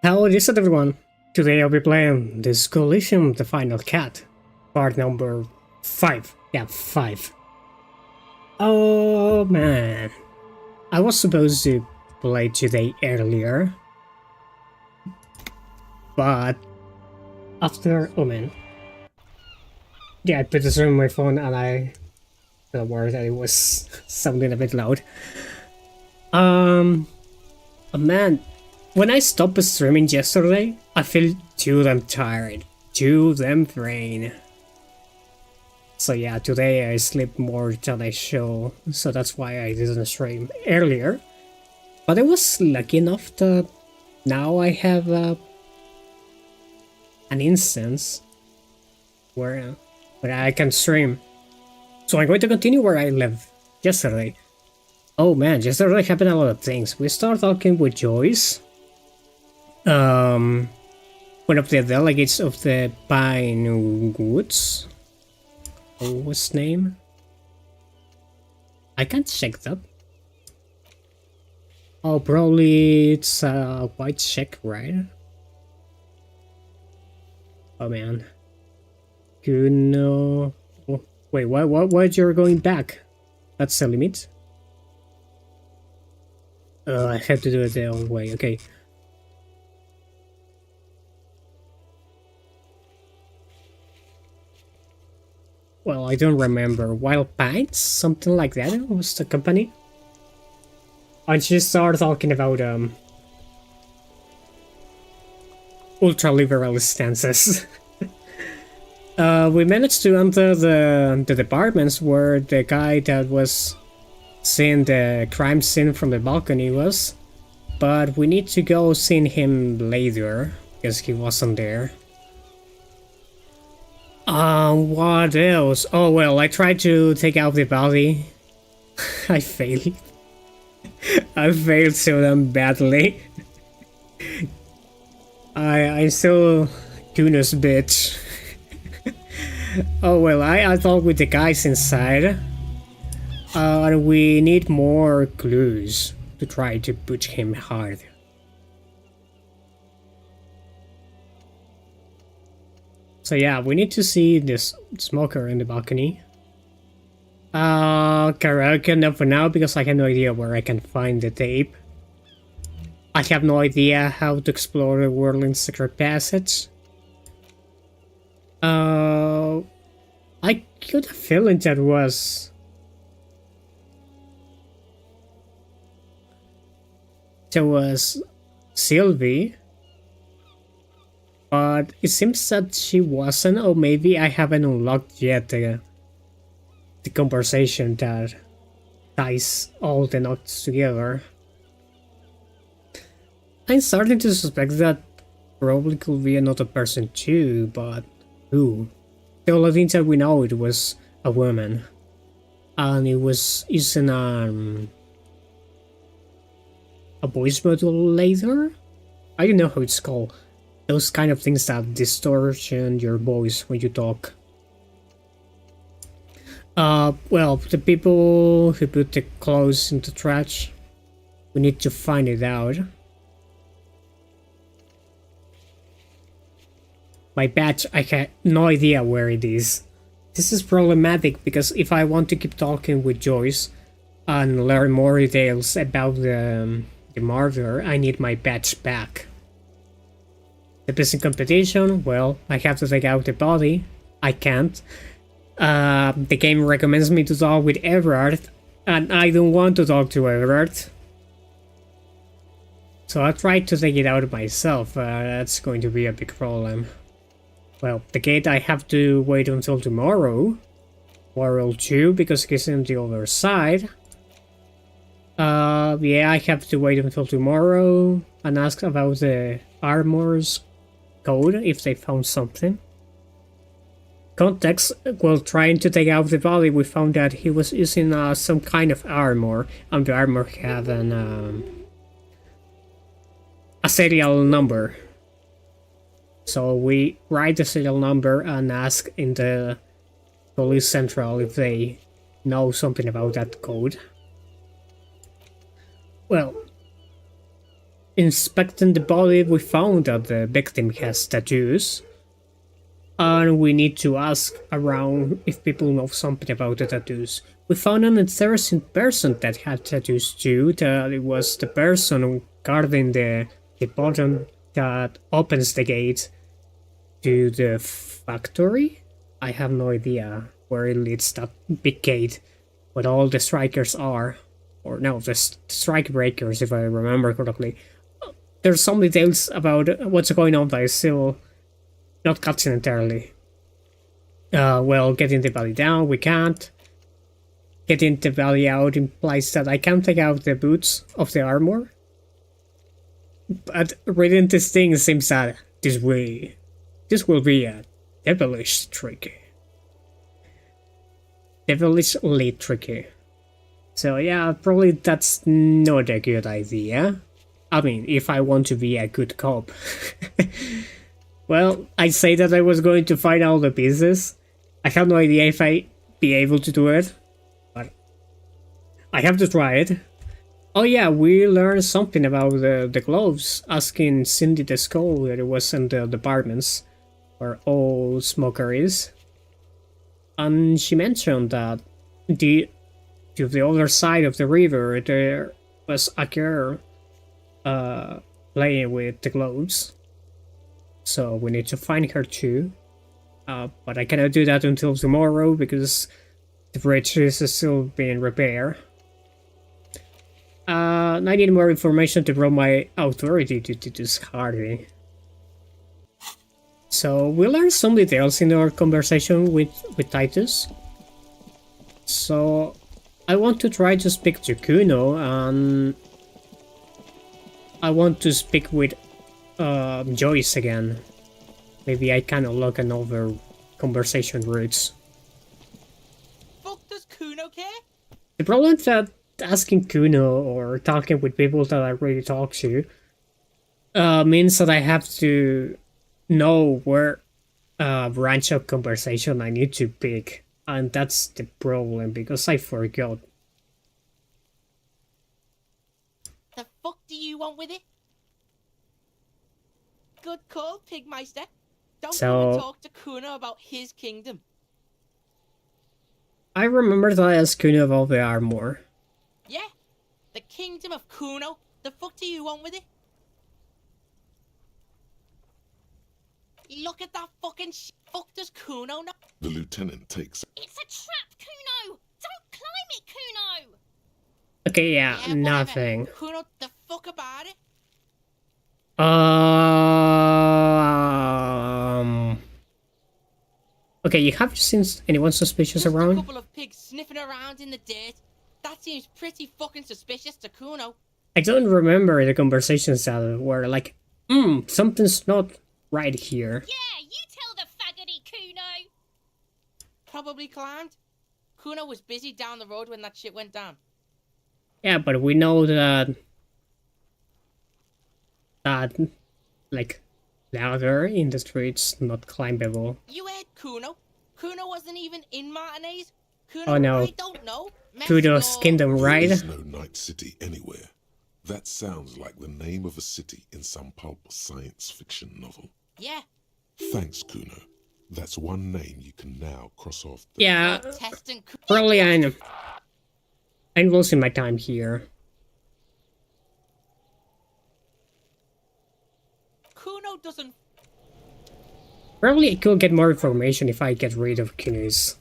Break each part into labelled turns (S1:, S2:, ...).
S1: Hello, this is everyone. Today I'll be playing this Elysium, the Final Cat, part number 5. Yeah, 5. Oh man, I was supposed to play today earlier, but after, oh man, yeah, I put this on my phone and I got worried that it was sounding a bit loud. Oh man, when I stopped streaming yesterday, I feel too damn tired, too damn drained. So yeah, today I sleep more than I show, so that's why I didn't stream earlier. But I was lucky enough that now I have an instance where I can stream. So I'm going to continue where I left yesterday. Oh man, yesterday happened a lot of things. We started talking with Joyce, one of the delegates of the Pine Woods. What was his name? I can't check that. Oh, probably it's a white check, right? Oh man. You know. Oh, wait, why you're going back? That's the limit. I have to do it the own way. Okay. Well, I don't remember. Wild Pines? Something like that was the company? And she started talking about ultra-liberal stances. We managed to enter the departments where the guy that was seeing the crime scene from the balcony was, but we need to go see him later, because he wasn't there. What else? Oh well, I tried to take out the body. I failed. I failed so damn badly. I'm still Kuno's bitch. Oh well, I talked with the guys inside. We need more clues to try to push him hard. So yeah, we need to see this smoker in the balcony. Karaoke not for now because I have no idea where I can find the tape. I have no idea how to explore the Whirling Secret Passage. I got a feeling that was... There was Sylvie. But it seems that she wasn't, or maybe I haven't unlocked yet the conversation that ties all the knots together. I'm starting to suspect that probably could be another person too, but who? The only thing that we know it was a woman, and it was using a voice modulator. I don't know how it's called. Those kind of things that distortion your voice when you talk. Well, the people who put the clothes into trash, we need to find it out. My badge, I have no idea where it is. This is problematic because if I want to keep talking with Joyce and learn more details about the murder, I need my badge back. The pissing competition, well, I have to take out the body. I can't. The game recommends me to talk with Everard, and I don't want to talk to Everard. So I tried to take it out myself, that's going to be a big problem. Well, the gate I have to wait until tomorrow. World 2, because it's on the other side. Yeah, I have to wait until tomorrow and ask about the armor's code if they found something. Context, while trying to take out the body, we found that he was using some kind of armor, and the armor had a serial number. So we write the serial number and ask in the police central if they know something about that code. Well, inspecting the body, we found that the victim has tattoos. And we need to ask around if people know something about the tattoos. We found an interesting person that had tattoos too, that it was the person guarding the button that opens the gate to the factory. I have no idea where it leads, that big gate, but all the strikers are. Or no, the strike breakers, if I remember correctly. There's some details about what's going on that is still not catching entirely. Well, getting the value down, we can't. Getting the value out implies that I can't take out the boots of the armor. But reading this thing seems that this will be a devilish tricky. Devilishly tricky. So yeah, probably that's not a good idea. I mean, if I want to be a good cop. Well, I say that I was going to find all the pieces. I have no idea if I'd be able to do it, but I have to try it. Oh yeah, we learned something about the gloves, asking Cindy the Skull that it was in the apartments where all Smoker is. And she mentioned that to the other side of the river there was a girl playing with the gloves. So we need to find her too. But I cannot do that until tomorrow because the bridge is still being repaired. I need more information to prove my authority to this Harvey. So we learned some details in our conversation with Titus. So I want to try to speak to Kuno, and I want to speak with Joyce again. Maybe I can unlock another conversation routes.
S2: Fuck does Kuno care?
S1: The problem is that asking Kuno or talking with people that I really talk to means that I have to know where branch of conversation I need to pick, and that's the problem because I forgot.
S2: The fuck do you want with it? Good call, Pigmeister. Don't even talk to Kuno about his kingdom.
S1: I remember that I asked Kuno about the armor.
S2: Yeah, the kingdom of Kuno. The fuck do you want with it? Look at that fucking fuck does Kuno know?
S3: The lieutenant takes...
S4: It's a trap, Kuno! Don't climb it, Kuno!
S1: Okay, yeah,
S2: Whatever.
S1: nothing.
S2: Kuno, the fuck about it?
S1: Okay, you have seen anyone suspicious
S2: Just
S1: around?
S2: a couple of pigs sniffing around in the dirt. That seems pretty fucking suspicious to Kuno.
S1: I don't remember the conversations that were like, something's not right here.
S4: Yeah, you tell the faggoty, Kuno!
S2: Probably climbed. Kuno was busy down the road when that shit went down.
S1: Yeah, but we know that like ladder in the streets not climbable.
S2: You heard Kuno. Kuno wasn't even in Martinez. Kuno,
S1: Oh no.
S2: I don't know.
S1: Kudo's kingdom,
S3: There
S1: right?
S3: is no night city anywhere. That sounds like the name of a city in some pulp science fiction novel.
S2: Yeah.
S3: Thanks, Kuno. That's one name you can now cross off.
S1: Yeah,
S2: Testing Kuno.
S1: probably I'm losing my time here.
S2: Kuno doesn't.
S1: Probably I could get more information if I get rid of Kunis.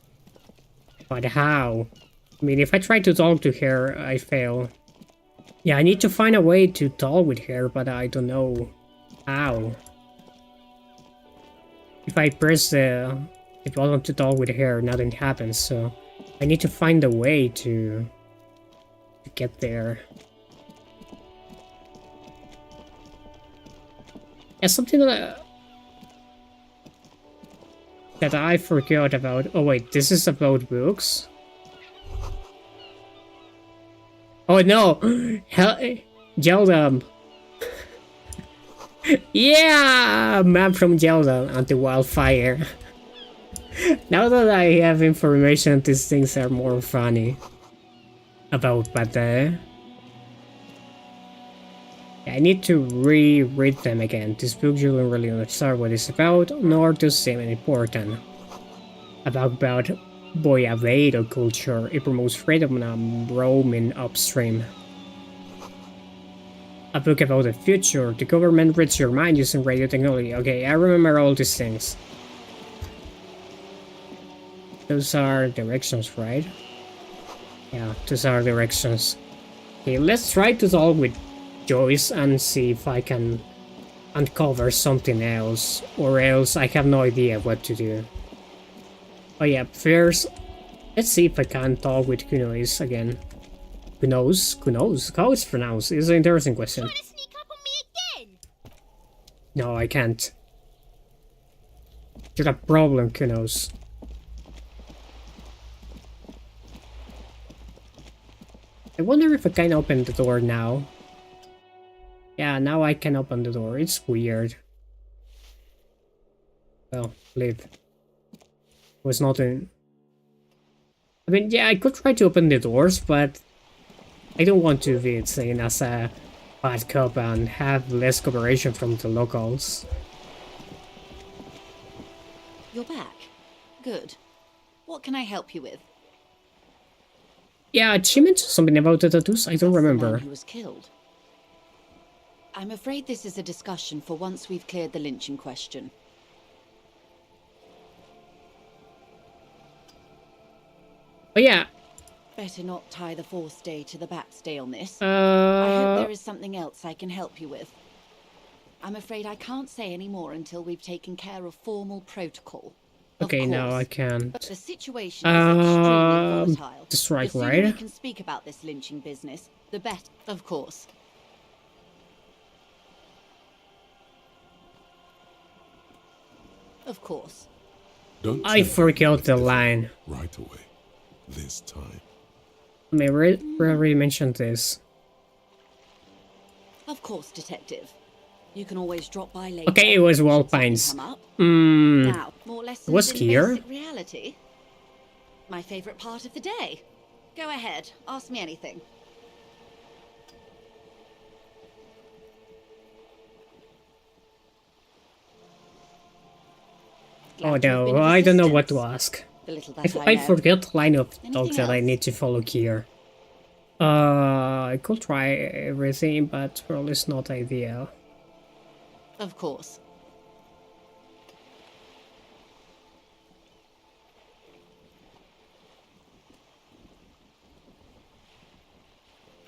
S1: But how? I mean, if I try to talk to her, I fail. Yeah, I need to find a way to talk with her, but I don't know how. If I press the button to talk with her, nothing happens, so I need to find a way to get there. Yeah, something that I forgot about. Oh wait, this is about books? Oh no! Zelda! Yeah! Map from Zelda on the wildfire. Now that I have information, these things are more funny. About, but yeah, I need to reread them again. This book you don't really understand what it's about, nor does it seem important. About Boyavado culture, it promotes freedom and roaming upstream. A book about the future, the government reads your mind using radio technology. Okay, I remember all these things. Those are directions, right? Yeah, those are directions. Okay, let's try to talk with Joyce and see if I can uncover something else, or else I have no idea what to do. Oh yeah, first, let's see if I can talk with Kunois again. Kunos? How it's pronounced? It's an interesting question.
S4: Trying to sneak up on me again?
S1: No, I can't. You're a problem, Kunos. I wonder if I can open the door now. Yeah, now I can open the door. It's weird. Well, leave. Was not in... I mean, yeah, I could try to open the doors, but I don't want to be seen as a bad cop and have less cooperation from the locals.
S5: You're back. Good. What can I help you with?
S1: Yeah, she mentioned something about the tattoos. I don't
S5: That's the
S1: remember.
S5: man who was killed. I'm afraid this is a discussion for once we've cleared the lynching question.
S1: Oh yeah.
S5: Better not tie the forestay to the backstay on this. I
S1: Uh.
S5: hope there is something else I can help you with. I'm afraid I can't say any more until we've taken care of formal protocol. Of
S1: Okay, no, I
S5: course.
S1: can't.
S5: The situation is extremely volatile.
S1: That's right,
S5: The sooner
S1: right?
S5: we can speak about this lynching business, the better. Of course. Of course.
S3: Don't
S1: I
S3: tell
S1: forgot
S3: me
S1: the
S3: this
S1: line.
S3: right away. This time.
S1: I mean, we already mentioned this.
S5: Of course, Detective. You can always drop by later.
S1: Okay, it was
S5: should something
S1: Walpines.
S5: come up.
S1: Hmm.
S5: Now, more lessons
S1: was
S5: in
S1: here?
S5: basic reality. My favorite part of the day. Go ahead, ask me anything.
S1: Oh
S5: Glad to have been
S1: no,
S5: of
S1: I don't know what to
S5: assistance.
S1: ask.
S5: The little that
S1: I
S5: know.
S1: forget the line of
S5: Anything
S1: talk that I
S5: else?
S1: need to follow here. I could try everything, but probably it's not ideal.
S5: Of course.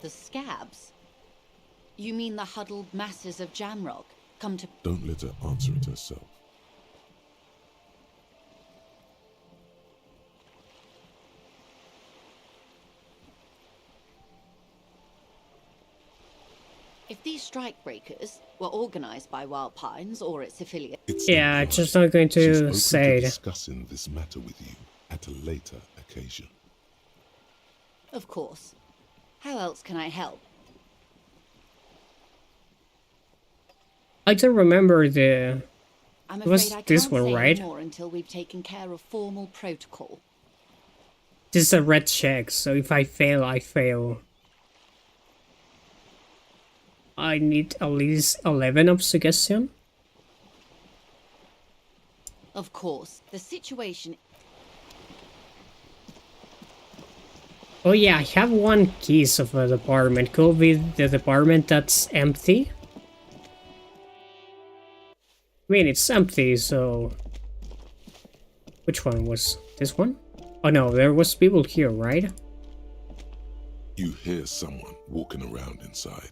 S5: The scabs? You mean the huddled masses of Jamrock come to...
S3: Don't let her answer it herself.
S5: If these strikebreakers were organized by Wild Pines or its affiliates...
S3: It's
S1: Yeah,
S3: implied.
S1: just not going
S3: She's
S1: to
S3: open
S1: say
S3: to
S1: it.
S3: discussing this matter with you at a later occasion.
S5: Of course. How else can I help?
S1: I don't remember the...
S5: I'm
S1: It was
S5: afraid I
S1: this
S5: can't
S1: one,
S5: say
S1: right?
S5: any more until we've taken care of formal protocol.
S1: This is a red check, so if I fail, I fail. I need at least 11 of suggestion.
S5: Of course, the situation...
S1: Oh yeah, I have one keys of a department. Could be the department that's empty. I mean, it's empty, so... Which one was this one? Oh no, there was people here, right?
S3: You hear someone walking around inside,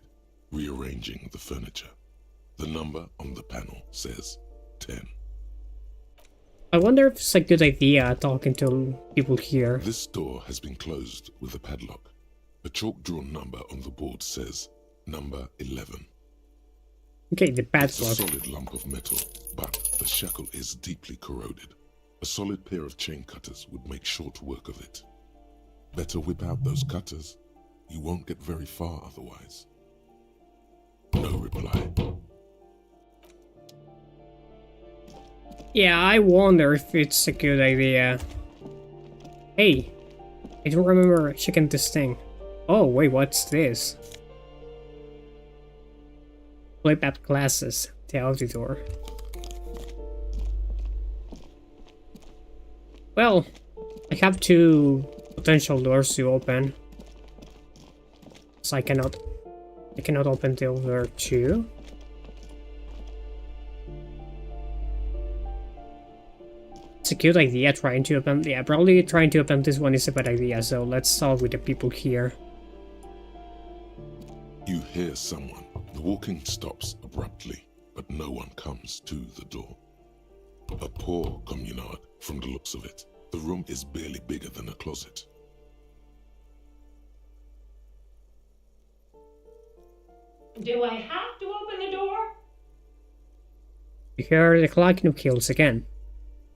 S3: rearranging the furniture. The number on the panel says 10.
S1: I wonder if it's a good idea talking to people here.
S3: This door has been closed with a padlock. A chalk-drawn number on the board says number 11.
S1: Okay, the
S3: It's a
S1: padlock.
S3: solid lump of metal, but the shackle is deeply corroded. A solid pair of chain cutters would make short work of it. Better whip out those cutters. You won't get very far otherwise. No reply.
S1: Yeah, I wonder if it's a good idea. Hey, I don't remember checking this thing. Oh, wait, what's this? Flip up glasses. The auditor. Well, I have 2 potential doors to open. So I cannot open the other 2. It's a good idea trying to open... Yeah, probably trying to open this one is a bad idea, so let's start with the people here.
S3: You hear someone. The walking stops abruptly, but no one comes to the door. A poor communard, from the looks of it. The room is barely bigger than a closet.
S6: Do I have to open the door?
S1: You hear the clocking of heels again.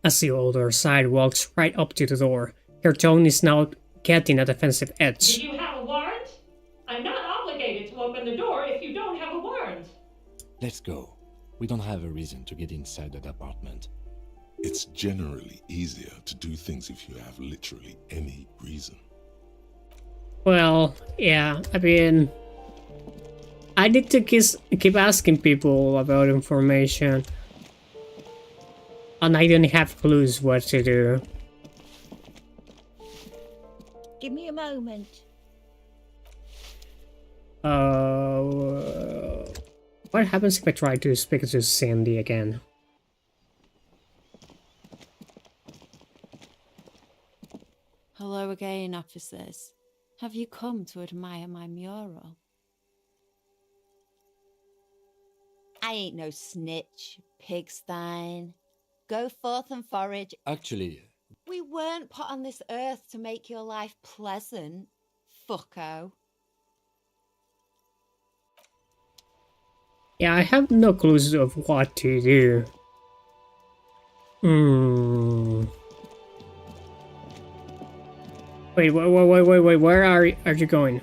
S1: As the older side walks right up to the door, her tone is now getting a defensive edge.
S6: Do you have a warrant? I'm not obligated to open the door if you don't have a warrant.
S7: Let's go. We don't have a reason to get inside that apartment.
S3: It's generally easier to do things if you have literally any reason.
S1: Well, yeah, I mean... I need to keep asking people about information. And I don't have clues what to do.
S4: Give me a moment.
S1: What happens if I try to speak to Sandy again?
S5: Hello again, officers. Have you come to admire my mural? I ain't no snitch, pigstein. Go forth and forage.
S7: Actually,
S5: We weren't put on this earth to make your life pleasant, fucko.
S1: Yeah, I have no clues of what to do. Wait, where are you going?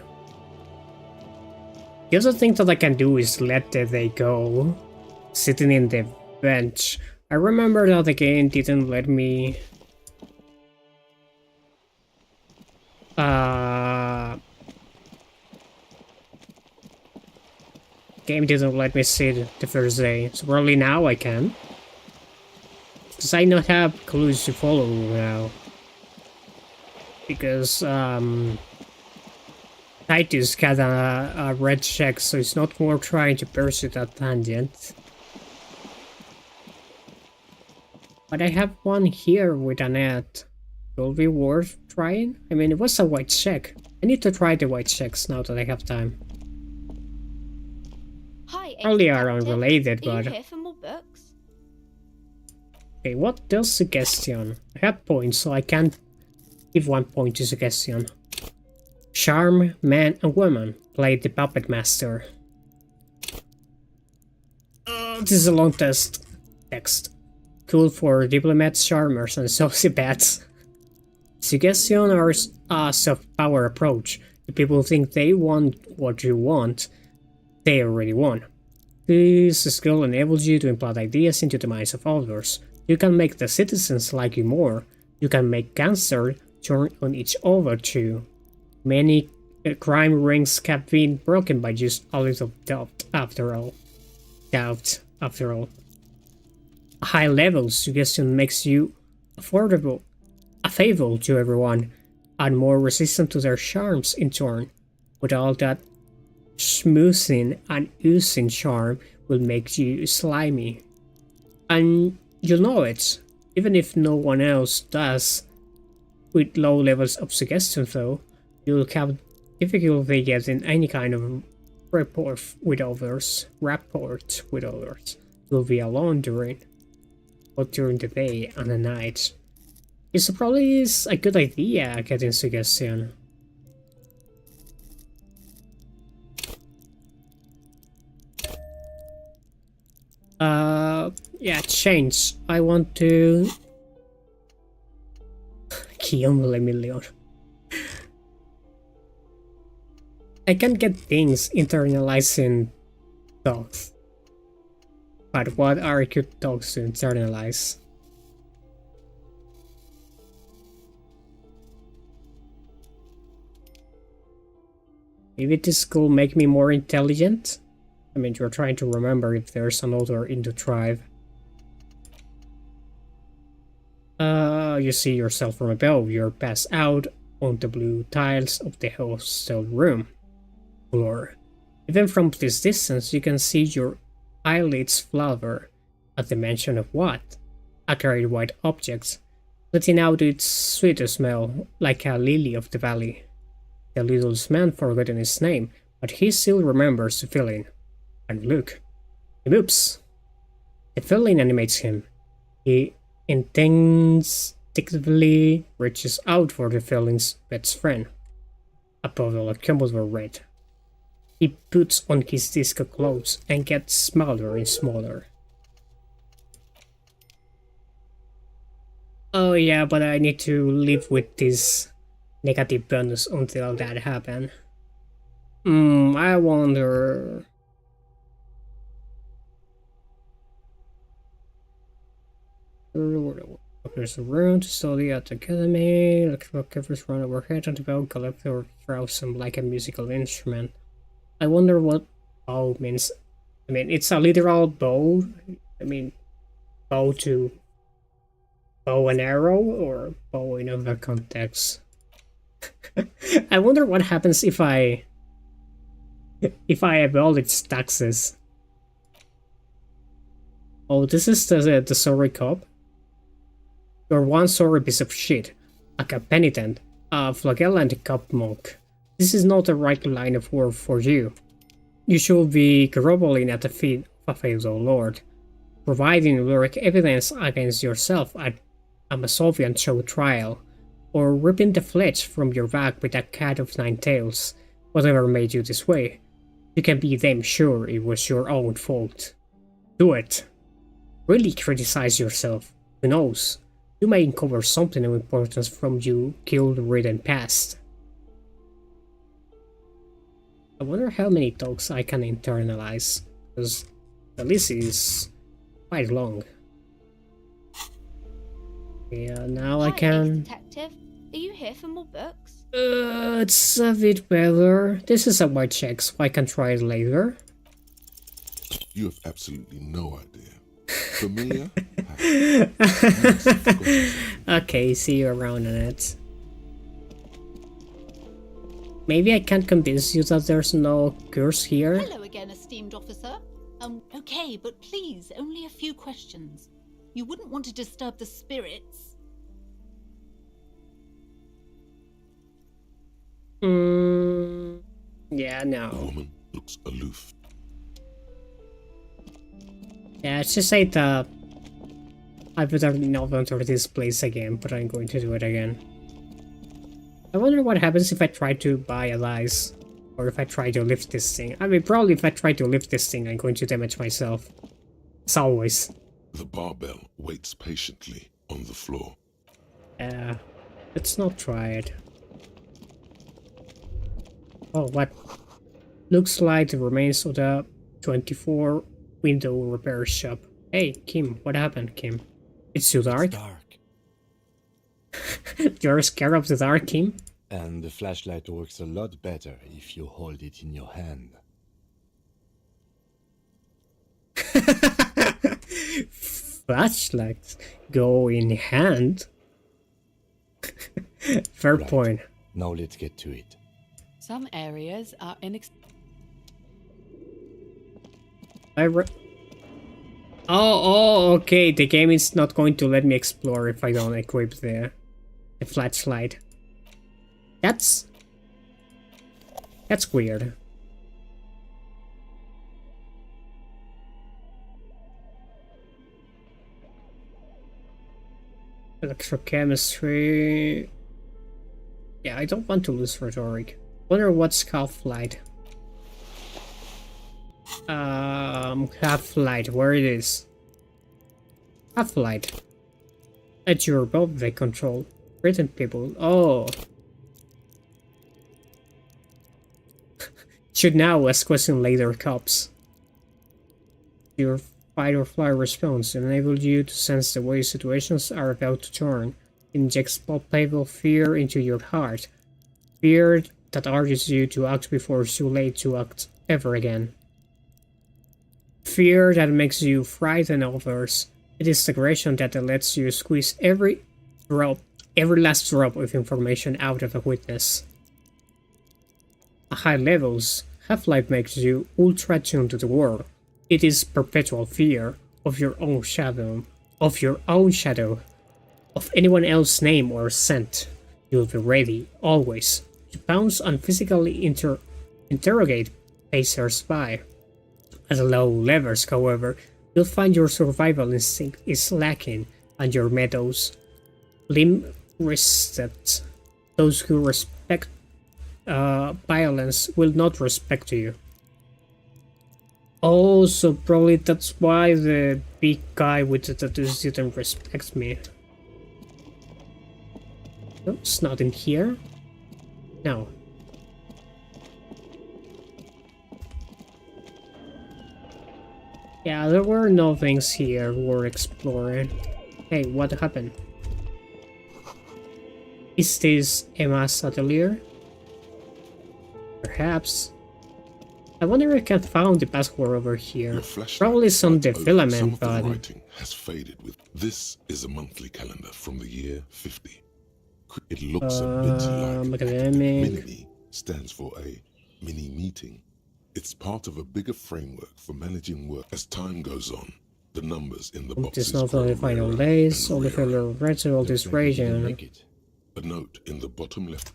S1: The other thing that I can do is let they go. Sitting in the bench. I remember that the game didn't let me... Game didn't let me sit the first day, so probably now I can. Because I don't have clues to follow now. Because, Titus got a red check, so it's not worth trying to pursue that tangent. But I have one here with an ad. Will be worth trying? I mean, it was a white check. I need to try the white checks now that I have time.
S4: Hi,
S1: Probably are
S4: Detective.
S1: unrelated,
S4: Are
S1: but...
S4: you here for more books?
S1: Okay, what does suggestion? I have points, so I can give 1 point to suggestion. Charm, man and woman. Play the puppet master. This is a long text. Cool for diplomats, charmers, and sociopaths. Suggestion or a soft power approach. If people think they want what you want, they already won. This skill enables you to implant ideas into the minds of others. You can make the citizens like you more. You can make cancer turn on each other too. Many crime rings have been broken by just a little doubt after all. A high level suggestion makes you affordable, affable to everyone, and more resistant to their charms in turn. With all that smoothing and oozing charm will make you slimy. And you'll know it, even if no one else does. With low levels of suggestion though, you'll have difficulty getting any kind of rapport with others. You'll be alone during the day and the night. It's probably a good idea getting suggestion. Yeah, change. I want to kill a million. I can get things internalizing dogs. But what are good dogs to internalize? Maybe this will make me more intelligent? I mean, you're trying to remember if there's another in the tribe. You see yourself from above. You're passed out on the blue tiles of the hostel room floor. Even from this distance, you can see your eyelids flutter at the mention of what? Accurate white objects, letting out its sweet smell like a lily of the valley. The little man forgotten his name, but he still remembers the feeling. And look, he moves. The feeling animates him. He instinctively reaches out for the feeling's best friend, a bottle of Dumbledore red. He puts on his disco clothes and gets smaller and smaller. Oh yeah, but I need to live with this negative bonus until that happens. I wonder... There's a room to study at the academy. Electrical covers run overhead and the bell collector throws them like a musical instrument. I wonder what bow means. I mean, it's a literal bow. I mean, bow to bow and arrow, or bow in other context. I wonder what happens if I abolish taxes. Oh, this is the sorry cup. You're one sorry piece of shit, like a penitent, a flagellant cup monk. This is not the right line of work for you. You should be groveling at the feet of a faithful lord, providing lyric evidence against yourself at a Masovian show trial, or ripping the flesh from your back with a cat of nine tails. Whatever made you this way, you can be damn sure it was your own fault. Do it. Really criticize yourself. Who knows? You may uncover something of importance from your guilt-ridden past. I wonder how many talks I can internalize, because the list is quite long. Yeah, now I can...
S4: Detective. Are you here for more books?
S1: It's a bit better. This is a white check, so I can try it later.
S3: You have absolutely no idea. Familiar?
S1: Okay, see you around on it. Maybe I can't convince you that there's no curse here.
S5: Hello again, esteemed officer. Okay, but please, only a few questions. You wouldn't want to disturb the spirits.
S1: Yeah,
S3: The
S1: no.
S3: woman looks aloof.
S1: Yeah, let's just say that I better not enter this place again, but I'm going to do it again. I wonder what happens if I try to buy a dice, or if I try to lift this thing. I mean, probably if I try to lift this thing, I'm going to damage myself. As always.
S3: The barbell waits patiently on the floor.
S1: Let's not try it. Oh, what? Looks like the remains of the 24 window repair shop. Hey, Kim, what happened, Kim? It's too dark?
S7: It's dark.
S1: You're scared of the dark, Kim?
S7: And the flashlight works a lot better if you hold it in your hand.
S1: Flashlights go in hand? Fair
S7: Right.
S1: point.
S7: Now let's get to it.
S5: Some areas are
S1: Oh, okay. The game is not going to let me explore if I don't equip the flashlight. That's weird. Electrochemistry. Yeah, I don't want to lose rhetoric. Wonder what's half-light. Half-light, where it is. Half-light. At your above they control. Written people. Oh. Should now ask question later cops. Your fight or flight response enables you to sense the way situations are about to turn. Injects palpable fear into your heart. Fear that urges you to act before it's too late to act ever again. fear that makes you frighten others. It is aggression that lets you squeeze every last drop of information out of a witness. At high levels, Half-Life makes you ultra tuned to the world. It is perpetual fear of your own shadow, of anyone else's name or scent. You'll be ready, always, to pounce and physically interrogate passers-by. At low levels, however, you'll find your survival instinct is lacking and your meadows limp-wristed. Those who respect violence will not respect you. Oh, so probably that's why the big guy with the tattoos didn't respect me. Oh, it's not in here? No. Yeah, there were no things here worth exploring. Hey, what happened? Is this Emma's atelier? Perhaps. I wonder if I can find the password over here. Probably some development, but...
S3: the writing has faded with... This is a monthly calendar from the year 50. It looks a bit like...
S1: academic.
S3: Mini stands for a mini-meeting. It's part of a bigger framework for managing work. As time goes on, the numbers in the
S1: It
S3: boxes
S1: is not
S3: grow
S1: only final
S3: rarer
S1: days,
S3: and
S1: only
S3: rarer.
S1: failure reds all this
S7: Looks like you didn't
S1: region.
S7: make it.
S3: A note in the bottom left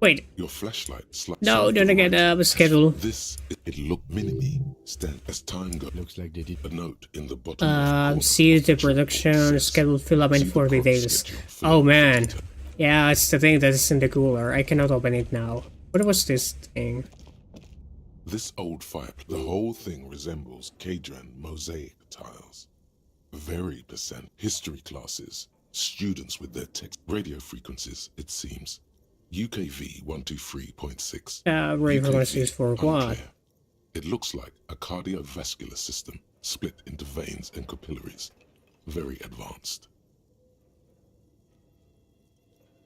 S1: Wait,
S3: your flashlight
S1: no, don't get a schedule.
S3: This it look mini stand as time goes.
S7: Looks like they did.
S3: A note in the bottom left corner
S1: See
S3: of
S1: the
S3: the
S1: production
S3: says,
S1: schedule filament
S3: "See the
S1: 40
S3: prompt
S1: days.
S3: schedule
S1: Oh
S3: filament
S1: man.
S3: 40
S1: Yeah, it's the thing that is in the cooler. I cannot open it now. What was this thing?
S3: This old fireplace, the whole thing resembles Kadran mosaic tiles. Very percent history classes, students with their text radio frequencies, it seems. UKV 123.6.
S1: Radio frequencies for what?
S3: unclear. It looks like a cardiovascular system split into veins and capillaries. Very advanced.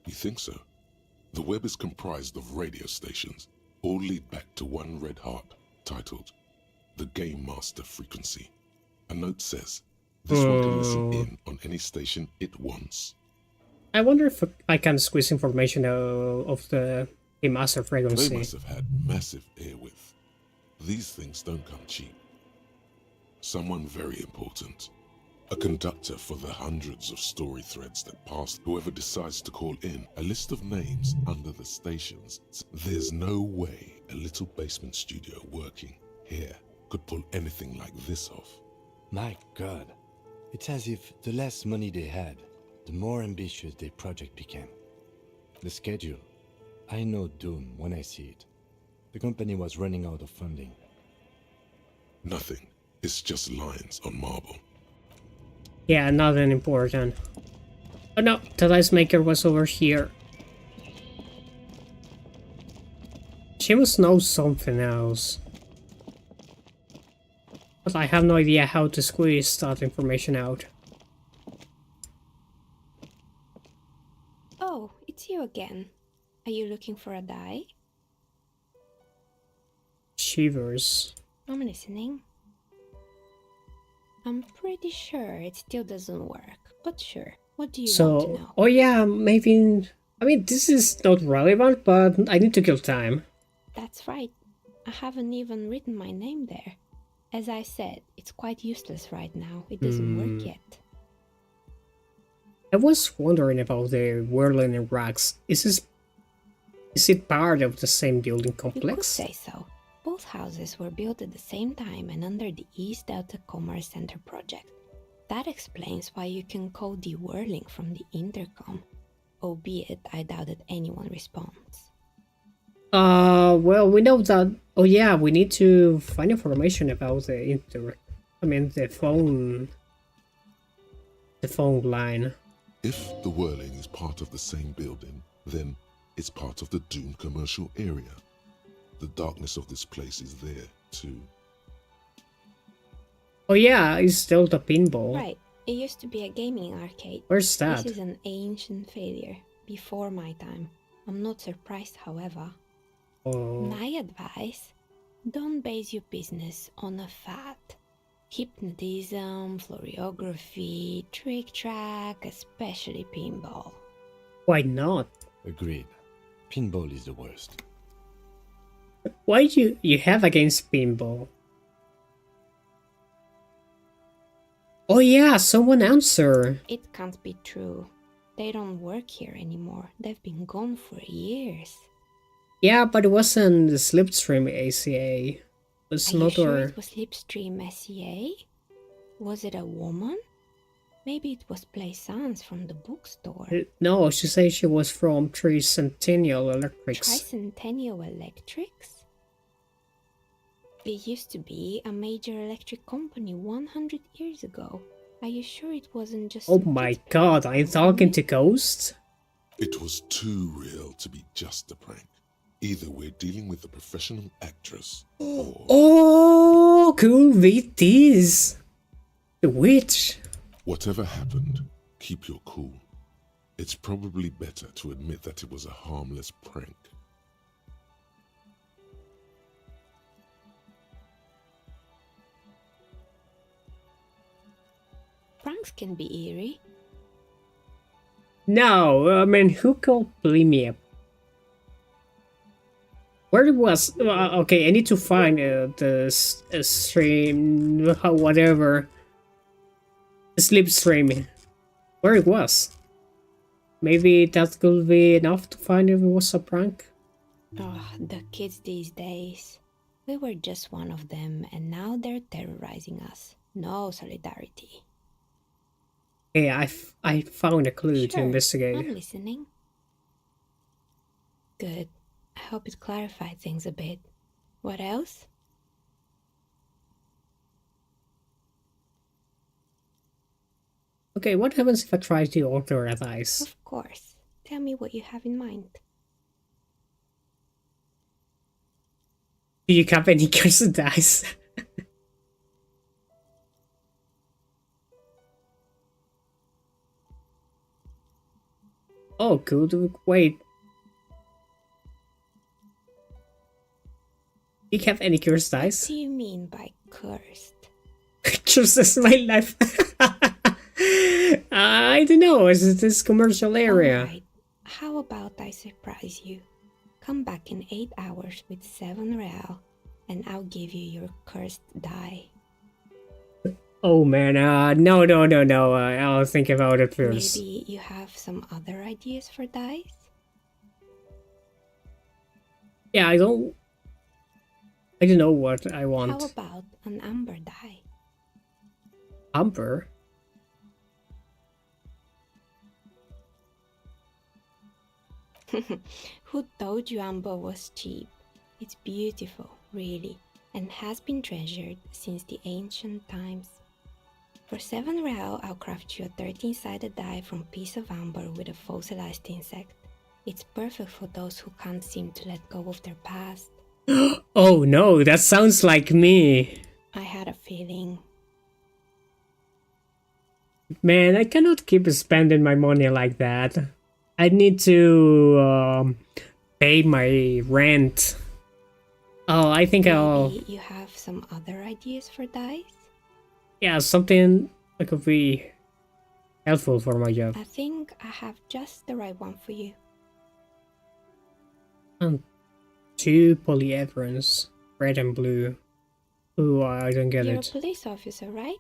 S3: You think so? The web is comprised of radio stations, all lead back to one red heart, titled the Game Master Frequency. A note says, this one can listen in on any station it wants.
S1: I wonder if I can squeeze information of the master
S3: They
S1: frequency.
S3: must have had massive airwidth. These things don't come cheap. Someone very important. A conductor for the hundreds of story threads that pass whoever decides to call in. A list of names under the stations. There's no way a little basement studio working here could pull anything like this off.
S7: My God. It's as if the less money they had, the more ambitious their project became. The schedule. I know doom when I see it. The company was running out of funding.
S3: Nothing. It's just lines on marble.
S1: Yeah, nothing important. Oh no, the dice maker was over here. She must know something else. But I have no idea how to squeeze that information out.
S8: Oh, it's you again. Are you looking for a die?
S1: Shivers.
S8: I'm listening. I'm pretty sure it still doesn't work, but sure. What do you want to know?
S1: Oh yeah, maybe... I mean, this is not relevant, but I need to kill time.
S8: That's right. I haven't even written my name there. As I said, it's quite useless right now. It doesn't work yet.
S1: I was wondering about the whirling and rocks. Is it part of the same building
S8: You could
S1: complex?
S8: say so. Both houses were built at the same time and under the East Delta Commerce Center project. That explains why you can call the whirling from the intercom, albeit I doubt that anyone responds.
S1: Well, we know that... Oh yeah, we need to find information about the the phone line.
S3: If the whirling is part of the same building, then it's part of the doomed commercial area. The darkness of this place is there, too.
S1: Oh yeah, it's still the pinball.
S8: Right, it used to be a gaming arcade.
S1: Where's that?
S8: This is an ancient failure, before my time. I'm not surprised, however.
S1: Oh.
S8: My advice? Don't base your business on a fad. Hypnotism, florography, trick track, especially pinball.
S1: Why not?
S7: Agreed. Pinball is the worst.
S1: Why do you have against pinball? Oh yeah, someone answer.
S8: It can't be true. They don't work here anymore. They've been gone for years.
S1: Yeah, but it wasn't the Slipstream ACA. It's
S8: Are you
S1: not
S8: sure
S1: our...
S8: it was Slipstream SCA? Was it a woman? Maybe it was Plaisance from the bookstore.
S1: No, she said she was from Tricentennial Electrics.
S8: Tricentennial Electrics? It used to be a major electric company 100 years ago. Are you sure it wasn't just...
S1: Oh
S8: some
S1: my
S8: kid's
S1: god, are you talking to Ghost?
S3: It was too real to be just a prank. Either we're dealing with a professional actress, or
S1: Oh, cool beat this. The witch.
S3: whatever happened, keep your cool. It's probably better to admit that it was a harmless prank.
S8: Pranks can be eerie.
S1: No, I mean, who called bulimia? Where it was? Okay, I need to find the stream, whatever. Sleep stream. Where it was. Maybe that could be enough to find if it was a prank.
S8: Oh, the kids these days. We were just one of them, and now they're terrorizing us. No solidarity.
S1: Hey, I found a clue to
S8: Sure,
S1: investigate.
S8: I'm listening. Good. I hope it clarified things a bit. What else?
S1: Okay, what happens if I try to alter a dice?
S8: Of course. Tell me what you have in mind.
S1: Do you have any cursed dice? Oh, cool. Wait. Do you have any cursed
S8: What
S1: dice?
S8: do you mean by cursed?
S1: Curses my life. I don't know. Is this commercial area?
S8: Alright, how about I surprise you? Come back in 8 hours with 7 real, and I'll give you your cursed die.
S1: Oh man, no. I'll think about it first.
S8: Maybe you have some other ideas for dice?
S1: Yeah, I don't know what I want.
S8: How about an amber die?
S1: Amber?
S8: Who told you amber was cheap? It's beautiful, really, and has been treasured since the ancient times. For 7 real, I'll craft you a 13-sided die from piece of amber with a fossilized insect. It's perfect for those who can't seem to let go of their past.
S1: Oh no, that sounds like me.
S8: I had a feeling.
S1: Man, I cannot keep spending my money like that. I need to pay my rent. Oh, I think I'll...
S8: Maybe you have some other ideas for dice?
S1: Yeah, something that could be helpful for my job.
S8: I think I have just the right one for you.
S1: 2 polyedrans, red and blue. Ooh, I don't get
S8: You're
S1: it.
S8: a police officer, right?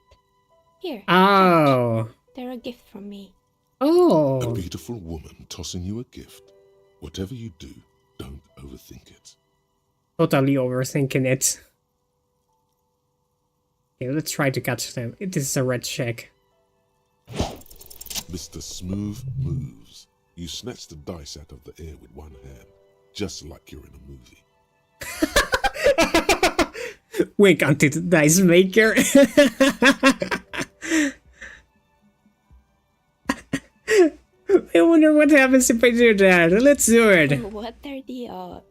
S8: Here.
S1: Oh.
S8: touch. They're a gift from me.
S3: A
S1: Oh.
S3: beautiful woman tossing you a gift. Whatever you do, don't overthink it.
S1: Totally overthinking it. Okay, let's try to catch them. This is a red check.
S3: Mr. Smooth Moves. You snatch the dice out of the air with one hand, just like you're in a movie.
S1: Wink unto the dice maker. I wonder what happens if I do that. Let's do it.
S8: What are the odds?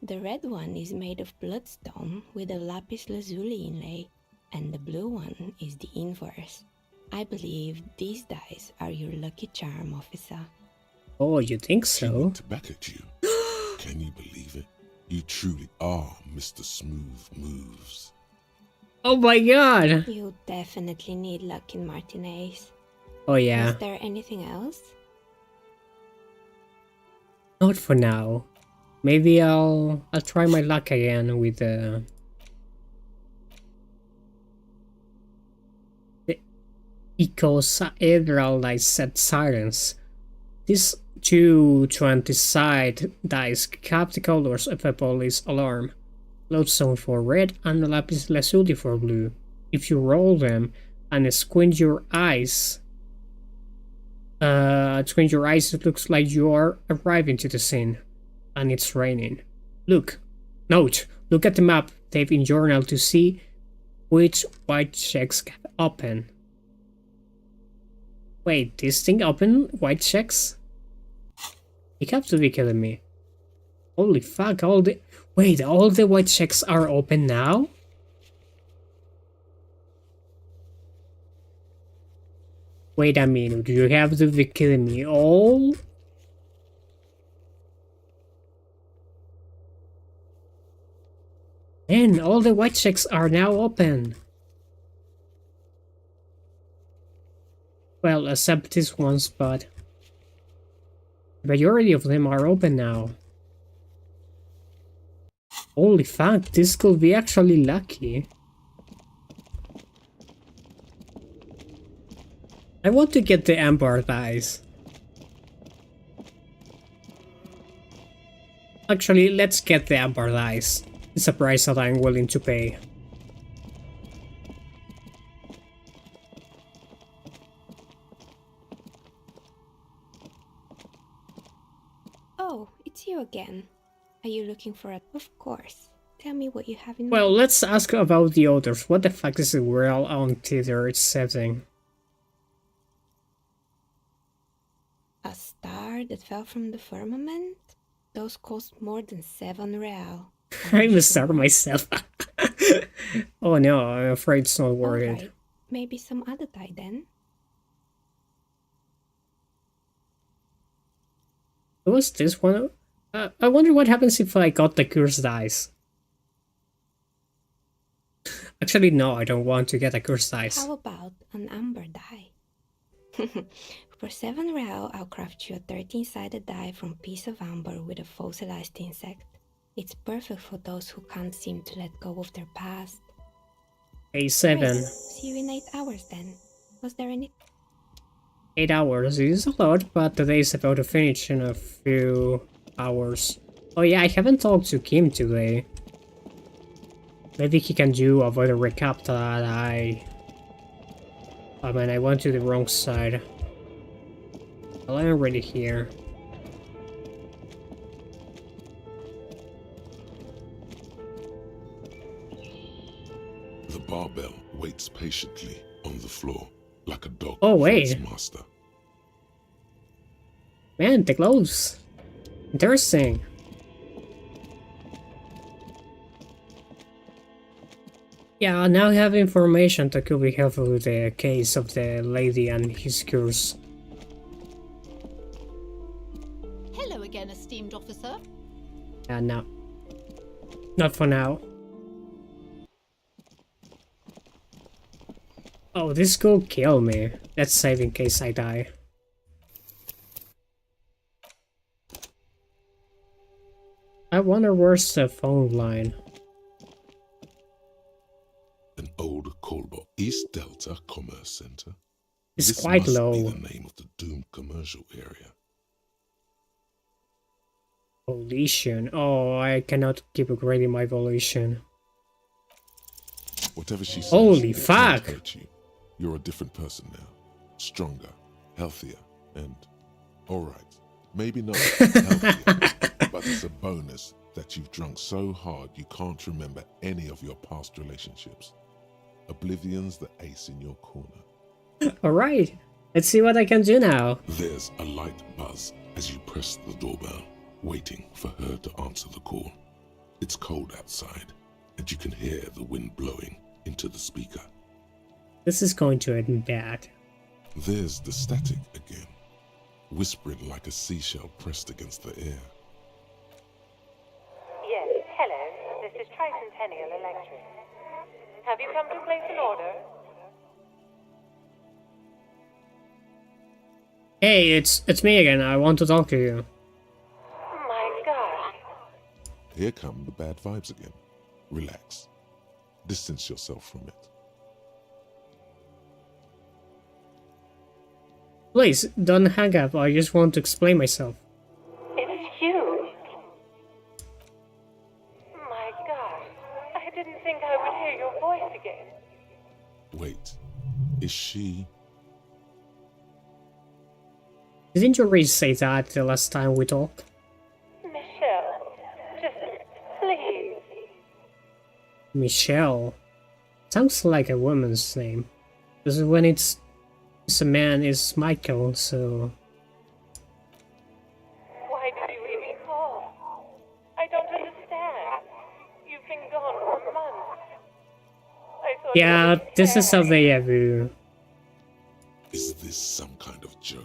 S8: The red one is made of bloodstone with a lapis lazuli inlay, and the blue one is the inverse. I believe these dice are your lucky charm, officer.
S1: Oh, you think
S3: She
S1: so?
S3: winked back at you. Can you believe it? You truly are Mr. Smooth Moves.
S1: Oh my god!
S8: You definitely need luck in Martinez.
S1: Oh yeah.
S8: Is there anything else?
S1: Not for now. Maybe I'll try my luck again with the icosaedral dice set silence. These two 20-side dice cap the colors of a police alarm. Lodestone for red and lapis lazuli for blue. If you roll them and squint your eyes, it looks like you are arriving to the scene, and it's raining. Look at the map tape in journal to see which white checks get open. Wait, this thing open white checks? You have to be kidding me. Holy fuck, all the white checks are open now? Wait a minute, you have to be kidding me. All? Man, all the white checks are now open. Well, except these ones, but the majority of them are open now. Holy fuck, this could be actually lucky. I want to get the amber dice. Actually, let's get the amber dice. It's a price that I'm willing to pay.
S8: Oh, it's you again. Are you looking for a... Of course. Tell me what you have in
S1: Well,
S8: mind.
S1: let's ask about the others. What the fuck is the real on theater setting?
S8: A star that fell from the firmament? Those cost more than 7 real.
S1: I'm a star myself. Oh no, I'm afraid it's not worth it.
S8: Alright, maybe some other die then?
S1: What was this one? I wonder what happens if I got the curse dice. Actually, no, I don't want to get a curse dice.
S8: How about an amber die? For 7 real, I'll craft you a 13-sided die from piece of amber with a fossilized insect. It's perfect for those who can't seem to let go of their past.
S1: A7.
S8: Great. See you in 8 hours then. Was there any...
S1: 8 hours is a lot, but the day is about to finish in a few hours. Oh yeah, I haven't talked to Kim today. Maybe he can do a better recap that I went to the wrong side. Well, I'm already here.
S3: The barbell waits patiently on the floor, like a dog
S1: Oh,
S3: for its
S1: wait.
S3: master.
S1: Man, the gloves. Interesting. Yeah, now I have information that could be helpful with the case of the lady and his curse.
S5: Hello again, esteemed officer.
S1: No. Not for now. Oh, this could kill me. Let's save in case I die. I wonder where's the phone line.
S3: An old call box. East Delta Commerce Center.
S1: It's
S3: This
S1: quite
S3: must
S1: low.
S3: be the name of the doomed commercial area.
S1: Volition. Oh, I cannot keep upgrading my volition.
S3: Whatever she says,
S1: Holy
S3: it can't
S1: fuck.
S3: hurt you. You're a different person now. Stronger, healthier, and... Alright, maybe not healthier, but it's a bonus that you've drunk so hard you can't remember any of your past relationships. Oblivion's the ace in your corner.
S1: Alright, let's see what I can do now.
S3: There's a light buzz as you press the doorbell, waiting for her to answer the call. It's cold outside, and you can hear the wind blowing into the speaker.
S1: This is going to end bad.
S3: There's the static again, whispering like a seashell pressed against the air.
S9: Yes,
S1: Hey, it's me again. I want to talk to you.
S9: My God.
S3: Here come the bad vibes again. Relax. Distance yourself from it.
S1: Please, don't hang up. I just want to explain myself.
S9: It's you. My God. I didn't think I would hear your voice again.
S3: Wait, is she...
S1: Didn't you really say that the last time we talked?
S9: Michelle. Just please.
S1: Michelle. Sounds like a woman's name. Because when it's a man, it's Michael, so...
S9: Why did you even call? I don't understand. You've been gone for months. I thought
S1: Yeah,
S9: you would
S1: this is
S9: care.
S1: how they ever...
S3: Is this some kind of joke?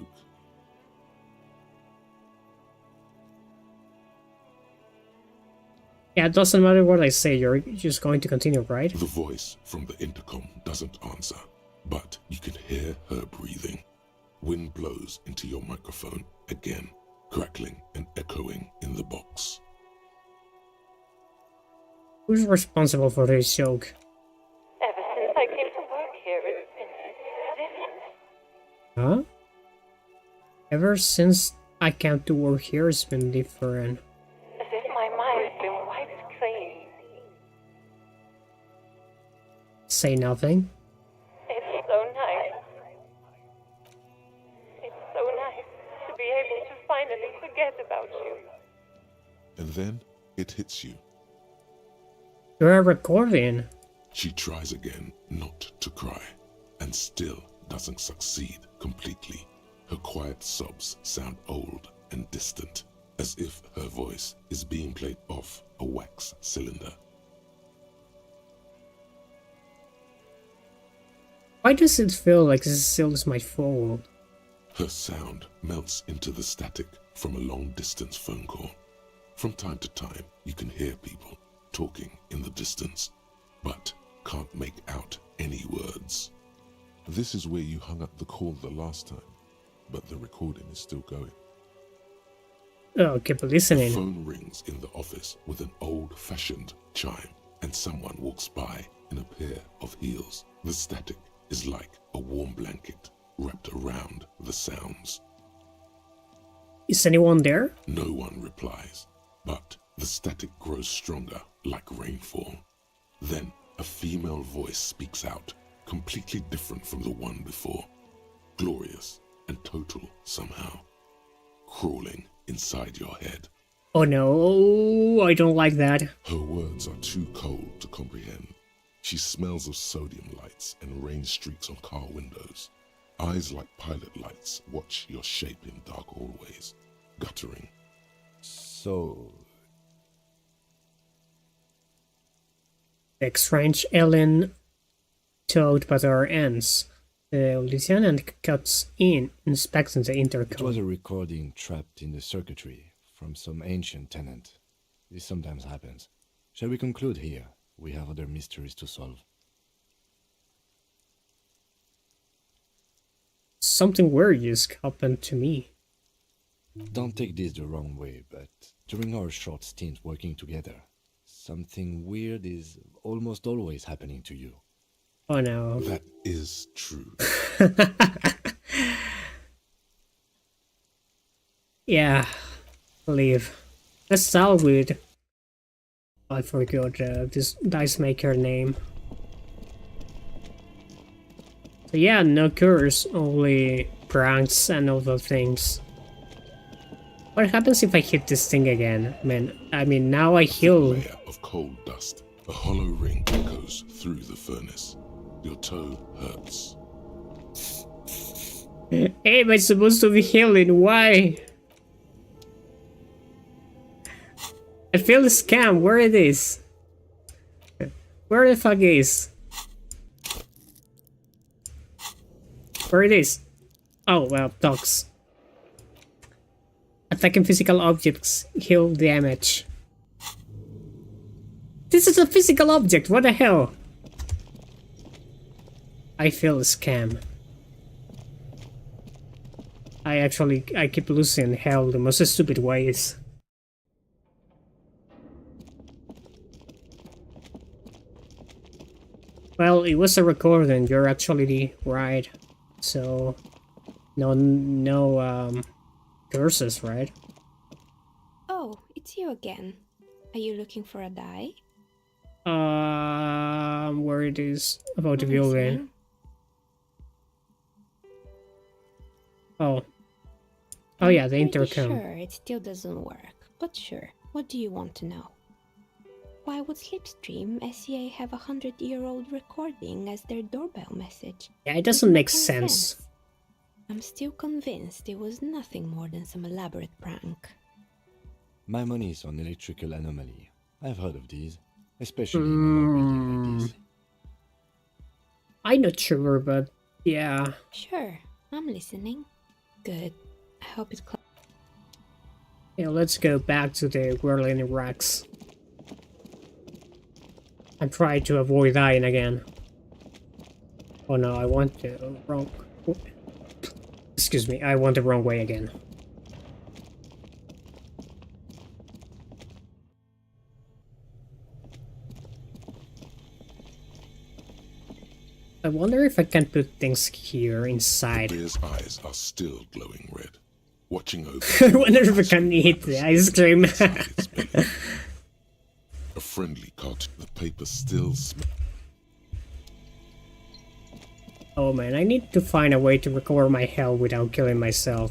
S1: Yeah, it doesn't matter what I say, you're just going to continue, right?
S3: The voice from the intercom doesn't answer, but you can hear her breathing. Wind blows into your microphone again, crackling and echoing in the box.
S1: Who's responsible for this joke?
S9: Ever since I came to work here, it's been different.
S1: Huh? Ever since I came to work here, it's been different.
S9: As if my mind's been wiped clean.
S1: Say nothing.
S9: It's so nice. It's so nice to be able to finally forget about you.
S3: And then it hits you.
S1: You're recording.
S3: She tries again not to cry, and still doesn't succeed completely. Her quiet sobs sound old and distant, as if her voice is being played off a wax cylinder.
S1: Why does it feel like this still is my fault?
S3: Her sound melts into the static from a long-distance phone call. From time to time, you can hear people talking in the distance, but can't make out any words. This is where you hung up the call the last time, but the recording is still going.
S1: Oh, keep
S3: The
S1: listening.
S3: phone rings in the office with an old-fashioned chime, and someone walks by in a pair of heels. The static is like a warm blanket wrapped around the sounds.
S1: Is anyone there?
S3: No one replies, but the static grows stronger like rainfall. Then a female voice speaks out, completely different from the one before. Glorious and total somehow, crawling inside your head.
S1: Oh no, I don't like that.
S3: Her words are too cold to comprehend. She smells of sodium lights and rain streaks on car windows. Eyes like pilot lights watch your shape in dark hallways, guttering.
S7: So,
S1: The strange alien toad butter ends. The lieutenant cuts in, inspecting the
S7: it
S1: intercom.
S7: was a recording trapped in the circuitry from some ancient tenant. This sometimes happens. Shall we conclude here? We have other mysteries to solve.
S1: Something weird just happened to me.
S7: Don't take this the wrong way, but during our short stint working together, something weird is almost always happening to you.
S1: Oh no.
S3: That is true.
S1: Yeah, leave. That's so weird. I forgot this dice maker name. So yeah, no curse, only pranks and other things. What happens if I hit this thing again? I mean, now I heal.
S3: Layer of cold dust. A hollow ring echoes through the furnace. Your toe hurts.
S1: Hey, am I supposed to be healing? Why? I feel the scam. Where it is? Where the fuck is? Where it is? Oh, well, dogs. Attacking physical objects, heal damage. This is a physical object, what the hell? I feel a scam. I I keep losing hell the most stupid ways. Well, it was a recording, you're actually right. So no curses, right?
S8: Oh, it's you again. Are you looking for a die?
S1: Where it is about the
S8: I'm
S1: building.
S8: listening.
S1: Oh. Oh yeah, the
S8: I'm pretty
S1: intercom.
S8: sure it still doesn't work, but sure. What do you want to know? Why would Slipstream SCA have a 100-year-old recording as their doorbell message?
S1: Yeah, it doesn't make
S8: Common
S1: sense.
S8: I'm still convinced it was nothing more than some elaborate prank.
S7: My money is on electrical anomaly. I've heard of these, especially in an old building like this.
S1: I'm not sure, but yeah.
S8: Sure, I'm listening. Good. I hope it
S1: Yeah, let's go back to the whirling racks. I'm trying to avoid dying again. Oh no, I want the wrong... Excuse me, I went the wrong way again. I wonder if I can put things here inside.
S3: The bear's eyes are still glowing red, watching over.
S1: I wonder if I can eat the ice cream.
S3: inside its belly. A friendly cartoon. The paper still smells.
S1: Oh man, I need to find a way to recover my health without killing myself.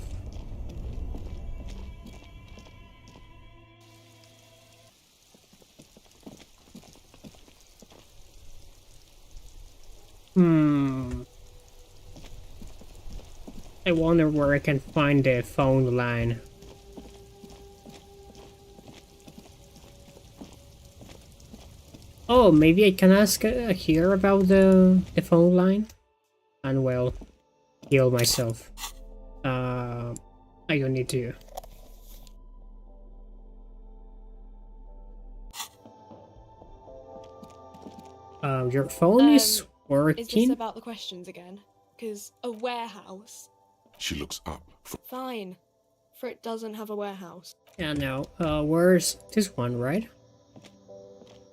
S1: I wonder where I can find the phone line. Oh, maybe I can ask here about the phone line? And well, heal myself. I don't need to. Your phone is working?
S10: Is this about the questions again? Because a warehouse.
S3: She looks up.
S10: Fine. For it doesn't have a warehouse.
S1: Yeah, no. Where's this one, right?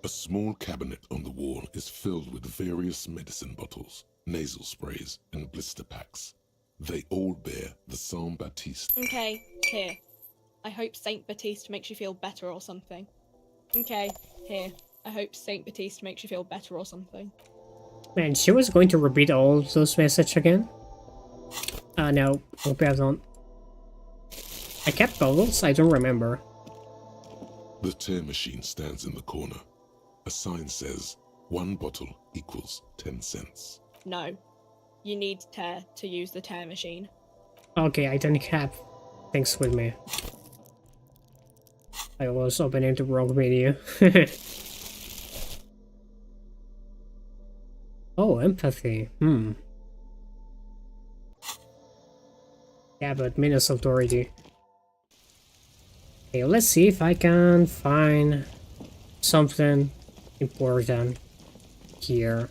S3: A small cabinet on the wall is filled with various medicine bottles, nasal sprays, and blister packs. They all bear the Saint Baptiste.
S10: Okay, here. I hope Saint Baptiste makes you feel better or something. Okay, here. I hope Saint Baptiste makes you feel better or something.
S1: Man, she was going to repeat all those messages again? No. Hope I don't. I kept bottles? I don't remember.
S3: The tear machine stands in the corner. A sign says, 1 bottle equals 10 cents.
S10: No. You need tear to use the tear machine.
S1: Okay, I don't have things with me. I was opening the wrong video. Oh, empathy. Yeah, but Minas Authority. Okay, let's see if I can find something important here.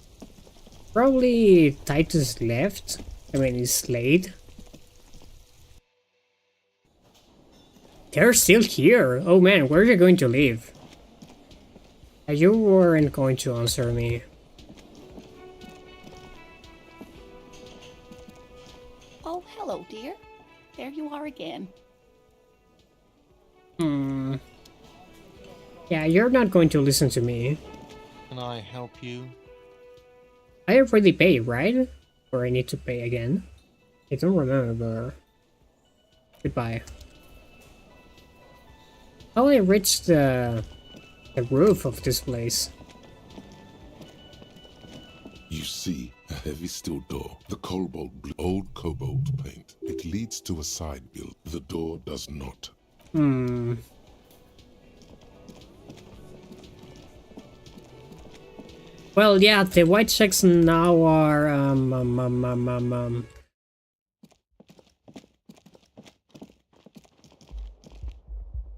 S1: Probably Titus left. I mean, he's late. They're still here. Oh man, where are you going to live? You weren't going to answer me.
S5: Oh, hello, dear. There you are again.
S1: Yeah, you're not going to listen to me.
S11: Can I help you?
S1: I already paid, right? Or I need to pay again? I don't remember. Goodbye. How I reached the roof of this place?
S3: You see a heavy steel door. The old cobalt paint. It leads to a side build. The door does not.
S1: Well, yeah, the white checks now are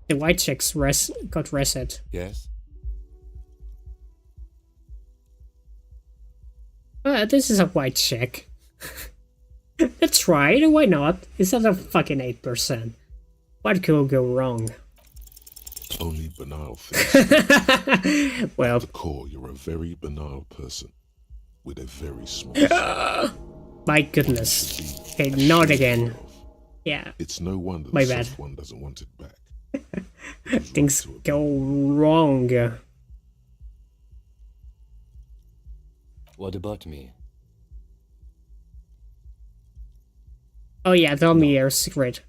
S1: the white checks got reset.
S7: Yes?
S1: This is a white check. Let's try it, why not? It's not a fucking 8%. What could go wrong?
S3: Only banal things.
S1: Well,
S3: At the core, you're a very banal person with a very small soul.
S1: my goodness. Okay, not again. Yeah,
S3: It's no wonder
S1: my
S3: the
S1: bad.
S3: soft one doesn't want it back. It was
S1: Things
S3: right to
S1: go wrong.
S7: What about me?
S1: Oh yeah, tell me your secret.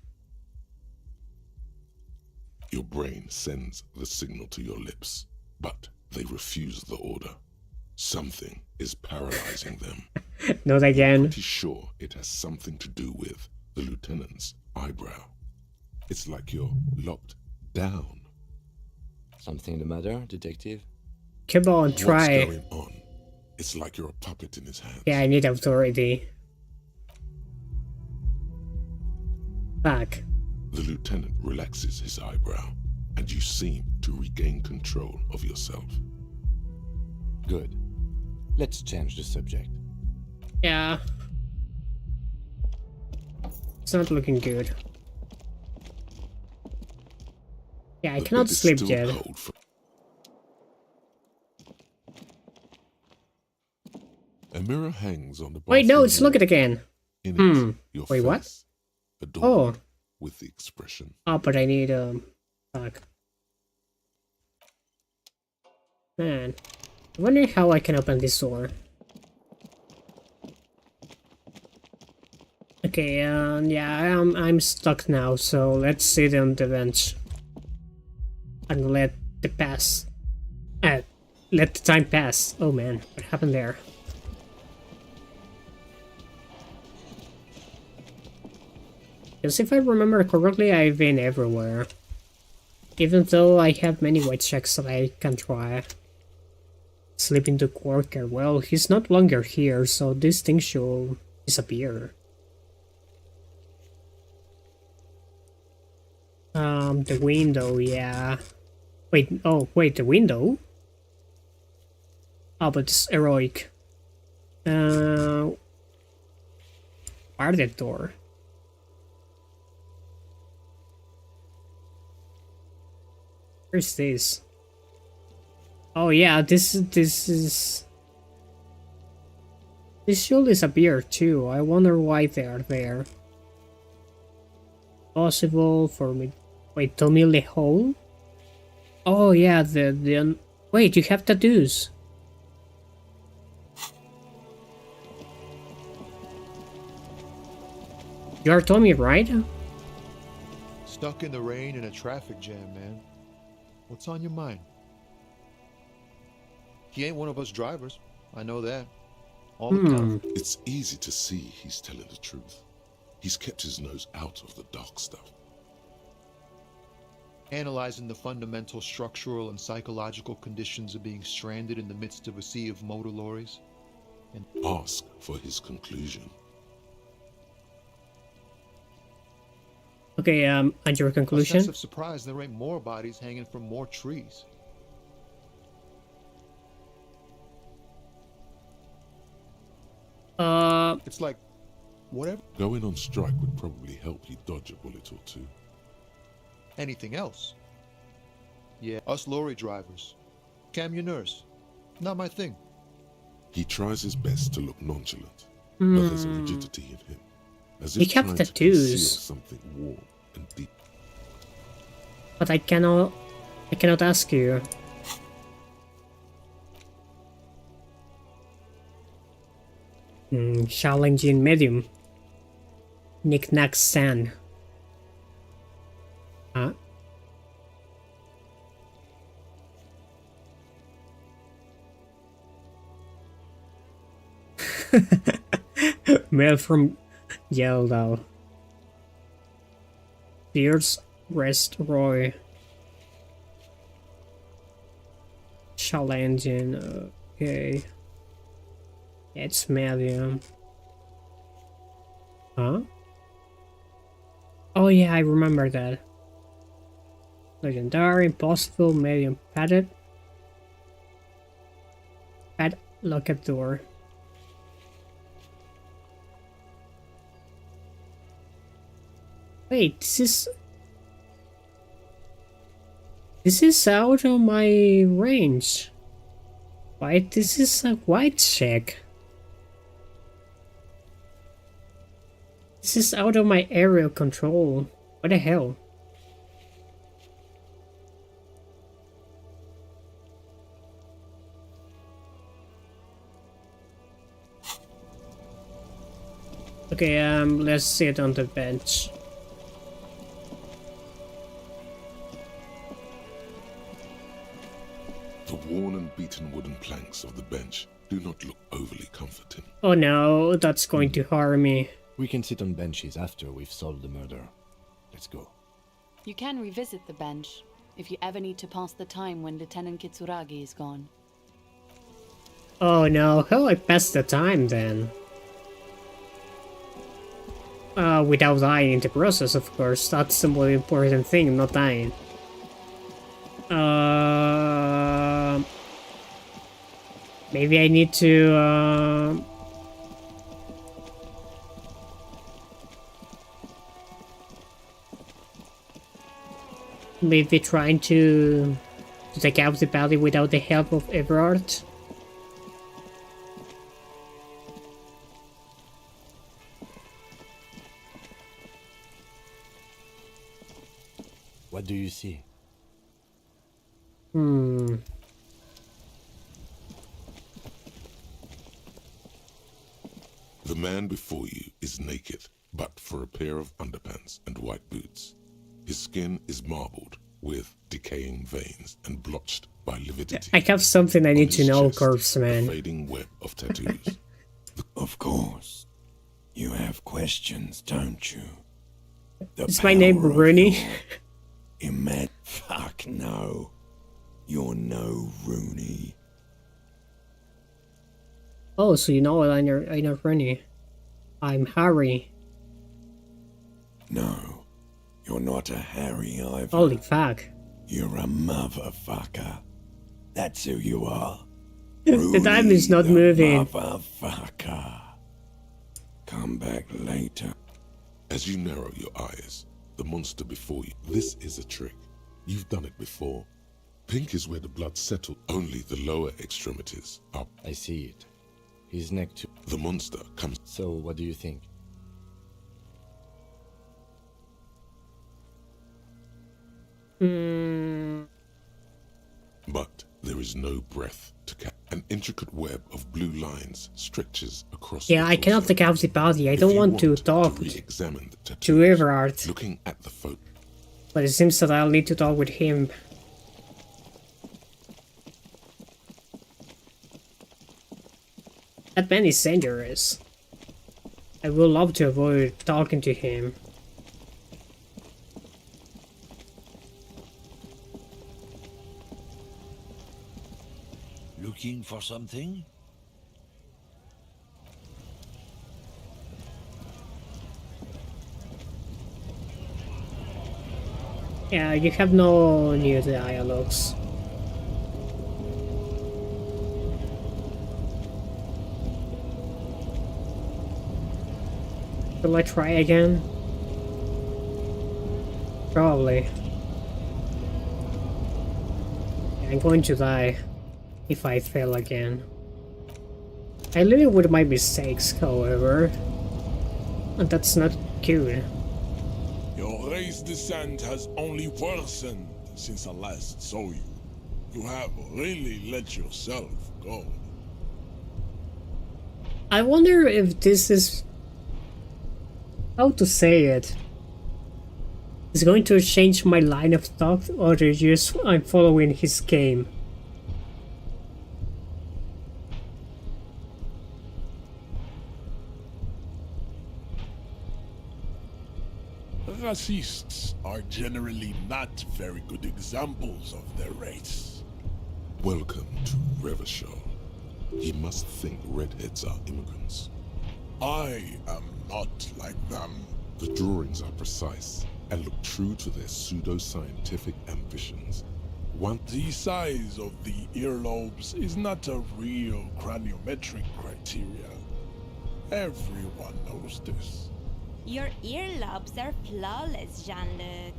S3: Your brain sends the signal to your lips, but they refuse the order. Something is paralyzing them.
S1: Not again.
S3: Pretty sure it has something to do with the lieutenant's eyebrow. It's like you're locked down.
S7: Something the matter, detective?
S1: Come on, try.
S3: What's going on? It's like you're a puppet in his hands.
S1: Yeah, I need authority. Fuck.
S3: The lieutenant relaxes his eyebrow, and you seem to regain control of yourself.
S7: Good. Let's change the subject.
S1: Yeah. It's not looking good. Yeah, I
S3: The
S1: cannot
S3: bed is
S1: sleep
S3: still
S1: yet.
S3: cold for- A mirror hangs on the
S1: Wait, no,
S3: bathroom
S1: it's look
S3: wall.
S1: it again.
S3: In
S1: Hmm.
S3: it, your
S1: Wait, what?
S3: face, adorned
S1: Oh.
S3: with the expression.
S1: Oh, but I need, fuck. Man. I wonder how I can open this door. Okay, yeah, I'm stuck now, so let's sit on the bench. And let the time pass. Oh man, what happened there? Because if I remember correctly, I've been everywhere. Even though I have many white checks that I can try. Sleeping to Corker, well, he's not longer here, so this thing should disappear. The window, yeah. Wait, oh, wait, the window? Oh, but it's heroic. Where the door? Where's this? Oh yeah, this is... This should disappear too. I wonder why they are there. Possible for me... Wait, tell me the hole? Oh yeah, the... Wait, you have tattoos. You are Tommy, right?
S12: Stuck in the rain in a traffic jam, man. What's on your mind? He ain't one of us drivers. I know that. All the time.
S3: It's easy to see he's telling the truth. He's kept his nose out of the dark stuff.
S12: Analyzing the fundamental structural and psychological conditions of being stranded in the midst of a sea of motor lorries. And
S3: ask for his conclusion.
S1: Okay, and your conclusion?
S12: A sense of surprise there ain't more bodies hanging from more trees. It's like, whatever.
S3: Going on strike would probably help you dodge a bullet or two.
S12: Anything else? Yeah, us lorry drivers. Camionneurs. Not my thing.
S3: He tries his best to look nonchalant, but there's a rigidity in him. As if
S1: He kept
S3: trying to
S1: tattoos.
S3: conceal something warm and deep.
S1: But I cannot ask you. Challenging medium. Knick-knack sand. Huh? Mail from Yeldal. Pierce Rest Roy. Challenging, okay. It's medium. Huh? Oh yeah, I remember that. Legendary, impossible, medium, padded. Lock at door. Wait, this is out of my range. Right, this is a white check. This is out of my area control. What the hell? Okay, let's sit on the bench.
S3: The worn and beaten wooden planks of the bench do not look overly comforting.
S1: Oh no, that's going to harm me.
S7: We can sit on benches after we've solved the murder. Let's go.
S5: You can revisit the bench if you ever need to pass the time when Lieutenant Kitsuragi is gone.
S1: Oh no, how do I pass the time then? Without dying in the process, of course. That's the more important thing, not dying. Maybe I need to, maybe trying to take out the body without the help of Everard.
S7: What do you see?
S1: The
S3: man before you is naked, but for a pair of underpants and white boots. His skin is marbled with decaying veins and blotched by lividity.
S1: I have something I need to know, Corpse
S3: A
S1: Man.
S3: fading web of tattoos.
S13: Of course. You have questions, don't you?
S1: Is my name Rooney?
S13: Fuck no. You're no Rooney.
S1: Oh, so you know what? I know Rooney. I'm Harry.
S13: No. You're not a Harry either.
S1: Holy fuck.
S13: You're a motherfucker. That's who you are.
S1: The time is not moving.
S13: Motherfucker. Come back later.
S3: As you narrow your eyes, the monster before you. This is a trick. You've done it before. Pink is where the blood settled. Only the lower extremities are.
S7: I see it. His neck too.
S3: The monster comes.
S7: So, what do you think?
S3: But there is no breath to catch. An intricate web of blue lines stretches across.
S1: Yeah, I cannot take out the body. I don't want to talk to Everard.
S3: Looking at the photo.
S1: But it seems that I'll need to talk with him. That man is dangerous. I would love to avoid talking to him.
S13: Looking for something?
S1: Yeah, you have no new dialogues. Will I try again? Probably. I'm going to die if I fail again. I live with my mistakes, however. And that's not good.
S14: Your race descent has only worsened since I last saw you. You have really let yourself go.
S1: I wonder if this is... how to say it? Is going to change my line of thought, or just I'm following his game?
S14: Racists are generally not very good examples of their race.
S3: Welcome to Revachol. He must think redheads are immigrants.
S14: I am not like them.
S3: The drawings are precise and look true to their pseudo-scientific ambitions.
S14: The size of the earlobes is not a real craniometric criteria. Everyone knows this.
S8: Your earlobes are flawless, Jean-Luc.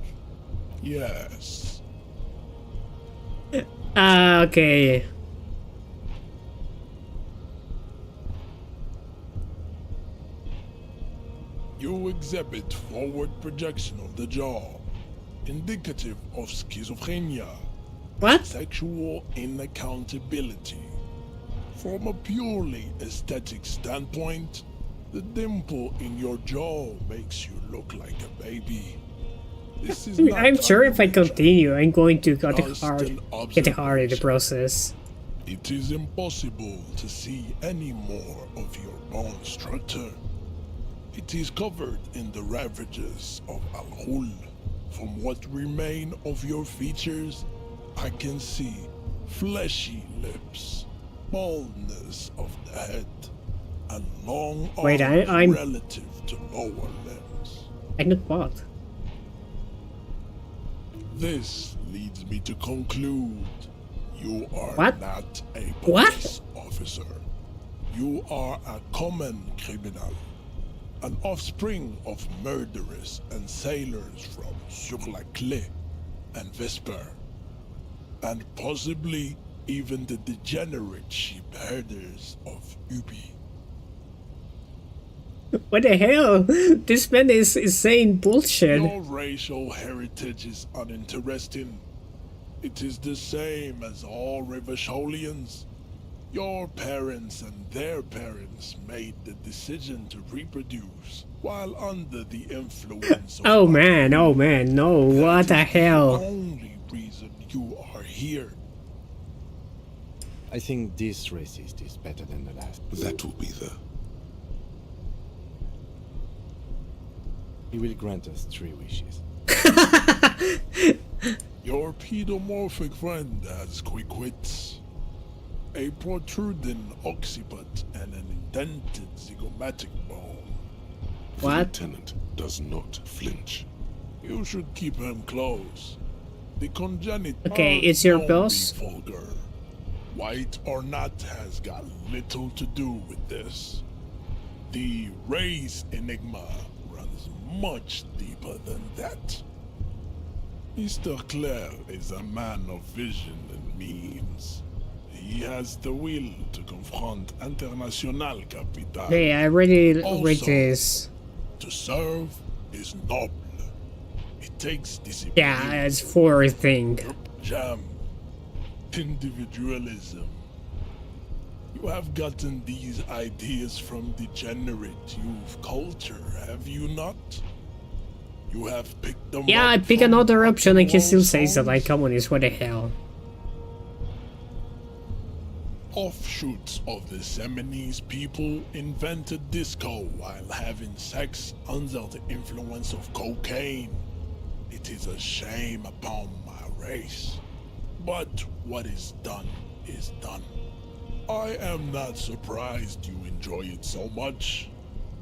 S14: Yes.
S1: Okay.
S14: You exhibit forward projection of the jaw, indicative of schizophrenia.
S1: What?
S14: Sexual inaccountability. From a purely aesthetic standpoint, the dimple in your jaw makes you look like a baby. This is not
S1: I'm sure if I
S14: unusual.
S1: continue, I'm going to get
S14: Just
S1: hard
S14: an
S1: in the
S14: observation.
S1: process.
S14: It is impossible to see any more of your bone structure. It is covered in the ravages of Al-Hul. From what remain of your features, I can see fleshy lips, baldness of the head, and long
S1: Wait,
S14: arms
S1: I'm-
S14: relative to lower limbs.
S1: I not what?
S14: This leads me to conclude you are
S1: What?
S14: not a
S1: What?
S14: police officer. You are a common criminal, an offspring of murderers and sailors from Sur-la-Clé and Vesper, and possibly even the degenerate sheep herders of Ubi.
S1: What the hell? This man is saying bullshit.
S14: Your racial heritage is uninteresting. It is the same as all Rivasholians. Your parents and their parents made the decision to reproduce while under the influence of
S1: Oh man, no, what the hell?
S14: only reason you are here.
S7: I think this racist is better than the last.
S3: That will be the...
S7: He will grant us 3 wishes.
S14: Your pedomorphic friend has quick wits, a protruding occiput, and an indented zygomatic bone.
S3: The
S1: What?
S3: lieutenant does not flinch.
S14: You should keep him close. The congenital
S1: Okay, it's your boss?
S14: vulgar. White or not has got little to do with this. The race enigma runs much deeper than that. Mr. Clare is a man of vision and means. He has the will to confront International Capital.
S1: Hey, I already read
S14: Also,
S1: this.
S14: To serve is noble. It takes discipline.
S1: Yeah, it's 4 thing.
S14: Jam. Individualism. You have gotten these ideas from degenerate youth culture, have you not? You have picked them
S1: Yeah, I
S14: up
S1: pick
S14: from
S1: another option, I can still
S14: rock
S1: say
S14: and
S1: that
S14: roll
S1: like
S14: songs?
S1: communist, what the hell?
S14: Offshoots of the Seminoles people invented disco while having sex under the influence of cocaine. It is a shame upon my race. But what is done is done. I am not surprised you enjoy it so much.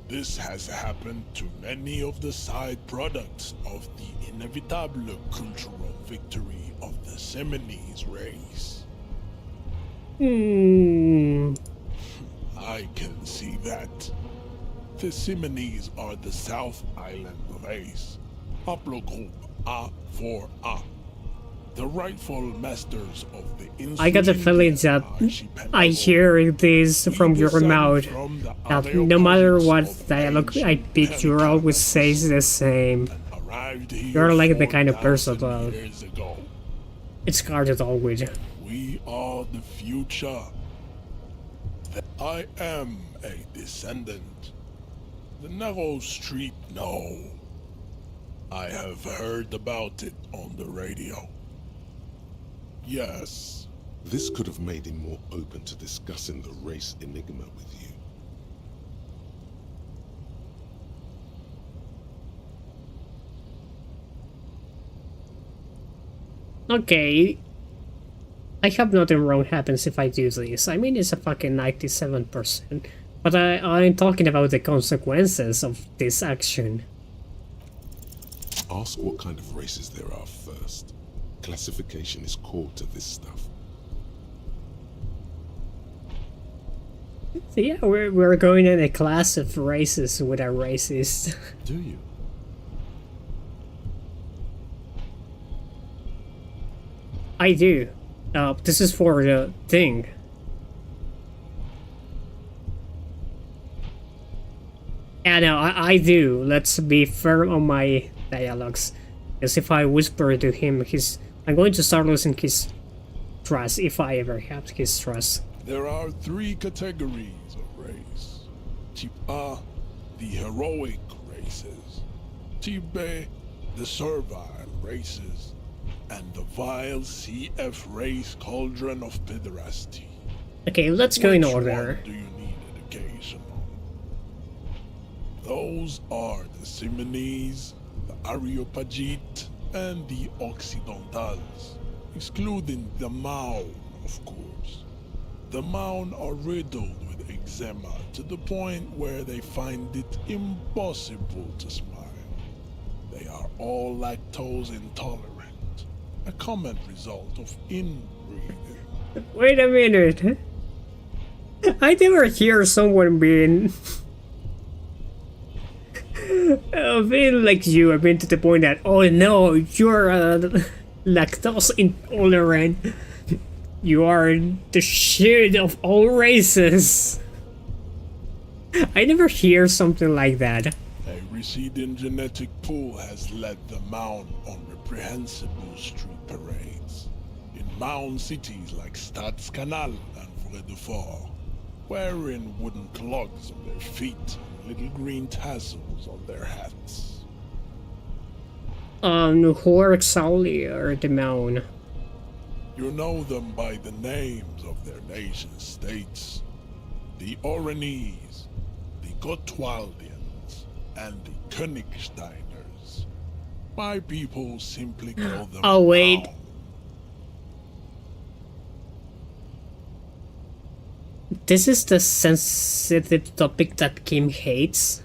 S14: This has happened to many of the side products of the inevitable cultural victory of the Seminoles race. I can see that. The Seminoles are the South Island race. Haplogroup A4A. The rightful masters of the
S1: I got the feeling that I hear this from your mouth, that no matter what dialogue I pick, you always say the same. You're like the kind of person that it's guarded always.
S14: We are the future. I am a descendant. The narrow street, no. I have heard about it on the radio. Yes.
S3: This could have made him more open to discussing the race enigma with you.
S1: Okay. I hope nothing wrong happens if I do this. I mean, it's a fucking 97%. But I'm talking about the consequences of this action.
S3: Ask what kind of races there are first. Classification is core to this stuff.
S1: So yeah, we're going in a class of races with our races.
S7: Do you?
S1: I do. This is for the thing. Yeah, no, I do. Let's be firm on my dialogues. Because if I whisper to him, I'm going to start losing his trust, if I ever have his trust.
S14: There are 3 categories of race. Type A, the heroic races. Type B, the servile races. And the vile CF race cauldron of pederasty.
S1: Okay, let's go in
S14: Which
S1: order.
S14: one do you need education on? Those are the Simonese, the Areopagite, and the Occidentals, excluding the Maun, of course. The Maun are riddled with eczema to the point where they find it impossible to smile. They are all lactose intolerant, a common result of inbreeding.
S1: Wait a minute. I never hear someone being being like you. I've been to the point that, oh no, you're lactose intolerant. You are the shit of all races. I never hear something like that.
S14: A receding genetic pool has led the Maun on reprehensible street parades. In Maun cities like Stadskanal and Vredefort, wearing wooden clogs on their feet and little green tassels on their hats.
S1: Who are exactly are the Maun?
S14: You know them by the names of their nation states. The Oranese, the Gotwaldians, and the Königsteiners. My people simply call them
S1: Oh wait.
S14: Maun.
S1: This is the sensitive topic that Kim hates.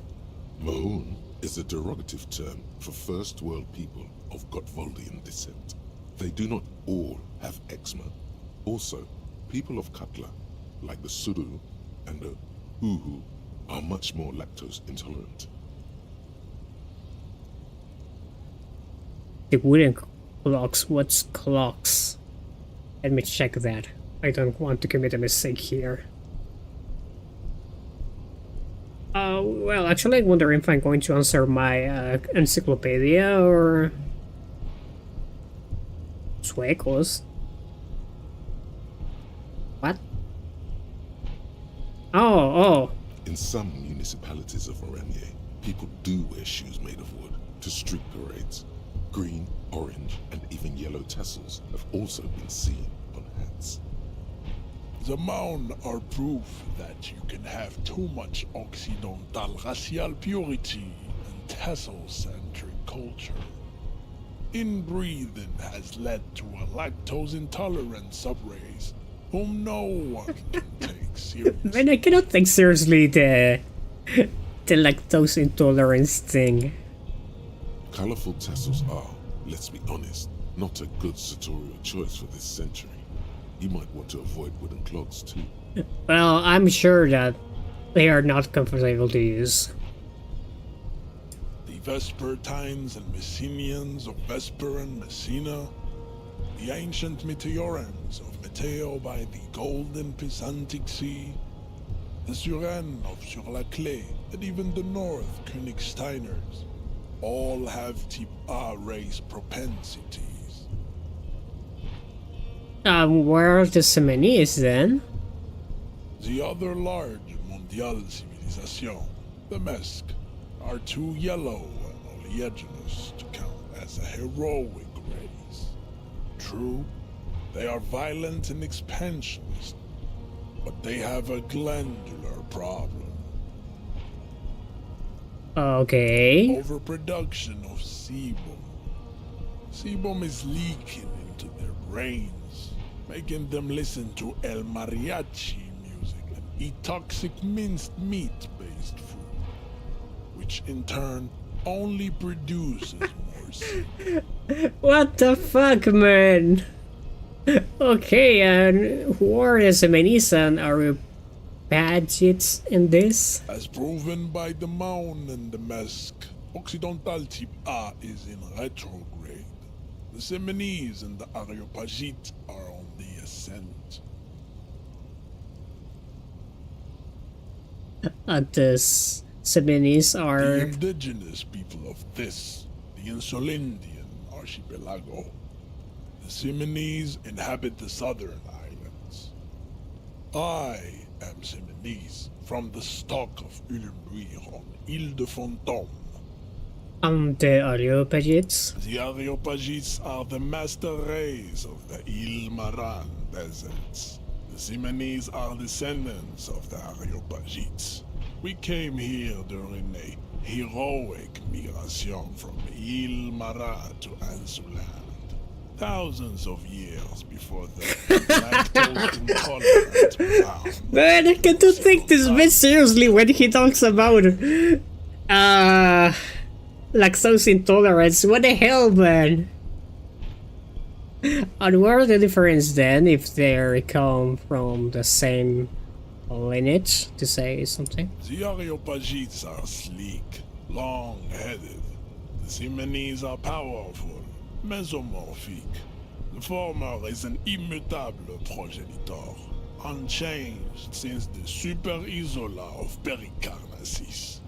S3: Maun is a derogative term for first world people of Gotwaldian descent. They do not all have eczema. Also, people of Katla, like the Suru and the Uhu, are much more lactose intolerant.
S1: The wooden clocks, what's clocks? Let me check that. I don't want to commit a mistake here. Well, actually, I wonder if I'm going to answer my encyclopedia or Suecos. What? Oh.
S3: In some municipalities of Oranje, people do wear shoes made of wood to street parades. Green, orange, and even yellow tassels have also been seen on hats.
S14: The Maun are proof that you can have too much Occidental racial purity and tassel-centric culture. Inbreeding has led to a lactose-intolerant subrace whom no one can take seriously.
S1: Man, I cannot take seriously the lactose intolerance thing.
S3: Colorful tassels are, let's be honest, not a good sartorial choice for this century. You might want to avoid wooden clogs too.
S1: Well, I'm sure that they are not comfortable to use.
S14: The Vespertines and Messenians of Vesper and Messina, the ancient Meteorans of Meteo by the golden Pisantic Sea, the Suren of Sur-la-Clé, and even the North Königsteiners, all have type A race propensities.
S1: Where are the Semenis then?
S14: The other large Mondial civilization, the Mesk, are too yellow and oleaginous to count as a heroic race. True, they are violent and expansionist, but they have a glandular problem.
S1: Okay.
S14: Overproduction of sebum. Sebum is leaking into their brains, making them listen to El Mariachi music and eat toxic minced meat-based food, which in turn only produces more sebum.
S1: What the fuck, man? Okay, and who are the Semenis and Areopagites in this?
S14: As proven by the mound and the mask, Occidental type A is in retrograde. The Seminese and the Areopagites are on the ascent.
S1: The Seminese
S14: The
S1: are...
S14: indigenous people of this, the Insulindian archipelago. The Seminese inhabit the southern islands. I am Seminese, from the stock of Ulmuir on Ile de Fantôme.
S1: The Areopagites?
S14: The Areopagites are the master race of the Ile Maran deserts. The Seminese are descendants of the Areopagites. We came here during a heroic migration from Ile Maran to Ansuland. Thousands of years before the lactose intolerant found.
S1: Man, I can't take this bit seriously when he talks about lactose intolerance. What the hell, man? And what are the difference then if they come from the same lineage, to say something?
S14: The Areopagites are sleek, long-headed. The Seminese are powerful, mesomorphic. The former is an immutable progenitor, unchanged since the Super Isola of Pericarnassus.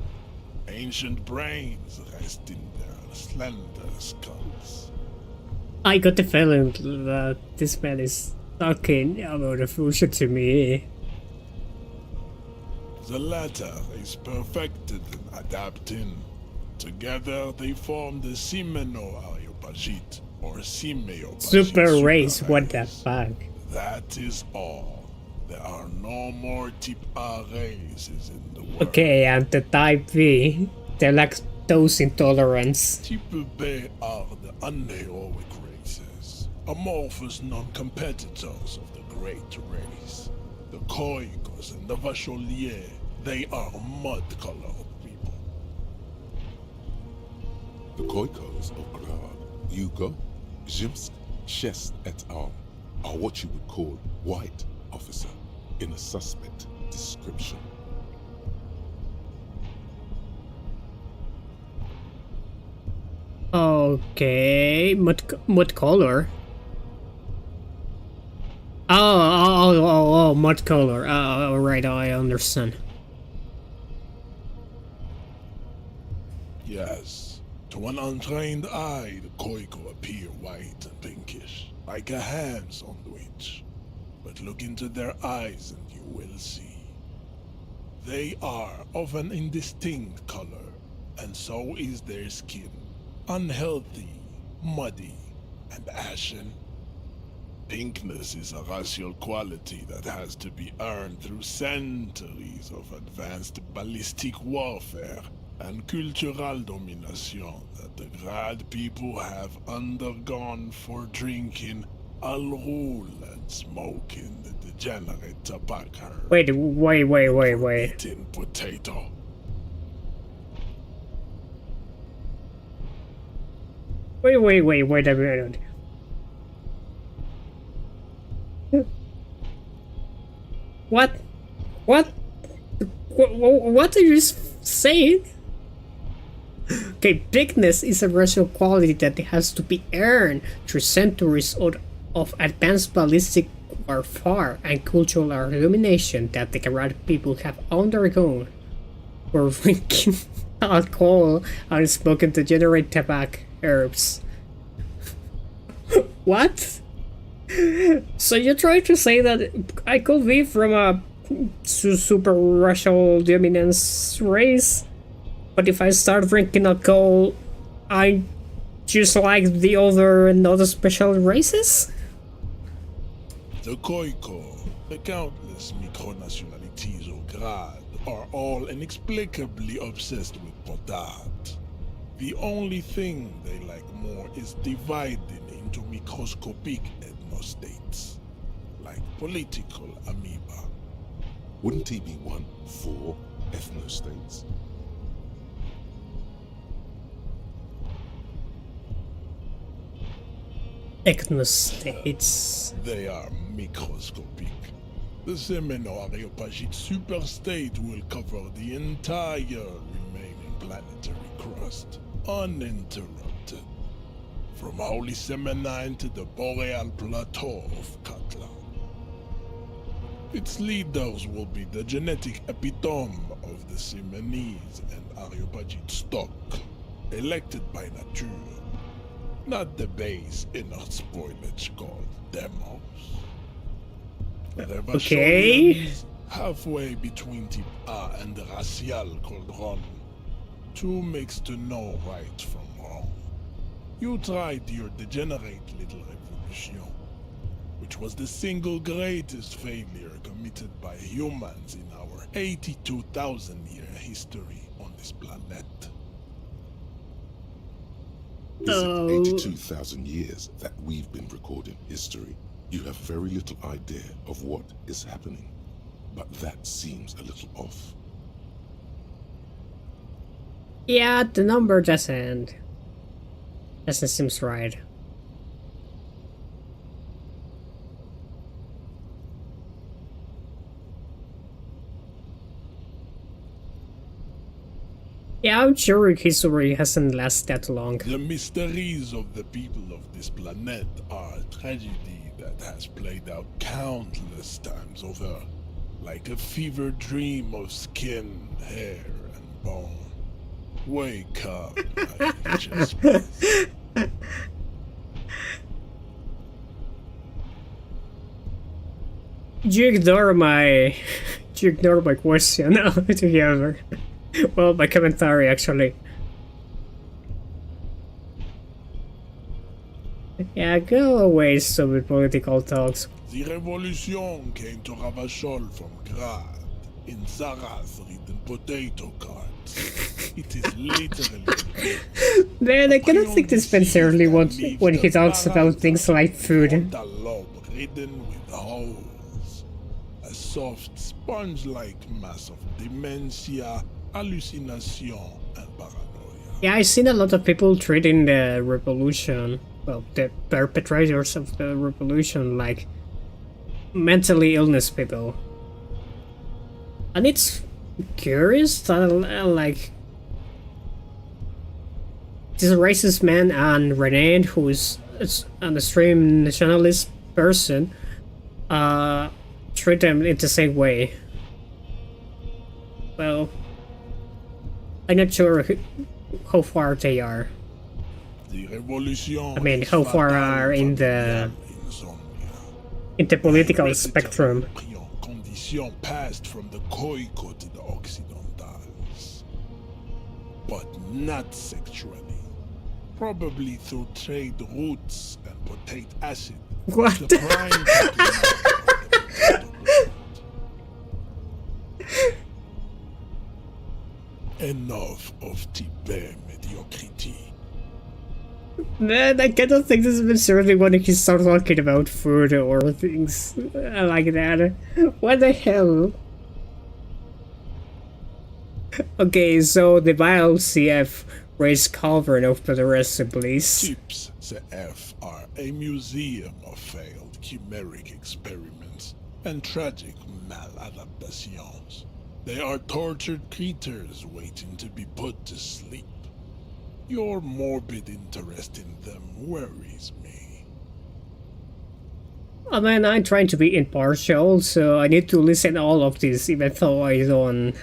S14: Ancient brains rest in their slender skulls.
S1: I got the feeling that this man is talking about the future to me.
S14: The latter is perfected in adapting. Together they form the Semeno-Areopagite, or Simeopagite.
S1: Super race, what the fuck?
S14: That is all. There are no more type A races in the world.
S1: Okay, and the type B, the lactose intolerance.
S14: Type B are the unheroic races, amorphous non-competitors of the great race. The Khoikos and the Vacholier, they are mud-colored people.
S3: The Khoikos of Grad, Yugo, Zimsk, Shest et al. Are what you would call white, officer, in a suspect description.
S1: Okay, mud color. Oh, mud color. Right, I understand.
S14: Yes, to an untrained eye, the Khoiko appear white and pinkish, like a ham sandwich. But look into their eyes and you will see. They are of an indistinct color, and so is their skin. Unhealthy, muddy, and ashen. Pinkness is a racial quality that has to be earned through centuries of advanced ballistic warfare and cultural domination that the Grad people have undergone for drinking Al-Rul and smoking the degenerate tobacco.
S1: Wait.
S14: Eating potato.
S1: Wait a minute. What are you saying? Okay, bigness is a racial quality that has to be earned through centuries of advanced ballistic warfare and cultural illumination that the Grad people have undergone for drinking alcohol and smoking to generate tobacco herbs. What? So you're trying to say that I could be from a super racial dominance race, but if I start drinking alcohol, I just like the other and other special races?
S14: The Khoiko, the countless micronationalities of Grad, are all inexplicably obsessed with potat. The only thing they like more is dividing into microscopic ethnostates, like political amoeba.
S3: Wouldn't he be one for ethnostates?
S1: Ethnostates.
S14: They are microscopic. The Semeno-Areopagite superstate will cover the entire remaining planetary crust, uninterrupted. From Holy Semenine to the Boreal Plateau of Katla. Its leaders will be the genetic epitome of the Semenese and Areopagite stock, elected by nature, not the base inner spoilage called demos. The
S1: Okay.
S14: Vacholians, halfway between Type A and the Racial Cauldron, two makes to know right from wrong. You tried your degenerate little revolution, which was the single greatest failure committed by humans in our 82,000-year history on this planet.
S3: Is it 82,000 years that we've been recording history? You have very little idea of what is happening, but that seems a little off.
S1: Yeah, the number doesn't seem right. Yeah, I'm sure history hasn't lasted that long.
S14: The mysteries of the people of this planet are a tragedy that has played out countless times over, like a fever dream of skin, hair, and bone. Wake up, my chess.
S1: You ignore my question altogether. Well, my commentary actually. Yeah, go away, stupid political talks.
S14: The revolution came to Ravachol from Grad, in Zaras written potato cards. It is literally...
S1: Man, I cannot think this sincerely when he talks about things like food.
S14: A lobe ridden with holes. A soft, sponge-like mass of dementia, hallucination, and paranoia.
S1: Yeah, I've seen a lot of people treating the revolution, well, the perpetrators of the revolution, like mentally illness people. And it's curious that, like, this racist man and Renee, who's an extreme nationalist person, treat them in the same way. Well, I'm not sure how far they are.
S14: The revolution,
S1: I mean, how far are in the political spectrum?
S14: Condition passed from the Khoico to the Occidentals, but not sexually. Probably through trade routes and potate acid.
S1: What?
S14: The prime Enough of Tibet mediocrity.
S1: Man, I cannot think this is certainly when he starts talking about food or things like that. What the hell? Okay, so the Vile CF raised cavern of the rest of police.
S14: Tips CF are a museum of failed chimeric experiments and tragic maladaptations. They are tortured creatures waiting to be put to sleep. Your morbid interest in them worries me.
S1: I mean, I'm trying to be impartial, so I need to listen to all of this, even though I don't...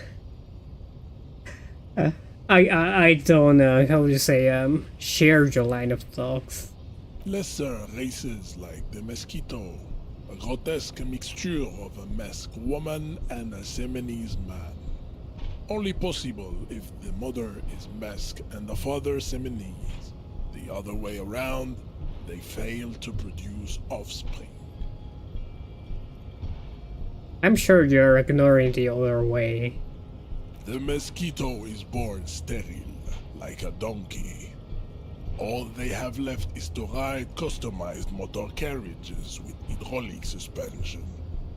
S1: I don't, how do you say, share your line of thoughts.
S14: Lesser races like the mosquito, a grotesque mixture of a masked woman and a Semenese man. Only possible if the mother is masked and the father Semenese. The other way around, they fail to produce offspring.
S1: I'm sure you're ignoring the other way.
S14: The mosquito is born sterile, like a donkey. All they have left is to ride customized motor carriages with hydraulic suspension,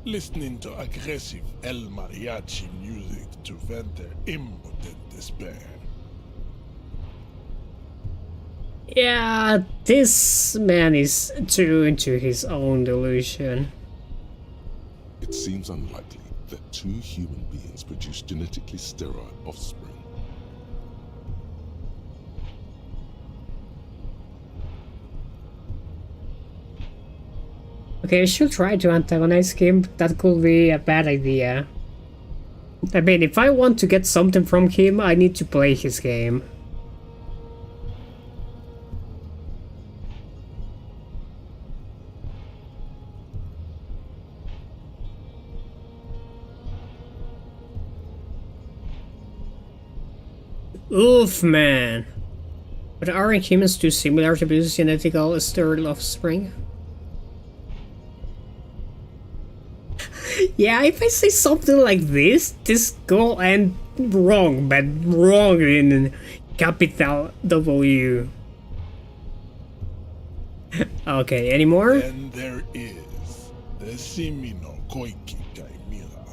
S14: listening to aggressive El Mariachi music to vent their impotent despair.
S1: Yeah, this man is too into his own delusion.
S3: it seems unlikely that two human beings produce genetically sterile offspring.
S1: Okay, I should try to antagonize him. That could be a bad idea. I mean, if I want to get something from him, I need to play his game. Oof, man. But aren't humans too similar to produce genetical sterile offspring? Yeah, if I say something like this go end wrong, but wrong in capital W. Okay, any more?
S14: Then there is the Simino Koiki Chimera.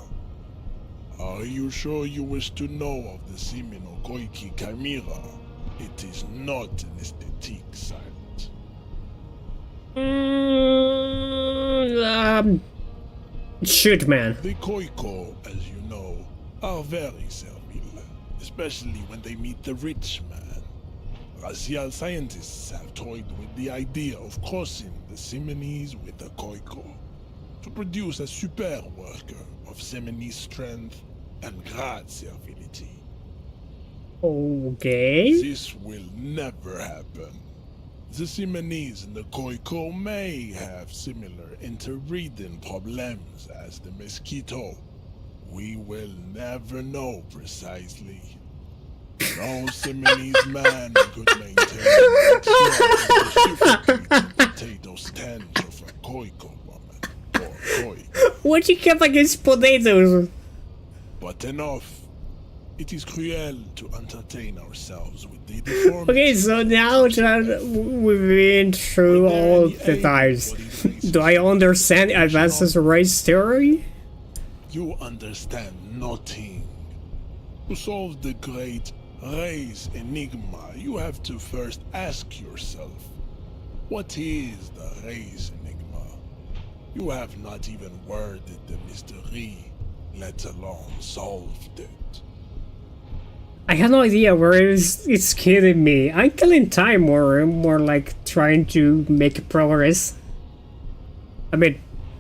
S14: Are you sure you wish to know of the Simino Koiki Chimera? It is not an aesthetic site.
S1: Shoot, man.
S14: The Koiko, as you know, are very servile, especially when they meet the rich man. Racial scientists have toyed with the idea of crossing the Simonese with the Koiko to produce a super worker of Simonese strength and great servility.
S1: Okay.
S14: This will never happen. The Simonese and the Koiko may have similar interbreeding problems as the mosquito. We will never know precisely. No Simonese man could maintain the potato stench of a Koiko woman or Koiko.
S1: What you kept against potatoes?
S14: But enough. It is cruel to entertain ourselves with the deformity.
S1: Okay, so now that we've been through all the times, do I understand Advance's race theory?
S14: You understand nothing. To solve the great race enigma, you have to first ask yourself, what is the race enigma? You have not even worded the mystery, let alone solved it.
S1: I have no idea where it's killing me. I'm killing time or more like trying to make progress. I mean,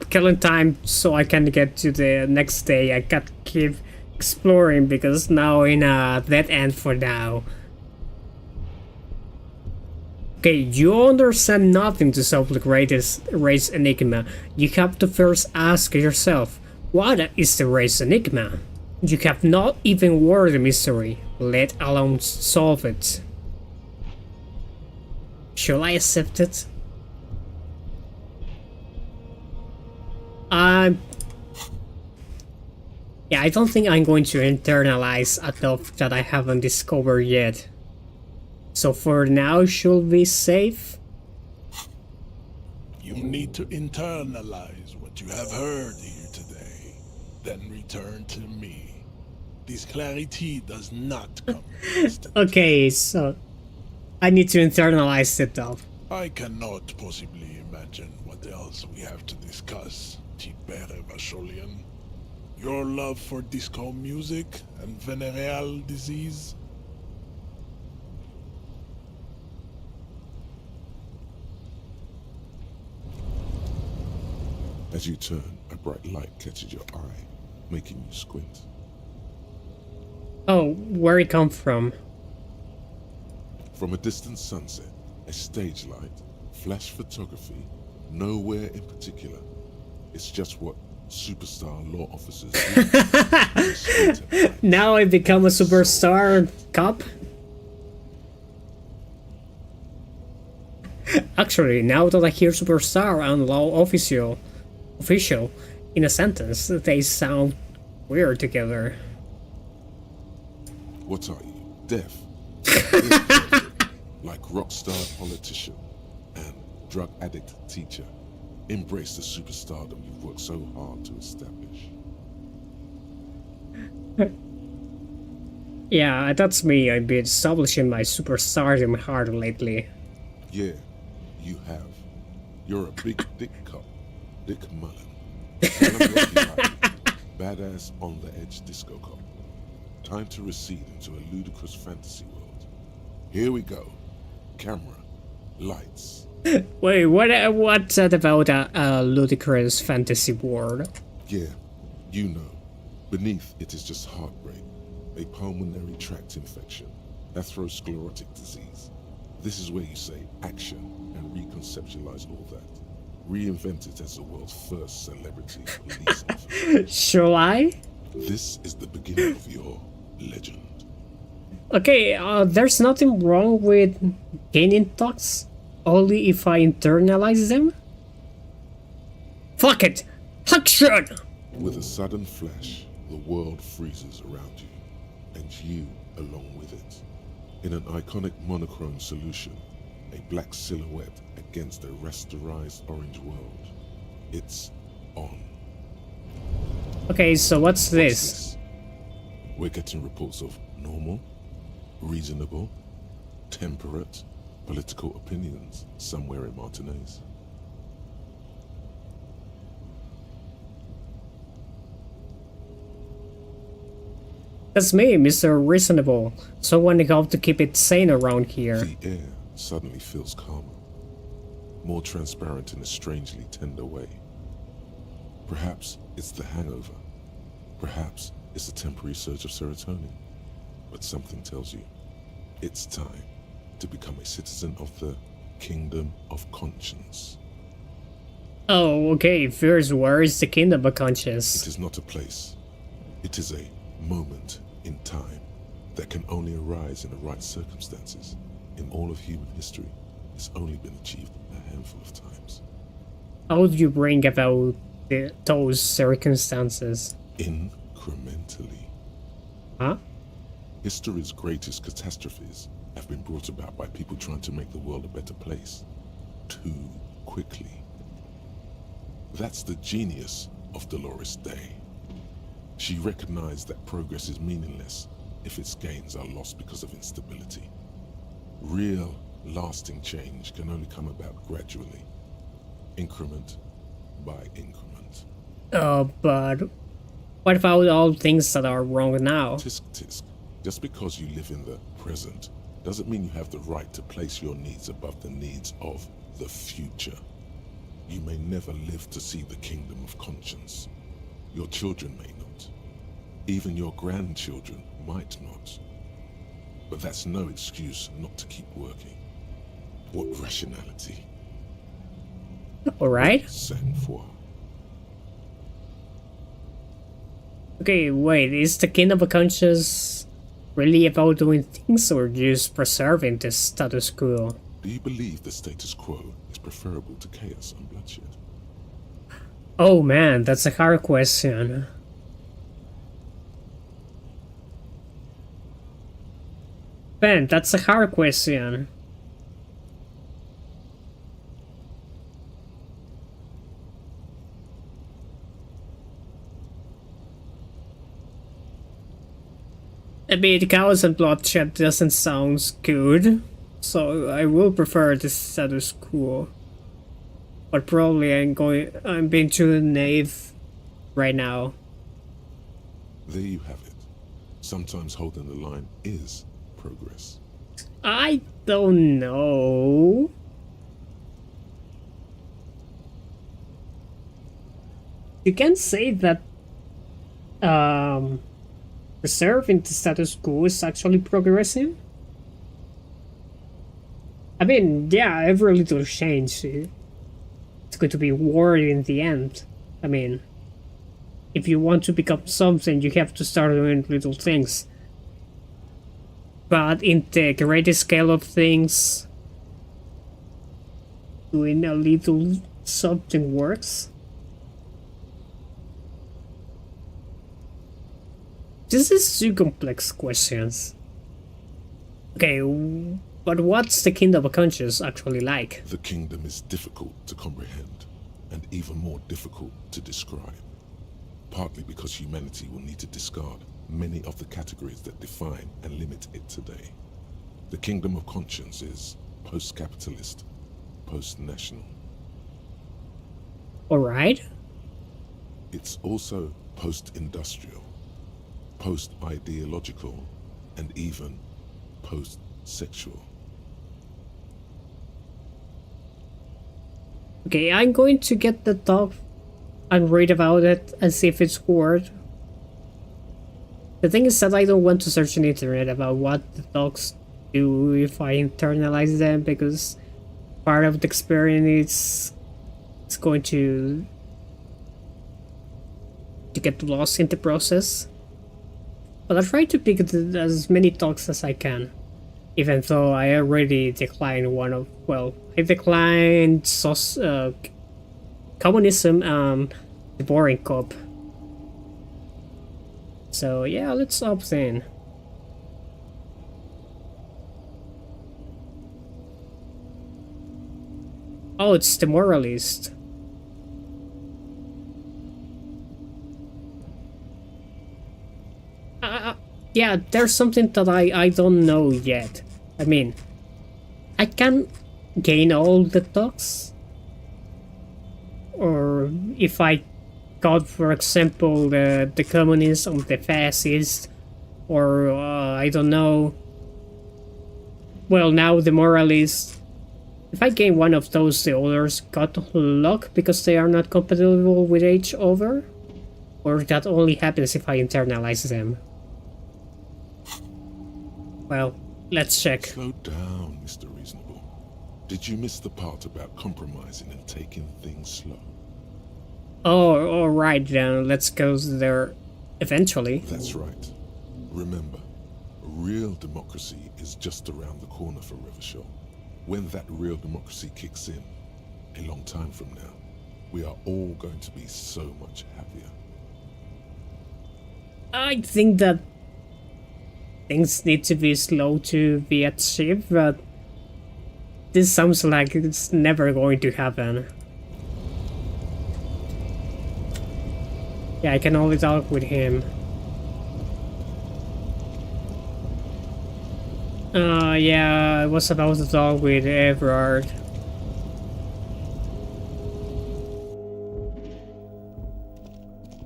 S1: killing time so I can get to the next day. I can't keep exploring because now in a dead end for now. Okay, you understand nothing to solve the greatest race enigma. You have to first ask yourself, what is the race enigma? You have not even worded the mystery, let alone solve it. Shall I accept it? Yeah, I don't think I'm going to internalize enough that I haven't discovered yet. So for now, should we save?
S14: You need to internalize what you have heard here today, then return to me. This clarity does not come instantly.
S1: Okay, so I need to internalize it though.
S14: I cannot possibly imagine what else we have to discuss, Tipere Vasholian. Your love for disco music and venereal disease?
S3: As you turn, a bright light catches your eye, making you squint.
S1: Oh, where it come from?
S3: From a distant sunset, a stage light, flash photography, nowhere in particular. It's just what superstar law officers do.
S1: Now I become a superstar cop? Actually, now that I hear superstar and law official in a sentence, they sound weird together.
S3: What are you, deaf? Like rock star politician and drug addict teacher. Embrace the superstardom you've worked so hard to establish.
S1: Yeah, that's me. I've been establishing my superstardom hard lately.
S3: Yeah, you have. You're a big dick cop. Dick Mullen. Tell 'em what you like. Badass on the edge disco cop. Time to recede into a ludicrous fantasy world. Here we go. Camera. Lights.
S1: Wait, what's that about a ludicrous fantasy world?
S3: Yeah, you know. Beneath it is just heartbreak, a pulmonary tract infection, atherosclerotic disease. This is where you say action and reconceptualize all that. Reinvent it as the world's first celebrity police officer.
S1: Shall I?
S3: This is the beginning of your legend.
S1: Okay, there's nothing wrong with gaining thoughts, only if I internalize them? Fuck it! Action!
S3: With a sudden flash, the world freezes around you, and you along with it. In an iconic monochrome solution, a black silhouette against a rasterized orange world. It's on.
S1: Okay, so what's this?
S3: We're getting reports of normal, reasonable, temperate, political opinions somewhere in Martinez.
S1: That's me, Mr. Reasonable. Someone help to keep it sane around here.
S3: The air suddenly feels calmer, more transparent in a strangely tender way. Perhaps it's the hangover. Perhaps it's a temporary surge of serotonin. But something tells you, it's time to become a citizen of the Kingdom of Conscience.
S1: Oh, okay. First, where is the Kingdom of Conscience?
S3: It is not a place. It is a moment in time that can only arise in the right circumstances. In all of human history, it's only been achieved a handful of times.
S1: How do you bring about those circumstances?
S3: Incrementally.
S1: Huh?
S3: History's greatest catastrophes have been brought about by people trying to make the world a better place too quickly. That's the genius of Dolores Day. She recognized that progress is meaningless if its gains are lost because of instability. Real, lasting change can only come about gradually, increment by increment.
S1: But what about all things that are wrong now?
S3: Tisk tisk. Just because you live in the present doesn't mean you have the right to place your needs above the needs of the future. You may never live to see the Kingdom of Conscience. Your children may not. Even your grandchildren might not. But that's no excuse not to keep working. What rationality?
S1: Alright.
S3: Sang-froid.
S1: Okay, wait, is the Kingdom of Conscience really about doing things or just preserving the status quo?
S3: Do you believe the status quo is preferable to chaos and bloodshed?
S1: Oh man, that's a hard question. Ben, that's a hard question. I mean, chaos and bloodshed doesn't sound good, so I will prefer the status quo. But probably I'm being too naive right now.
S3: There you have it. Sometimes holding the line is progress.
S1: I don't know. You can say that preserving the status quo is actually progressing. I mean, yeah, every little change, it's going to be worth in the end. I mean, if you want to become something, you have to start doing little things. But in the greater scale of things, doing a little something works. This is two complex questions. Okay, but what's the Kingdom of Conscience actually like?
S3: The kingdom is difficult to comprehend, and even more difficult to describe. Partly because humanity will need to discard many of the categories that define and limit it today. The Kingdom of Conscience is post-capitalist, post-national.
S1: Alright.
S3: It's also post-industrial, post-ideological, and even post-sexual.
S1: Okay, I'm going to get the dog and read about it and see if it's worth. The thing is that I don't want to search on the internet about what the dogs do if I internalize them, because part of the experience is going to get lost in the process. But I'll try to pick as many dogs as I can, even though I already declined one of, well, I declined communism and the boring cop. So yeah, let's opt in. Oh, it's the moralist. Yeah, there's something that I don't know yet. I mean, I can gain all the dogs, or if I got, for example, the communist or the fascist, or I don't know. Well, now the moralist. If I gain one of those, the others got luck because they are not compatible with each other, or that only happens if I internalize them. Well, let's check.
S3: Slow down, Mr. Reasonable. Did you miss the part about compromising and taking things slow?
S1: Oh, alright then, let's go there eventually.
S3: That's right. Remember, real democracy is just around the corner for Rivershaw. When that real democracy kicks in, a long time from now, we are all going to be so much happier.
S1: I think that things need to be slow to be achieved, but this sounds like it's never going to happen. Yeah, I can only talk with him. Yeah, I was about to talk with Everard.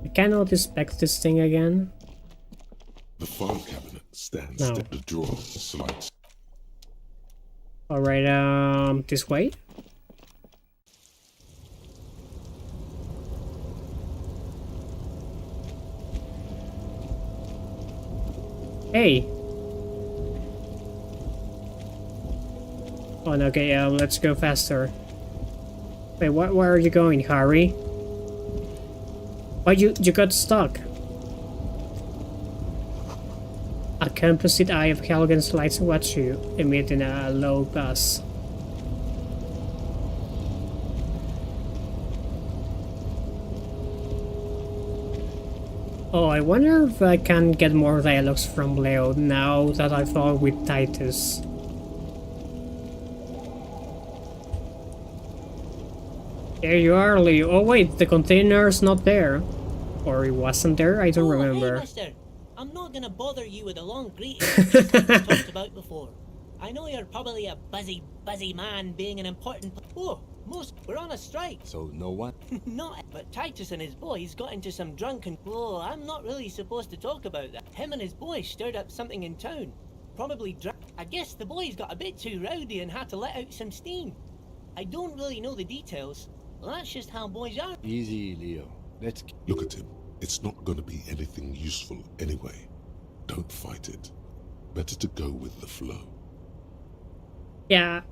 S1: I cannot inspect this thing again.
S3: The file cabinet stands
S1: No.
S3: at the drawer, slides.
S1: Alright, this way? Hey! Oh no, okay, let's go faster. Wait, where are you going, Harry? Why you got stuck? A composite eye of Helgen's lights watch you, emitting a low buzz. Oh, I wonder if I can get more dialogues from Leo now that I fought with Titus. There you are, Leo. Oh wait, the container's not there. Or it wasn't there? I don't remember.
S15: Hey, mister. I'm not gonna bother you with a long greeting like we talked about before. I know you're probably a busy man being an important... Oh, we're on a strike.
S7: So no one?
S15: Not, but Titus and his boys got into some drunken... Oh, I'm not really supposed to talk about that. Him and his boys stirred up something in town. Probably I guess the boys got a bit too rowdy and had to let out some steam. I don't really know the details. Well, that's just how boys are.
S7: Easy, Leo. Let's...
S3: Look at him. It's not going to be anything useful anyway. Don't fight it. Better to go with the flow.
S1: Yeah.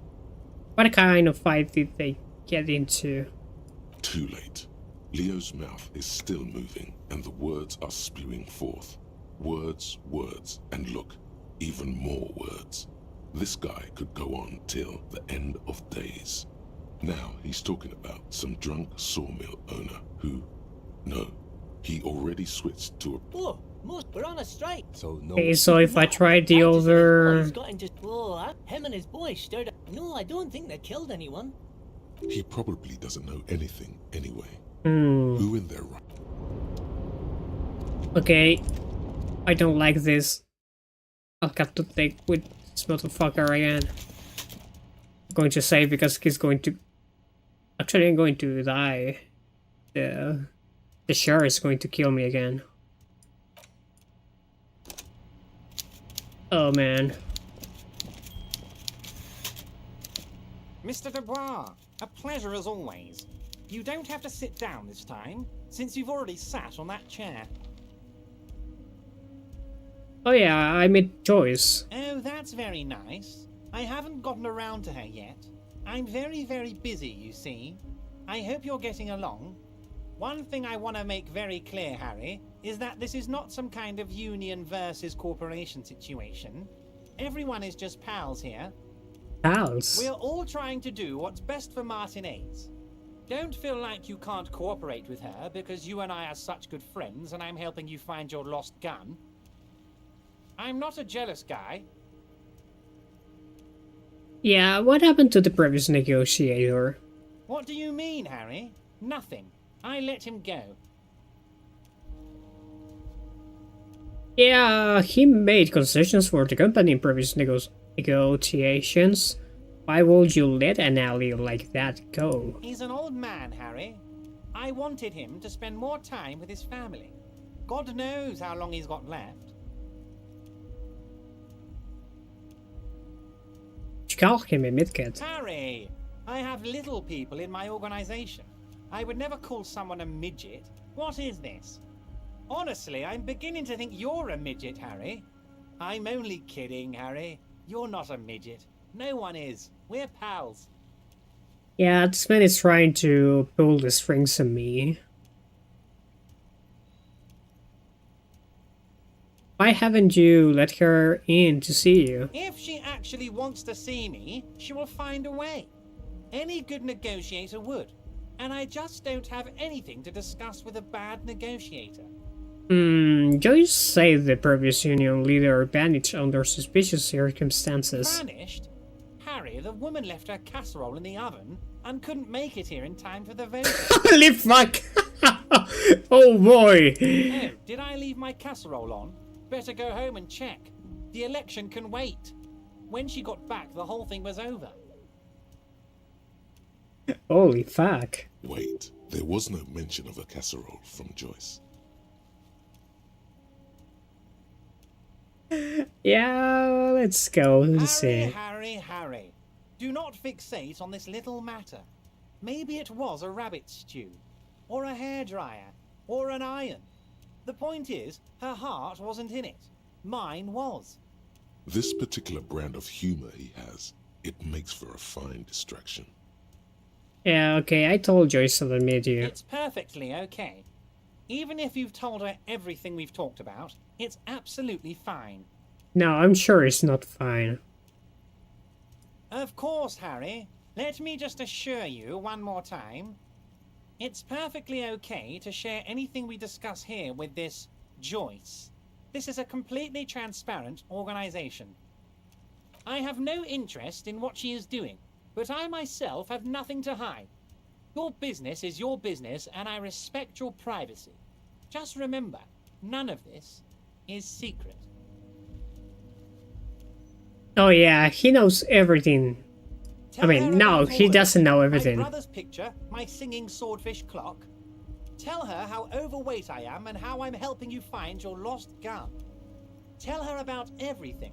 S1: What kind of fight did they get into?
S3: Too late. Leo's mouth is still moving, and the words are spewing forth. Words, and look, even more words. This guy could go on till the end of days. Now he's talking about some drunk sawmill owner who... No, he already switched to a...
S15: Oh, we're on a strike.
S7: So no...
S1: Okay, so if I try the other...
S15: Him and his boys stirred up... No, I don't think they killed anyone.
S3: He probably doesn't know anything anyway.
S1: Hmm.
S3: Who in their right?
S1: Okay. I don't like this. I'll have to take with this motherfucker again. I'm going to save because he's going to... Actually, I'm going to die. The The shark is going to kill me again. Oh man.
S16: Mr. Dubois, a pleasure as always. You don't have to sit down this time, since you've already sat on that chair.
S1: Oh yeah, I made Joyce.
S16: Oh, that's very nice. I haven't gotten around to her yet. I'm very, very busy, you see. I hope you're getting along. One thing I want to make very clear, Harry, is that this is not some kind of union versus corporation situation. Everyone is just pals here.
S1: Pals?
S16: We're all trying to do what's best for Martinez. Don't feel like you can't cooperate with her because you and I are such good friends and I'm helping you find your lost gun. I'm not a jealous guy.
S1: Yeah, what happened to the previous negotiator?
S16: What do you mean, Harry? Nothing. I let him go.
S1: Yeah, he made concessions for the company in previous negotiations. Why would you let an ally like that go?
S16: He's an old man, Harry. I wanted him to spend more time with his family. God knows how long he's got left.
S1: Call him a midget.
S16: Harry, I have little people in my organization. I would never call someone a midget. What is this? Honestly, I'm beginning to think you're a midget, Harry. I'm only kidding, Harry. You're not a midget. No one is. We're pals.
S1: Yeah, this man is trying to pull the strings on me. Why haven't you let her in to see you?
S16: If she actually wants to see me, she will find a way. Any good negotiator would. And I just don't have anything to discuss with a bad negotiator.
S1: Joyce said the previous union leader vanished under suspicious circumstances.
S16: Vanished? Harry, the woman left her casserole in the oven and couldn't make it here in time for the vote.
S1: Holy fuck! Oh boy!
S16: Oh, did I leave my casserole on? Better go home and check. The election can wait. When she got back, the whole thing was over.
S1: Holy fuck.
S3: Wait, there was no mention of a casserole from Joyce.
S1: Yeah, let's go. Let's see.
S16: Harry. Do not fixate on this little matter. Maybe it was a rabbit stew, or a hairdryer, or an iron. The point is, her heart wasn't in it. Mine was.
S3: This particular brand of humor he has, it makes for a fine distraction.
S1: Yeah, okay, I told Joyce to admit you.
S16: It's perfectly okay. Even if you've told her everything we've talked about, it's absolutely fine.
S1: No, I'm sure it's not fine.
S16: Of course, Harry. Let me just assure you one more time. It's perfectly okay to share anything we discuss here with this Joyce. This is a completely transparent organization. I have no interest in what she is doing, but I myself have nothing to hide. Your business is your business, and I respect your privacy. Just remember, none of this is secret.
S1: Oh yeah, he knows everything. I mean, no, he doesn't know everything.
S16: My brother's picture, my singing swordfish clock. Tell her how overweight I am and how I'm helping you find your lost gun. Tell her about everything.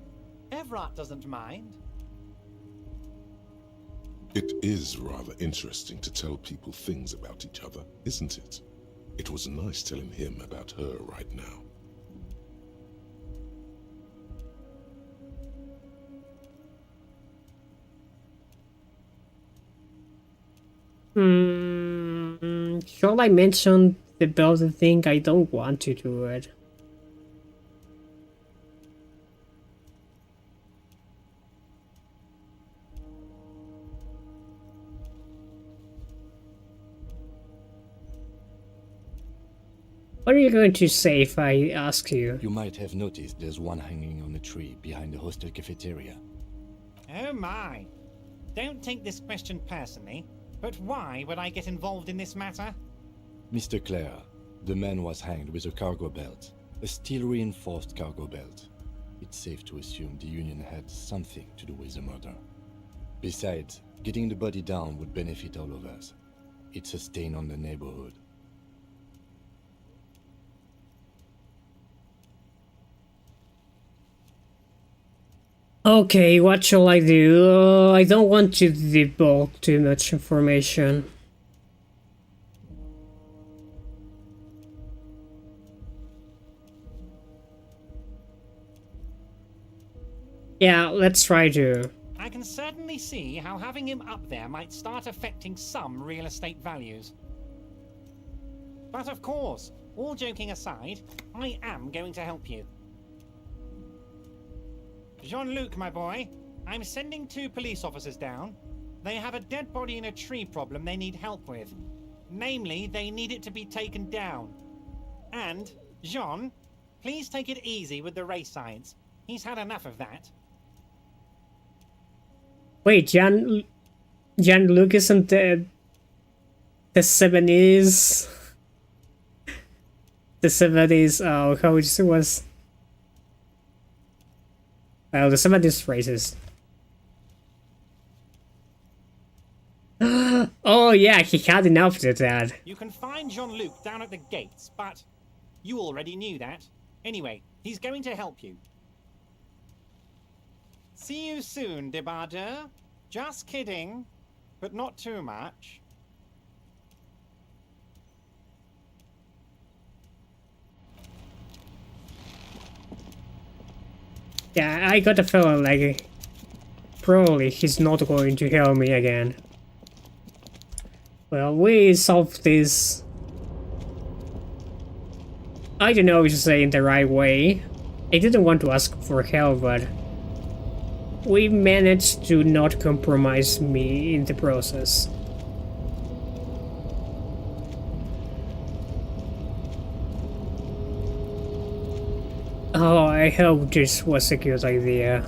S16: Everett doesn't mind.
S3: It is rather interesting to tell people things about each other, isn't it? It was nice telling him about her right now.
S1: Shall I mention the building thing? I don't want to do it. What are you going to say if I ask you?
S7: You might have noticed there's one hanging on a tree behind the hostel cafeteria.
S16: Oh my. Don't take this question personally, but why would I get involved in this matter?
S7: Mr. Clare, the man was hanged with a cargo belt, a steel-reinforced cargo belt. It's safe to assume the Union had something to do with the murder. Besides, getting the body down would benefit all of us. It's a stain on the neighborhood.
S1: Okay, what shall I do? I don't want to divulge too much information. Yeah, let's try to.
S16: I can certainly see how having him up there might start affecting some real estate values. But of course, all joking aside, I am going to help you. Jean-Luc, my boy, I'm sending 2 police officers down. They have a dead body in a tree problem they need help with. Namely, they need it to be taken down. And, Jean, please take it easy with the race science. He's had enough of that.
S1: Wait, Jean-Luc isn't the 70s. The 70s, how it was. Well, the 70s racist. Oh yeah, he had enough of that.
S16: You can find Jean-Luc down at the gates, but you already knew that. Anyway, he's going to help you. See you soon, Debardeur. Just kidding, but not too much.
S1: Yeah, I got a feeling like probably he's not going to help me again. Well, we solved this. I don't know if to say in the right way. I didn't want to ask for help, but we managed to not compromise me in the process. Oh, I hope this was a good idea.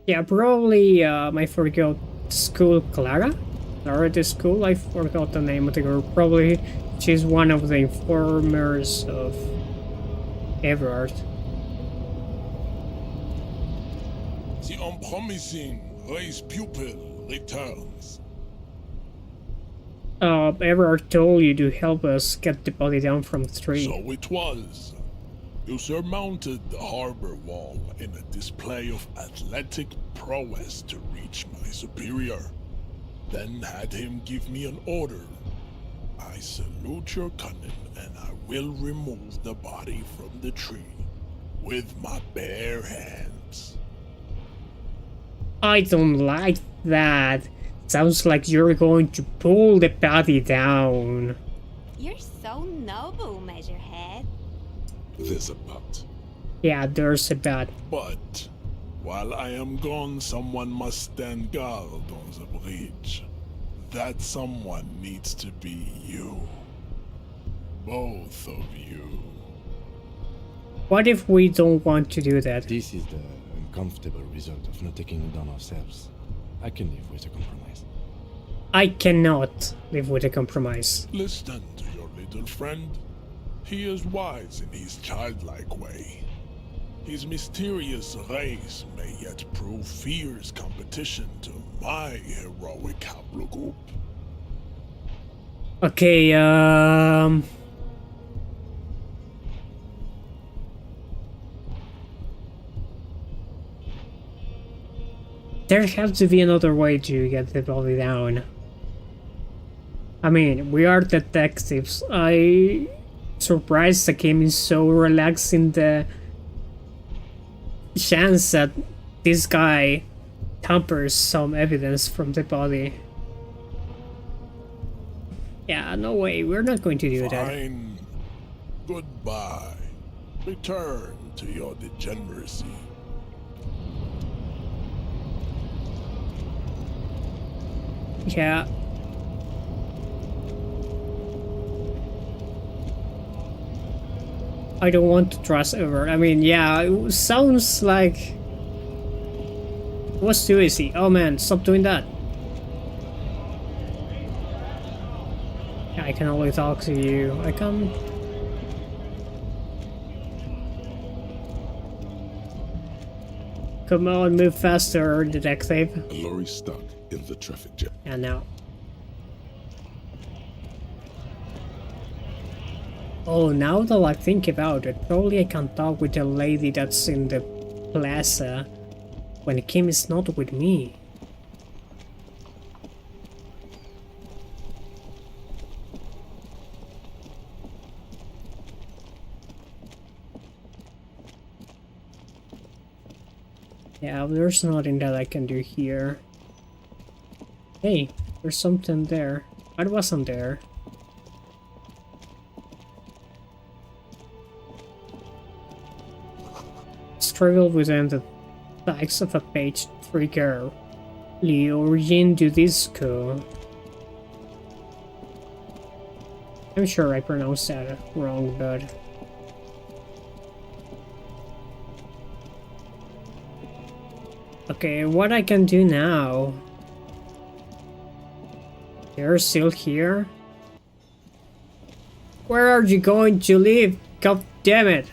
S1: Yeah, probably I forgot school Clara? Or the school, I forgot the name of the girl. Probably she's one of the informers of Everard.
S14: The unpromising race pupil returns.
S1: Everard told you to help us get the body down from the tree.
S14: So it was. You surmounted the harbor wall in a display of athletic prowess to reach my superior. Then had him give me an order. I salute your cunning, and I will remove the body from the tree with my bare hands.
S1: I don't like that. Sounds like you're going to pull the body down.
S8: You're so noble, Measurehead.
S3: There's a but.
S1: Yeah, there's a but.
S14: But while I am gone, someone must stand guard on the bridge. That someone needs to be you. Both of you.
S1: What if we don't want to do that?
S7: This is the uncomfortable result of not taking it on ourselves. I can live with a compromise.
S1: I cannot live with a compromise.
S14: Listen to your little friend. He is wise in his childlike way. His mysterious race may yet prove fierce competition to my heroic haplogroup.
S1: Okay, there has to be another way to get the body down. I mean, we are detectives. I surprised the game is so relaxed in the chance that this guy tampers some evidence from the body. Yeah, no way, we're not going to do that.
S14: Fine. Goodbye. Return to your degeneracy.
S1: Yeah. I don't want to trust Everard. I mean, yeah, it sounds like... What's too easy? Oh man, stop doing that. I can only talk to you. I can... Come on, move faster, detective.
S3: A lorry stuck in the traffic jam.
S1: And now. Oh, now that I think about it, probably I can talk with the lady that's in the plaza when Kim is not with me. Yeah, there's nothing that I can do here. Hey, there's something there. What wasn't there? Struggled within the text of a page 3 girl. L'origine du disco. I'm sure I pronounced that wrong, but... Okay, what I can do now? They're still here? Where are you going to live? God damn it!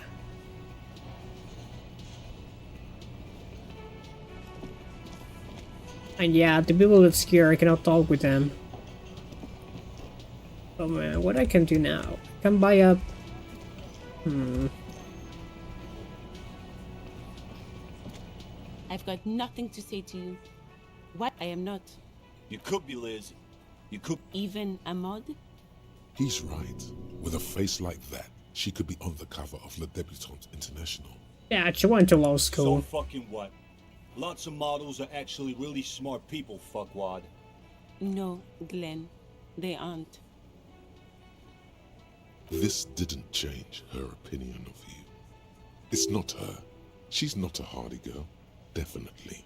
S1: And yeah, the people that's here, I cannot talk with them. Oh man, what I can do now? I can buy up...
S17: I've got nothing to say to you. What? I am not.
S18: You could be Liz. You could...
S17: Even a mod?
S3: He's right. With a face like that, she could be on the cover of Le Debutante International.
S1: Yeah, she went to law school.
S18: So fucking what? Lots of models are actually really smart people, fuckwad.
S17: No, Glenn. They aren't.
S3: This didn't change her opinion of you. It's not her. She's not a hardy girl. Definitely.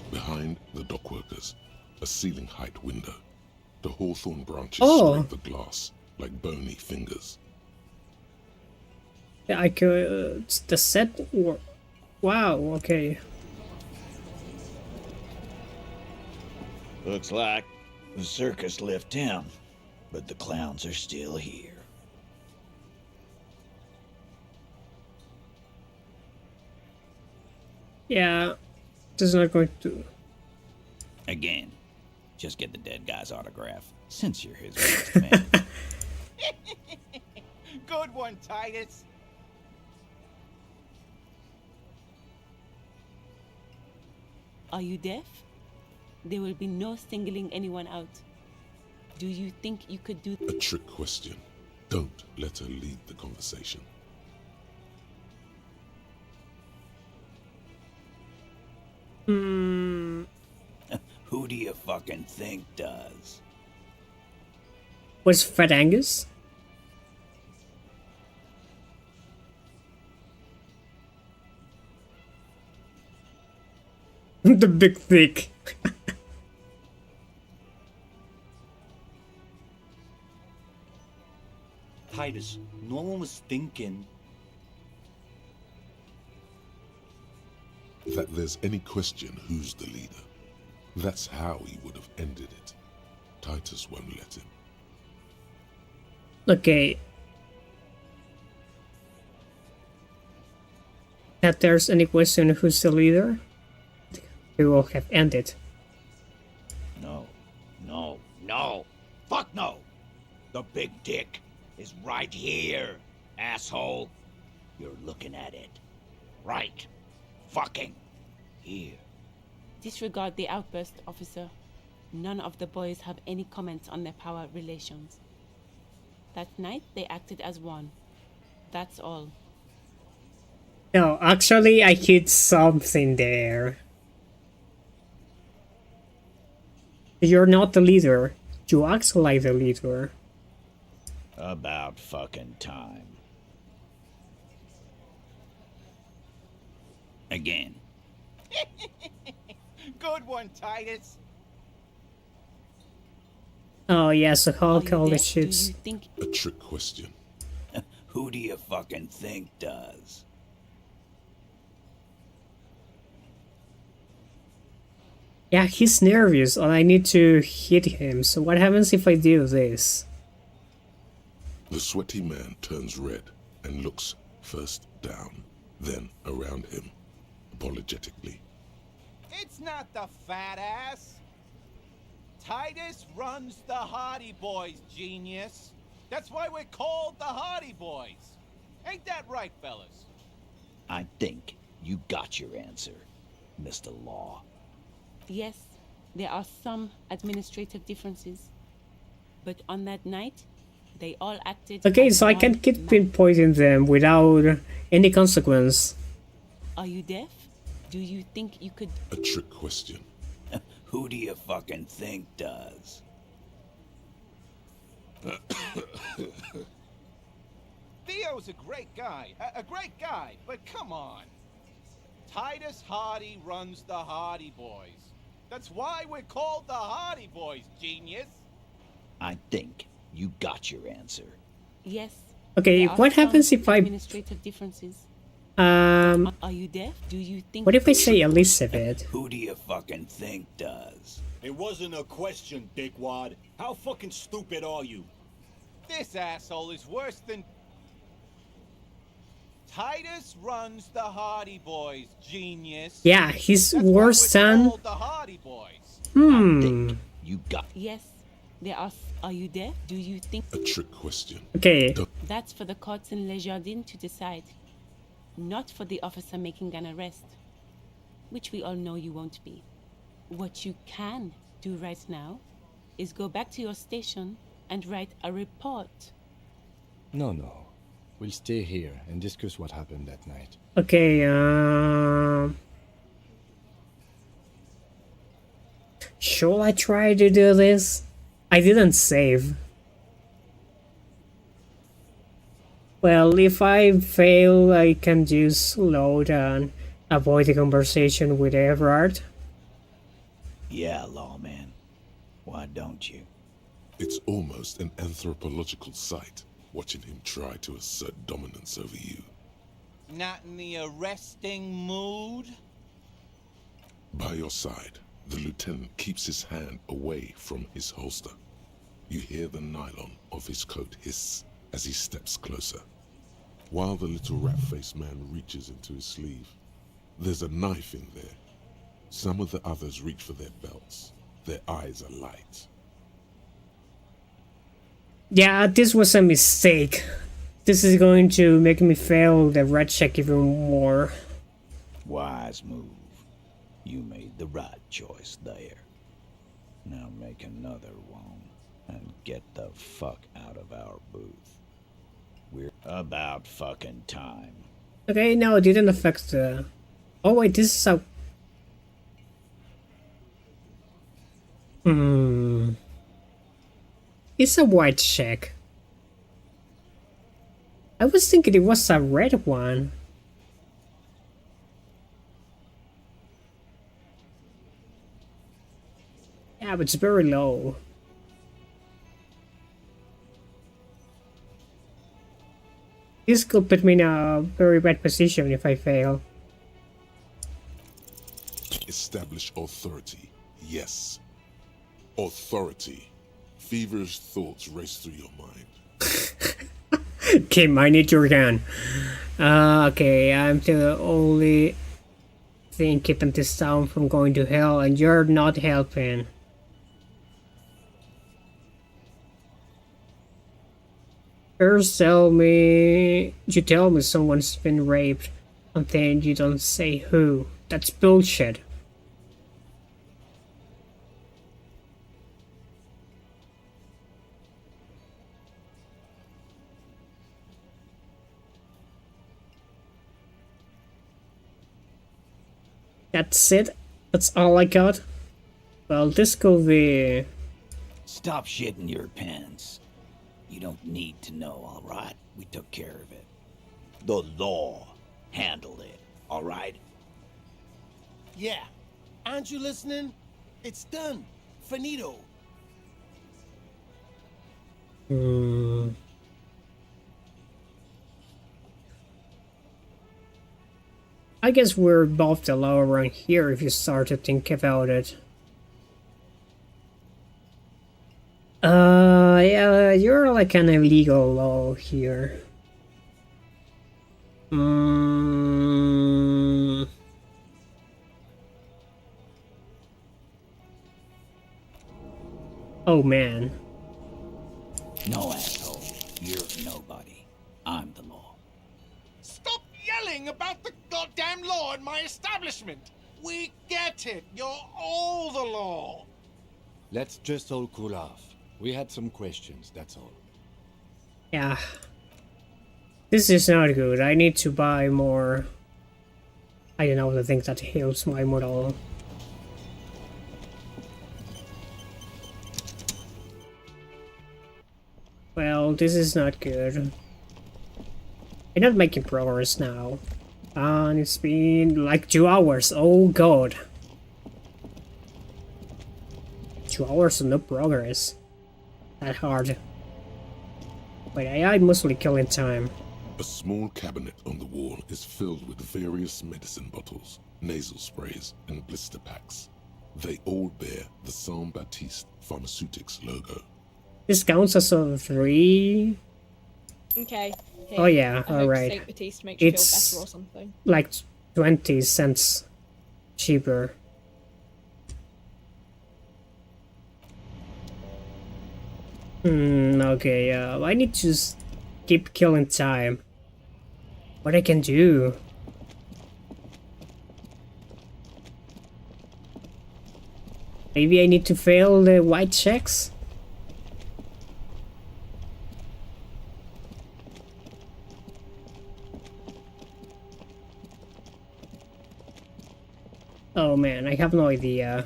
S3: Behind the dockworkers, a ceiling height window. The hawthorn branches scrape the glass like bony fingers.
S1: Yeah, I could... it's the set or... Wow, okay.
S13: Looks like the circus left town, but the clowns are still here.
S1: Yeah, this is not going to...
S13: Again, just get the dead guy's autograph, since you're his best man.
S16: Good one, Titus.
S17: Are you deaf? There will be no singling anyone out. Do you think you could do...
S3: A trick question. Don't let her lead the conversation.
S13: Who do you fucking think does?
S1: Was Fred Angus? The big thick.
S18: Titus, no one was thinking
S3: that there's any question who's the leader. That's how he would have ended it. Titus won't let him.
S1: Okay. If there's any question who's the leader, we will have ended.
S13: No, no, no. Fuck no! The big dick is right here, asshole. You're looking at it. Right. Fucking here.
S17: Disregard the outburst, officer. None of the boys have any comments on their power relations. That night, they acted as one. That's all.
S1: No, actually, I hit something there. You're not the leader. You act like the leader.
S13: About fucking time. Again.
S16: Good one, Titus.
S1: Oh yeah, so Hulk all the ships.
S3: A trick question.
S13: Who do you fucking think does?
S1: Yeah, he's nervous and I need to hit him. So what happens if I do this?
S3: The sweaty man turns red and looks first down, then around him, apologetically.
S19: It's not the fat ass. Titus runs the Hardy Boys, genius. That's why we're called the Hardy Boys. Ain't that right, fellas?
S13: I think you got your answer, Mr. Law.
S17: Yes, there are some administrative differences. But on that night, they all acted.
S1: Okay,
S17: as
S1: so I
S17: one
S1: can keep
S17: man.
S1: pinpointing them without any consequence.
S17: Are you deaf? Do you think you could?
S3: A trick question.
S13: Who do you fucking think does?
S19: Theo's a great guy, a great guy, but come on. Titus Hardy runs the Hardy Boys. That's why we're called the Hardy Boys, genius.
S13: I think you got your answer.
S17: Yes.
S1: Okay,
S17: there are
S1: what happens
S17: some
S1: if I...
S17: administrative differences? Are you deaf? Do you think?
S1: What if I say Elizabeth?
S13: Who do you fucking think does?
S18: It wasn't a question, dickwad. How fucking stupid are you?
S19: This asshole is worse than... Titus runs the Hardy Boys, genius.
S1: Yeah, he's
S19: That's
S1: worse
S19: why we're
S1: than...
S19: called the Hardy Boys.
S13: You got...
S17: Yes. There are. Are you deaf? Do you think?
S3: A trick question.
S1: Okay.
S17: That's for the courts in Les Jardins to decide. Not for the officer making an arrest. Which we all know you won't be. What you can do right now is go back to your station and write a report.
S7: No. We'll stay here and discuss what happened that night.
S1: Okay, should I try to do this? I didn't save. Well, if I fail, I can just load and avoid the conversation with Everard.
S13: Yeah, lawman. Why don't you?
S3: It's almost an anthropological sight, watching him try to assert dominance over you.
S19: Not in the arresting mood?
S3: By your side, the lieutenant keeps his hand away from his holster. You hear the nylon of his coat hiss as he steps closer. While the little rat-faced man reaches into his sleeve, there's a knife in there. Some of the others reach for their belts. Their eyes are light.
S1: Yeah, this was a mistake. This is going to make me fail the red check even more.
S13: Wise move. You made the right choice there. Now make another one and get the fuck out of our booth. We're about fucking time.
S1: Okay, no, it didn't affect the... Oh wait, this is a... It's a white check. I was thinking it was a red one. Yeah, but it's very low. This could put me in a very bad position if I fail.
S3: Establish authority. Yes. Authority. Feverish thoughts race through your mind.
S1: Kim, I need your gun. Okay, I'm the only thing keeping this town from going to hell, and you're not helping. First tell me someone's been raped, and then you don't say who. That's bullshit. That's it? That's all I got? Well, this could be...
S13: Stop shitting your pants. You don't need to know, alright? We took care of it. The law handled it, alright?
S20: Yeah. Aren't you listening? It's done. Finito.
S1: I guess we're above the law around here if you start to think about it. like an illegal law here. Oh man.
S13: No, asshole. You're nobody. I'm the law.
S19: Stop yelling about the goddamn law in my establishment! We get it. You're all the law.
S7: Let's just all cool off. We had some questions, that's all.
S1: Yeah. This is not good. I need to buy more. I don't know, the thing that heals my model. Well, this is not good. I'm not making progress now. And it's been like 2 hours. Oh god. 2 hours of no progress. That hard. But AI mostly killing time.
S3: A small cabinet on the wall is filled with various medicine bottles, nasal sprays, and blister packs. They all bear the Saint Baptiste Pharmaceutics logo.
S1: This counts as a 3.
S10: Okay. Here.
S1: Oh yeah,
S10: I hope
S1: alright.
S10: Saint Baptiste makes you
S1: It's
S10: feel better or something.
S1: like 20 cents cheaper. Okay, I need to just keep killing time. What I can do? Maybe I need to fail the white checks? Oh man, I have no idea.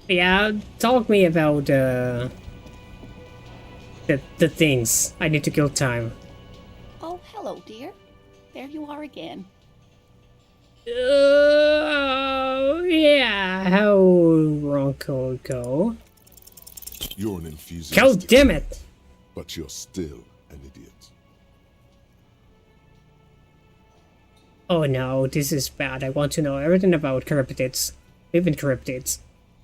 S1: Yeah, talk me about the things. I need to kill time.
S5: Oh, hello, dear. There you are again.
S1: Yeah, how wrong could it go?
S3: You're an enthusiast.
S1: God damn it!
S3: But you're still an idiot.
S1: Oh no, this is bad. I want to know everything about cryptids, living cryptids,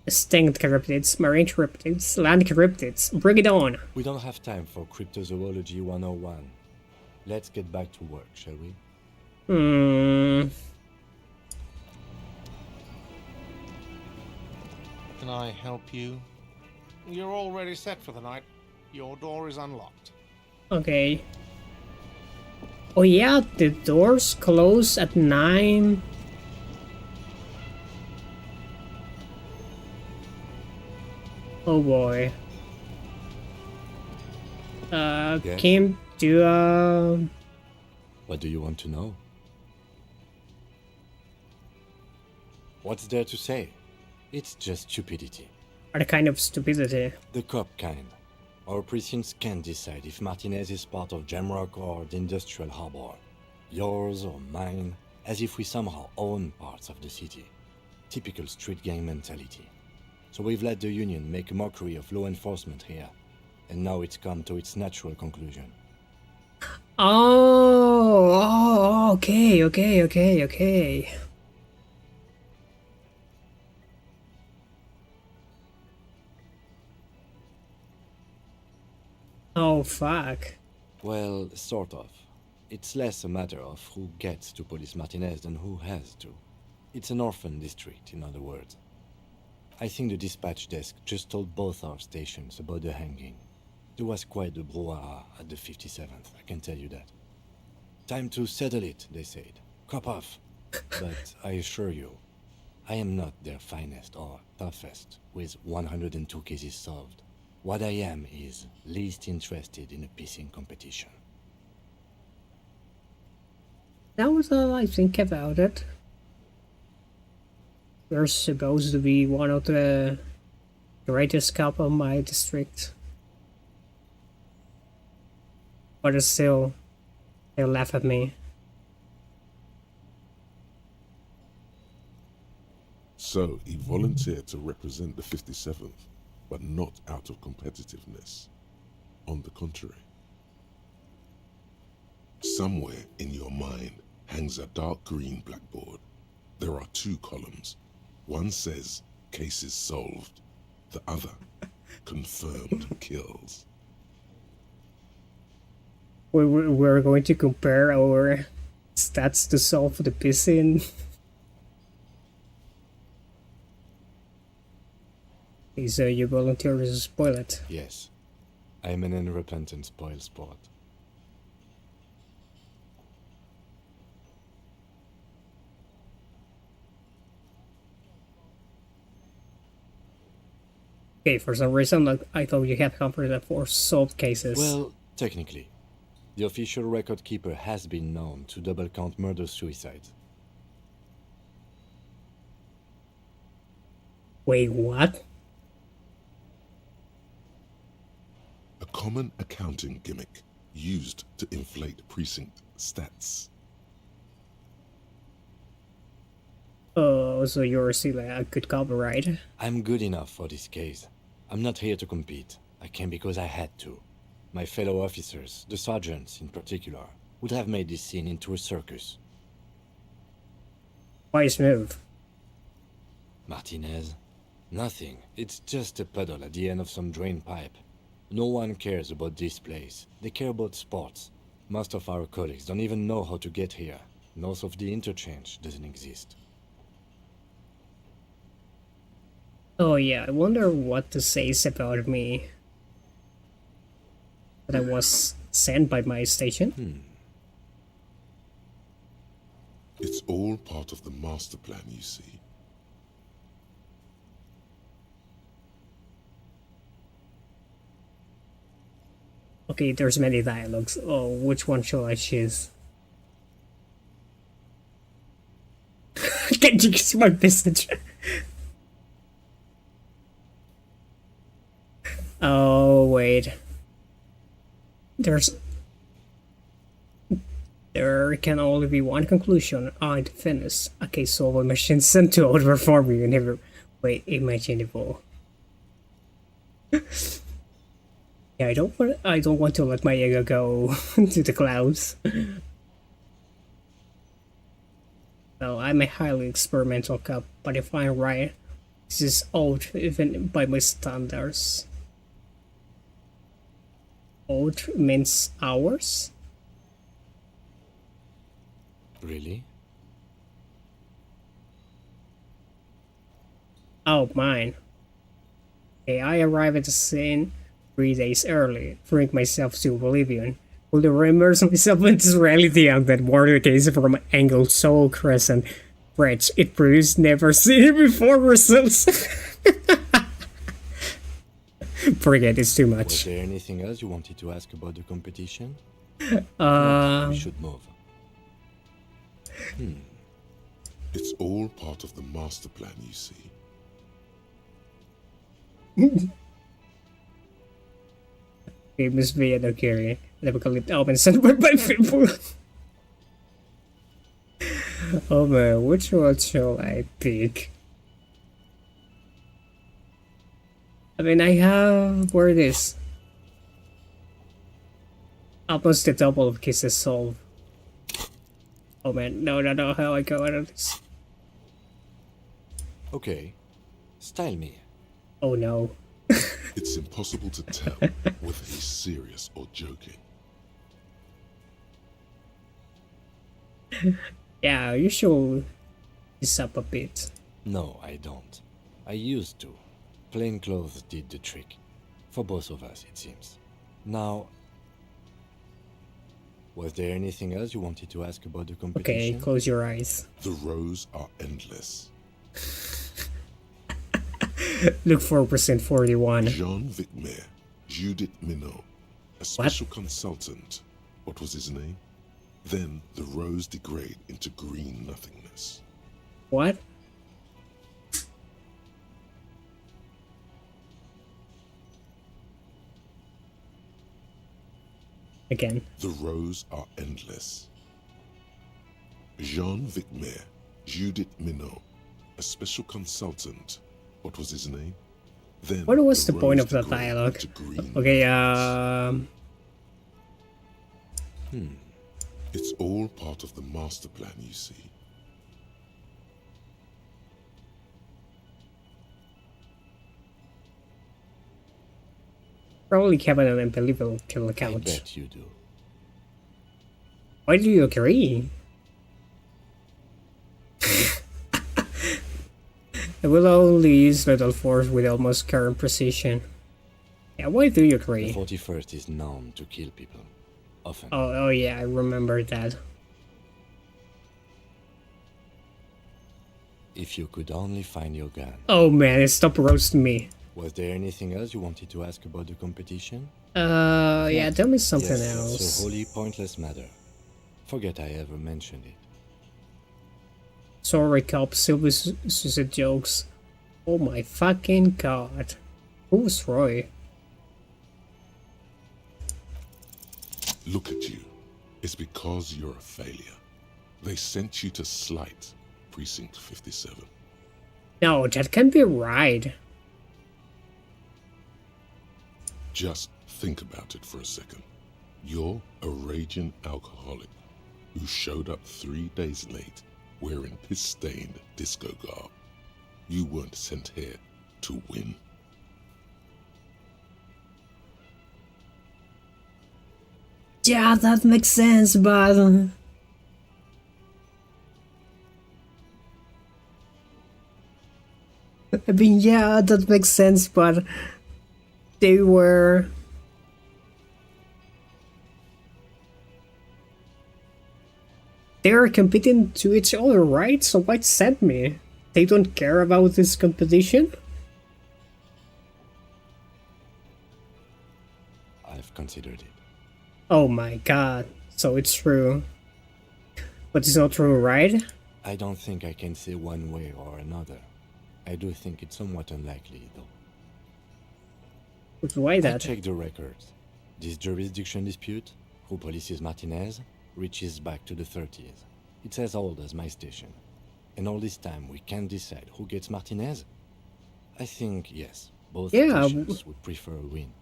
S1: extinct cryptids, marine cryptids, land cryptids. Bring it on!
S7: We don't have time for Cryptozoology 101. Let's get back to work, shall we?
S11: Can I help you?
S18: You're already set for the night. Your door is unlocked.
S1: Okay. Oh yeah, the doors close at 9. Oh boy.
S7: Yes.
S1: Kim, do
S7: What do you want to know? What's there to say? It's just stupidity.
S1: What kind of stupidity?
S7: The cop kind. Our precincts can't decide if Martinez is part of Jamrock or the Industrial Harbor. Yours or mine, as if we somehow own parts of the city. Typical street gang mentality. So we've let the Union make a mockery of law enforcement here. And now it's come to its natural conclusion.
S1: Oh, okay. Oh, fuck.
S7: Well, sort of. It's less a matter of who gets to police Martinez than who has to. It's an orphan district, in other words. I think the dispatch desk just told both our stations about the hanging. There was quite the brouhaha at the 57th, I can tell you that. Time to settle it, they said. Cop off. But I assure you, I am not their finest or toughest, with 102 cases solved. What I am is least interested in a pissing competition.
S1: That was all I think about it. We're supposed to be one of the greatest cop of my district. But still, they laugh at me.
S3: So he volunteered to represent the 57th, but not out of competitiveness. On the contrary. Somewhere in your mind hangs a dark green blackboard. There are 2 columns. One says, cases solved. The other, confirmed kills.
S1: We're going to compare our stats to solve the piscine. So you volunteer to spoil it?
S7: Yes. I am an unrepentant spoil sport.
S1: Okay, for some reason I thought you had covered that for solved cases.
S7: Well, technically. The official record keeper has been known to double count murder-suicides.
S1: Wait, what?
S3: A common accounting gimmick used to inflate precinct stats.
S1: Oh, so you're still a good cop, right?
S7: I'm good enough for this case. I'm not here to compete. I came because I had to. My fellow officers, the sergeants in particular, would have made this scene into a circus.
S1: Wise move.
S7: Martinez? Nothing. It's just a puddle at the end of some drain pipe. No one cares about this place. They care about sports. Most of our colleagues don't even know how to get here. North of the interchange doesn't exist.
S1: Oh yeah, I wonder what this says about me. That I was sent by my station?
S3: It's all part of the master plan, you see.
S1: Okay, there's many dialogues. Oh, which one shall I choose? Can you see my message? Oh, wait. There can only be one conclusion. I'd finish a case of a machine sent to outperform you in every way imaginable. Yeah, I don't want to let my ego go to the clouds. Well, I'm a highly experimental cop, but if I'm right, this is old even by my standards. Old means hours?
S7: Really?
S1: Oh, mine. Okay, I arrive at the scene 3 days early, bring myself to Oblivion. Will immerse myself into reality and then water case from angle Soul Crescent Bridge. It produced never seen before results. Forget it's too much.
S7: Was there anything else you wanted to ask about the competition? We should move.
S3: It's all part of the master plan, you see.
S1: Famous Vienna Carry. Apocalypse Open sent by people. Oh man, which one shall I pick? I mean, I have where it is. Almost the double of cases solved. Oh man, no, how I go out of this.
S7: Okay, style me.
S1: Oh no.
S3: It's impossible to tell whether he's serious or joking.
S1: Yeah, you should ease up a bit.
S7: No, I don't. I used to. Plain clothes did the trick. For both of us, it seems. Now, was there anything else you wanted to ask about the competition?
S1: Okay, close your eyes.
S3: The rows are endless.
S1: Look 4% 41.
S3: Jean Vicmer, Judith Minot, a special consultant. What was his name? Then the rows degrade into green nothingness.
S1: What? Again.
S3: The rows are endless. Jean Vicmer, Judith Minot, a special consultant. What was his name? Then
S1: what was the point of that dialogue? Okay,
S3: It's all part of the master plan, you see.
S1: Probably have an unbelievable kill
S7: I
S1: count.
S7: bet you do.
S1: Why do you agree? I will only use Lethal Force with almost current precision. Yeah, why do you agree?
S7: The 41st is known to kill people. Often.
S1: Oh yeah, I remember that.
S7: If you could only find your gun.
S1: Oh man, stop roasting me.
S7: Was there anything else you wanted to ask about the competition?
S1: Yeah, tell me something
S7: yes,
S1: else.
S7: It's a wholly pointless matter. Forget I ever mentioned it.
S1: Sorry, Cop, silver suicide jokes. Oh my fucking god. Who's Roy?
S3: Look at you. It's because you're a failure. They sent you to Slight, Precinct 57.
S1: No, that can't be right.
S3: Just think about it for a second. You're a raging alcoholic who showed up 3 days late wearing piss-stained disco garb. You weren't sent here to win.
S1: Yeah, that makes sense, but... I mean, yeah, that makes sense, but... They were... They are competing to each other, right? So why send me? They don't care about this competition?
S7: I've considered it.
S1: Oh my god, so it's true. But it's not true, right?
S7: I don't think I can say one way or another. I do think it's somewhat unlikely, though.
S1: But why that?
S7: I checked the records. This jurisdiction dispute, who polices Martinez, reaches back to the 30s. It's as old as my station. And all this time we can't decide who gets Martinez? I think, yes, both stations would prefer a win.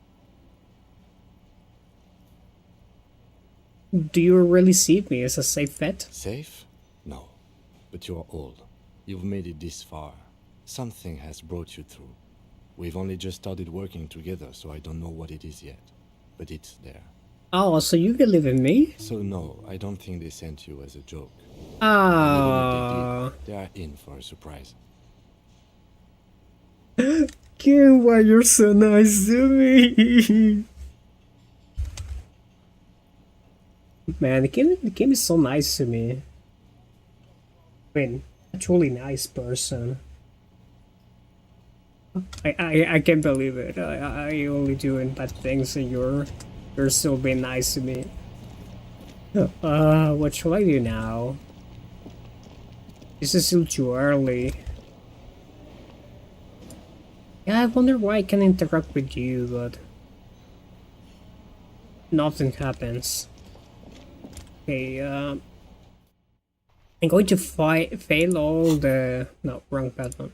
S1: Do you really see me as a safe bet?
S7: Safe? No. But you're old. You've made it this far. Something has brought you through. We've only just started working together, so I don't know what it is yet. But it's there.
S1: Oh, so you believe in me?
S7: So no, I don't think they sent you as a joke.
S1: Ah.
S7: They are in for a surprise.
S1: Kim, why you're so nice to me? Man, Kim is so nice to me. I mean, a truly nice person. I can't believe it. I only doing bad things and you're still being nice to me. What shall I do now? This is still too early. Yeah, I wonder why I can interact with you, but nothing happens. Okay, I'm going to fail all the... No, wrong button.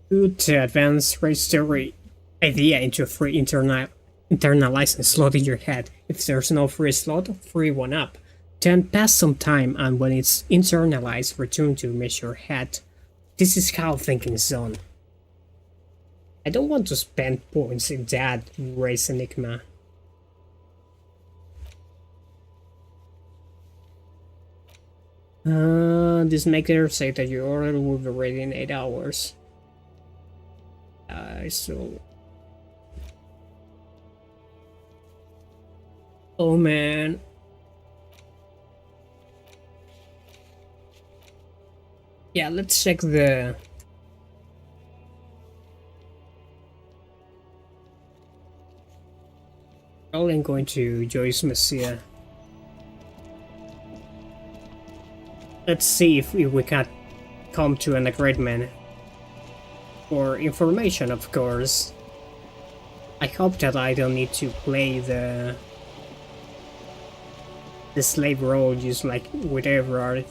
S1: To advance register idea into a free internalizing slot in your head. If there's no free slot, free one up. Then pass some time, and when it's internalized, return to measure head. This is how thinking is done. I don't want to spend points in that race enigma. This maker say that your order will be ready in 8 hours. So... Oh man. Yeah, let's check the... Probably I'm going to Joyce Messiah. Let's see if we can come to an agreement. For information, of course. I hope that I don't need to play the slave role just like with Everard.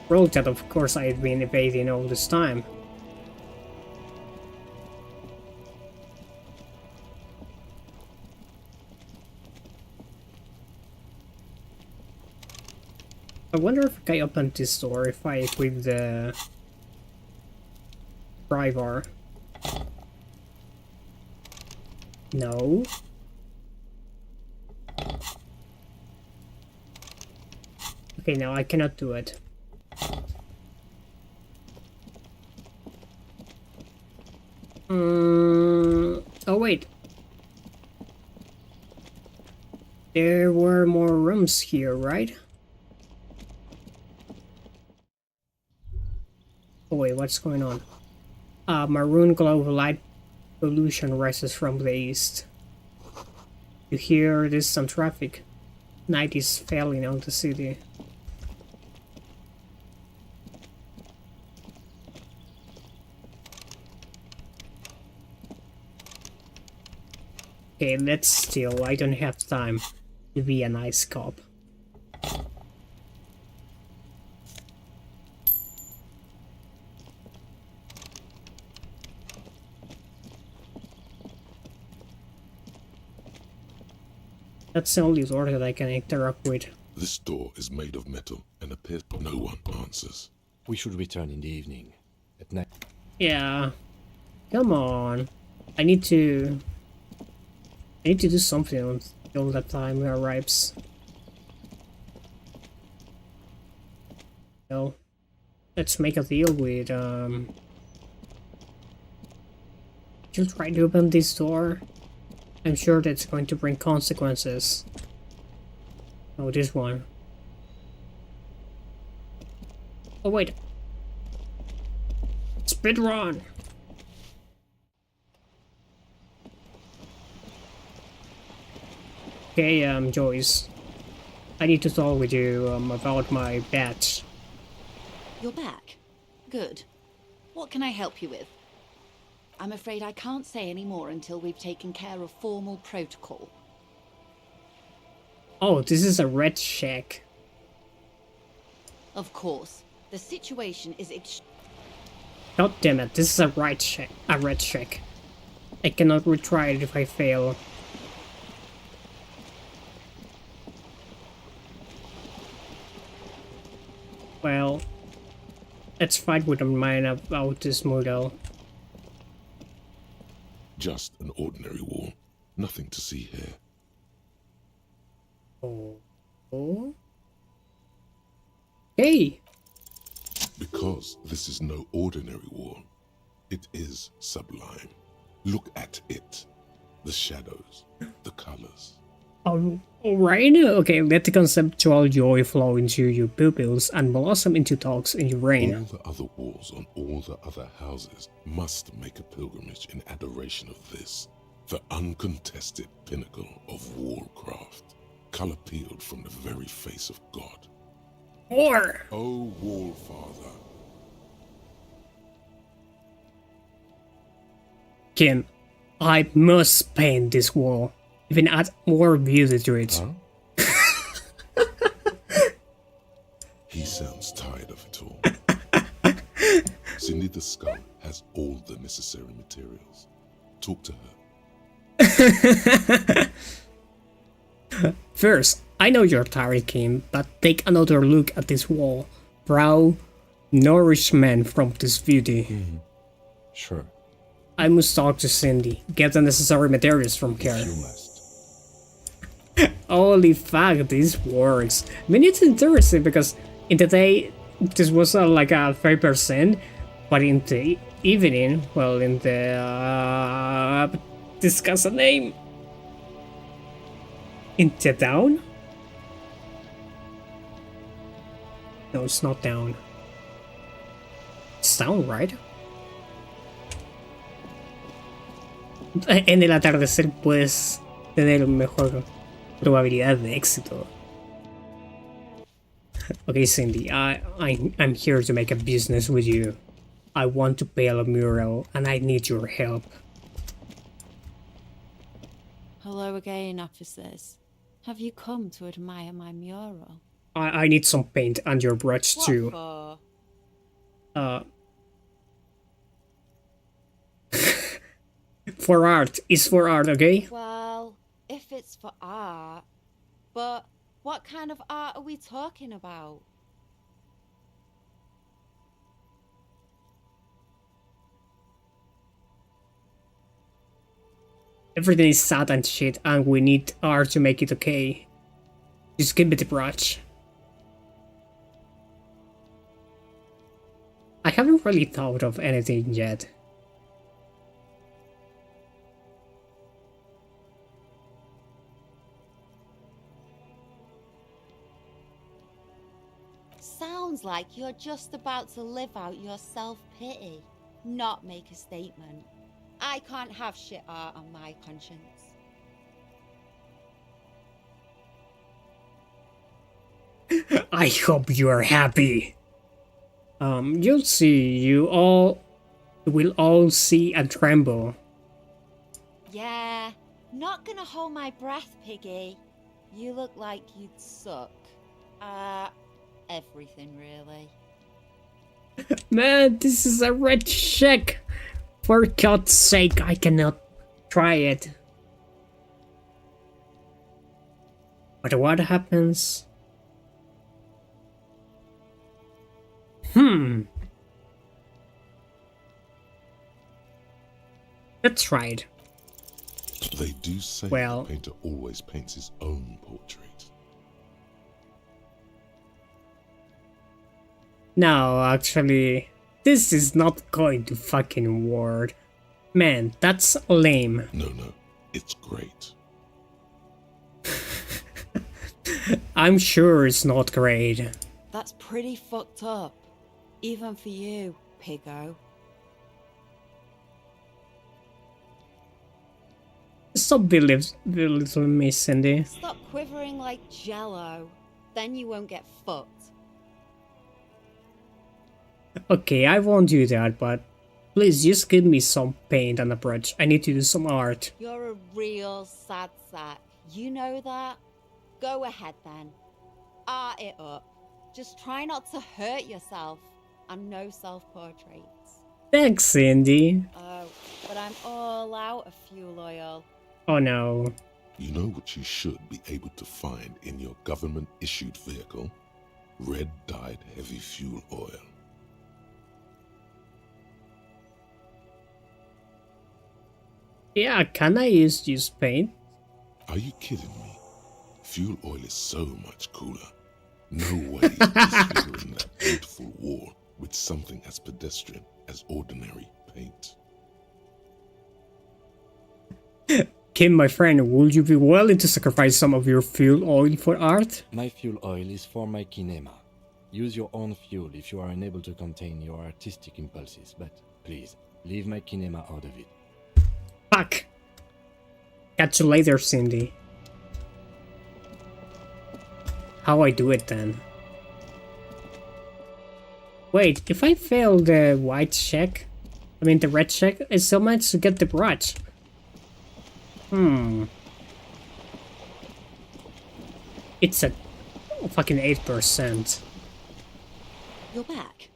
S1: Role that of course I've been evading all this time. I wonder if I open this door if I equip the driver. No. Okay, now I cannot do it. Oh wait. There were more rooms here, right? Oh wait, what's going on? Maroon glow light pollution rises from the east. You hear distant traffic. Night is falling on the city. Okay, let's still. I don't have time to be a nice cop. That's the only door that I can interact with.
S3: This door is made of metal and appears no one answers.
S7: We should return in the evening. At night.
S1: Yeah. Come on. I need to do something until that time arrives. So, let's make a deal with, you'll try to open this door. I'm sure that's going to bring consequences. Oh, this one. Oh, wait. Speedrun! Okay, Joyce. I need to talk with you, about my bats.
S5: You're back. Good. What can I help you with? I'm afraid I can't say any more until we've taken care of formal protocol.
S1: Oh, this is a red shack.
S5: Of course. The situation is
S1: God damn it, this is a red shack. I cannot retry it if I fail. Well, let's fight with a mind about this model.
S3: Just an ordinary wall. Nothing to see here.
S1: Oh. Hey!
S3: Because this is no ordinary wall. It is sublime. Look at it. The shadows, the colors.
S1: Alright, okay, let the conceptual joy flow into your pupils and blossom into talks in your brain.
S3: All the other walls on all the other houses must make a pilgrimage in adoration of this, the uncontested pinnacle of wallcraft, color peeled from the very face of God.
S1: Or
S3: O Wall Father.
S1: Kim, I must paint this wall. Even add more beauty to it.
S3: Huh? He sounds tired of it all. Cindy the Skull has all the necessary materials. Talk to her.
S1: First, I know you're tired, Kim, but take another look at this wall. Draw nourishment from this beauty.
S7: Sure.
S1: I must talk to Cindy. Get the necessary materials from her.
S7: You must.
S1: Holy fuck, this works. I mean, it's interesting because in the day, this was like a 5%, but in the evening, well, in the... discuss a name. In the down? No, it's not down. It's down, right? En el atardecer puedes tener mejor probabilidad de éxito. Okay, Cindy, I'm here to make a business with you. I want to paint a mural, and I need your help.
S8: Hello again, officers. Have you come to admire my mural?
S1: I need some paint and your brush too.
S8: For?
S1: For art. It's for art, okay?
S8: Well, if it's for art, but what kind of art are we talking about?
S1: Everything is sad and shit, and we need art to make it okay. Just give me the brush. I haven't really thought of anything yet.
S5: Sounds like you're just about to live out your self-pity, not make a statement. I can't have shit art on my conscience.
S1: I hope you are happy. You'll see. You all will all see and tremble.
S5: Yeah, not gonna hold my breath, Piggy. You look like you'd suck. Everything really.
S1: Man, this is a red check. For God's sake, I cannot try it. But what happens? Let's try it.
S3: They do say
S1: well,
S3: the painter always paints his own portrait.
S1: No, actually, this is not going to fucking work. Man, that's lame.
S3: No, it's great.
S1: I'm sure it's not great.
S5: That's pretty fucked up. Even for you, Piggo.
S1: Stop belittling me, Cindy.
S5: Stop quivering like jello. Then you won't get fucked.
S1: Okay, I won't do that, but please just give me some paint and a brush. I need to do some art.
S5: You're a real sad sack. You know that? Go ahead then. Art it up. Just try not to hurt yourself. And no self-portraits.
S1: Thanks, Cindy.
S5: Oh, but I'm all out of fuel oil.
S1: Oh no.
S3: You know what you should be able to find in your government-issued vehicle? Red-dyed heavy fuel oil.
S1: Yeah, can I use paint?
S3: Are you kidding me? Fuel oil is so much cooler. No way is disfiguring that beautiful wall with something as pedestrian as ordinary paint.
S1: Kim, my friend, would you be willing to sacrifice some of your fuel oil for art?
S7: My fuel oil is for my kinema. Use your own fuel if you are unable to contain your artistic impulses, but please, leave my kinema out of it.
S1: Fuck! Catch you later, Cindy. How I do it then? Wait, if I fail the white check, the red check, I still managed to get the brush. It's a fucking 8%.
S5: You're back.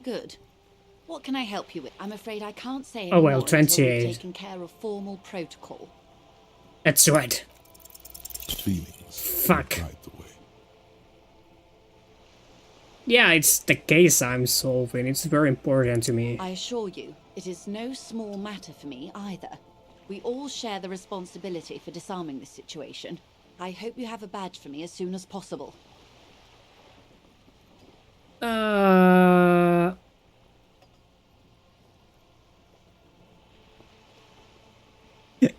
S5: Good. What can I help you with? I'm afraid I can't say
S1: Oh well,
S5: anymore until
S1: 28.
S5: we've taken care of formal protocol.
S1: That's right.
S3: Feelings.
S1: Fuck.
S3: Right the way.
S1: Yeah, it's the case I'm solving. It's very important to me.
S5: I assure you, it is no small matter for me either. We all share the responsibility for disarming this situation. I hope you have a badge for me as soon as possible.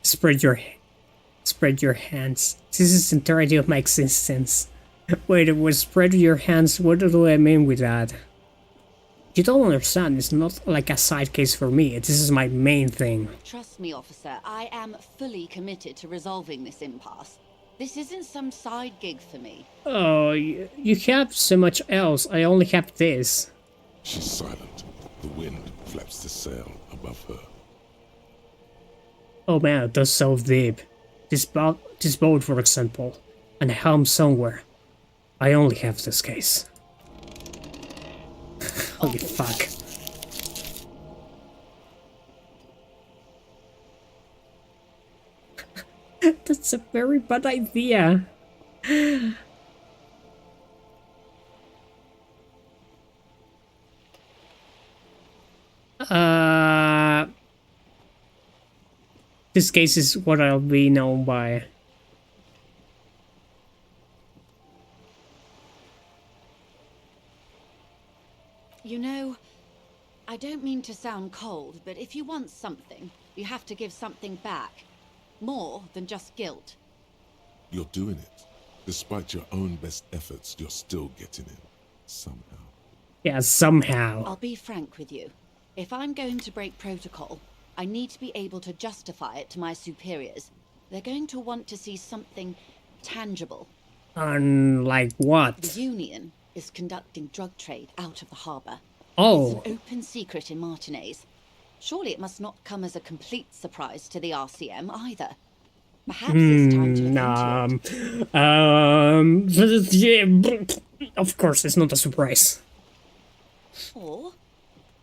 S1: Spread your hands. This is the entirety of my existence. Wait, was spread your hands? What do I mean with that? You don't understand. It's not like a side case for me. This is my main thing.
S5: Trust me, officer. I am fully committed to resolving this impasse. This isn't some side gig for me.
S1: Oh, you have so much else. I only have this.
S3: She's silent. The wind flaps the sail above her.
S1: Oh man, that's so deep. This boat, for example, and a helm somewhere. I only have this case. Holy fuck. That's a very bad idea. This case is what I'll be known by.
S5: You know, I don't mean to sound cold, but if you want something, you have to give something back. More than just guilt.
S3: You're doing it. Despite your own best efforts, you're still getting it. Somehow.
S1: Yeah, somehow.
S5: I'll be frank with you. If I'm going to break protocol, I need to be able to justify it to my superiors. They're going to want to see something tangible.
S1: Like what?
S5: The Union is conducting drug trade out of the harbour.
S1: Oh.
S5: It's an open secret in Martinez. Surely it must not come as a complete surprise to the RCM either. Perhaps it's time to look into it.
S1: Of course, it's not a surprise.
S5: Or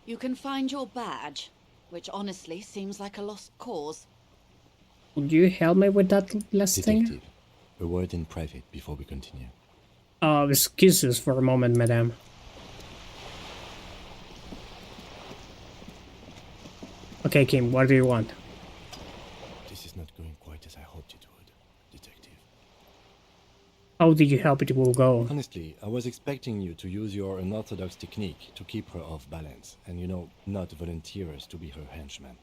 S5: you can find your badge, which honestly seems like a lost cause.
S1: Would you help me with that last
S7: Detective,
S1: thing?
S7: a word in private before we continue.
S1: Excuse us for a moment, madam. Okay, Kim, what do you want?
S7: This is not going quite as I hoped it would, Detective.
S1: How did you help it will go?
S7: Honestly, I was expecting you to use your unorthodox technique to keep her off balance, and you know, not volunteer us to be her henchman.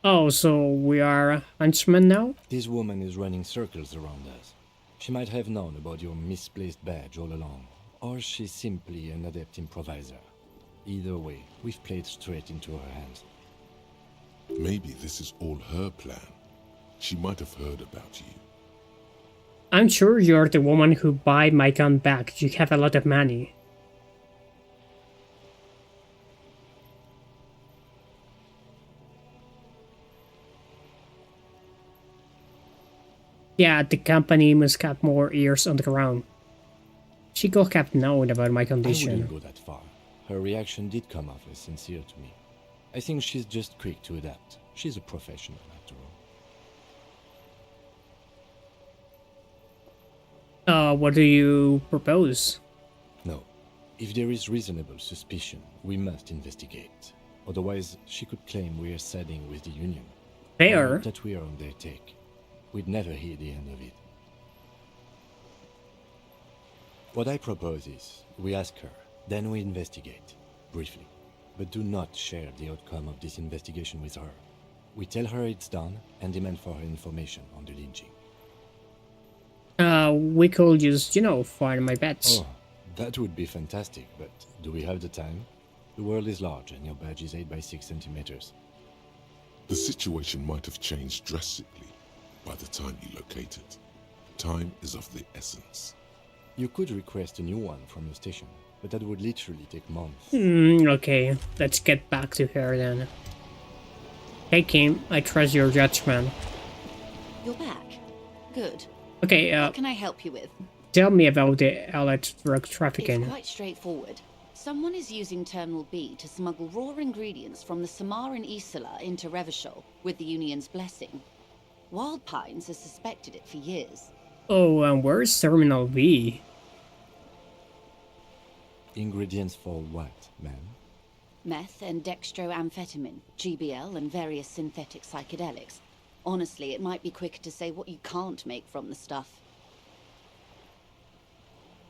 S1: Oh, so we are henchmen now?
S7: This woman is running circles around us. She might have known about your misplaced badge all along, or she's simply an adept improviser. Either way, we've played straight into her hands.
S3: Maybe this is all her plan. She might have heard about you.
S1: I'm sure you're the woman who buy my gun back. You have a lot of money. Yeah, the company must have more ears on the ground. She could have known about my
S7: I
S1: condition.
S7: wouldn't go that far. Her reaction did come off as sincere to me. I think she's just quick to adapt. She's a professional, after all.
S1: What do you propose?
S7: No. If there is reasonable suspicion, we must investigate. Otherwise, she could claim we are siding with the Union.
S1: Fair.
S7: Or that we are on their take. We'd never hear the end of it. What I propose is, we ask her, then we investigate, briefly. But do not share the outcome of this investigation with her. We tell her it's done and demand for her information on the lynching.
S1: We could just, find my bets.
S7: Oh, that would be fantastic, but do we have the time? The world is large and your badge is 8 by 6 centimeters.
S3: The situation might have changed drastically by the time you locate it. Time is of the essence.
S7: You could request a new one from your station, but that would literally take months.
S1: Okay, let's get back to her then. Hey Kim, I trust your judgment.
S5: You're back. Good.
S1: Okay,
S5: what can I help you with?
S1: Tell me about the alleged drug trafficking.
S5: It's quite straightforward. Someone is using Terminal B to smuggle raw ingredients from the Samaran Isola into Revachol with the Union's blessing. Wild Pines has suspected it for years.
S1: Oh, and where's Terminal B?
S7: Ingredients for what, ma'am?
S5: Meth and dextroamphetamine, GBL, and various synthetic psychedelics. Honestly, it might be quicker to say what you can't make from the stuff.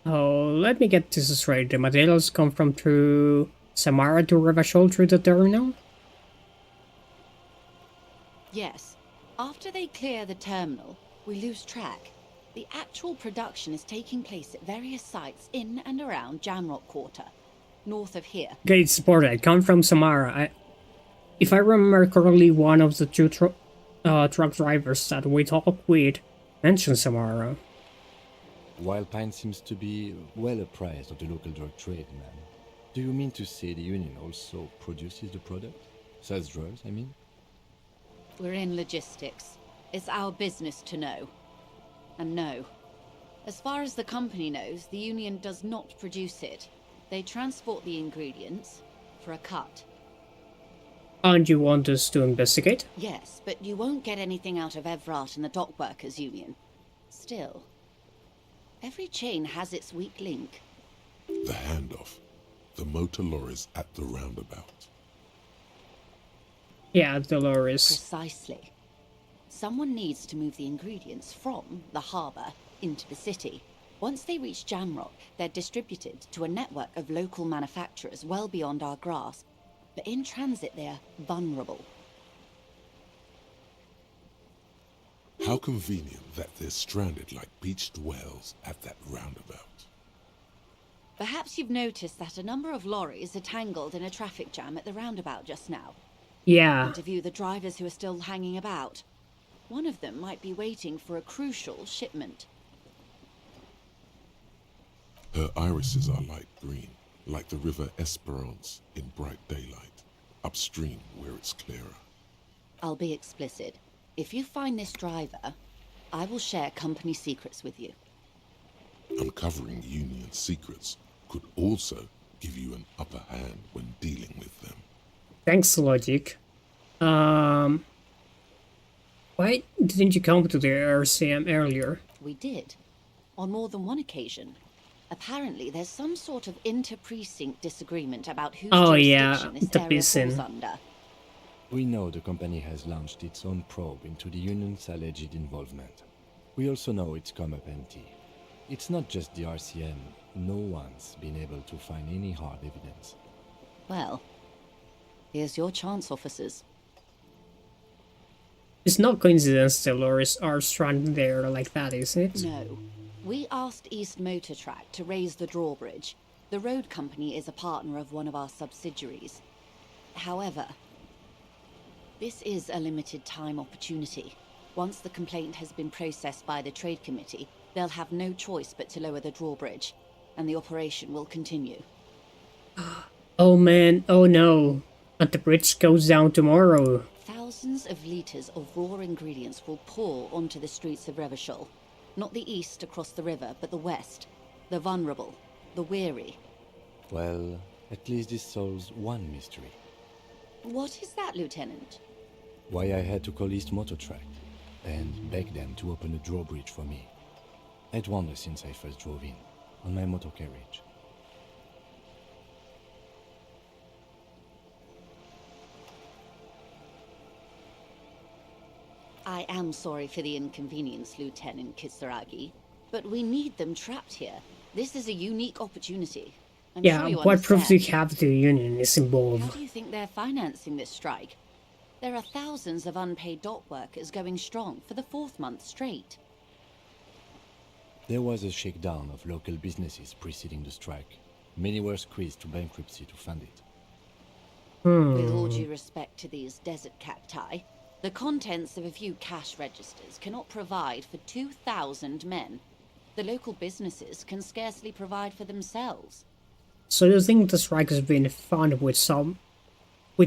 S1: Oh, let me get this straight. The materials come from through Samara to Revachol through the terminal?
S5: Yes. After they clear the terminal, we lose track. The actual production is taking place at various sites in and around Jamrock Quarter, north of here.
S1: Okay, it's important. Come from Samara. If I remember correctly, one of the two truck drivers that we talked with mentioned Samara.
S7: Wild Pine seems to be well apprised of the local drug trade, ma'am. Do you mean to say the Union also produces the product? Sells drugs, I mean?
S5: We're in logistics. It's our business to know. And no. As far as the company knows, the Union does not produce it. They transport the ingredients for a cut.
S1: And you want us to investigate?
S5: Yes, but you won't get anything out of Evrat and the Dock Workers Union. Still, every chain has its weak link.
S3: The handoff. The motor lorries at the roundabout.
S1: Yeah, Dolores.
S5: Precisely. Someone needs to move the ingredients from the harbour into the city. Once they reach Jamrock, they're distributed to a network of local manufacturers well beyond our grasp. But in transit, they're vulnerable.
S3: How convenient that they're stranded like beached whales at that roundabout.
S5: Perhaps you've noticed that a number of lorries are tangled in a traffic jam at the roundabout just now.
S1: Yeah.
S5: Interview the drivers who are still hanging about. One of them might be waiting for a crucial shipment.
S3: Her irises are light green, like the river Esperance in bright daylight, upstream where it's clearer.
S5: I'll be explicit. If you find this driver, I will share company secrets with you.
S3: Uncovering Union secrets could also give you an upper hand when dealing with them.
S1: Thanks, Logic. Why didn't you come to the Elysium earlier?
S5: We did. On more than one occasion. Apparently, there's some sort of inter-precinct disagreement about whose jurisdiction this area falls under.
S7: We know the company has launched its own probe into the Union's alleged involvement. We also know it's come up empty. It's not just the RCM. No one's been able to find any hard evidence.
S5: Well, here's your chance, officers.
S1: It's not coincidence the lorries are stranded there like that, is it?
S5: No. We asked East Motor Track to raise the drawbridge. The road company is a partner of one of our subsidiaries. However, this is a limited time opportunity. Once the complaint has been processed by the Trade Committee, they'll have no choice but to lower the drawbridge, and the operation will continue.
S1: Oh man, oh no. But the bridge goes down tomorrow.
S5: Thousands of litres of raw ingredients will pour onto the streets of Revachol. Not the east across the river, but the west. The vulnerable, the weary.
S7: Well, at least this solves one mystery.
S5: What is that, Lieutenant?
S7: Why I had to call East Motor Track and beg them to open a drawbridge for me. I'd wondered since I first drove in, on my motor carriage.
S5: I am sorry for the inconvenience, Lieutenant Kisaragi, but we need them trapped here. This is a unique opportunity. I'm
S1: Yeah,
S5: sure you
S1: what proof do you
S5: understand.
S1: have the Union is
S5: How
S1: involved?
S5: do you think they're financing this strike? There are thousands of unpaid dock workers going strong for the 4th month straight.
S7: There was a shakedown of local businesses preceding the strike. Many were squeezed to bankruptcy to fund it.
S5: With all due respect to these desert cacti, the contents of a few cash registers cannot provide for 2,000 men. The local businesses can scarcely provide for themselves.
S1: So you think the strike has been funded with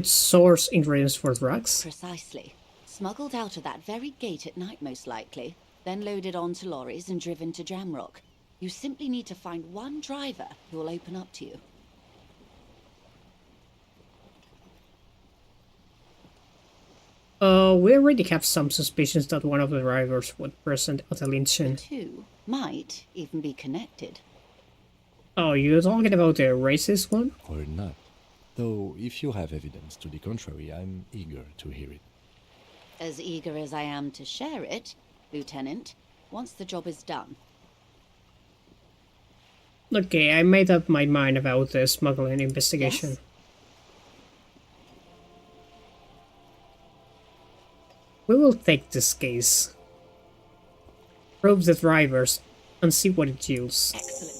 S1: source ingredients for drugs?
S5: Precisely. Smuggled out of that very gate at night, most likely, then loaded onto lorries and driven to Jamrock. You simply need to find one driver who will open up to you.
S1: We already have some suspicions that one of the drivers was present at the lynching.
S5: Two might even be connected.
S1: Oh, you're talking about the racist one?
S7: Or not. Though, if you have evidence to the contrary, I'm eager to hear it.
S5: As eager as I am to share it, Lieutenant, once the job is done.
S1: Okay, I made up my mind about the smuggling investigation.
S5: Yes?
S1: We will take this case, probe the drivers, and see what it yields.
S5: Excellent.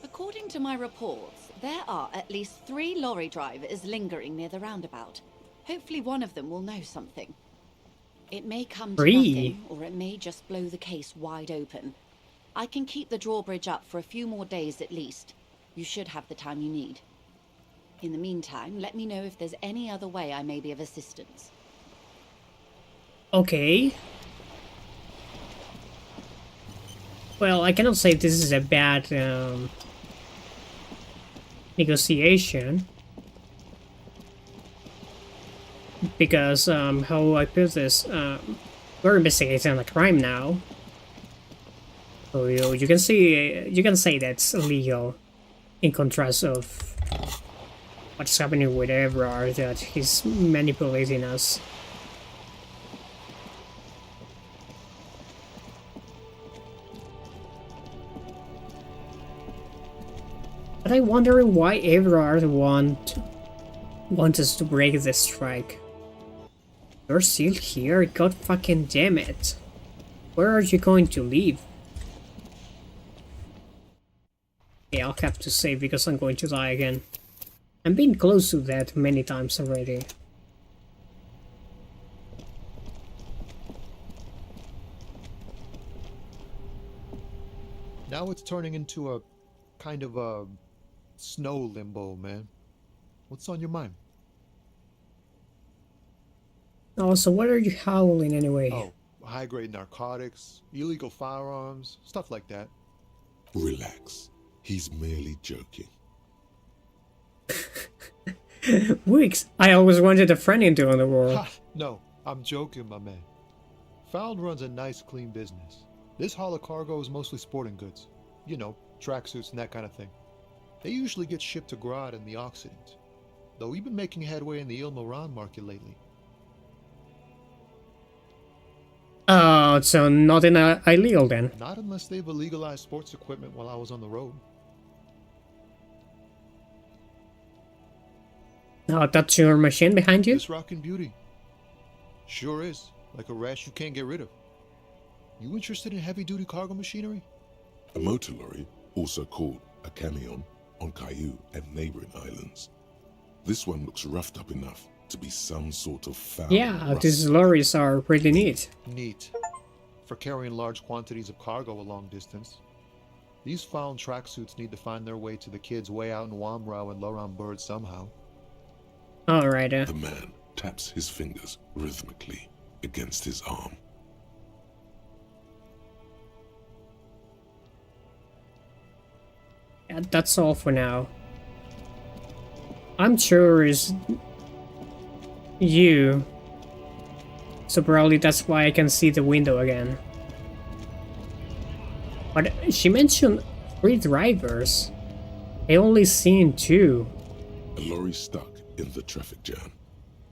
S5: According to my reports, there are at least 3 lorry drivers lingering near the roundabout. Hopefully one of them will know something. It may come to
S1: 3?
S5: nothing, or it may just blow the case wide open. I can keep the drawbridge up for a few more days at least. You should have the time you need. In the meantime, let me know if there's any other way I may be of assistance.
S1: Okay. Well, I cannot say this is a bad negotiation. Because, how I put this, we're investigating a crime now. So you can say that's illegal, in contrast of what's happening with Evrard, that he's manipulating us. But I wonder why Evrard wants us to break the strike. You're still here? God fucking damn it. Where are you going to leave? Yeah, I'll have to save because I'm going to die again. I'm being close to that many times already.
S12: Now it's turning into a kind of a snow limbo, man. What's on your mind?
S1: Oh, so what are you howling anyway?
S12: Oh, high-grade narcotics, illegal firearms, stuff like that.
S3: Relax. He's merely joking.
S1: Weeks! I always wanted a friend into the world.
S12: Ha! No, I'm joking, my man. Found runs a nice, clean business. This haul of cargo is mostly sporting goods. You know, tracksuits and that kind of thing. They usually get shipped to Grodd and the Occident. Though we've been making headway in the Il Moran market lately.
S1: Oh, so nothing illegal then?
S12: Not unless they've illegalized sports equipment while I was on the road.
S1: Oh, that's your machine behind you?
S12: This rockin' beauty. Sure is. Like a rash you can't get rid of. You interested in heavy-duty cargo machinery?
S3: A motor lorry, also called a camion, on Caillou and neighboring islands. This one looks roughed up enough to be some sort of foul.
S1: Yeah, these lorries are pretty neat.
S12: Neat. For carrying large quantities of cargo a long distance. These found tracksuits need to find their way to the kids way out in Wamrau and Loran Bird somehow.
S1: Alright.
S3: The man taps his fingers rhythmically against his arm.
S1: Yeah, that's all for now. I'm sure it's you. So probably that's why I can see the window again. But she mentioned 3 drivers. I only seen 2.
S3: A lorry stuck in the traffic jam.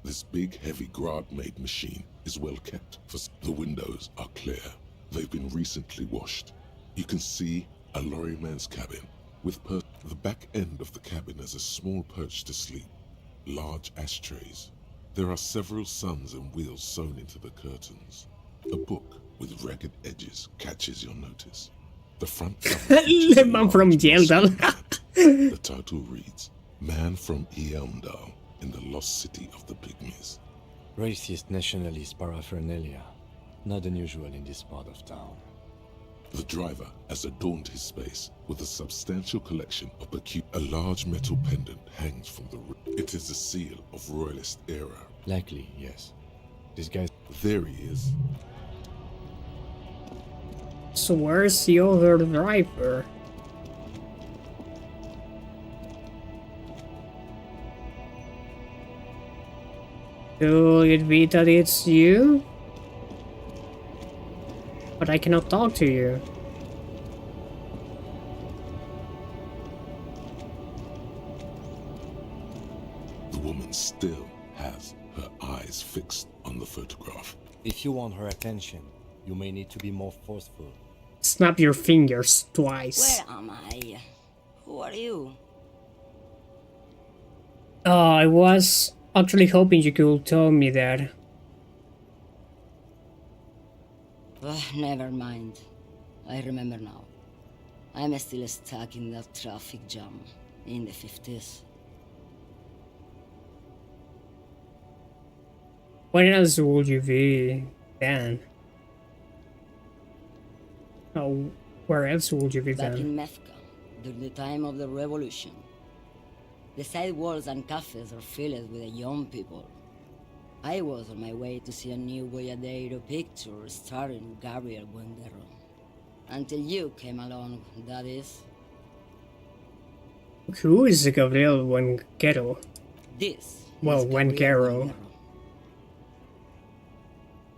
S3: This big, heavy Grodd-made machine is well kept, for the windows are clear. They've been recently washed. You can see a lorryman's cabin with the back end of the cabin has a small perch to sleep, large ashtrays. There are several suns and wheels sewn into the curtains. A book with ragged edges catches your notice. The front cover features a
S1: Man from Yeldal.
S3: The title reads, Man from Eamdal in the lost city of the Pygmies.
S7: Racist nationalist paraphernalia. Not unusual in this part of town.
S3: The driver has adorned his space with a substantial collection of a large metal pendant hangs from the roof. It is a seal of royalist era.
S7: Likely, yes. This guy...
S3: There he is.
S1: So where's the other driver? Could it be that it's you? But I cannot talk to you.
S3: The woman still has her eyes fixed on the photograph.
S7: If you want her attention, you may need to be more forceful.
S1: Snap your fingers twice.
S21: Where am I? Who are you?
S1: I was actually hoping you could tell me that.
S21: Never mind. I remember now. I'm still stuck in that traffic jam in the 50s.
S1: When else would you be then? Oh, where else would you be
S21: Back
S1: then?
S21: in Mefka, during the time of the revolution. The sidewalks and cafes are filled with young people. I was on my way to see a new Boyadero picture starring Gabriel Buendero. Until you came along, that is.
S1: Who is Gabriel Buendero?
S21: This
S1: Well,
S21: is Gabriel
S1: Buendero.
S21: Buendero.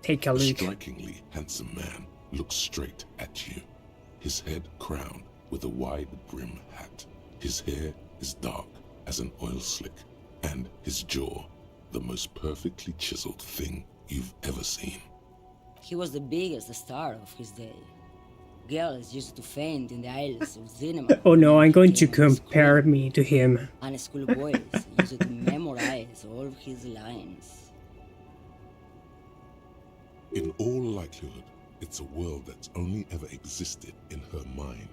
S1: Take a
S3: A
S1: look.
S3: strikingly handsome man looks straight at you, his head crowned with a wide brim hat. His hair is dark as an oil slick, And his jaw, the most perfectly chiseled thing you've ever seen.
S21: He was the biggest star of his day. Girls used to faint in the aisles of cinema.
S1: Oh no, I'm going to compare me to him.
S21: And schoolboys used to memorize all of his lines.
S3: In all likelihood, it's a world that's only ever existed in her mind.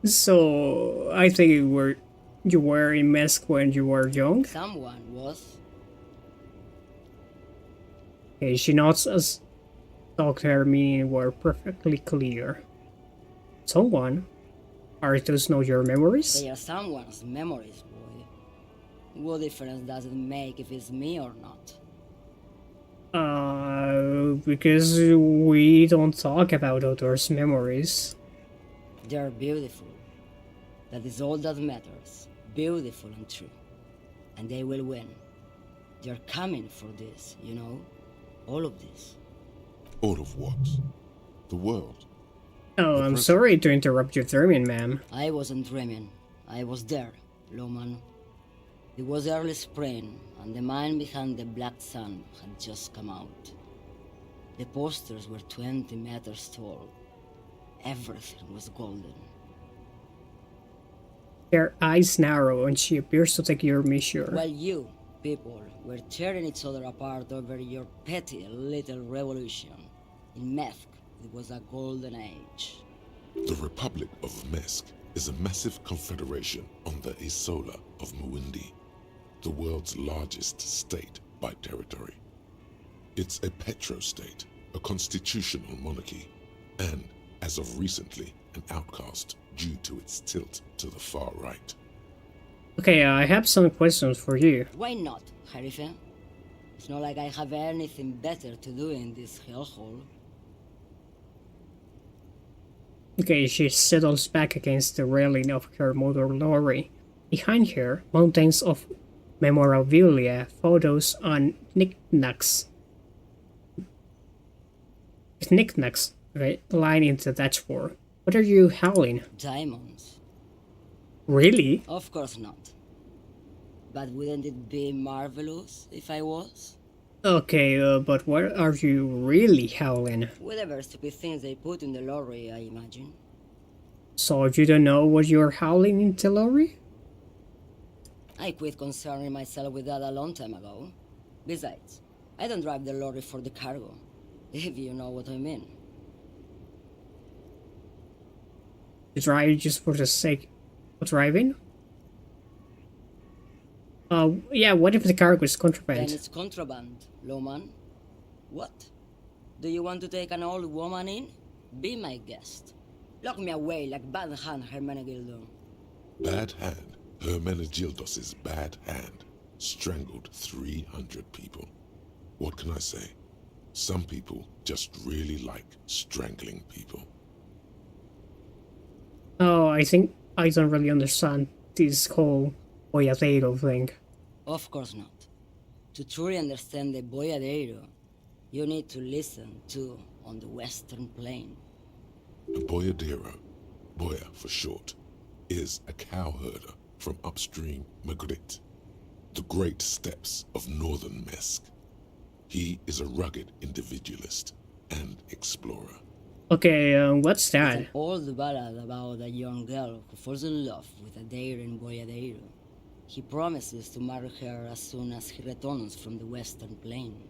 S1: So, I think you were in Mesk when you were young?
S21: Someone was.
S1: Okay, she nods as Dr. meaning were perfectly clear. Someone? Are those not your memories?
S21: They are someone's memories, boy. What difference does it make if it's me or not?
S1: Because we don't talk about others' memories.
S21: They're beautiful. That is all that matters. Beautiful and true. And they will win. They're coming for this, you know? All of this.
S3: All of what? The world.
S1: Oh, I'm sorry to interrupt your dreaming, ma'am.
S21: I wasn't dreaming. I was there, Lawman. It was early spring, and the man behind the black sun had just come out. The posters were 20 meters tall. Everything was golden.
S1: Their eyes narrow, and she appears to take your measure.
S21: While you, people, were tearing each other apart over your petty little revolution. In Meth, it was a golden age.
S3: The Republic of Mesk is a massive confederation on the Isola of Muindi, the world's largest state by territory. It's a petrostate, a constitutional monarchy, and, as of recently, an outcast due to its tilt to the far right.
S1: Okay, I have some questions for you.
S21: Why not, Harife? It's not like I have anything better to do in this hellhole.
S1: Okay, she settles back against the railing of her motor lorry. Behind her, mountains of memorabilia, photos, and knickknacks. Knickknacks, right, line into the dashboard. What are you howling?
S21: Diamonds.
S1: Really?
S21: Of course not. But wouldn't it be marvelous if I was?
S1: Okay, but what are you really howling?
S21: Whatever stupid things they put in the lorry, I imagine.
S1: So you don't know what you're howling in the lorry?
S21: I quit concerning myself with that a long time ago. Besides, I don't drive the lorry for the cargo, if you know what I mean.
S1: You drive just for the sake of driving? Yeah, what if the cargo is contraband?
S21: Then it's contraband, Lawman. What? Do you want to take an old woman in? Be my guest. Lock me away like Bad Hand Hermenegildo.
S3: Bad Hand, Hermenegildos's bad hand, strangled 300 people. What can I say? Some people just really like strangling people.
S1: Oh, I think I don't really understand this whole boyadero thing.
S21: Of course not. To truly understand the boyadero, you need to listen to On the Western Plain.
S3: A boyadero, boya for short, is a cowherder from upstream Magritte, the great steppes of northern Mesk. He is a rugged individualist and explorer.
S1: Okay, what's that?
S21: It's an old ballad about a young girl who falls in love with a daring boyadero. He promises to marry her as soon as he returns from the Western Plain.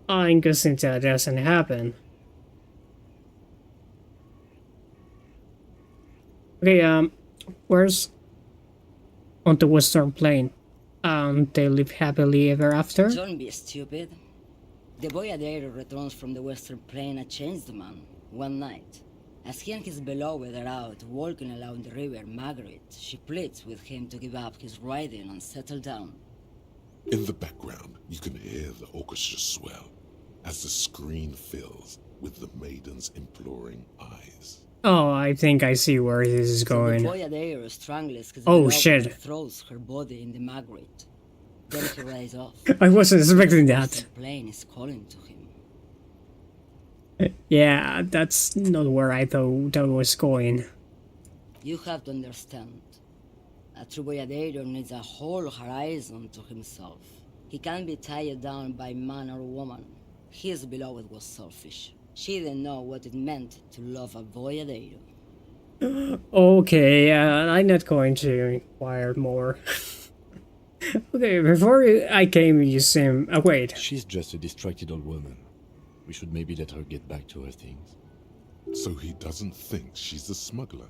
S1: I'm guessing that doesn't happen. Okay, where's on the Western Plain? They live happily ever after?
S21: Don't be stupid. The boyadero returns from the Western Plain a changed man, one night. As he and his beloved are out walking along the river Margaret, she pleads with him to give up his riding and settle down.
S3: In the background, you can hear the orchestra swell as the screen fills with the maiden's imploring eyes.
S1: Oh, I think I see where this is going.
S21: So the boyadero strangles his
S1: Oh,
S21: beloved
S1: shit.
S21: and throws her body in the Margaret. Then he rides off.
S1: I wasn't expecting that.
S21: The plane is calling to him.
S1: Yeah, that's not where I thought that was going.
S21: You have to understand. A true boyadeiro needs a whole horizon to himself. He can't be tied down by man or woman. His beloved was selfish. She didn't know what it meant to love a boyadeiro.
S1: Okay, I'm not going to inquire more. Okay, before I came, you seem... wait.
S7: She's just a distracted old woman. We should maybe let her get back to her things.
S3: So he doesn't think she's a smuggler?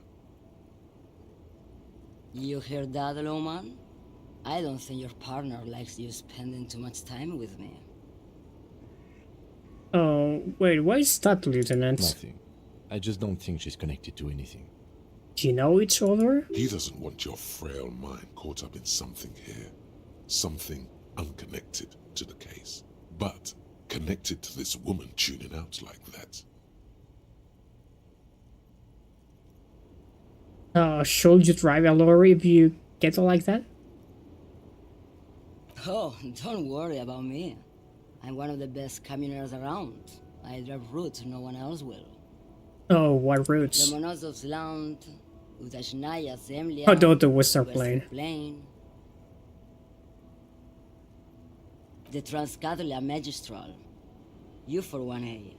S21: You hear that, Lowman? I don't think your partner likes you spending too much time with me.
S1: Oh, wait, why is that, Lieutenant?
S7: Nothing. I just don't think she's connected to anything.
S1: Do you know each other?
S3: He doesn't want your frail mind caught up in something here. Something unconnected to the case. But connected to this woman tuning out like that.
S1: Should you drive a lorry if you get it like that?
S21: Oh, don't worry about me. I'm one of the best camioners around. I drive routes no one else will.
S1: Oh, what routes?
S21: Lomonosov's Land, Utachnaya Zemlya,
S1: Oh, the Western Plain.
S21: The Transcatlia Magistral, U41A,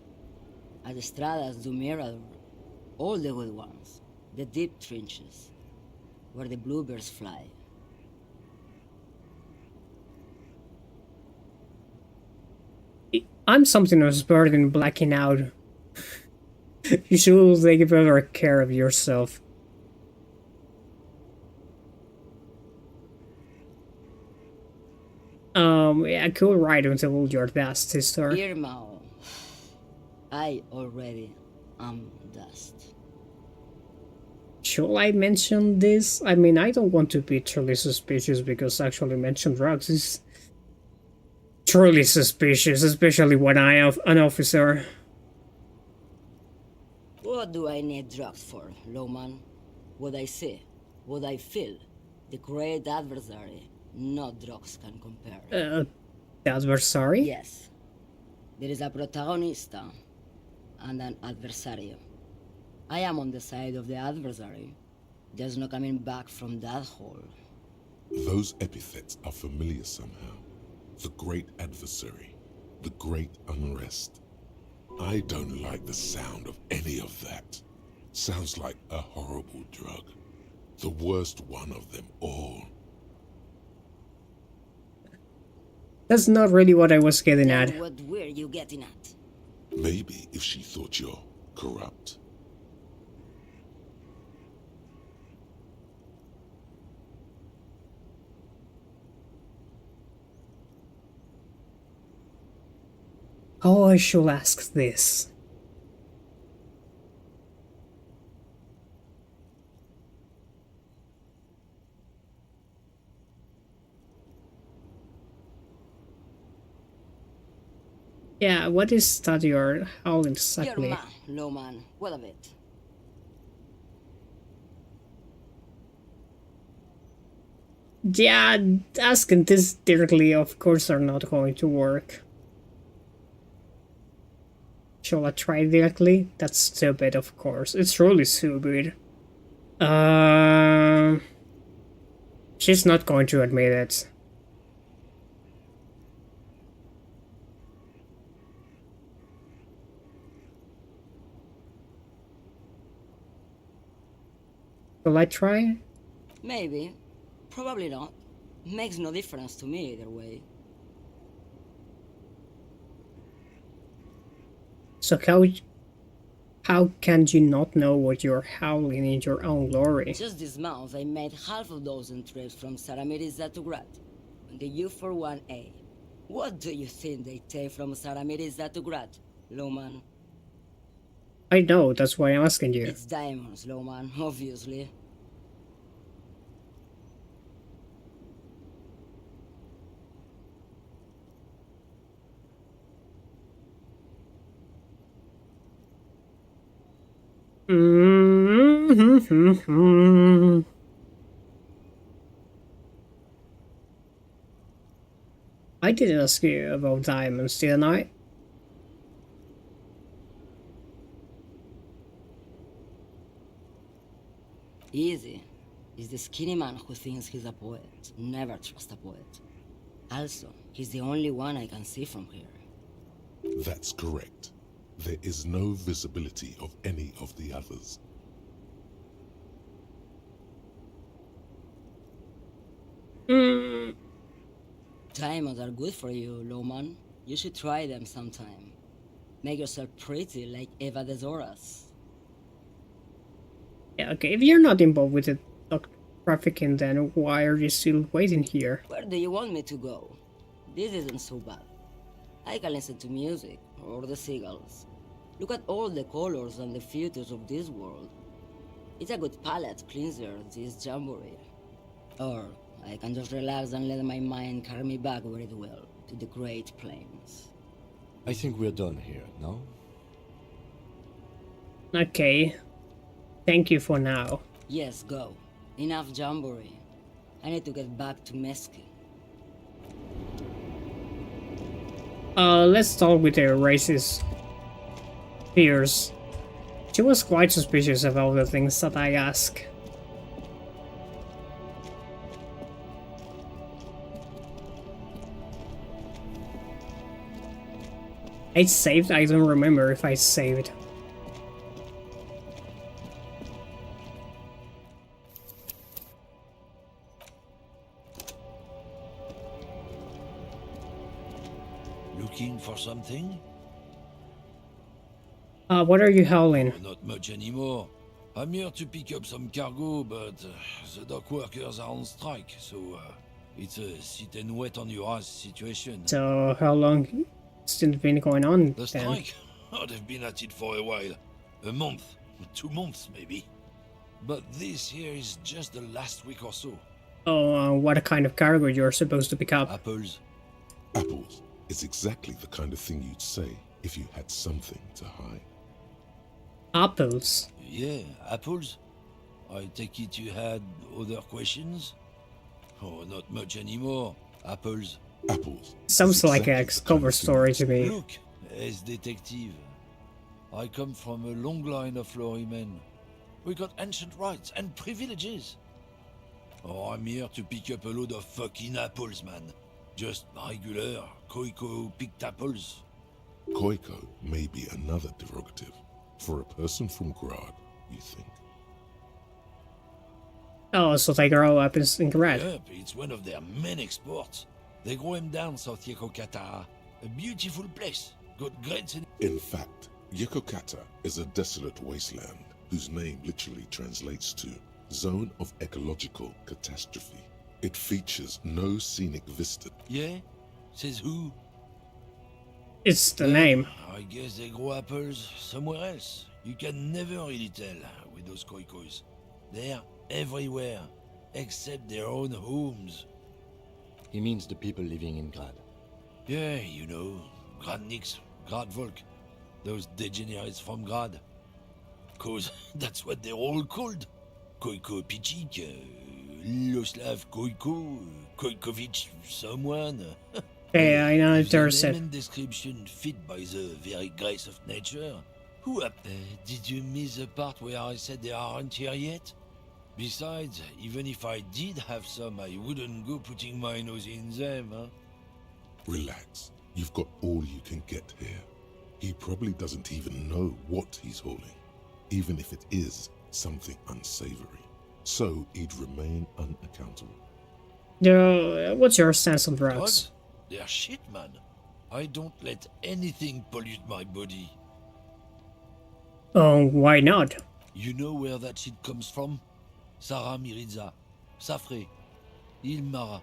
S21: Autostradas do Mirador, all the good ones, the deep trenches, where the bluebirds fly.
S1: I'm something of a bird in blacking out. You should take better care of yourself. Yeah, I could ride until your dust, sister.
S21: Irma, I already am dust.
S1: Should I mention this? I mean, I don't want to be truly suspicious because actually mention drugs is truly suspicious, especially when I am an officer.
S21: What do I need drugs for, Lowman? What I see, what I feel, the great adversary, no drugs can compare.
S1: The adversary?
S21: Yes. There is a protagonista and an adversario. I am on the side of the adversary. There's no coming back from that hole.
S3: Those epithets are familiar somehow. The great adversary, the great unrest. I don't like the sound of any of that. Sounds like a horrible drug. The worst one of them all.
S1: That's not really what I was getting at.
S21: What were you getting at?
S3: Maybe if she thought you're corrupt.
S1: How I should ask this? Yeah, what is that you're howling exactly?
S21: Your man, Lowman, what of it?
S1: Yeah, asking this directly, of course, are not going to work. Shall I try directly? That's stupid, of course. It's really stupid. She's not going to admit it. Will I try?
S21: Maybe. Probably not. Makes no difference to me either way.
S1: So how can you not know what you're howling in your own lorry?
S21: Just this month, I made half a dozen trips from Saramiriza to Grad, on the U41A. What do you think they take from Saramiriza to Grad, Lowman?
S1: I know, that's why I'm asking you.
S21: It's diamonds, Lowman, obviously.
S1: I didn't ask you about diamonds, didn't I?
S21: Easy. It's the skinny man who thinks he's a poet. Never trust a poet. Also, he's the only one I can see from here.
S3: That's correct. There is no visibility of any of the others.
S21: Diamonds are good for you, Lowman. You should try them sometime. Make yourself pretty like Eva de Zoras.
S1: Yeah, okay, if you're not involved with the drug trafficking, then why are you still waiting here?
S21: Where do you want me to go? This isn't so bad. I can listen to music, or the seagulls. Look at all the colors and the futures of this world. It's a good palate cleanser, this jamboree. Or I can just relax and let my mind carry me back where it will, to the Great Plains.
S7: I think we're done here, no?
S1: Okay. Thank you for now.
S21: Yes, go. Enough jamboree. I need to get back to Mesky.
S1: Let's start with the racist fears. She was quite suspicious of all the things that I ask. I saved? I don't remember if I saved.
S13: Looking for something?
S1: What are you howling?
S13: Not much anymore. I'm here to pick up some cargo, but the dock workers are on strike, so it's a sit and wait on your ass situation.
S1: So, how long it's been going on
S13: The
S1: then?
S13: strike? Oh, they've been at it for a while. A month, 2 months maybe. But this here is just the last week or so.
S1: Oh, what kind of cargo you're supposed to pick up?
S13: Apples.
S3: Apples is exactly the kind of thing you'd say if you had something to hide.
S1: Apples?
S13: Yeah, apples. I take it you had other questions? Oh, not much anymore. Apples.
S3: Apples.
S1: Sounds like a cover story to me.
S13: Look, as detective. I come from a long line of lorrymen. We got ancient rights and privileges. Oh, I'm here to pick up a load of fucking apples, man. Just regular Koiko picked apples.
S3: Koiko may be another derogative. For a person from Grad, you think?
S1: Oh, so they grow up in Grad.
S13: Yep, it's one of their main exports. They grow them down South Yekokata. A beautiful place. Got great...
S3: In fact, Yekokata is a desolate wasteland whose name literally translates to Zone of Ecological Catastrophe. It features no scenic vista.
S13: Yeah? Says who?
S1: It's the name.
S13: I guess they grow apples somewhere else. You can never really tell with those koikos. They're everywhere, except their own homes.
S7: He means the people living in Grad.
S13: Yeah, you know, Gradniks, Gradvolk, those degenerates from Grad. 'Cause that's what they're all called. Koiko Pichik, Loslav Koiko, Koikovich someone.
S1: Yeah, I know
S13: If the
S1: there's
S13: name
S1: it.
S13: and description fit by the very grace of nature. Who up? Did you miss the part where I said they aren't here yet? Besides, even if I did have some, I wouldn't go putting my nose in them, huh?
S3: Relax. You've got all you can get here. He probably doesn't even know what he's hauling, even if it is something unsavory. So he'd remain unaccountable.
S1: What's your stance on drugs?
S13: They're shit, man. I don't let anything pollute my body.
S1: Oh, why not?
S13: You know where that shit comes from? Sarah Miriza, Safre, Ilmara.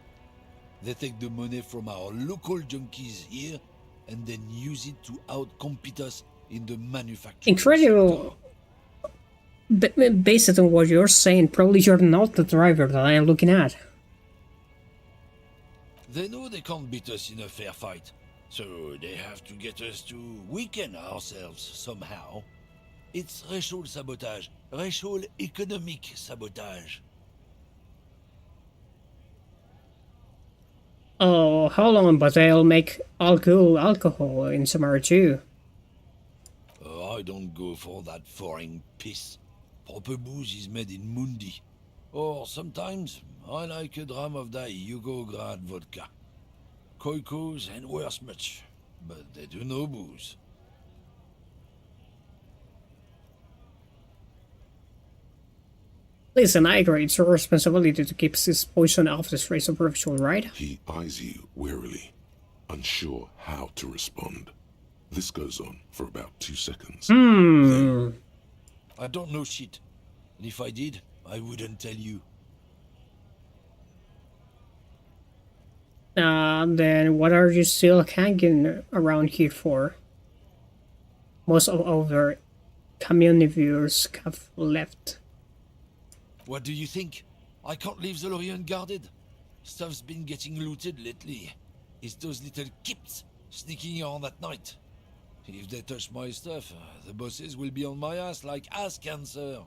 S13: They take the money from our local junkies here and then use it to outcompete us in the manufacturing.
S1: Incredible. Based on what you're saying, probably you're not the driver that I am looking at.
S13: They know they can't beat us in a fair fight, so they have to get us to weaken ourselves somehow. It's racial sabotage, racial economic sabotage.
S1: Oh, how long? But they'll make alcohol in summer too.
S13: I don't go for that foreign piss. Proper booze is made in Mundi.
S2: Or sometimes I like a dram of that Yugograd vodka. Koikos and worse much, but they do no booze.
S1: Listen, I agree. It's your responsibility to keep this poison off the streets of Ritual, right?
S3: He eyes you warily, unsure how to respond. This goes on for about 2 seconds.
S2: I don't know shit. And if I did, I wouldn't tell you.
S1: Then what are you still hanging around here for? Most of our community viewers have left.
S2: What do you think? I can't leave the lorry unguarded. Stuff's been getting looted lately. It's those little kips sneaking around at night. If they touch my stuff, the bosses will be on my ass like ass cancer.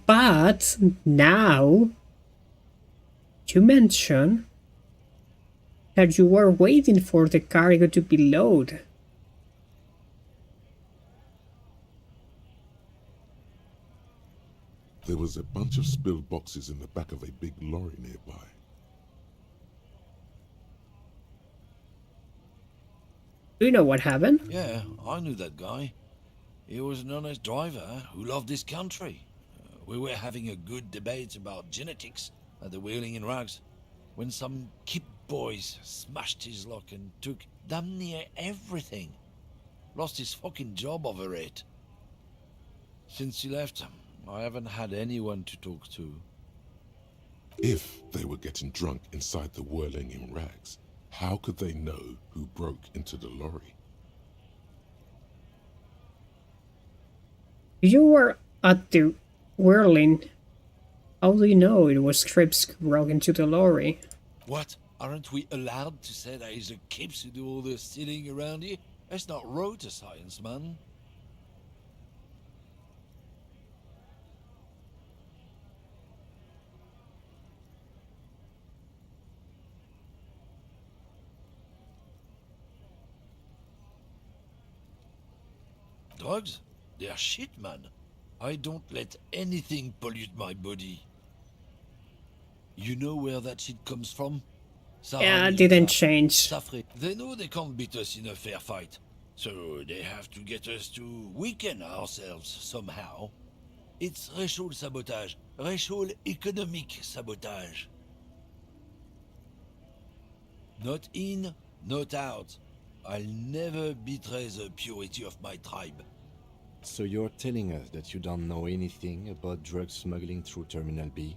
S1: But now you mention that you were waiting for the cargo to be loaded.
S3: There was a bunch of spilled boxes in the back of a big lorry nearby.
S1: Do you know what happened?
S2: Yeah, I knew that guy. He was an honest driver who loved his country. We were having a good debate about genetics at the Wheeling in Rags when some kip boys smashed his lock and took damn near everything. Lost his fucking job over it. Since he left, I haven't had anyone to talk to.
S3: If they were getting drunk inside the Whirling in Rags, how could they know who broke into the lorry?
S1: You were at the Whirling. How do you know it was Trips who broke into the lorry?
S2: What? Aren't we allowed to say that it's the kips who do all the stealing around here? That's not road to science, man. Drugs? They're shit, man. I don't let anything pollute my body. You know where that shit comes from?
S1: Yeah, it didn't change.
S2: Safri. They know they can't beat us in a fair fight, so they have to get us to weaken ourselves somehow. It's racial sabotage, racial economic sabotage. Not in, not out. I'll never betray the purity of my tribe.
S7: So you're telling us that you don't know anything about drug smuggling through Terminal B?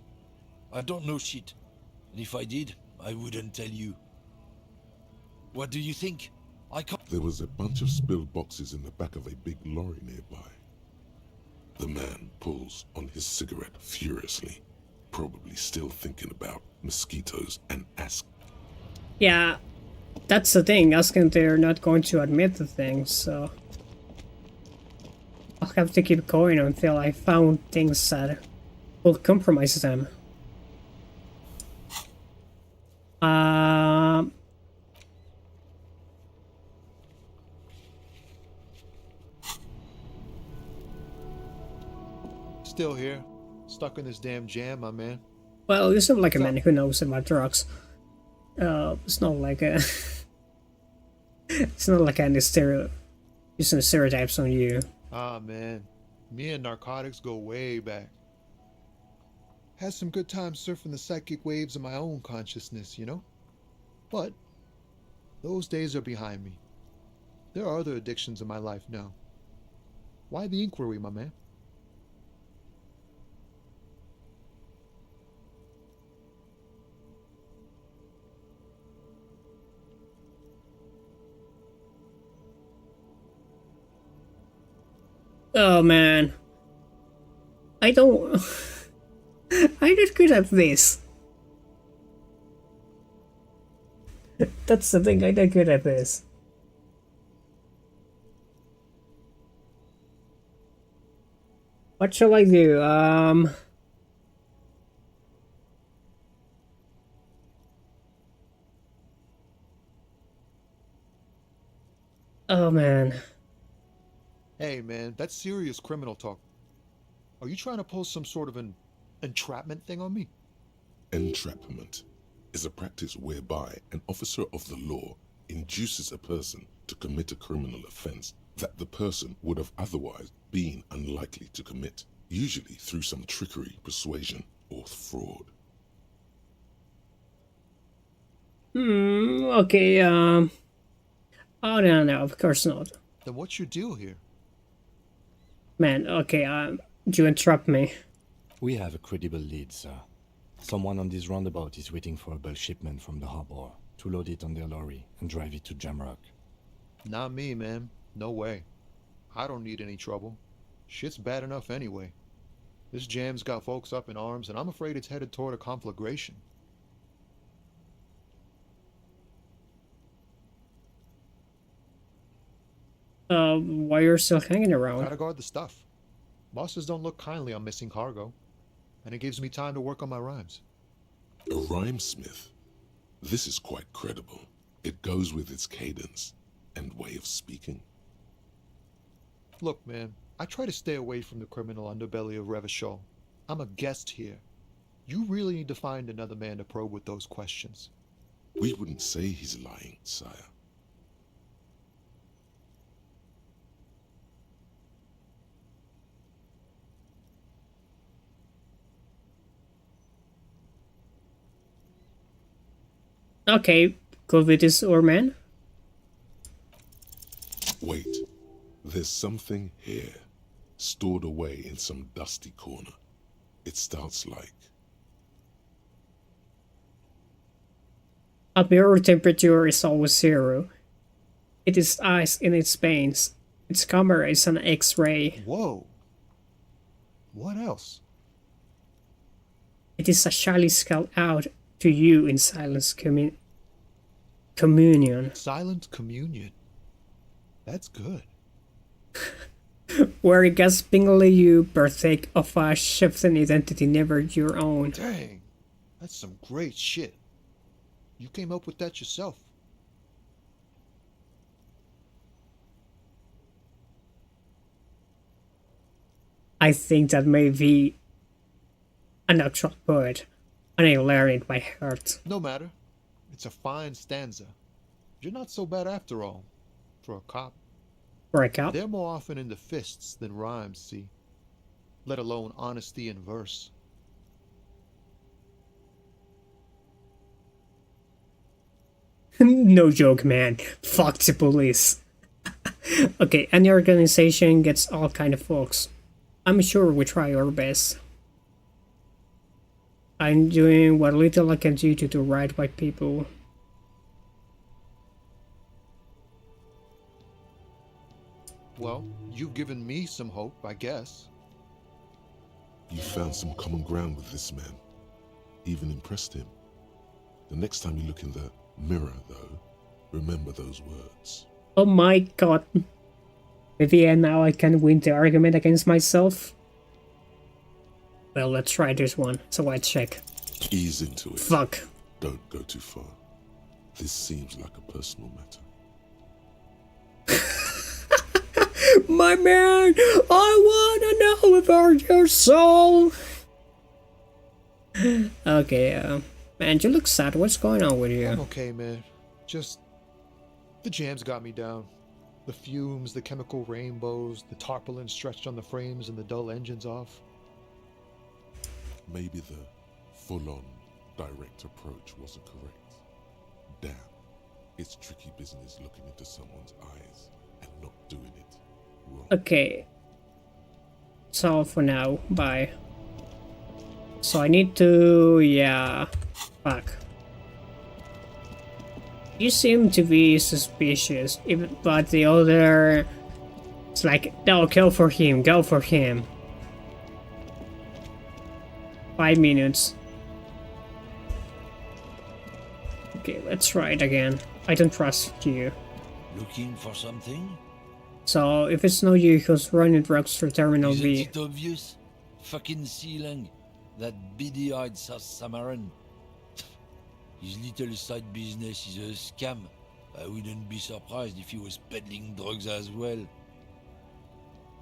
S2: I don't know shit. And if I did, I wouldn't tell you. What do you think? I can't...
S3: There was a bunch of spilled boxes in the back of a big lorry nearby. The man pulls on his cigarette furiously, probably still thinking about mosquitoes and asks.
S1: Yeah, that's the thing. Asking they're not going to admit the thing, so I'll have to keep going until I found things that will compromise them.
S12: Still here, stuck in this damn jam, my man.
S1: Well, you sound like a man who knows about drugs. It's not like a... it's not like any using stereotypes on you.
S12: Ah, man. Me and narcotics go way back. Had some good times surfing the psychic waves of my own consciousness, you know? But those days are behind me. There are other addictions in my life now. Why the inquiry, my man?
S1: Oh man, I don't. I'm not good at this. That's the thing. I'm not good at this. What shall I do? Oh man.
S12: Hey, man, that's serious criminal talk. Are you trying to pull some sort of an entrapment thing on me?
S3: Entrapment is a practice whereby an officer of the law induces a person to commit a criminal offense that the person would have otherwise been unlikely to commit, usually through some trickery, persuasion, or fraud.
S1: Okay, oh, no, of course not.
S12: Then what's your deal here?
S1: Man, okay, you interrupt me.
S7: We have a credible lead, sir. Someone on this roundabout is waiting for a bulk shipment from the harbor to load it on their lorry and drive it to Jamrock.
S12: Not me, man. No way. I don't need any trouble. Shit's bad enough anyway. This jam's got folks up in arms, and I'm afraid it's headed toward a conflagration.
S1: Why you're still hanging around?
S12: Gotta guard the stuff. Bosses don't look kindly on missing cargo, and it gives me time to work on my rhymes.
S3: A rhymesmith? This is quite credible. It goes with its cadence and way of speaking.
S12: Look, man, I try to stay away from the criminal underbelly of Revachol. I'm a guest here. You really need to find another man to probe with those questions.
S3: We wouldn't say he's lying, sire.
S1: Okay, go with this or man.
S3: Wait, there's something here, stored away in some dusty corner. It starts like...
S1: A mirror temperature is always 0. It is ice in its veins. Its camera is an X-ray.
S12: Whoa. What else?
S1: It is a chalice called out to you in silence communion.
S12: Silent communion. That's good.
S1: Where gaspingly you partake of a shifting identity never your own.
S12: Dang, that's some great shit. You came up with that yourself.
S1: I think that may be an actual poet, and I learned it by heart.
S12: No matter. It's a fine stanza. You're not so bad after all. For a cop.
S1: For a cop?
S12: They're more often into fists than rhymes, see? Let alone honesty in verse.
S1: No joke, man. Fuck the police. Okay, any organization gets all kind of folks. I'm sure we try our best. I'm doing what little I can do to do right by people.
S12: Well, you've given me some hope, I guess.
S3: You found some common ground with this man. Even impressed him. The next time you look in the mirror, though, remember those words.
S1: Oh my god. Maybe now I can win the argument against myself? Well, let's try this one, so I check.
S3: Ease into it.
S1: Fuck.
S3: Don't go too far. This seems like a personal matter.
S1: My man, I wanna know about your soul. Okay, man, you look sad. What's going on with you?
S12: I'm okay, man. Just... the jams got me down. The fumes, the chemical rainbows, the tarpaulin stretched on the frames and the dull engines off.
S3: Maybe the full-on direct approach wasn't correct. Damn, it's tricky business looking into someone's eyes and not doing it wrong.
S1: Okay. So for now, bye. So I need to... yeah. Fuck. You seem to be suspicious, but the other... it's like, no, go for him, go for him. 5 minutes. Okay, let's try it again. I don't trust you.
S2: Looking for something?
S1: So, if it's not you who's running drugs through Terminal
S2: Isn't
S1: B...
S2: it obvious? Fucking Sealang. That beady-eyed South Samaran. His little side business is a scam. I wouldn't be surprised if he was peddling drugs as well.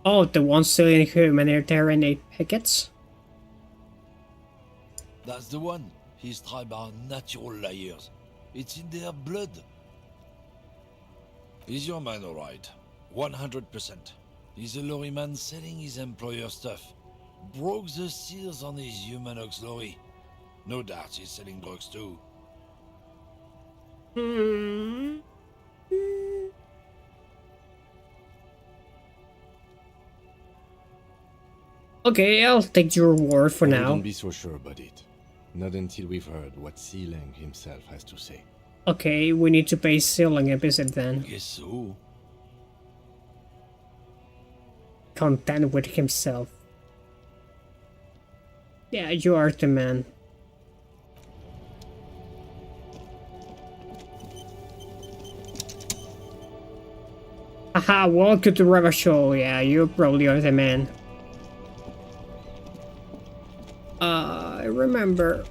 S1: Oh, the ones selling humanitarian aid packets?
S2: That's the one. His tribe are natural liars. It's in their blood. Is your man alright? 100%. He's a lorry man selling his employer stuff. Broke the seals on his human auxiliary. No doubt he's selling drugs too.
S1: Okay, I'll take your word for
S7: I
S1: now.
S7: wouldn't be so sure about it. Not until we've heard what Sealang himself has to say.
S1: Okay, we need to pay Sealang a visit then.
S2: Guess so.
S1: Content with himself. Yeah, you are the man. Haha, welcome to Rubber Show. Yeah, you probably are the man. I remember.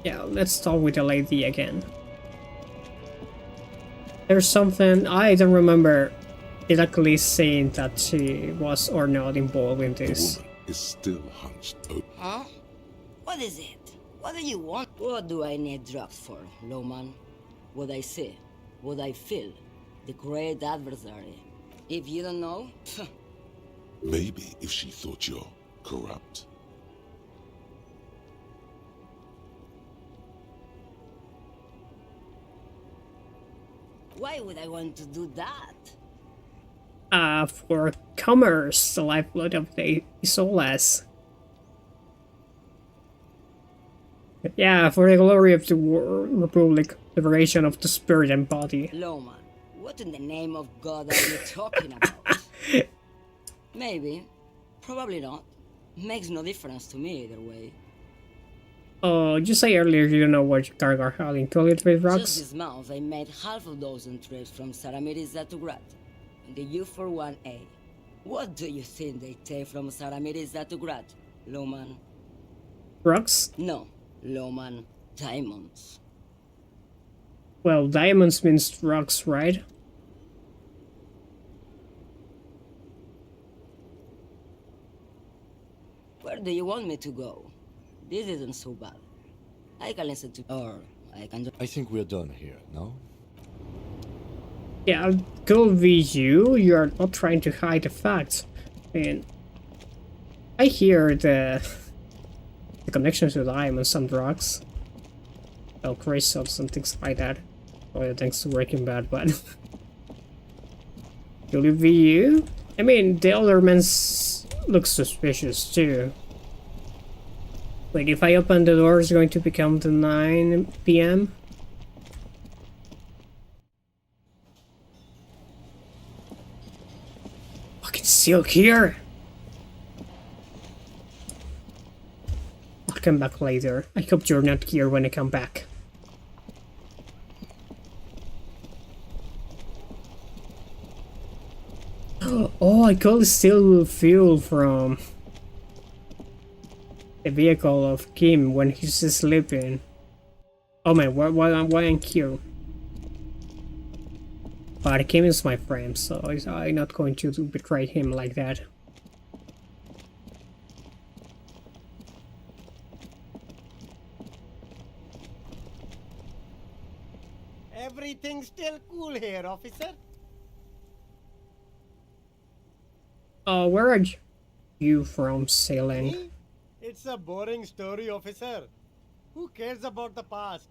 S1: Yeah, let's talk with the lady again. There's something I don't remember exactly saying that she was or not involved in this.
S3: The woman is still hunched over.
S21: Huh? What is it? What do you want? What do I need drugs for, Lowman? What I see, what I feel, the great adversary. If you don't know,
S3: Maybe if she thought you're corrupt.
S21: why would I want to do that?
S1: For commerce, the lifeblood of the Isolas. Yeah, for the glory of the Republic, liberation of the spirit and body.
S21: Loma, what in the name of God are you talking about? Maybe. Probably not. Makes no difference to me either way.
S1: Oh, you say earlier you don't know what your cargo had included with
S21: Just
S1: drugs?
S21: this month, I made half a dozen trips from Saramiris to Grad, in the U41A. What do you think they take from Saramiris to Grad, Loman?
S1: Drugs?
S21: No, Loman, diamonds.
S1: Well, diamonds means drugs, right?
S21: Where do you want me to go? This isn't so bad. I can listen to, or I can just...
S7: I think we're done here, no?
S1: Yeah, could be you. You are not trying to hide the facts. And I hear the connections to diamonds and drugs. Well, crystals and things like that. Oh yeah, thanks to Breaking Bad, but could it be you? I mean, the other men look suspicious too. Wait, if I open the door, it's going to become the 9 p.m. Fucking silk here! I'll come back later. I hope you're not here when I come back. Oh, I could steal fuel from the vehicle of Kim when he's sleeping. Oh man, why I'm here? But Kim is my friend, so I'm not going to betray him like that.
S20: Everything's still cool here, officer.
S1: Where are you from, sailing?
S20: Me? It's a boring story, officer. Who cares about the past?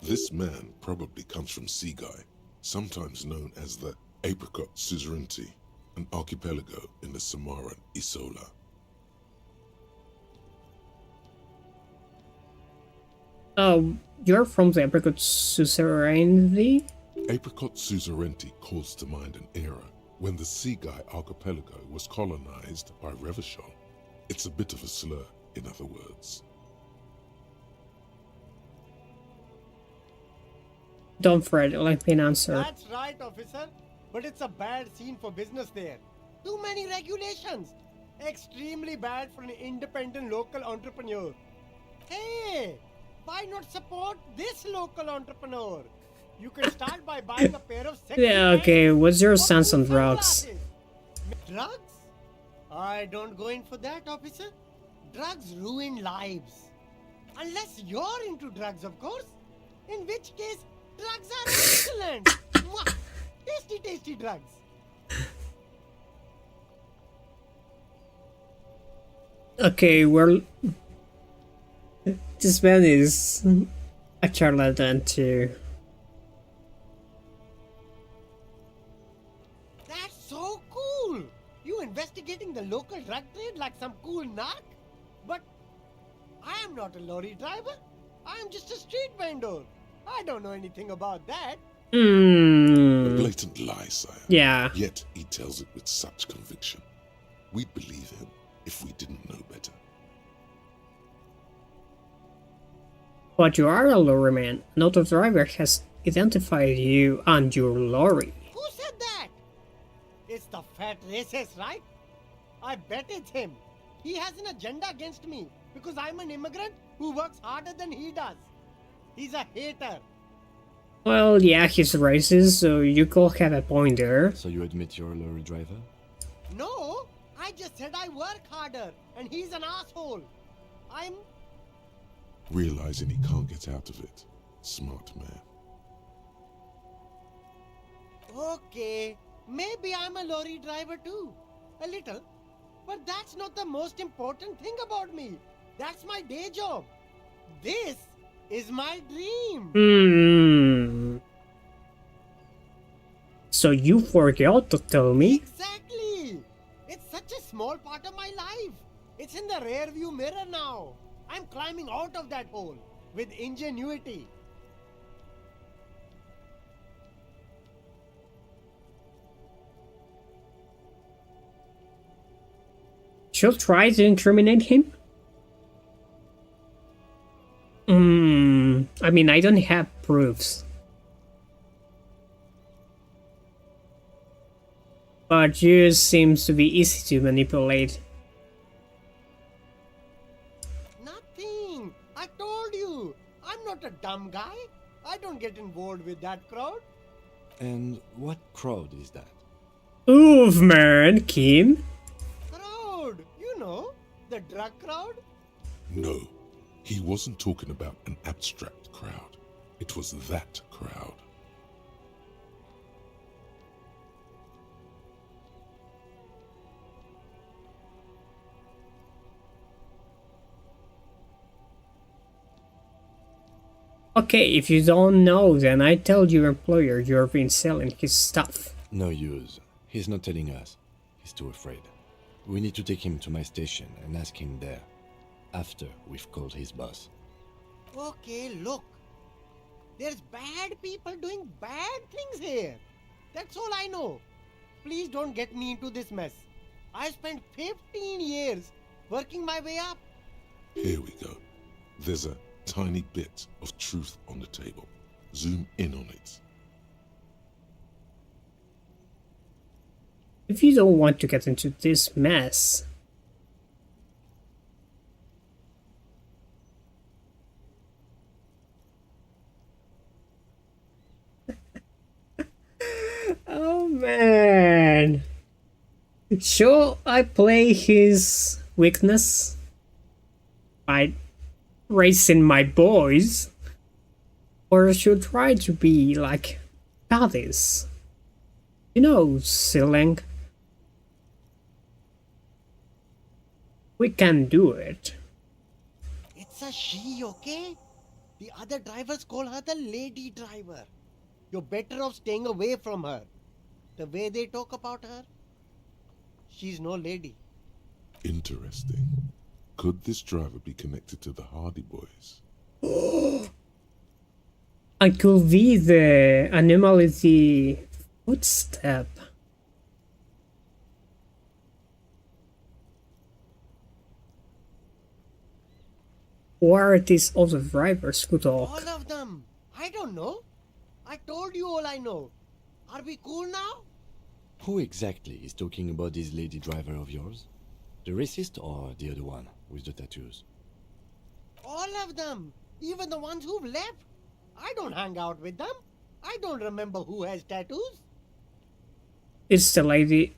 S3: This man probably comes from Seaguy, sometimes known as the Apricot Suzerainty, an archipelago in the Samaran Isola.
S1: You're from the Apricot Suzerainty?
S3: Apricot Suzerainty calls to mind an era when the Seaguy archipelago was colonized by Revachol. It's a bit of a slur, in other words.
S1: Don't fret, let me answer.
S20: That's right, officer. But it's a bad scene for business there. Too many regulations. Extremely bad for an independent local entrepreneur. Hey, why not support this local entrepreneur? You can start by buying a pair of sexy
S1: Yeah, okay, what's your stance on drugs?
S20: Drugs? I don't go in for that, officer. Drugs ruin lives. Unless you're into drugs, of course. In which case, drugs are excellent. Mwah! Tasty, tasty drugs.
S1: Okay, well, this man is a charlatan too.
S20: That's so cool. You investigating the local drug trade like some cool narc? But I am not a lorry driver. I am just a street vendor. I don't know anything about that.
S3: A blatant lie, sire.
S1: Yeah.
S3: Yet he tells it with such conviction. We'd believe him if we didn't know better.
S1: But you are a lorry man. Another driver has identified you and your lorry.
S20: Who said that? It's the fat racist, right? I bet it's him. He has an agenda against me because I'm an immigrant who works harder than he does. He's a hater.
S1: Well, yeah, he's racist, so you could have a point there.
S7: So you admit you're a lorry driver?
S20: No, I just said I work harder and he's an asshole. I'm...
S3: Realizing he can't get out of it. Smart man.
S20: Okay, maybe I'm a lorry driver too. A little. But that's not the most important thing about me. That's my day job. This is my dream.
S1: So you forgot to tell me?
S20: Exactly. It's such a small part of my life. It's in the rear view mirror now. I'm climbing out of that hole with ingenuity.
S1: Should try to incriminate him? I mean, I don't have proofs. But you seems to be easy to manipulate.
S20: Nothing. I told you. I'm not a dumb guy. I don't get involved with that crowd.
S7: And what crowd is that?
S1: Oof, man, Kim.
S20: Crowd. You know, the drug crowd.
S3: No, he wasn't talking about an abstract crowd. It was that crowd.
S1: Okay, if you don't know, then I tell your employer you've been selling his stuff.
S7: No use. He's not telling us. He's too afraid. We need to take him to my station and ask him there. After we've called his boss.
S20: Okay, look. There's bad people doing bad things here. That's all I know. Please don't get me into this mess. I spent 15 years working my way up.
S3: Here we go. There's a tiny bit of truth on the table. Zoom in on it.
S1: If you don't want to get into this mess, oh man, should I play his weakness by raising my boys, or should try to be like Goddess? You know, Siling. We can do it.
S20: It's a she, okay? The other drivers call her the lady driver. You're better off staying away from her. The way they talk about her, she's no lady.
S3: Interesting. Could this driver be connected to the Hardy Boys?
S1: I could be the anomaly footstep. Or these other drivers could talk.
S20: All of them. I don't know. I told you all I know. Are we cool now?
S7: Who exactly is talking about this lady driver of yours? The racist or the other one with the tattoos?
S20: All of them. Even the ones who've left. I don't hang out with them. I don't remember who has tattoos.
S1: It's the lady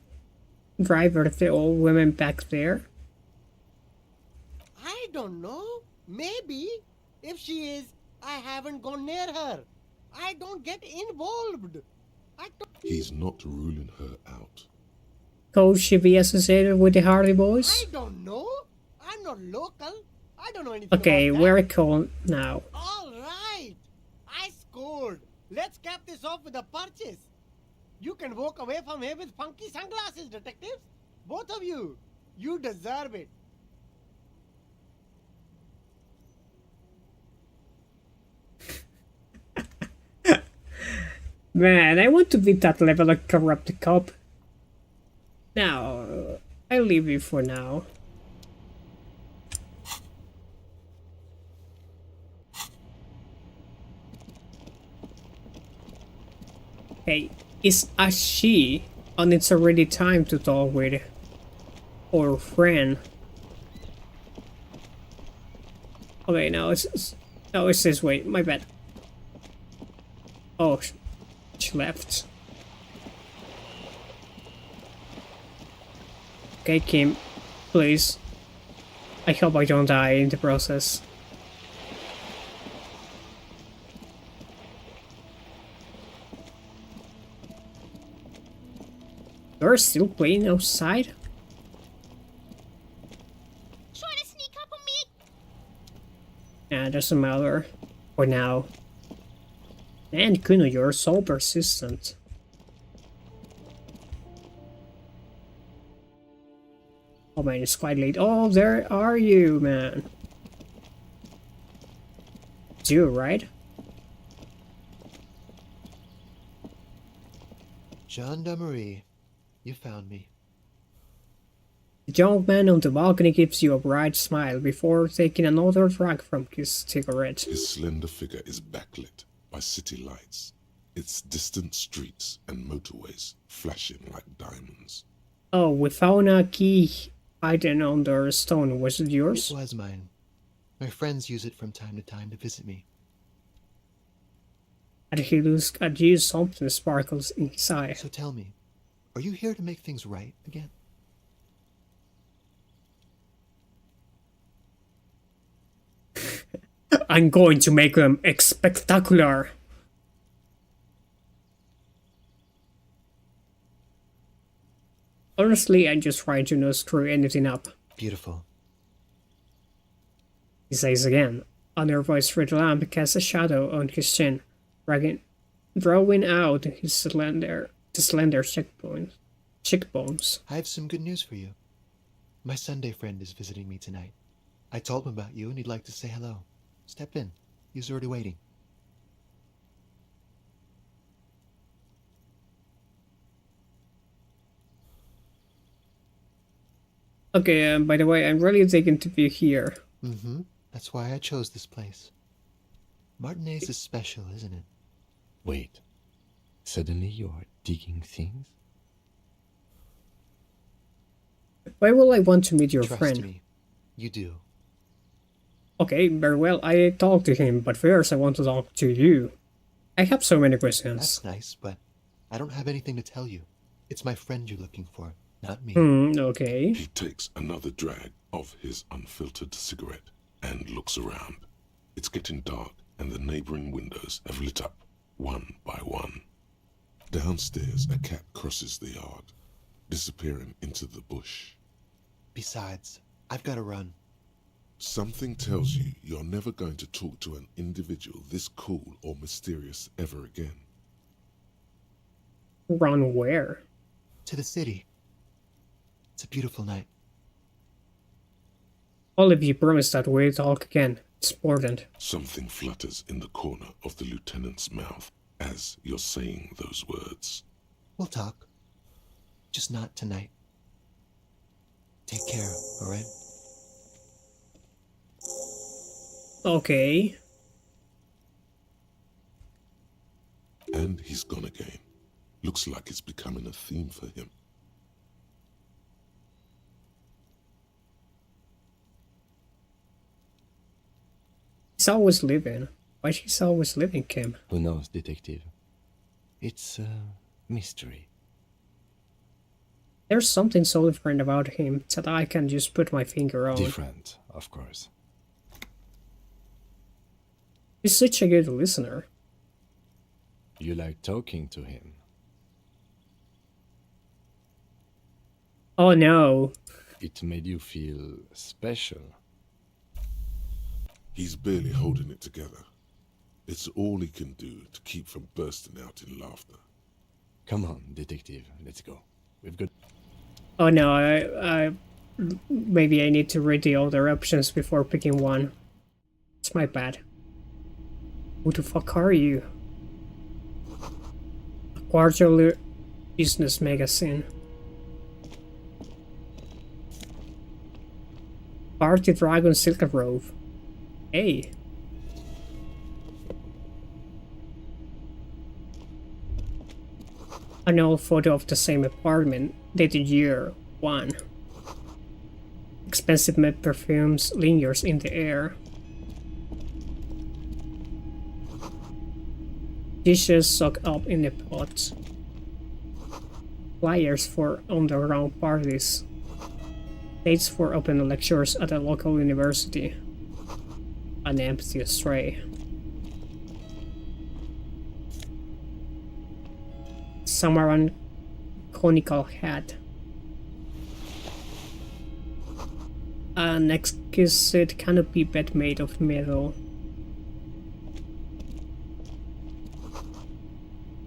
S1: driver the old woman back there?
S20: I don't know. Maybe. If she is, I haven't gone near her. I don't get involved.
S3: He's not ruling her out.
S1: Could she be associated with the Hardy Boys?
S20: I don't know. I'm not local. I don't know anything
S1: Okay,
S20: about that.
S1: we're cool now.
S20: All right. I scored. Let's cap this off with a purchase. You can walk away from here with funky sunglasses, detectives. Both of you. You deserve it.
S1: Man, I want to be that level of corrupt cop. Now, I'll leave you for now. Hey, it's a she, and it's already time to talk with our friend. Okay, now it's this way. My bad. Oh, she left. Okay, Kim, please. I hope I don't die in the process. You're still playing outside?
S4: Trying to sneak up on me?
S1: Yeah, doesn't matter. For now. Man, Kuno, you're so persistent. Oh man, it's quite late. Oh, there are you, man. It's you, right?
S6: Gendarmerie, you found me.
S1: The young man on the balcony gives you a bright smile before taking another drag from his cigarette.
S3: His slender figure is backlit by city lights, its distant streets and motorways flashing like diamonds.
S1: Oh, we found a key hidden under a stone. Was it yours?
S6: It was mine. My friends use it from time to time to visit me.
S1: And he looks at you, something sparkles in his eye.
S6: So tell me, are you here to make things right again?
S1: I'm going to make them spectacular. Honestly, I just try to not screw anything up.
S6: Beautiful.
S1: He says again. Under voice through the lamp casts a shadow on his chin, drawing out his slender cheekbones.
S6: I have some good news for you. My Sunday friend is visiting me tonight. I told him about you and he'd like to say hello. Step in. He's already waiting.
S1: Okay, by the way, I'm really digging to be here.
S6: Mm-hmm. That's why I chose this place. Martinez is special, isn't it?
S7: Wait. Suddenly you're digging things?
S1: Why will I want to meet your
S6: Trust
S1: friend?
S6: me. You do.
S1: Okay, very well, I talk to him, but first I want to talk to you. I have so many questions.
S6: That's nice, but I don't have anything to tell you. It's my friend you're looking for, not me.
S1: Okay.
S3: He takes another drag of his unfiltered cigarette and looks around. It's getting dark and the neighboring windows have lit up one by one. Downstairs, a cat crosses the yard, disappearing into the bush.
S6: Besides, I've got to run.
S3: Something tells you you're never going to talk to an individual this cool or mysterious ever again.
S1: Run where?
S6: To the city. It's a beautiful night.
S1: Olive, you promised that we'd talk again. It's important.
S3: Something flutters in the corner of the lieutenant's mouth as you're saying those words.
S6: We'll talk. Just not tonight. Take care, alright?
S1: Okay.
S3: And he's gone again. Looks like it's becoming a theme for him.
S1: He's always leaving. Why she's always leaving, Kim?
S7: Who knows, detective? It's a mystery.
S1: There's something so different about him that I can just put my finger on.
S7: Different, of course.
S1: He's such a good listener.
S7: You like talking to him.
S1: Oh no.
S7: It made you feel special.
S3: He's barely holding it together. It's all he can do to keep from bursting out in laughter.
S7: Come on, detective, let's go. We've got...
S1: Oh no, I maybe I need to read the other options before picking one. It's my bad. Who the fuck are you? A quarterly business magazine. Party Dragon Silk Robe. Hey. An old photo of the same apartment, dated year 1. Expensive mid perfumes lingers in the air. Dishes soaked up in the pot. Flyers for underground parties. Dates for open lectures at a local university. An empty tray. Samaran conical hat. An exquisite canopy bed made of metal.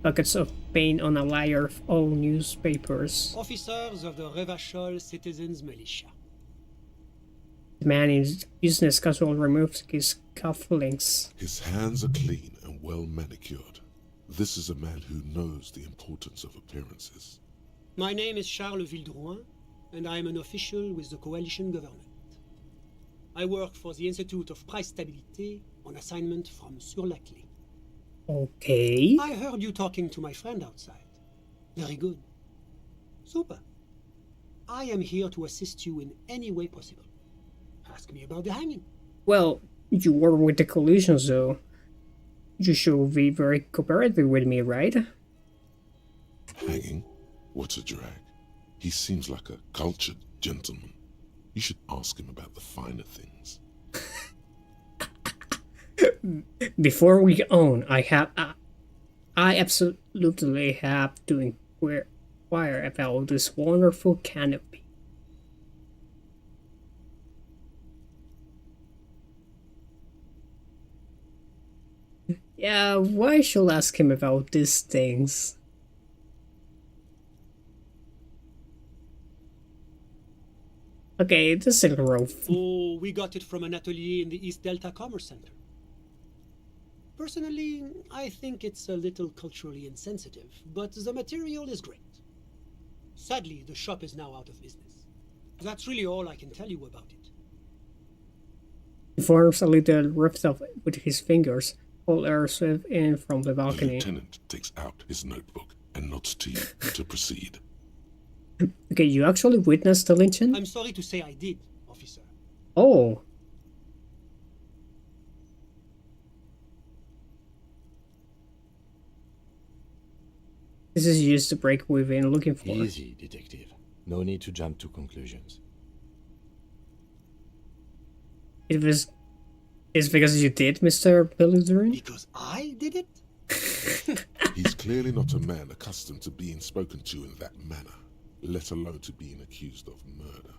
S1: Buckets of paint on a layer of old newspapers.
S9: Officers of the Revachol Citizens Militia.
S1: The man in business casual removes his cufflinks.
S3: His hands are clean and well manicured. This is a man who knows the importance of appearances.
S9: My name is Charles Vildrouin, and I am an official with the coalition government. I work for the Institute of Price Stabilité on assignment from Sur-la-Clé.
S1: Okay.
S9: I heard you talking to my friend outside. Very good. Super. I am here to assist you in any way possible. Ask me about the hanging.
S1: Well, you were with the collision, so you should be very cooperative with me, right?
S3: Hanging? What a drag. He seems like a cultured gentleman. You should ask him about the finer things.
S1: Before we go on, I absolutely have to inquire about this wonderful canopy. Yeah, why should I ask him about these things? Okay, the silk rope.
S9: Oh, we got it from an atelier in the East Delta Commerce Center. Personally, I think it's a little culturally insensitive, but the material is great. Sadly, the shop is now out of business. That's really all I can tell you about it.
S1: He forms a little rift with his fingers. All air swept in from the balcony.
S3: The lieutenant takes out his notebook and nods to you to proceed.
S1: Okay, you actually witnessed the lynching?
S9: I'm sorry to say I did, officer.
S1: Oh. This is used to break we've been looking for.
S7: Easy, detective. No need to jump to conclusions.
S1: It's because you did, Mr. Bellidurin?
S9: Because I did it?
S3: He's clearly not a man accustomed to being spoken to in that manner, let alone to being accused of murder.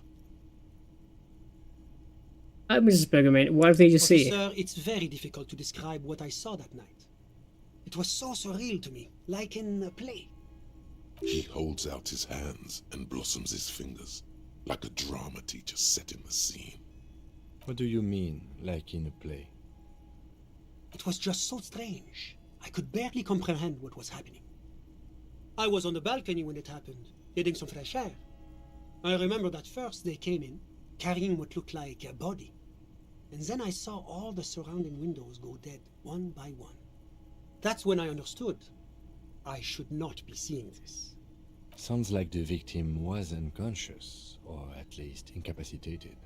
S1: Mrs. Bergman, what did you see?
S9: Officer, it's very difficult to describe what I saw that night. It was so surreal to me, like in a play.
S3: He holds out his hands and blossoms his fingers, like a drama teacher setting the scene.
S7: What do you mean, like in a play?
S9: It was just so strange. I could barely comprehend what was happening. I was on the balcony when it happened, getting some fresh air. I remember that first they came in, carrying what looked like a body. And then I saw all the surrounding windows go dead, one by one. That's when I understood. I should not be seeing this.
S7: Sounds like the victim was unconscious, or at least incapacitated.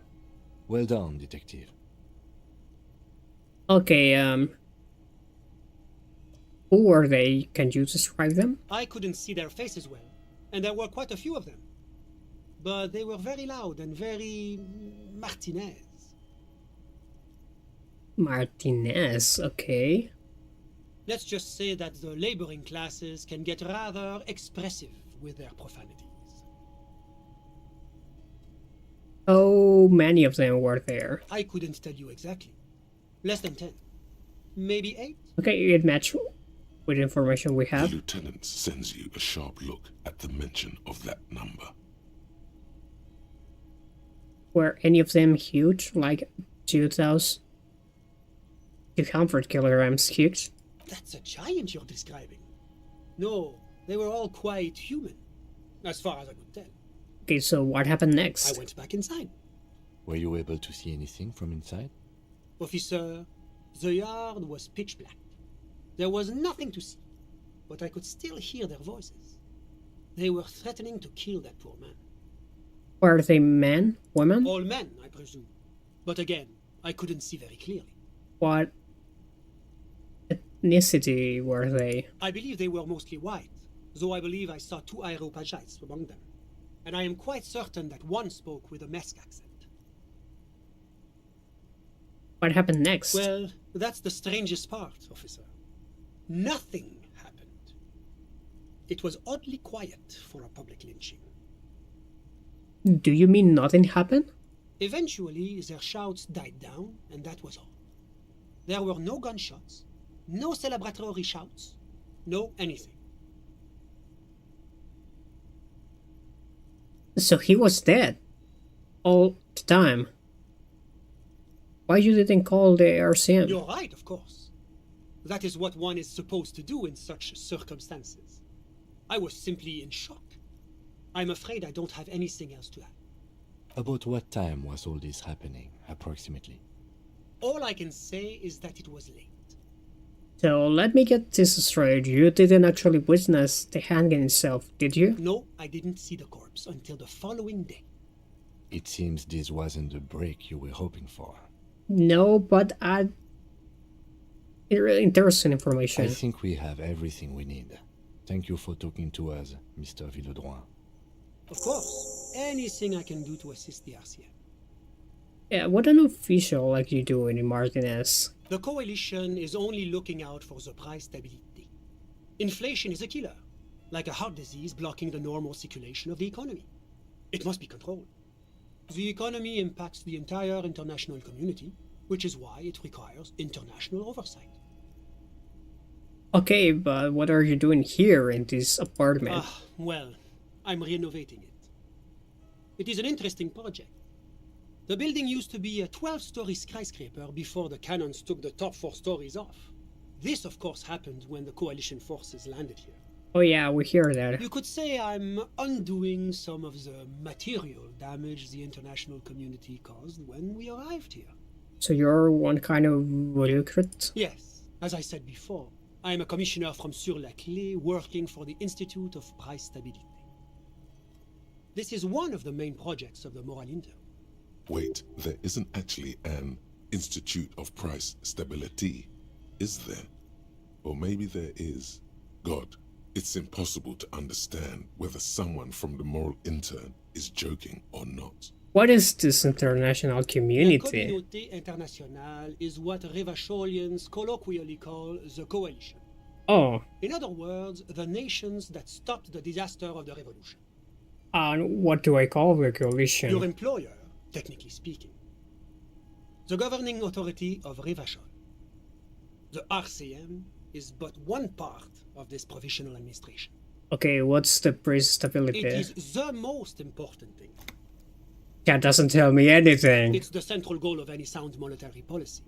S7: Well done, detective.
S1: Okay, who were they? Can you describe them?
S9: I couldn't see their faces well, and there were quite a few of them. but they were very loud and very Martinez.
S1: Martinez, okay.
S9: Let's just say that the laboring classes can get rather expressive with their profanities.
S1: How many of them were there?
S9: I couldn't tell you exactly. Less than 10. Maybe 8?
S1: Okay, it matched with the information we have.
S3: The lieutenant sends you a sharp look at the mention of that number.
S1: Were any of them huge, like 200 kilograms huge?
S9: That's a giant you're describing. No, they were all quite human, as far as I could tell.
S1: Okay, so what happened next?
S9: I went back inside.
S7: Were you able to see anything from inside?
S9: Officer, the yard was pitch black. There was nothing to see, but I could still hear their voices. They were threatening to kill that poor man.
S1: Were they men, women?
S9: All men, I presume. But again, I couldn't see very clearly.
S1: What ethnicity were they?
S9: I believe they were mostly white, though I believe I saw 2 Areopagites among them. And I am quite certain that one spoke with a Mesk accent.
S1: What happened next?
S9: Well, that's the strangest part, officer. Nothing happened. It was oddly quiet for a public lynching.
S1: Do you mean nothing happened?
S9: Eventually, their shouts died down, and that was all. There were no gunshots, no celebratory shouts, no anything.
S1: So he was dead all the time. Why you didn't call the RCM?
S9: You're right, of course. That is what one is supposed to do in such circumstances. I was simply in shock. I'm afraid I don't have anything else to add.
S7: About what time was all this happening, approximately?
S9: All I can say is that it was late.
S1: So let me get this straight. You didn't actually witness the hanging itself, did you?
S9: No, I didn't see the corpse until the following day.
S7: It seems this wasn't the break you were hoping for.
S1: No, but really interesting information.
S7: I think we have everything we need. Thank you for talking to us, Mr. Villedroit.
S9: Of course, anything I can do to assist the RCM.
S1: Yeah, what an official like you doing in Martinez.
S9: The coalition is only looking out for the price stability. Inflation is a killer, like a heart disease blocking the normal circulation of the economy. It must be controlled. The economy impacts the entire international community, which is why it requires international oversight.
S1: Okay, but what are you doing here in this apartment?
S9: Well, I'm renovating it. It is an interesting project. The building used to be a 12-story skyscraper before the cannons took the top 4 stories off. This, of course, happened when the coalition forces landed here.
S1: Oh yeah, we hear that.
S9: You could say I'm undoing some of the material damage the international community caused when we arrived here.
S1: So you're one kind of bureaucrat?
S9: Yes, as I said before, I am a commissioner from Sur-la-Clé working for the Institute of Price Stabilité. This is one of the main projects of the Moral Inter.
S3: Wait, there isn't actually an Institute of Price Stability, is there? Or maybe there is. God, it's impossible to understand whether someone from the Moral Intern is joking or not.
S1: What is this international community?
S9: La Communauté Internationale is what Revacholians colloquially call the coalition.
S1: Oh.
S9: In other words, the nations that stopped the disaster of the revolution.
S1: And what do I call the coalition?
S9: Your employer, technically speaking. The governing authority of Revachol. The RCM is but one part of this provisional administration.
S1: Okay, what's the price stability?
S9: It is the most important thing.
S1: That doesn't tell me anything.
S9: It's the central goal of any sound monetary policy.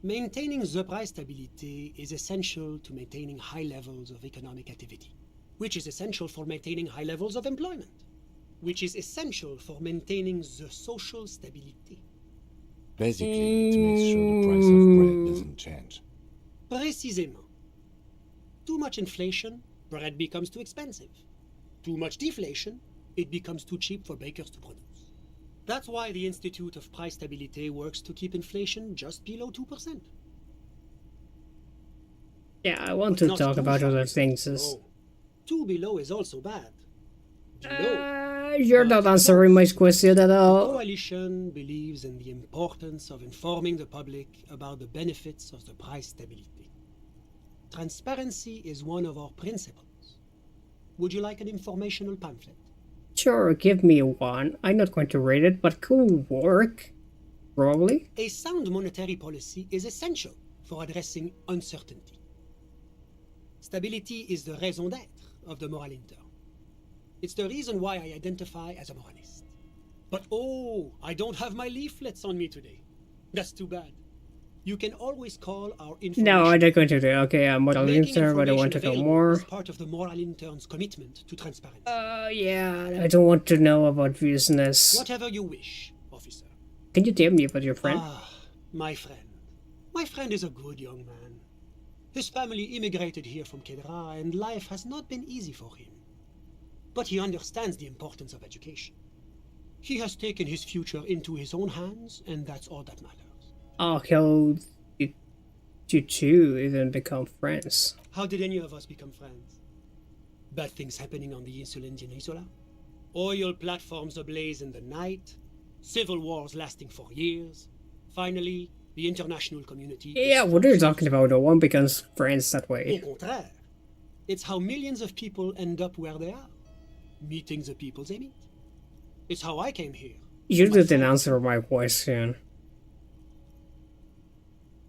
S9: Maintaining the price stability is essential to maintaining high levels of economic activity, which is essential for maintaining high levels of employment, which is essential for maintaining the social stability.
S7: Basically, it makes sure the price of bread doesn't change.
S9: Précisément. Too much inflation, bread becomes too expensive. Too much deflation, it becomes too cheap for bakers to produce. That's why the Institute of Price Stabilité works to keep inflation just below 2%.
S1: Yeah, I want to talk about other things.
S9: Too below is also bad. Below
S1: You're not answering my question at
S9: The
S1: all.
S9: coalition believes in the importance of informing the public about the benefits of the price stability. Transparency is one of our principles. Would you like an informational pamphlet?
S1: Sure, give me one. I'm not going to read it, but could work. Probably.
S9: A sound monetary policy is essential for addressing uncertainty. Stability is the raison d'être of the moral intern. It's the reason why I identify as a moralist. But oh, I don't have my leaflets on me today. That's too bad. You can always call our information.
S1: No, I'm not going to do it. Okay, I'm moral
S9: Making
S1: intern, but I want to know
S9: information
S1: more.
S9: is part of the moral intern's commitment to transparency.
S1: Yeah, I don't want to know about business.
S9: Whatever you wish, officer.
S1: Can you tell me about your friend?
S9: Ah, my friend. My friend is a good young man. His family immigrated here from Kedra, and life has not been easy for him. But he understands the importance of education. He has taken his future into his own hands, and that's all that matters.
S1: Oh, how did you two even become friends?
S9: How did any of us become friends? Bad things happening on the Insulindian Isola? Oil platforms ablaze in the night? Civil wars lasting for years? Finally, the international community...
S1: Yeah, what are you talking about? No one becomes friends that way.
S9: Au contraire. It's how millions of people end up where they are. Meeting the people they meet. It's how I came here.
S1: You didn't answer my question.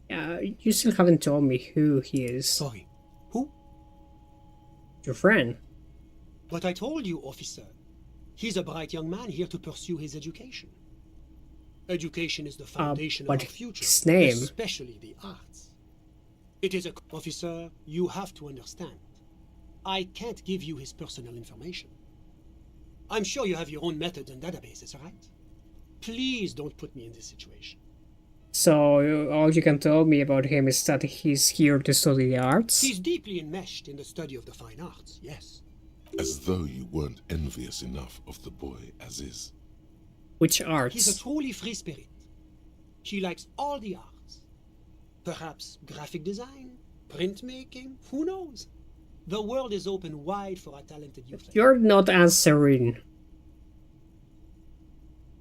S1: Yeah, you still haven't told me who he is.
S9: Sorry. Who?
S1: Your friend.
S9: But I told you, officer. He's a bright young man here to pursue his education. Education is the foundation of our future,
S1: his name?
S9: especially the arts. It is a... Officer, you have to understand. I can't give you his personal information. I'm sure you have your own methods and databases, right? Please don't put me in this situation.
S1: So, all you can tell me about him is that he's here to study the arts?
S9: He's deeply enmeshed in the study of the fine arts, yes.
S3: As though you weren't envious enough of the boy as is.
S1: Which arts?
S9: He's a truly free spirit. He likes all the arts. Perhaps graphic design, printmaking, who knows? The world is open wide for a talented youth.
S1: You're not answering.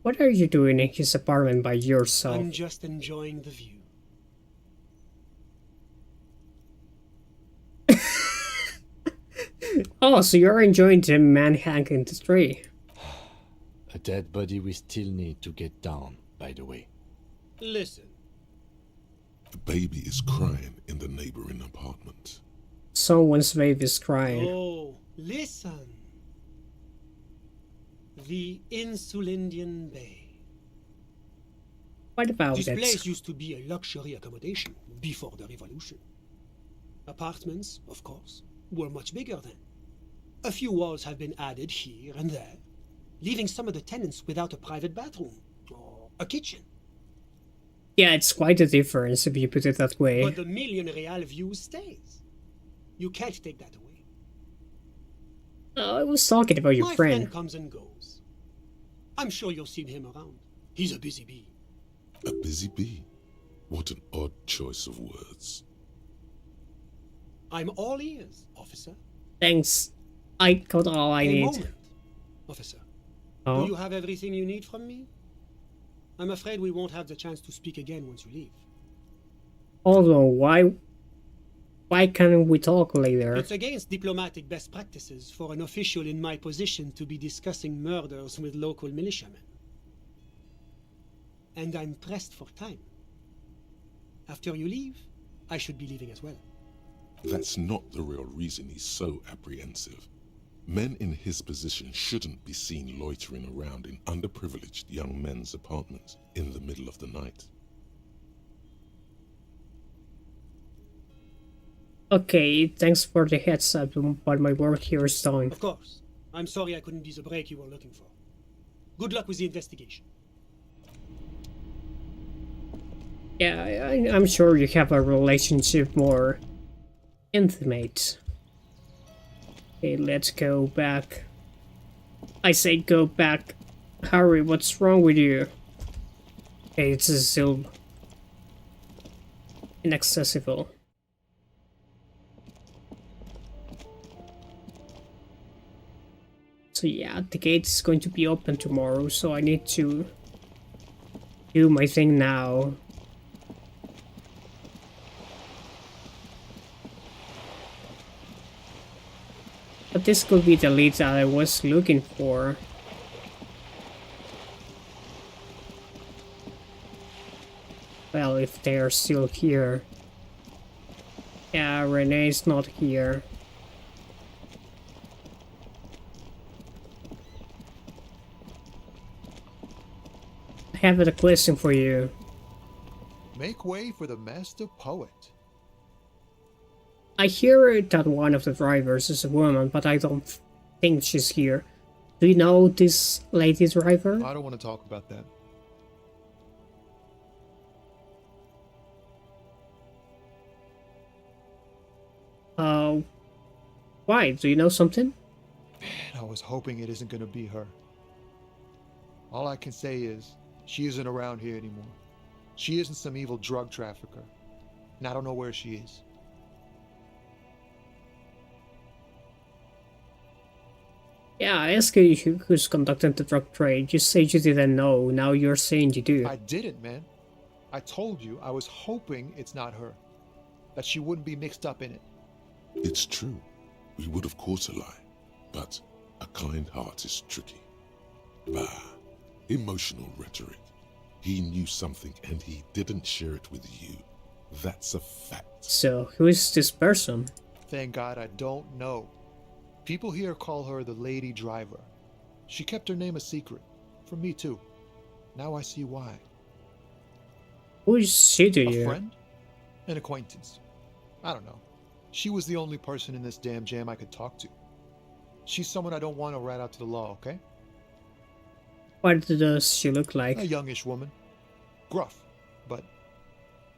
S1: What are you doing in his apartment by yourself?
S9: I'm just enjoying the view.
S1: Oh, so you're enjoying the man hanging in the tree.
S7: A dead body we still need to get down, by the way.
S9: Listen.
S3: The baby is crying in the neighboring apartment.
S1: Someone's baby's crying.
S9: Oh, listen. The Insulindian Bay.
S1: What about
S9: this
S1: it?
S9: place used to be a luxury accommodation before the revolution. Apartments, of course, were much bigger then. A few walls have been added here and there, leaving some of the tenants without a private bathroom or a kitchen.
S1: Yeah, it's quite a difference if you put it that way.
S9: But the million real view stays. You can't take that away.
S1: I was talking about your
S9: My
S1: friend.
S9: comes and goes. I'm sure you'll see him around. He's a busy bee.
S3: A busy bee? What an odd choice of words.
S9: I'm all ears, officer.
S1: Thanks. I got all I need.
S9: Moment, officer.
S1: Oh?
S9: Do you have everything you need from me? I'm afraid we won't have the chance to speak again once you leave.
S1: Although, why can't we talk later?
S9: It's against diplomatic best practices for an official in my position to be discussing murders with local militiamen. And I'm pressed for time. After you leave, I should be leaving as well.
S3: That's not the real reason he's so apprehensive. Men in his position shouldn't be seen loitering around in underprivileged young men's apartments in the middle of the night.
S1: Okay, thanks for the heads up, but my work here is done.
S9: Of course. I'm sorry I couldn't be the break you were looking for. Good luck with the investigation.
S1: Yeah, I'm sure you have a relationship more intimate. Okay, let's go back. I say go back. Harry, what's wrong with you? Okay, it's still inaccessible. So So yeah, the gate's going to be open tomorrow, so I need to do my thing now. But this could be the lead that I was looking for. Well, if they are still here. Yeah, Renee's not here. I have a question for you.
S12: Make way for the master poet.
S1: I hear that one of the drivers is a woman, but I don't think she's here. Do you know this lady driver?
S12: I don't want to talk about that.
S1: Why? Do you know something?
S12: Man, I was hoping it isn't going to be her. All I can say is, she isn't around here anymore. She isn't some evil drug trafficker. And I don't know where she is.
S1: Yeah, I asked you who's conducting the drug trade. You said you didn't know. Now you're saying you do.
S12: I didn't, man. I told you I was hoping it's not her. That she wouldn't be mixed up in it.
S3: It's true. We would of course a lie. But a kind heart is tricky. Bah. Emotional rhetoric. He knew something and he didn't share it with you. That's a fact.
S1: So, who is this person?
S12: Thank God I don't know. People here call her the Lady Driver. She kept her name a secret. From me too. Now I see why.
S1: Who is she to you?
S12: A friend? An acquaintance. I don't know. She was the only person in this damn jam I could talk to. She's someone I don't want to rat out to the law, okay?
S1: What does she look like?
S12: A youngish woman. Gruff, but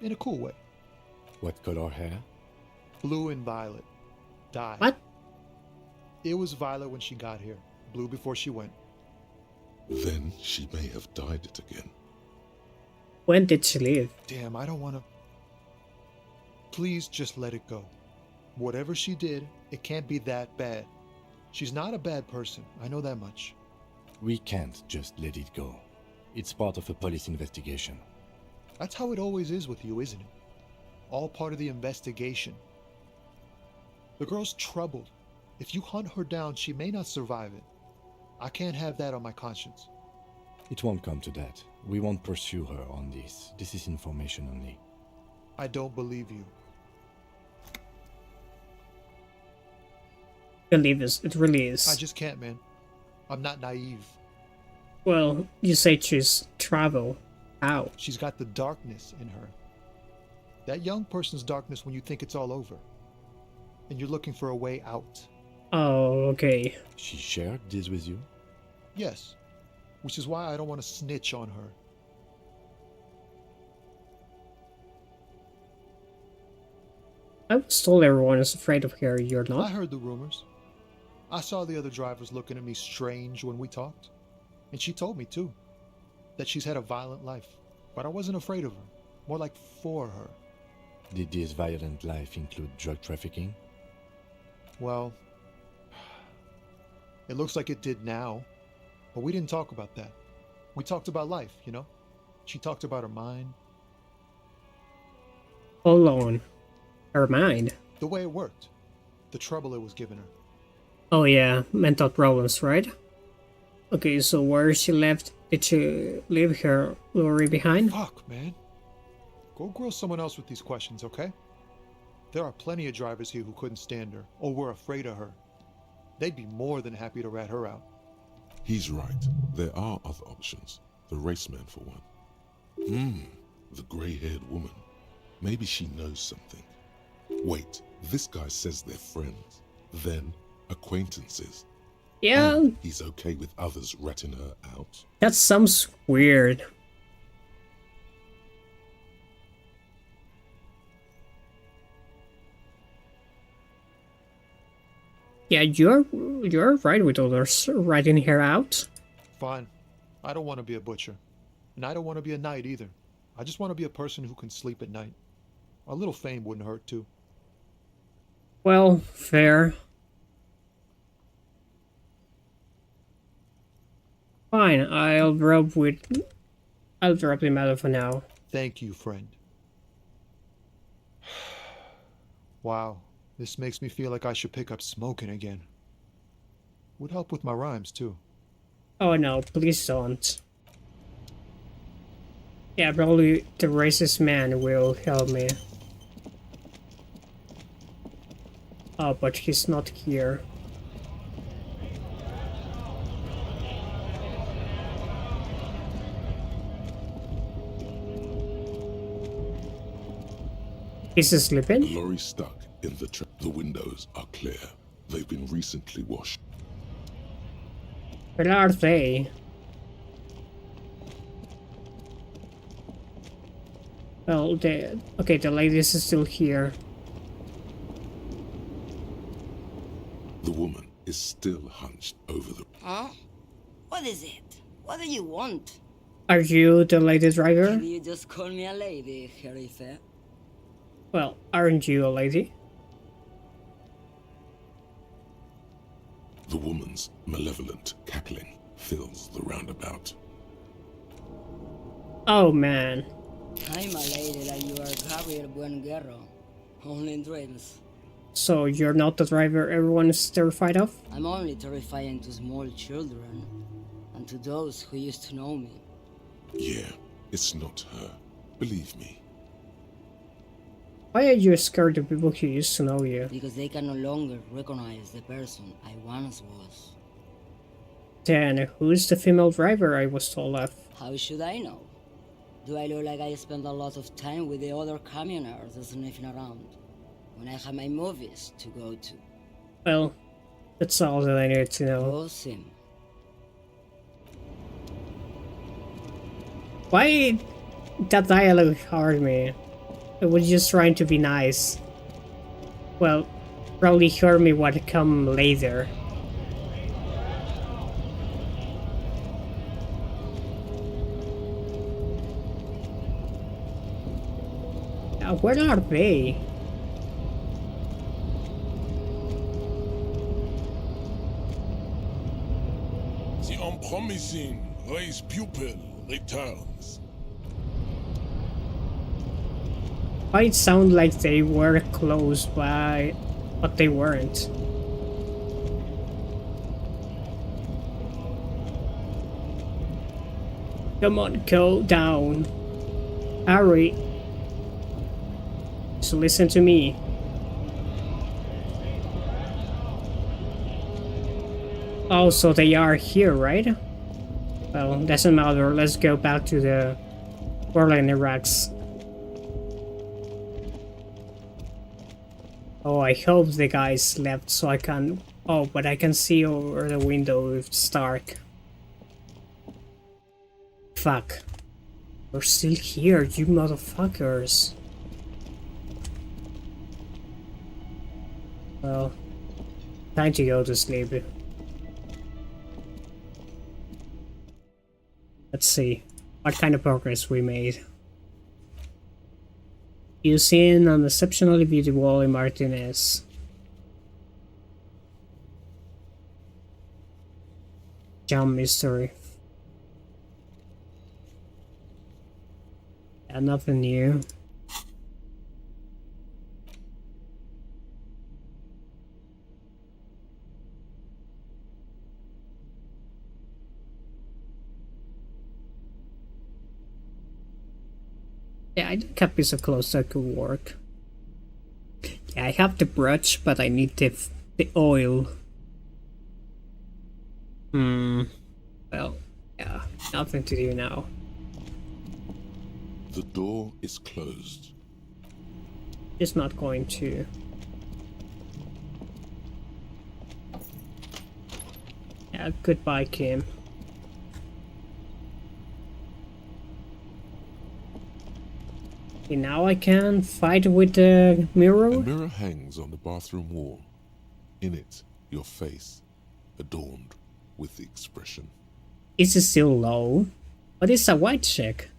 S12: in a cool way.
S7: What color hair?
S12: Blue and violet. Dye.
S1: What?
S12: It was violet when she got here. Blue before she went.
S3: Then she may have dyed it again.
S1: When did she leave?
S12: Damn, I don't want to... Please just let it go. Whatever she did, it can't be that bad. She's not a bad person. I know that much.
S7: We can't just let it go. It's part of a police investigation.
S12: That's how it always is with you, isn't it? All part of the investigation. The girl's troubled. If you hunt her down, she may not survive it. I can't have that on my conscience.
S7: It won't come to that. We won't pursue her on this. This is information only.
S12: I don't believe you.
S1: Believe us, it really is.
S12: I just can't, man. I'm not naive.
S1: Well, you say she's travel. How?
S12: She's got the darkness in her. That young person's darkness when you think it's all over. And you're looking for a way out.
S1: Oh, okay.
S7: She shared this with you?
S12: Yes. Which is why I don't want to snitch on her.
S1: I was told everyone is afraid of her. You're not?
S12: I heard the rumors. I saw the other drivers looking at me strange when we talked. And she told me, too, that she's had a violent life. But I wasn't afraid of her. More like for her.
S7: Did this violent life include drug trafficking?
S12: Well, it looks like it did now. But we didn't talk about that. We talked about life, you know? She talked about her mind.
S1: Hold on. Her mind?
S12: The way it worked. The trouble it was giving her.
S1: Oh yeah, mental problems, right? Okay, so where she left, did she leave her lorry behind?
S12: Fuck, man. Go grill someone else with these questions, okay? There are plenty of drivers here who couldn't stand her, or were afraid of her. They'd be more than happy to rat her out.
S3: He's right. There are other options. The raceman, for one. The grey-haired woman. Maybe she knows something. Wait, this guy says they're friends. Then, acquaintances.
S1: Yeah.
S3: And he's okay with others ratting her out.
S1: That sounds weird. Yeah, you're right with others ratting her out.
S12: Fine. I don't want to be a butcher. And I don't want to be a knight either. I just want to be a person who can sleep at night. A little fame wouldn't hurt too.
S1: Well, fair. fine. I'll drop the medal for now.
S12: Thank you, friend. Wow, this makes me feel like I should pick up smoking again. Would help with my rhymes, too.
S1: Oh no, please don't. Yeah, probably the racist man will help me. Oh, but he's not here. Is he sleeping?
S3: The lorry stuck in the trap. The windows are clear. They've been recently washed.
S1: Where are they? Well, the ladies is still here.
S3: The woman is still hunched over the...
S21: Huh? What is it? What do you want?
S1: Are you the lady driver?
S21: Maybe you just call me a lady, Jerife.
S1: Well, aren't you a lady?
S3: The woman's malevolent cackling fills the roundabout.
S1: Oh man.
S21: I'm a lady like you are Gabriel Buenguerro. Only in dreams.
S1: So you're not the driver everyone is terrified of?
S21: I'm only terrifying to small children. And to those who used to know me.
S3: Yeah, it's not her. Believe me.
S1: Why are you scared of people who used to know you?
S21: Because they can no longer recognize the person I once was.
S1: Then who's the female driver I was told of?
S21: How should I know? Do I look like I spend a lot of time with the other communers sniffing around when I have my movies to go to?
S1: Well, that's all that I need to know.
S21: Awesome.
S1: Why that dialogue hurt me? I was just trying to be nice. Well, probably hurt me what come later. Where are they?
S14: The unpromising race pupil returns.
S1: Why it sound like they were close by, but they weren't. Come on, go down. Hurry. So listen to me. Oh, so they are here, right? Well, doesn't matter. Let's go back to the whirling Iraqs. Oh, I hope the guys left so I can... Oh, but I can see over the window if it's dark. Fuck. You're still here, you motherfuckers. Well, time to go to sleep. Let's see what kind of progress we made. Using an exceptionally beautiful Wally Martinez. Jump mystery. Yeah, nothing new. Yeah, I think a piece of clothes that could work. Yeah, I have the brush, but I need the oil. Well, yeah, nothing to do now.
S3: The door is closed.
S1: It's not going to. Yeah, goodbye, Kim. Okay, now I can fight with the mirror?
S3: A mirror hangs on the bathroom wall. In it, your face, adorned with the expression.
S1: Is it still low? But it's a white chick.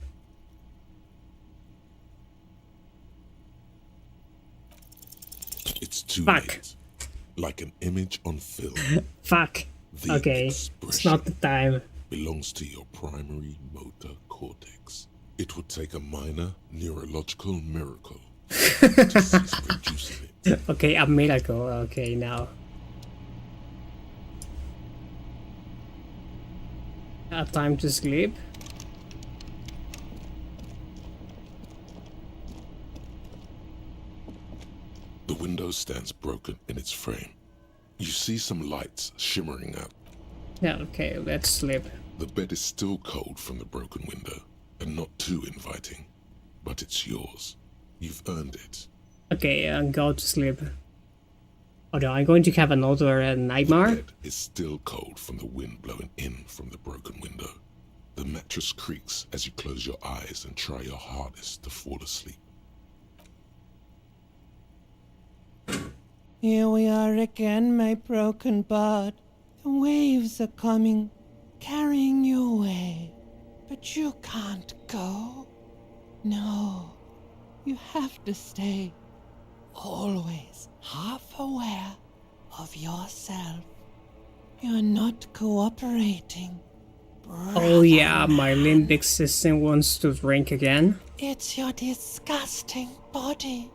S3: It's too
S1: Fuck.
S3: late. Like an image on film.
S1: Fuck.
S3: The
S1: Okay, it's not the time.
S3: belongs to your primary motor cortex. It would take a minor neurological miracle to cease producing it.
S1: Okay, a miracle. Okay, now. Time to sleep.
S3: The window stands broken in its frame. You see some lights shimmering out.
S1: Yeah, okay, let's sleep.
S3: The bed is still cold from the broken window, and not too inviting, but it's yours. You've earned it.
S1: Okay, go to sleep. Although I'm going to have another nightmare.
S3: The bed is still cold from the wind blowing in from the broken window. The mattress creaks as you close your eyes and try your hardest to fall asleep.
S15: Here we are again, my broken bud. The waves are coming, carrying you away. But you can't go. No, you have to stay. Always half aware of yourself. You're not cooperating.
S1: Oh yeah, my limbic system wants to drink again.
S15: It's your disgusting body.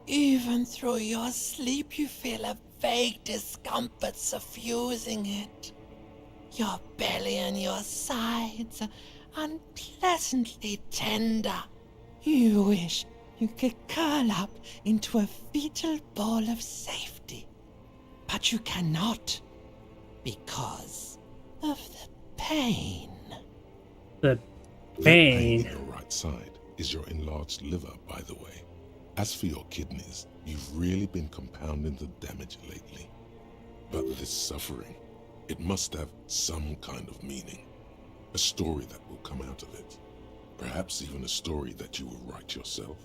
S15: Even through your sleep, you feel a vague discomfort suffusing it. Your belly and your sides are unpleasantly tender. You wish you could curl up into a fetal ball of safety. But you cannot, because of the pain.
S1: The
S3: pain in your right side is your enlarged liver, by the way. As for your kidneys, you've really been compounding the damage lately. But this suffering, it must have some kind of meaning. A story that will come out of it. Perhaps even a story that you will write yourself.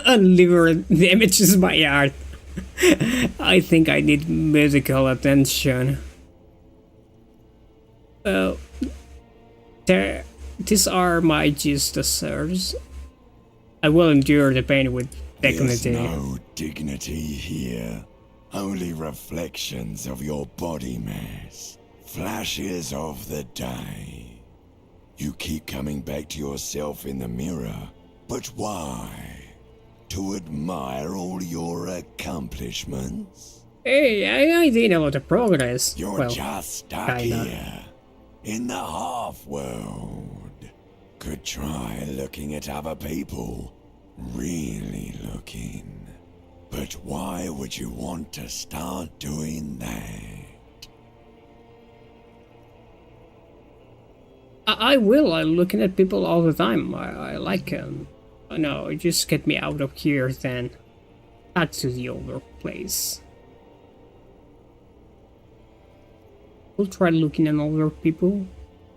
S1: Liver damages my heart. I think I need medical attention. Well, these are my just deserves. I will endure the pain with dignity.
S22: There's no dignity here. Only reflections of your body mass. Flashes of the day. You keep coming back to yourself in the mirror. But why? To admire all your accomplishments?
S1: Hey, I did a lot of progress.
S22: You're
S1: well,
S22: just stuck
S1: kinda.
S22: here. In the half-world. Could try looking at other people. Really looking. But why would you want to start doing that?
S1: I will. I'm looking at people all the time. I like them. No, just get me out of here then. Back to the older place. We'll try looking at older people.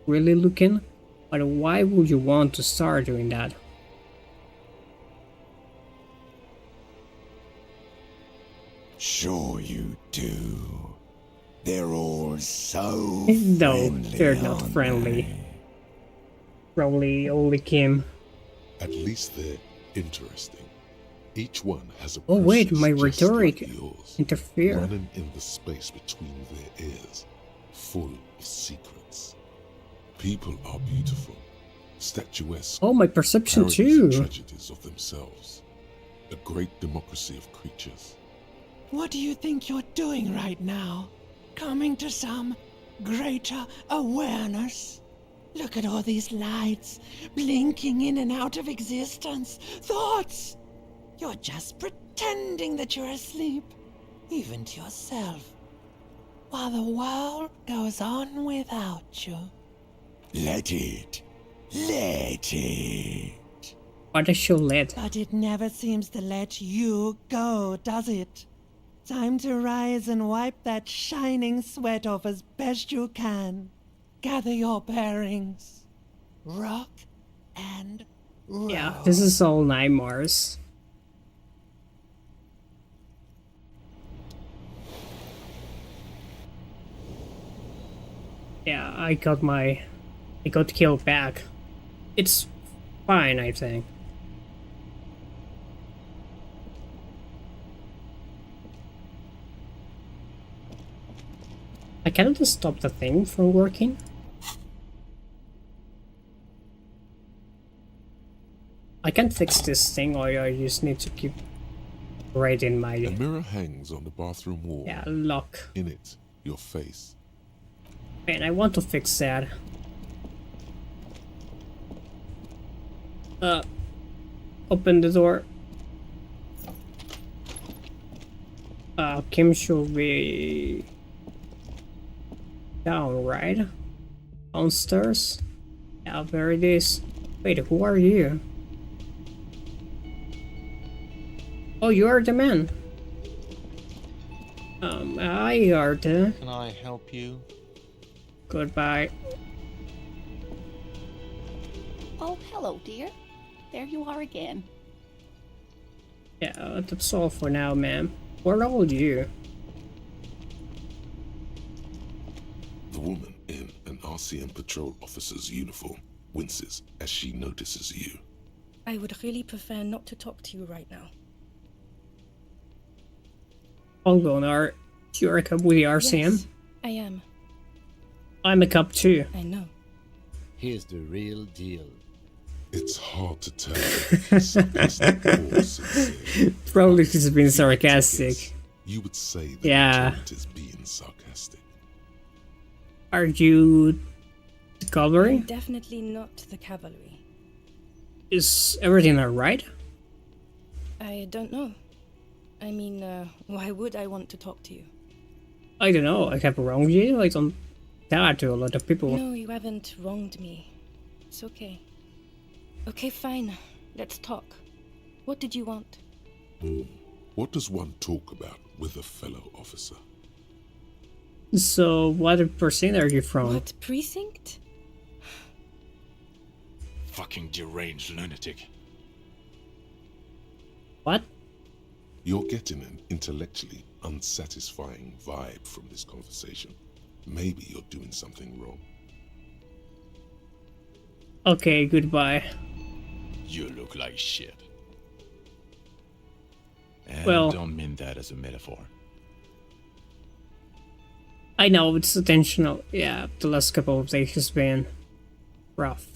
S1: Really looking. But why would you want to start doing that?
S22: Sure you do. They're all so
S1: No,
S22: friendly,
S1: they're not
S22: aren't
S1: friendly.
S22: they?
S1: Probably only Kim.
S3: At least they're interesting. Each one has a
S1: Oh wait,
S3: process
S1: my
S3: just
S1: rhetoric
S3: like yours,
S1: interfere.
S3: running in the space between their ears, full of secrets. People are beautiful, statuesque.
S1: Oh, my perception
S3: parodies
S1: too.
S3: and tragedies of themselves. A great democracy of creatures.
S15: What do you think you're doing right now? Coming to some greater awareness? Look at all these lights, blinking in and out of existence. Thoughts! You're just pretending that you're asleep, even to yourself, while the world goes on without you.
S22: Let it. Let it.
S1: What I should let.
S15: But it never seems to let you go, does it? Time to rise and wipe that shining sweat off as best you can. Gather your bearings. Rock and roll.
S1: Yeah, this is all nightmares. Yeah, I got killed back. It's fine, I think. I cannot stop the thing from working. I can't fix this thing, or I just need to keep right in my...
S3: A mirror hangs on the bathroom wall.
S1: Yeah, lock.
S3: In it, your face.
S1: Man, I want to fix that. Open the door. Kim should be down, right? Downstairs? Yeah, there it is. Wait, who are you? Oh, you are the man. I are the...
S11: Can I help you?
S1: Goodbye.
S16: Oh, hello, dear. There you are again.
S1: Yeah, that's all for now, ma'am. Where are you?
S3: The woman in an RCM patrol officer's uniform winces as she notices you.
S17: I would really prefer not to talk to you right now.
S1: Hold on, you're a cop with the RCM?
S17: Yes, I am.
S1: I'm a cop too.
S17: I know.
S7: Here's the real deal.
S3: It's hard to tell if he's sarcastic or sincere.
S1: Probably he's been sarcastic.
S3: You would say that
S1: yeah.
S3: Lieutenant is being sarcastic.
S1: Are you the cavalry?
S17: I'm definitely not the cavalry.
S1: Is everything alright?
S17: I don't know. I mean, why would I want to talk to you?
S1: I don't know, I have wronged you? I don't that to a lot of people.
S17: No, you haven't wronged me. It's okay. Okay, fine. Let's talk. What did you want?
S3: What does one talk about with a fellow officer?
S1: So, what percent are you from?
S17: What precinct?
S23: Fucking deranged lunatic.
S1: What?
S3: You're getting an intellectually unsatisfying vibe from this conversation. Maybe you're doing something wrong.
S1: Okay, goodbye.
S23: You look like shit. And
S1: Well,
S23: I don't mean that as a metaphor.
S1: I know it's intentional. Yeah, the last couple of days has been rough.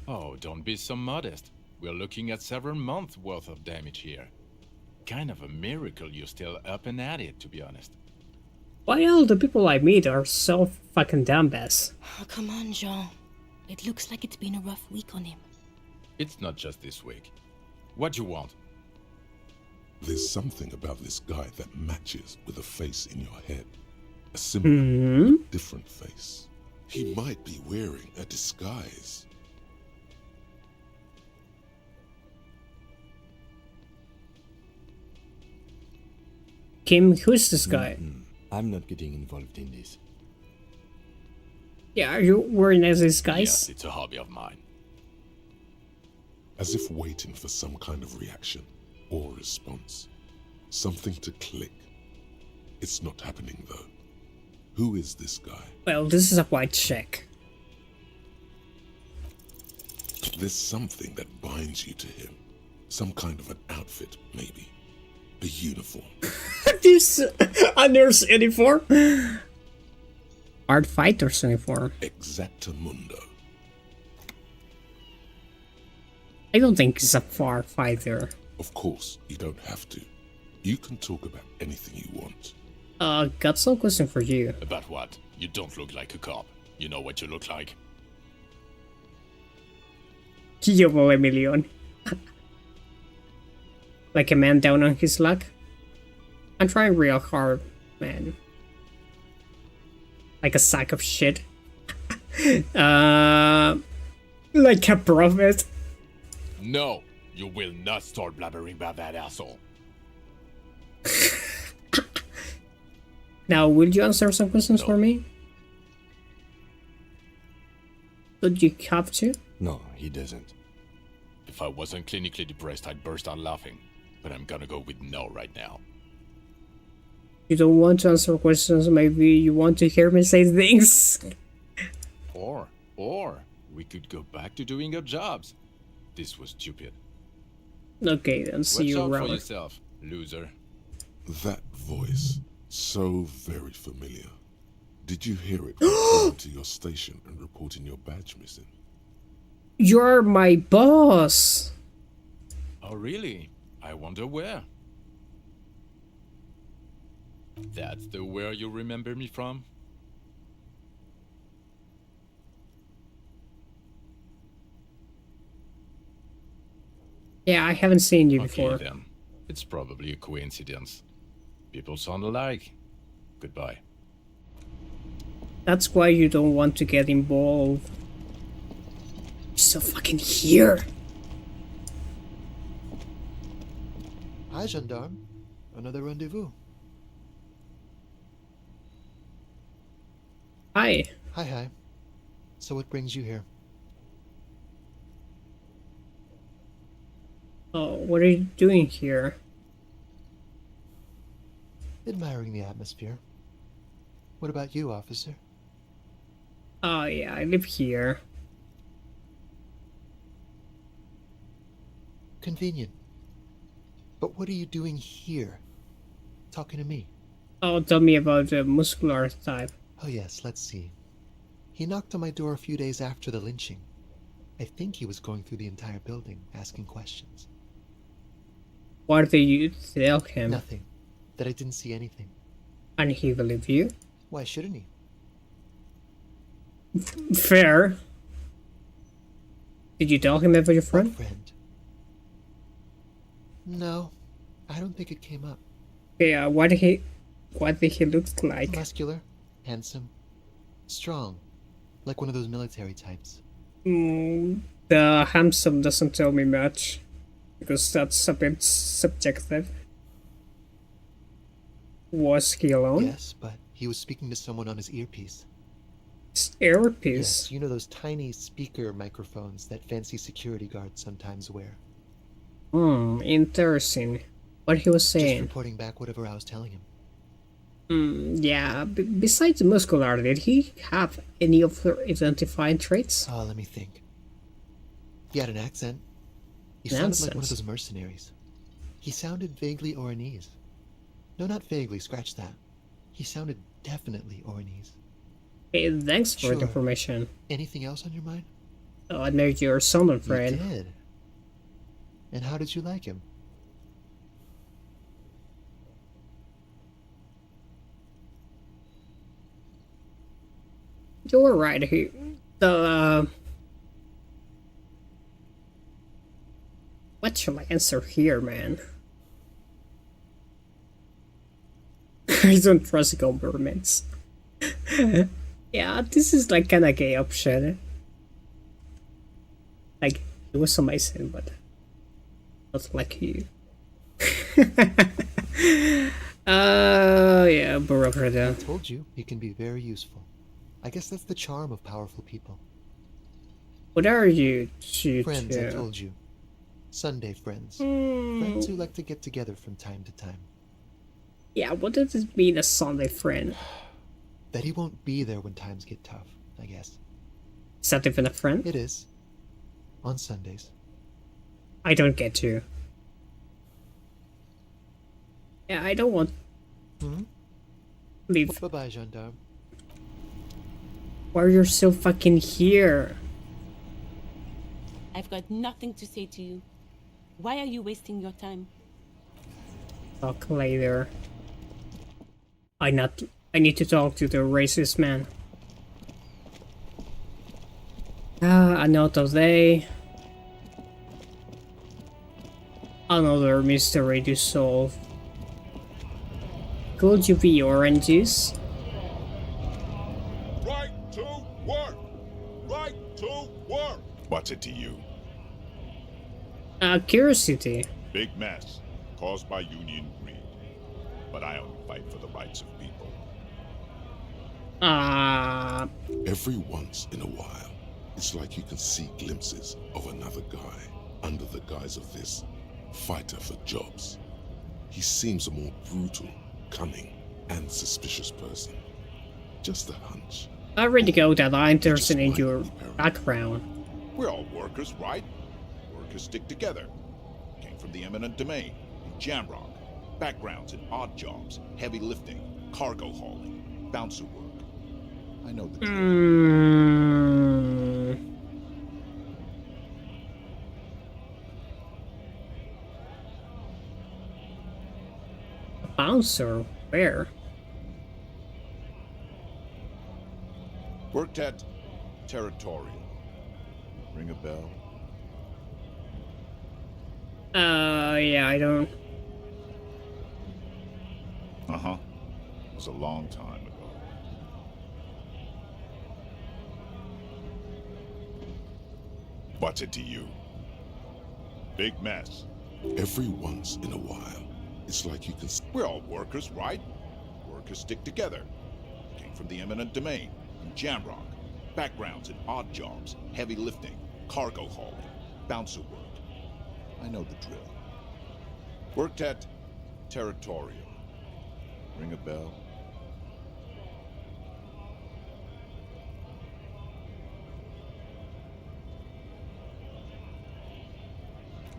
S23: Oh, don't be so modest. We're looking at several months worth of damage here. Kind of a miracle you're still up and at it, to be honest.
S1: Why all the people I meet are so fucking dumbass?
S17: Oh, come on, Jean. It looks like it's been a rough week on him.
S23: It's not just this week. What you want?
S3: There's something about this guy that matches with a face in your head. A similar, different face. He might be wearing a disguise.
S1: Kim, who's this guy?
S7: I'm not getting involved in this.
S1: Yeah, are you wearing as disguise?
S23: Yes, it's a hobby of mine.
S3: As if waiting for some kind of reaction or response. Something to click. It's not happening though. Who is this guy?
S1: Well, this is a white check.
S3: There's something that binds you to him. Some kind of an outfit, maybe. A uniform.
S1: This a nurse uniform? Art fighter's uniform.
S3: Exactamundo.
S1: I don't think he's a far fighter.
S3: Of course, you don't have to. You can talk about anything you want.
S1: Got some question for you.
S23: About what? You don't look like a cop. You know what you look like?
S1: Yo, Emilion. Like a man down on his luck? I'm trying real hard, man. Like a sack of shit. Like a prophet.
S23: No, you will not start blabbering about that asshole.
S1: Now, will you answer some questions for me? Would you have to?
S7: No, he doesn't.
S23: If I wasn't clinically depressed, I'd burst out laughing. But I'm gonna go with no right now.
S1: You don't want to answer questions, maybe you want to hear me say things.
S23: Or we could go back to doing our jobs. This was stupid.
S1: Okay, then see you
S23: around. Watch out
S1: around.
S23: for yourself, loser.
S3: That voice. So very familiar. Did you hear it calling to your station and reporting your badge missing?
S1: You're my boss.
S23: Oh, really? I wonder where. That's the where you remember me from?
S1: Yeah, I haven't seen you
S23: Okay,
S1: before.
S23: then. It's probably a coincidence. People sound alike. Goodbye.
S1: That's why you don't want to get involved. You're still fucking here.
S6: Hi, gendarme. Another rendezvous.
S1: Hi.
S6: Hi. So what brings you here?
S1: Oh, what are you doing here?
S6: Admiring the atmosphere. What about you, officer?
S1: Oh yeah, I live here.
S6: Convenient. But what are you doing here? Talking to me?
S1: Oh, tell me about the muscular type.
S6: Oh yes, let's see. He knocked on my door a few days after the lynching. I think he was going through the entire building, asking questions.
S1: What did you tell him?
S6: Nothing. That I didn't see anything.
S1: And he believed you?
S6: Why shouldn't he?
S1: Fair. Did you tell him about your friend?
S6: Friend? No, I don't think it came up.
S1: Yeah, what did he look like?
S6: Muscular, handsome, strong, like one of those military types.
S1: The handsome doesn't tell me much, because that's a bit subjective. Was he alone?
S6: Yes, but he was speaking to someone on his earpiece.
S1: His earpiece?
S6: Yes, you know those tiny speaker microphones that fancy security guards sometimes wear.
S1: Interesting. What he was saying.
S6: Just reporting back whatever I was telling him.
S1: Yeah, besides muscular, did he have any other identifying traits?
S6: Oh, let me think. He had an accent. He sounded like one of those mercenaries. He sounded vaguely Oranese. No, not vaguely, scratch that. He sounded definitely Oranese.
S1: Hey, thanks for the information.
S6: Anything else on your mind?
S1: Oh, I know you're someone, friend.
S6: You did. And how did you like him?
S1: You're right. What shall I answer here, man? I don't trust governments. Yeah, this is like kinda gay option. Like, it was amazing, but not like you. Yeah, bureaucracy.
S6: I told you, he can be very useful. I guess that's the charm of powerful people.
S1: What are you two?
S6: Friends, I told you. Sunday friends. Friends who like to get together from time to time.
S1: Yeah, what does it mean, a Sunday friend?
S6: That he won't be there when times get tough, I guess.
S1: Is that even a friend?
S6: It is. On Sundays.
S1: I don't get you. Yeah, I don't want... Leave.
S6: Bye-bye, gendarme.
S1: Why are you still fucking here?
S10: I've got nothing to say to you. Why are you wasting your time?
S1: Talk later. I need to talk to the racist man. Another day. Another mystery to solve. Could you be oranges?
S18: Right to work! Right to work! What's it to you?
S1: Curiosity.
S18: Big mess, caused by union greed. But I only fight for the rights of people.
S3: Every once in a while, it's like you can see glimpses of another guy under the guise of this fighter for jobs. He seems a more brutal, cunning, and suspicious person. Just a hunch.
S1: I already got that I'm interested in your background.
S18: We're all workers, right? Workers stick together. Came from the eminent domain, in Jamrock. Backgrounds in odd jobs, heavy lifting, cargo hauling, bouncer work. I know the drill.
S1: Bouncer? Where?
S18: Worked at Territorial. Ring a bell?
S1: Yeah, I don't.
S18: Uh-huh. It was a long time ago. What's it to you? Big mess.
S3: Every once in a while, it's like you can...
S18: We're all workers, right? Workers stick together. Came from the eminent domain, in Jamrock. Backgrounds in odd jobs, heavy lifting, cargo hauling, bouncer work. I know the drill. Worked at Territorial. Ring a bell?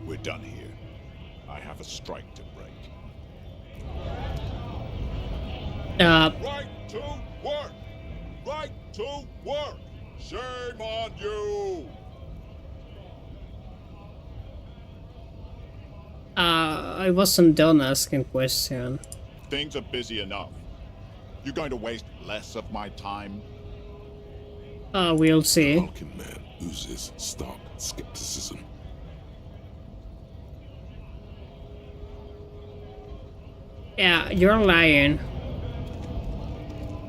S18: We're done here. I have a strike to break.
S3: Right to work! Right to work! Shame on you!
S1: I wasn't done asking question.
S18: Things are busy enough. You're going to waste less of my time?
S1: We'll see.
S3: The hulking man oozes stark skepticism.
S1: Yeah, you're lying.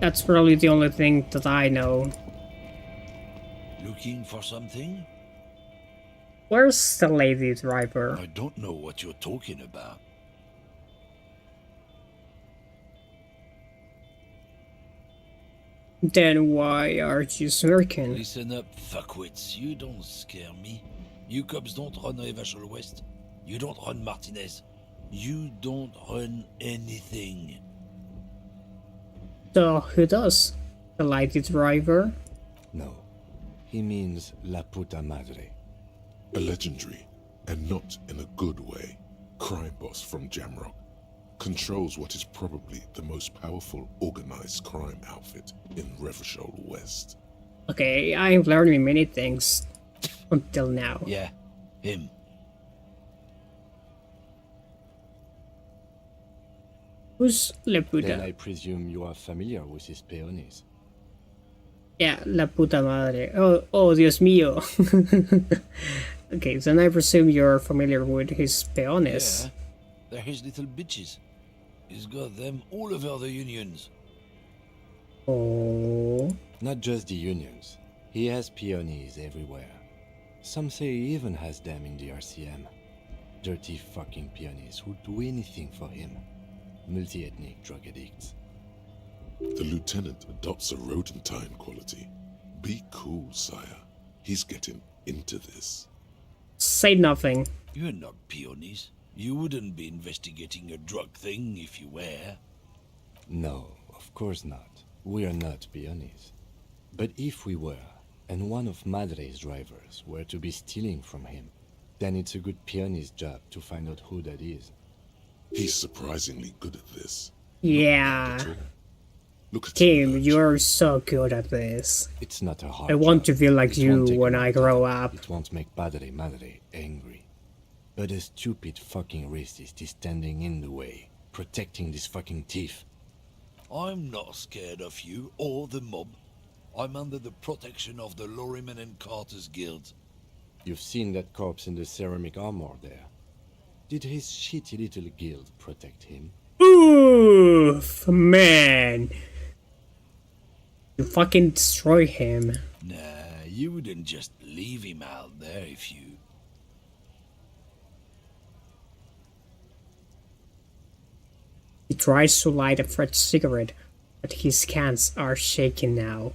S1: That's probably the only thing that I know.
S2: Looking for something?
S1: Where's the lady driver?
S2: I don't know what you're talking about.
S1: Then why are you smirking?
S2: Listen up, fuckwits. You don't scare me. You cops don't run Revachol West. You don't run Martinez. You don't run anything.
S1: So who does? The lady driver?
S7: No. He means La Puta Madre.
S3: A legendary, and not in a good way, crime boss from Jamrock controls what is probably the most powerful organized crime outfit in Revachol West.
S1: Okay, I've learned many things until now.
S2: Yeah, him.
S1: Who's La Puta?
S7: Then I presume you are familiar with his peones.
S1: Yeah, La Puta Madre. Oh, Dios mío. Okay, then I presume you're familiar with his peones.
S2: Yeah, they're his little bitches. He's got them all over the unions.
S1: Oh.
S7: Not just the unions. He has peonies everywhere. Some say he even has them in the RCM. Dirty fucking peonies who'd do anything for him. Multi-ethnic drug addicts.
S3: The lieutenant adopts a rodentine quality. Be cool, sire. He's getting into this.
S1: Say nothing.
S2: You're not peonies. You wouldn't be investigating a drug thing if you were.
S7: No, of course not. We are not peonies. But if we were, and one of Madre's drivers were to be stealing from him, then it's a good peony's job to find out who that is.
S3: He's surprisingly good at this.
S1: Yeah.
S3: Look at
S1: Tim, you're so good at this.
S7: It's not a hard
S1: I want to
S7: job.
S1: feel like
S7: It
S1: you
S7: won't take
S1: when
S7: long
S1: I grow
S7: time.
S1: up.
S7: It won't make Padre Madre angry. But a stupid fucking racist is standing in the way, protecting this fucking thief.
S2: I'm not scared of you or the mob. I'm under the protection of the Lorryman and Carter's Guild.
S7: You've seen that corpse in the ceramic armor there. Did his shitty little guild protect him?
S1: Oof, man. You fucking destroy him.
S2: Nah, you wouldn't just leave him out there if you...
S1: He tries to light a fresh cigarette, but his hands are shaking now.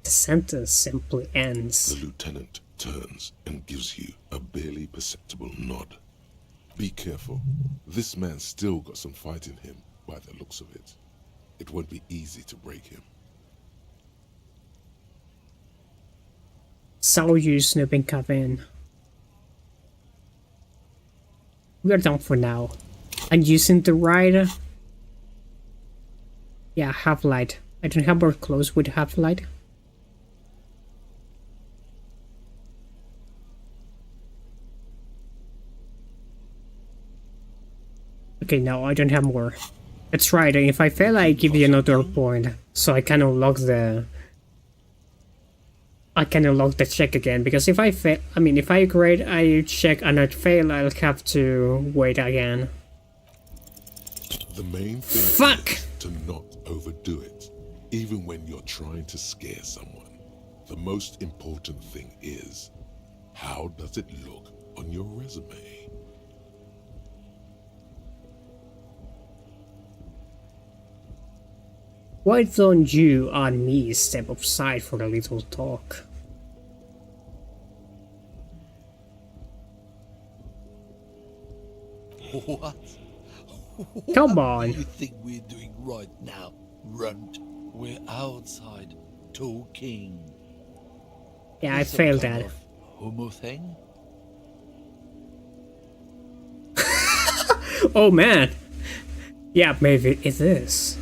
S1: The sentence simply ends.
S3: The lieutenant turns and gives you a barely perceptible nod. Be careful. This man's still got some fight in him, by the looks of it. It won't be easy to break him.
S1: Saw you snooping Kevin. We're done for now. And using the rider. Yeah, half light. I don't have more close with half light. Okay, no, I don't have more. That's right, if I fail I give you another point. So I can unlock the... I can unlock the check again, because if I fail... I mean, if I grade, I check and I fail, I'll have to wait again.
S3: The main thing is to not overdo it, even when you're trying to scare someone. The most important thing is, how does it look on your resume?
S1: Why don't you and me step aside for a little talk?
S2: What?
S1: Come
S2: What
S1: on.
S2: do you think we're doing right now, runt? We're outside, talking.
S1: Yeah, I
S2: It's some
S1: failed
S2: kind
S1: that.
S2: of homo thing?
S1: Oh man! Yeah, maybe it is.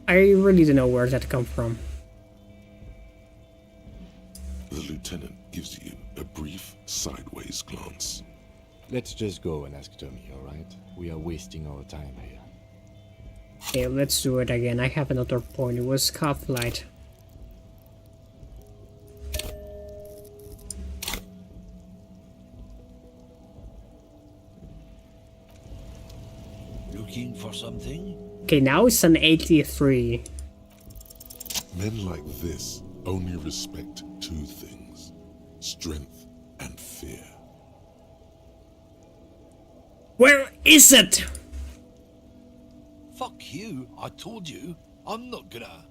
S1: I really don't know where that come from.
S3: The lieutenant gives you a brief sideways glance.
S7: Let's just go and ask Tommy, alright? We are wasting our time here.
S1: Okay, let's do it again. I have another point. It was half light.
S2: Looking for something?
S1: Okay, now it's an 83.
S3: Men like this only respect two things: strength and fear.
S1: Where is it?
S2: Fuck you, I told you. I'm not gonna...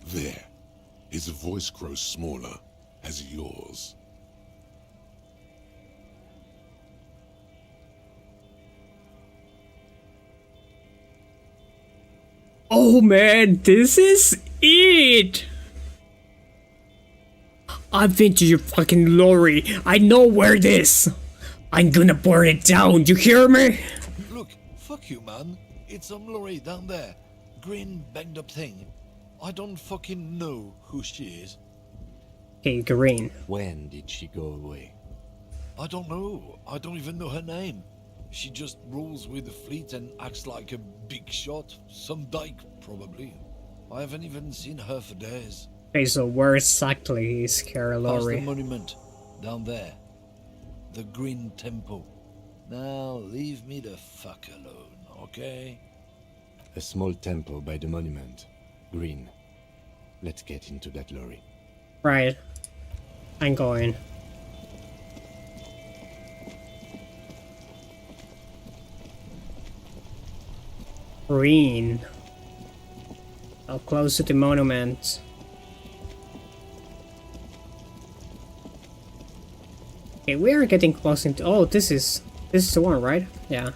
S3: There. His voice grows smaller as yours.
S1: Oh man, this is it! I've been to your fucking lorry. I know where it is. I'm gonna burn it down, you hear me?
S2: Look, fuck you, man. It's some lorry down there. Green banged up thing. I don't fucking know who she is.
S1: Okay, green.
S7: When did she go away?
S2: I don't know. I don't even know her name. She just rolls with the fleet and acts like a big shot. Some dyke, probably. I haven't even seen her for days.
S1: Okay, so where exactly is
S2: Past
S1: Carolori?
S2: the monument. Down there. The Green Temple. Now, leave me the fuck alone, okay?
S7: A small temple by the monument. Green. Let's get into that lorry.
S1: Right. I'm going. Green. How close to the monument. Okay, we are getting close into... Oh, this is the one, right? Yeah.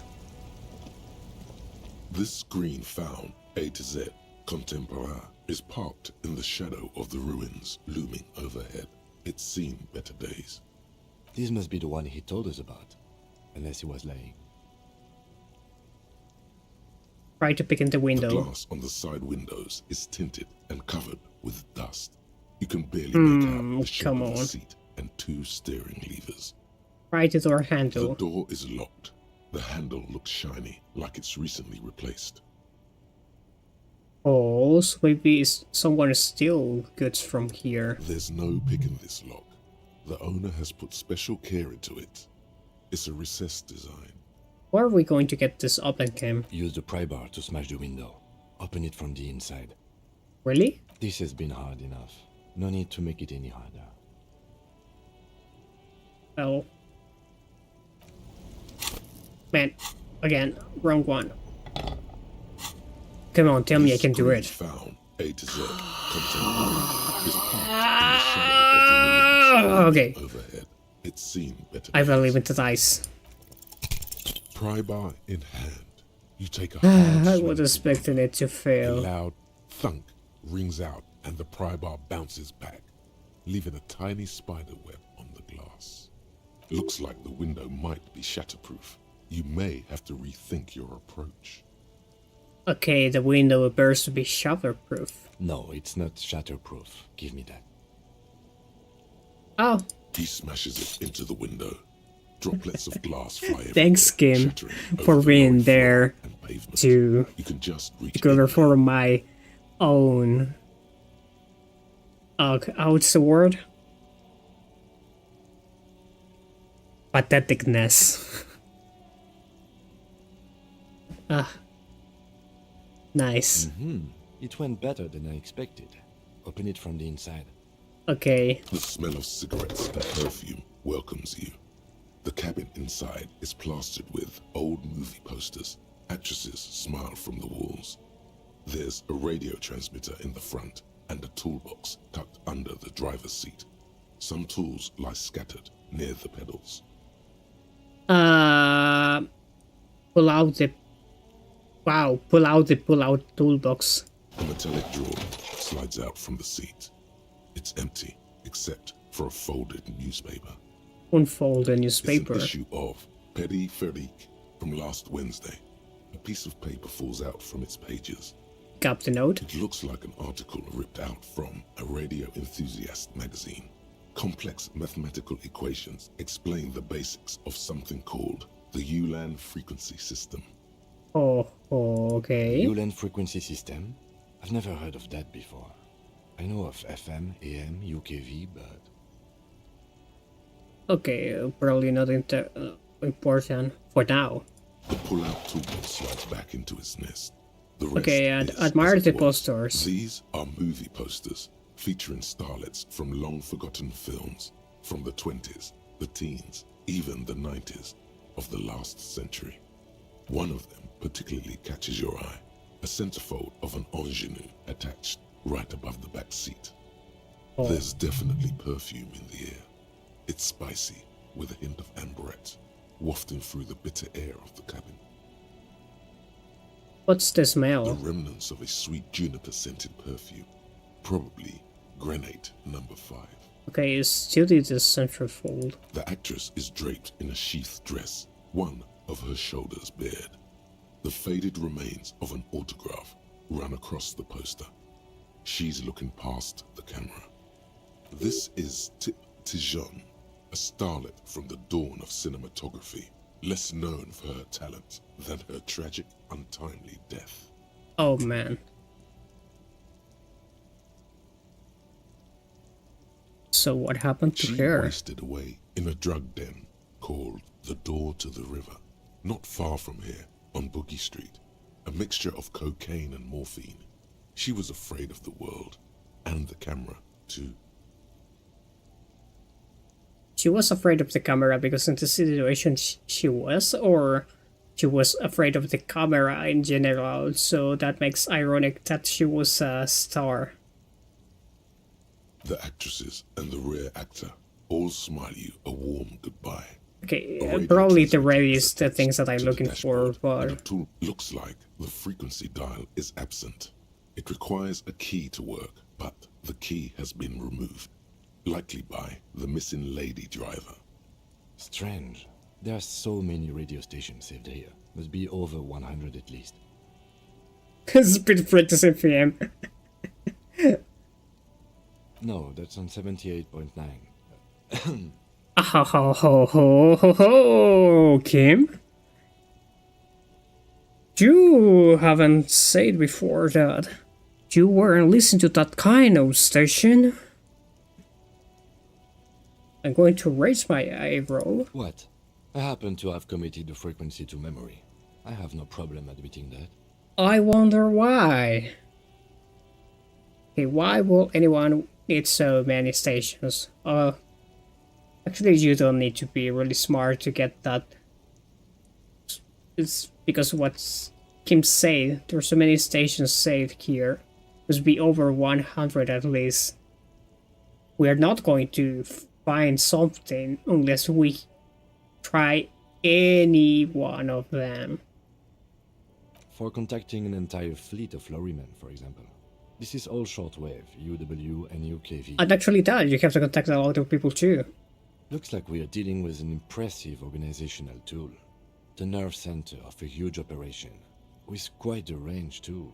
S3: This green found, A to Z, contemporaire, is parked in the shadow of the ruins looming overhead. It's seen better days.
S7: This must be the one he told us about. Unless he was lying.
S1: Try to pick in the window.
S3: The glass on the side windows is tinted and covered with dust. You can barely make out the shape of the seat and two steering levers.
S1: Try the door handle.
S3: The door is locked. The handle looks shiny, like it's recently replaced.
S1: Oh, so maybe someone stole goods from here.
S3: There's no picking this lock. The owner has put special care into it. It's a recessed design.
S1: Where are we going to get this open, Kim?
S7: Use the pry bar to smash the window. Open it from the inside.
S1: Really?
S7: This has been hard enough. No need to make it any harder.
S1: Oh. Man, again, wrong one. Come on, tell me I can do it.
S3: Found A to Z contemporary is parked in the shadow of the ruins
S1: Okay.
S3: overhead. It's seen better.
S1: I believe in the dice.
S3: Pry bar in hand, you take a
S1: I
S3: hard
S1: was expecting it to
S3: A
S1: fail.
S3: loud thunk rings out and the pry bar bounces back, leaving a tiny spider web on the glass. Looks like the window might be shatterproof. You may have to rethink your approach.
S1: Okay, the window appears to be shatterproof.
S7: No, it's not shatterproof. Give me that.
S1: Oh.
S3: He smashes it into the window. Droplets of glass fly
S1: Thanks, Kim, for being there to cover for my own. What's the word? Patheticness. Nice.
S7: It went better than I expected. Open it from the inside.
S1: Okay.
S3: The smell of cigarettes and perfume welcomes you. The cabin inside is plastered with old movie posters. Actresses smile from the walls. There's a radio transmitter in the front and a toolbox tucked under the driver's seat. Some tools lie scattered near the pedals.
S1: Pull out the... Wow, pull out the pull-out toolbox.
S3: A metallic drawer slides out from the seat. It's empty, except for a folded newspaper.
S1: Unfold a newspaper.
S3: It's an issue of Petit Ferique from last Wednesday. A piece of paper falls out from its pages.
S1: Got the note.
S3: It looks like an article ripped out from a radio enthusiast magazine. Complex mathematical equations explain the basics of something called the ULAN frequency system.
S1: Oh, okay.
S7: ULAN frequency system? I've never heard of that before. I know of FM, AM, UKV, but...
S1: Okay, probably not important for now.
S3: The pull-out toolbox slides back into its nest. The rest
S1: okay, and
S3: is
S1: admire the posters.
S3: These are movie posters featuring starlets from long-forgotten films from the 20s, the teens, even the 90s of the last century. One of them particularly catches your eye, a centerfold of an ingenue attached right above the back seat.
S1: Oh.
S3: There's definitely perfume in the air. It's spicy, with a hint of amberette, wafting through the bitter air of the cabin.
S1: What's the smell?
S3: The remnants of a sweet juniper-scented perfume, probably granate number 5.
S1: Okay, it's still the centerfold.
S3: The actress is draped in a sheath dress, one of her shoulders bared. The faded remains of an autograph run across the poster. She's looking past the camera. This is Tip Tijon, a starlet from the dawn of cinematography, less known for her talent than her tragic, untimely death.
S1: Oh man. So what happened to her?
S3: She wasted away in a drug den called the Door to the River, not far from here, on Boogie Street, a mixture of cocaine and morphine. She was afraid of the world, and the camera, too.
S1: She was afraid of the camera because in the situation she was, or she was afraid of the camera in general, so that makes ironic that she was a star.
S3: The actresses and the rear actor all smile you a warm goodbye.
S1: Okay, probably the red is the things that I'm looking for, but...
S3: The tool looks like the frequency dial is absent. It requires a key to work, but the key has been removed, likely by the missing lady driver.
S7: Strange. There are so many radio stations saved here. Must be over 100 at least.
S1: Speed Practice FM.
S7: No, that's on 78.9.
S1: Ho, Kim? You haven't said before that you weren't listening to that kind of station. I'm going to raise my eyebrow.
S7: What? I happen to have committed the frequency to memory. I have no problem admitting that.
S1: I wonder why. Okay, why will anyone need so many stations? Actually, you don't need to be really smart to get that. It's because what Kim said, there's so many stations saved here. Must be over 100 at least. We are not going to find something unless we try any one of them.
S7: For contacting an entire fleet of lorrymen, for example. This is all shortwave, UW and UKV.
S1: And actually that, you have to contact a lot of people too.
S7: Looks like we are dealing with an impressive organizational tool. The nerve center of a huge operation. With quite a range, too.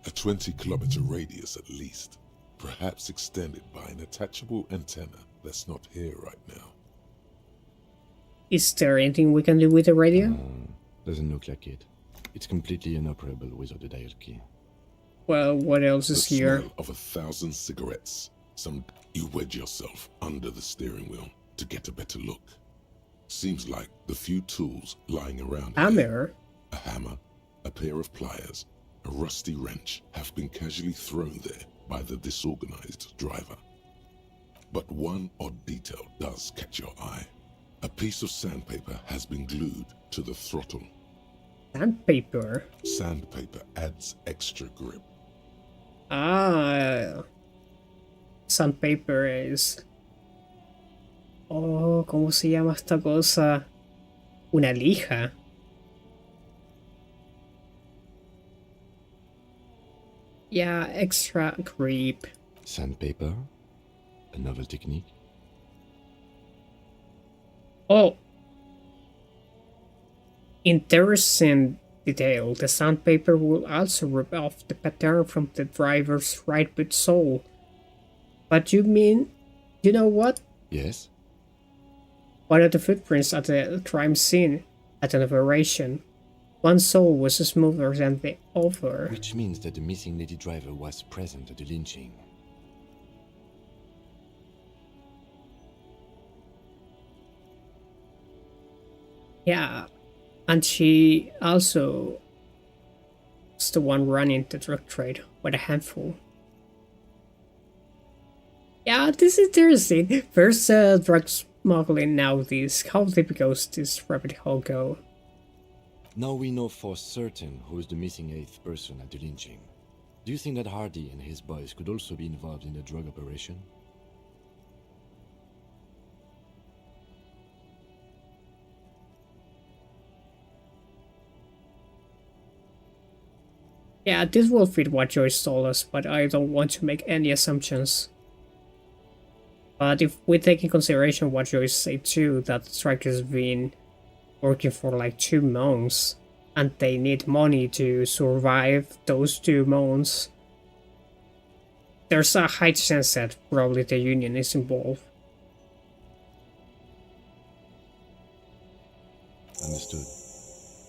S3: A 20-kilometer radius at least, perhaps extended by an attachable antenna that's not here right now.
S1: Is there anything we can do with the radio?
S7: Doesn't look like it. It's completely inoperable without the dial key.
S1: Well, what else is
S3: the
S1: here?
S3: Smell of 1,000 cigarettes. You wedge yourself under the steering wheel to get a better look. Seems like the few tools lying around
S1: Hammer?
S3: A hammer, a pair of pliers, a rusty wrench have been casually thrown there by the disorganized driver. But one odd detail does catch your eye. A piece of sandpaper has been glued to the throttle.
S1: Sandpaper?
S3: Sandpaper adds extra grip.
S1: Ah. Sandpaper is... Oh, ¿cómo se llama esta cosa? Una lija. Yeah, extra grip.
S7: Sandpaper? A novel technique?
S1: Oh. Interesting detail. The sandpaper will also rip off the pattern from the driver's right boot sole. But you mean... You know what?
S7: Yes?
S1: One of the footprints at the crime scene at an operation. One sole was smoother than the other.
S7: Which means that the missing lady driver was present at the lynching.
S1: Yeah, and she also was the one running the drug trade with a handful. Yeah, this is interesting. First drug smuggling, now this. How deep goes this rabbit hole go?
S7: Now we know for certain who is the missing 8th person at the lynching. Do you think that Hardy and his boys could also be involved in the drug operation?
S1: Yeah, this will fit what Joyce told us, but I don't want to make any assumptions. But if we take in consideration what Joyce said too, that Striker's been working for like 2 months, and they need money to survive those 2 months, there's a high chance that probably the Union is involved.
S7: Understood.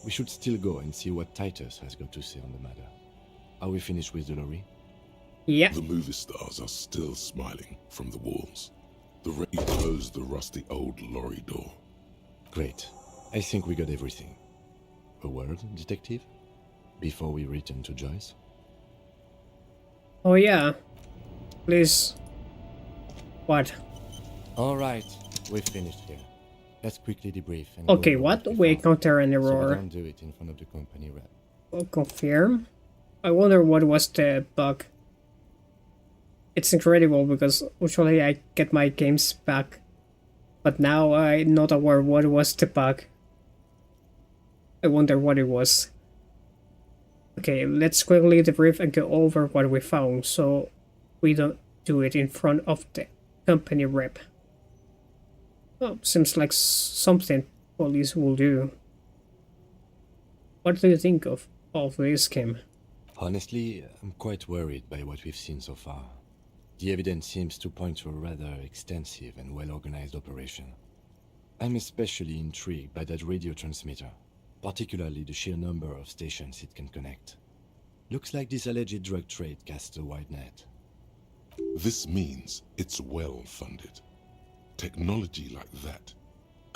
S7: We should still go and see what Titus has got to say on the matter. Are we finished with the lorry?
S1: Yeah.
S3: The movie stars are still smiling from the walls. The rain closed the rusty old lorry door.
S7: Great. I think we got everything. A word, detective? Before we return to Joyce?
S1: Oh yeah. Please. What?
S7: Alright, we've finished here. Let's quickly debrief and
S1: okay, what? We encounter an
S7: So
S1: error.
S7: we don't do it in front of the company rep.
S1: I'll confirm. I wonder what was the bug. It's incredible because usually I get my games back, but now I'm not aware what was the bug. I wonder what it was. Okay, let's quickly debrief and go over what we found so we don't do it in front of the company rep. Oh, seems like something police will do. What do you think of this, Kim?
S7: Honestly, I'm quite worried by what we've seen so far. The evidence seems to point to a rather extensive and well-organized operation. I'm especially intrigued by that radio transmitter, particularly the sheer number of stations it can connect. Looks like this alleged drug trade casts a wide net.
S3: This means it's well-funded. Technology like that,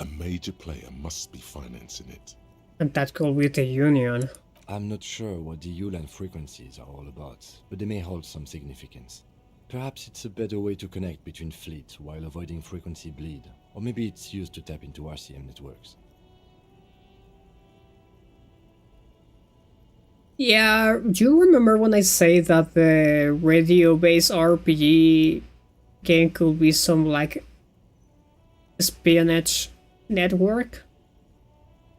S3: a major player must be financing it.
S1: And that could be the Union.
S7: I'm not sure what the ULAN frequencies are all about, but they may hold some significance. Perhaps it's a better way to connect between fleets while avoiding frequency bleed, or maybe it's used to tap into RCM networks.
S1: Yeah, do you remember when I say that the radio-based RPG game could be some like espionage network?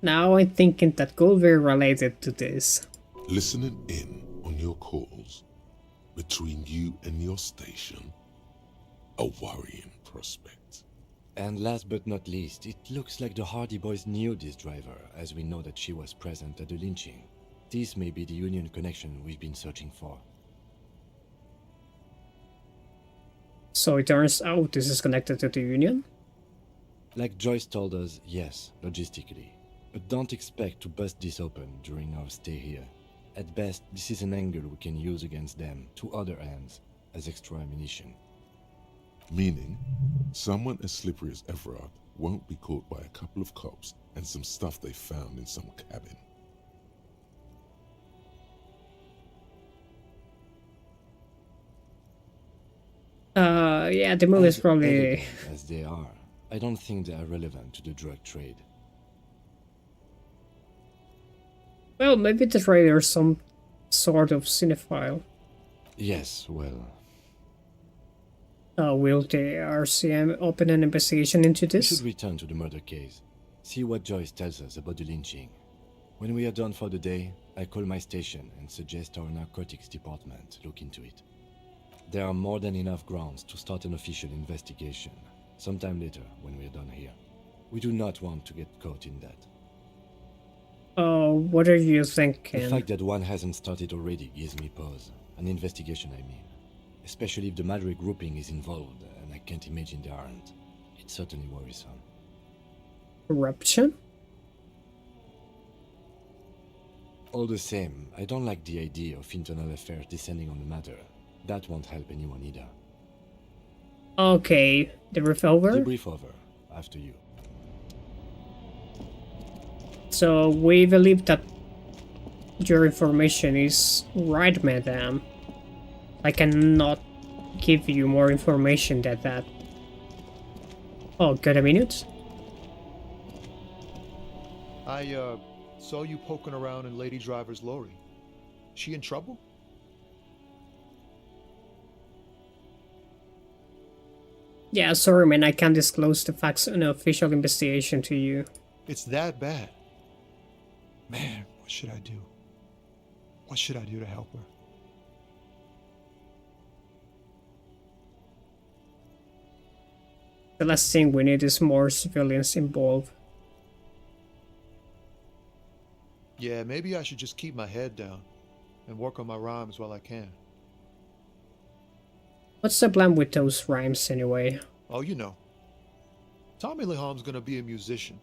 S1: Now I'm thinking that could be related to this.
S3: Listening in on your calls between you and your station, a worrying prospect.
S7: And last but not least, it looks like the Hardy boys knew this driver, as we know that she was present at the lynching. This may be the Union connection we've been searching for.
S1: So it turns out this is connected to the Union?
S7: Like Joyce told us, yes, logistically. But don't expect to bust this open during our stay here. At best, this is an angle we can use against them to other ends as extra ammunition.
S3: Meaning, someone as slippery as Everard won't be caught by a couple of cops and some stuff they found in some cabin.
S1: Yeah, the movie is
S7: As
S1: probably...
S7: elegant as they are, I don't think they are relevant to the drug trade.
S1: Well, maybe the trailer is some sort of cinephile.
S7: Yes, well...
S1: Will the RCM open an investigation into
S7: We
S1: this?
S7: should return to the murder case. See what Joyce tells us about the lynching. When we are done for the day, I call my station and suggest our narcotics department look into it. There are more than enough grounds to start an official investigation, sometime later when we are done here. We do not want to get caught in that.
S1: What are you thinking?
S7: The fact that one hasn't started already gives me pause. An investigation, I mean. Especially if the Madre grouping is involved, and I can't imagine they aren't. It's certainly worrisome.
S1: Corruption?
S7: All the same, I don't like the idea of internal affairs descending on the matter. That won't help anyone either.
S1: Okay, debrief over?
S7: Debrief over. After you.
S1: So, we believe that your information is right, madam. I cannot give you more information than that. Oh, got a minute?
S12: I saw you poking around in Lady Driver's lorry. She in trouble?
S1: Yeah, sorry man, I can't disclose the facts in an official investigation to you.
S12: It's that bad. Man, what should I do? What should I do to help her?
S1: The last thing we need is more civilians involved.
S12: Yeah, maybe I should just keep my head down and work on my rhymes while I can.
S1: What's the plan with those rhymes anyway?
S12: Oh, you know. Tommy Leham's gonna be a musician.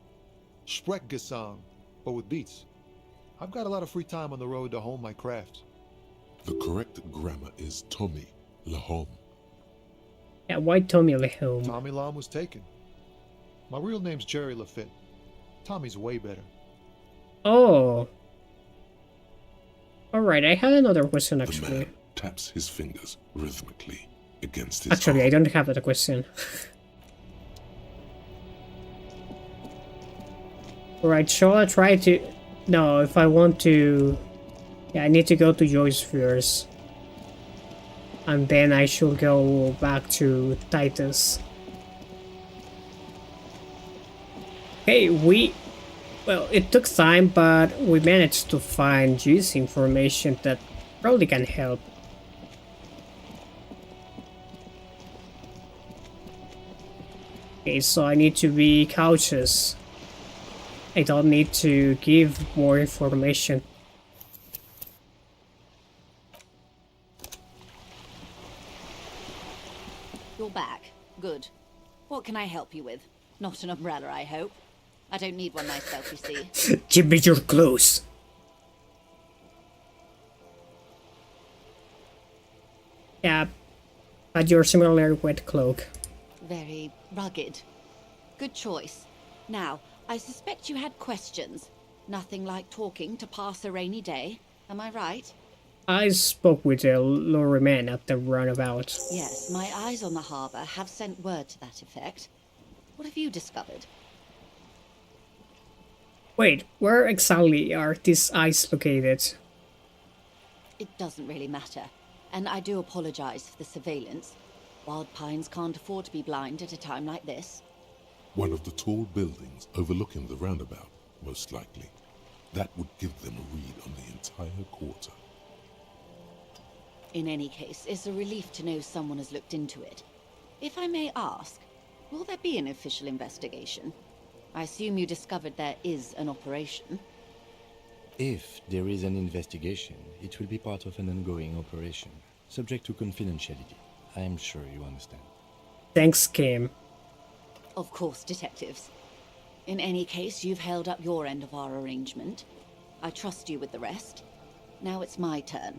S12: Sprechgesang, but with beats. I've got a lot of free time on the road to hone my craft.
S3: The correct grammar is Tommy Lahom.
S1: Yeah, why Tommy Lehome?
S12: Tommy Lam was taken. My real name's Jerry Lafitte. Tommy's way better.
S1: Oh. Alright, I had another question actually.
S3: The man taps his fingers rhythmically against his
S1: Actually,
S3: arm.
S1: I don't have that question. Alright, shall I try to... No, if I want to... Yeah, I need to go to Joyce first. And then I should go back to Titus. Hey, well, it took time, but we managed to find juicy information that probably can help. Okay, so I need to be cautious. I don't need to give more information.
S16: You're back. Good. What can I help you with? Not an umbrella, I hope. I don't need one myself, you see.
S1: Give me your clothes. Yeah, but your similar wet cloak.
S16: Very rugged. Good choice. Now, I suspect you had questions. Nothing like talking to pass a rainy day. Am I right?
S1: I spoke with the lorryman at the runabout.
S16: Yes, my eyes on the harbour have sent word to that effect. What have you discovered?
S1: Wait, where exactly are these eyes located?
S16: It doesn't really matter. And I do apologize for the surveillance. Wild Pines can't afford to be blind at a time like this.
S3: One of the tall buildings overlooking the roundabout, most likely. That would give them a read on the entire quarter.
S16: In any case, it's a relief to know someone has looked into it. If I may ask, will there be an official investigation? I assume you discovered there is an operation.
S7: If there is an investigation, it will be part of an ongoing operation, subject to confidentiality. I am sure you understand.
S1: Thanks, Kim.
S16: Of course, detectives. In any case, you've held up your end of our arrangement. I trust you with the rest. Now it's my turn.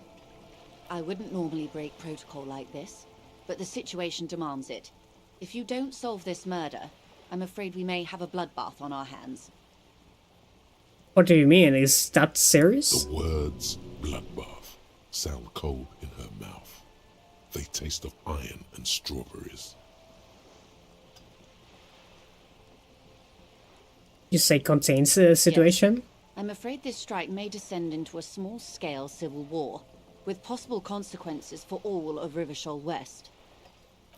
S16: I wouldn't normally break protocol like this, but the situation demands it. If you don't solve this murder, I'm afraid we may have a bloodbath on our hands.
S1: What do you mean? Is that serious?
S3: The words bloodbath sound cold in her mouth. They taste of iron and strawberries.
S1: You say contains the situation?
S16: Yes. I'm afraid this strike may descend into a small-scale civil war, with possible consequences for all of Rivershoal West.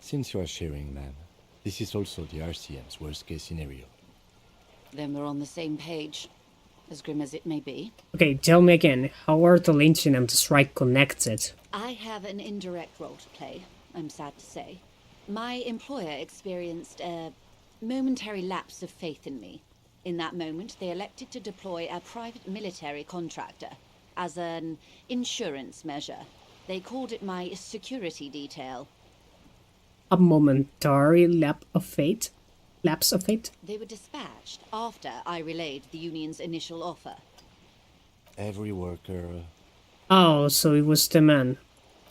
S7: Since you are sharing, ma'am, this is also the RCM's worst-case scenario.
S16: Then we're on the same page, as grim as it may be.
S1: Okay, tell me again, how are the lynching and the strike connected?
S16: I have an indirect role to play, I'm sad to say. My employer experienced a momentary lapse of faith in me. In that moment, they elected to deploy a private military contractor as an insurance measure. They called it my security detail.
S1: A momentary lapse of fate?
S16: They were dispatched after I relayed the union's initial offer.
S7: Every worker...
S1: Oh, so it was the man.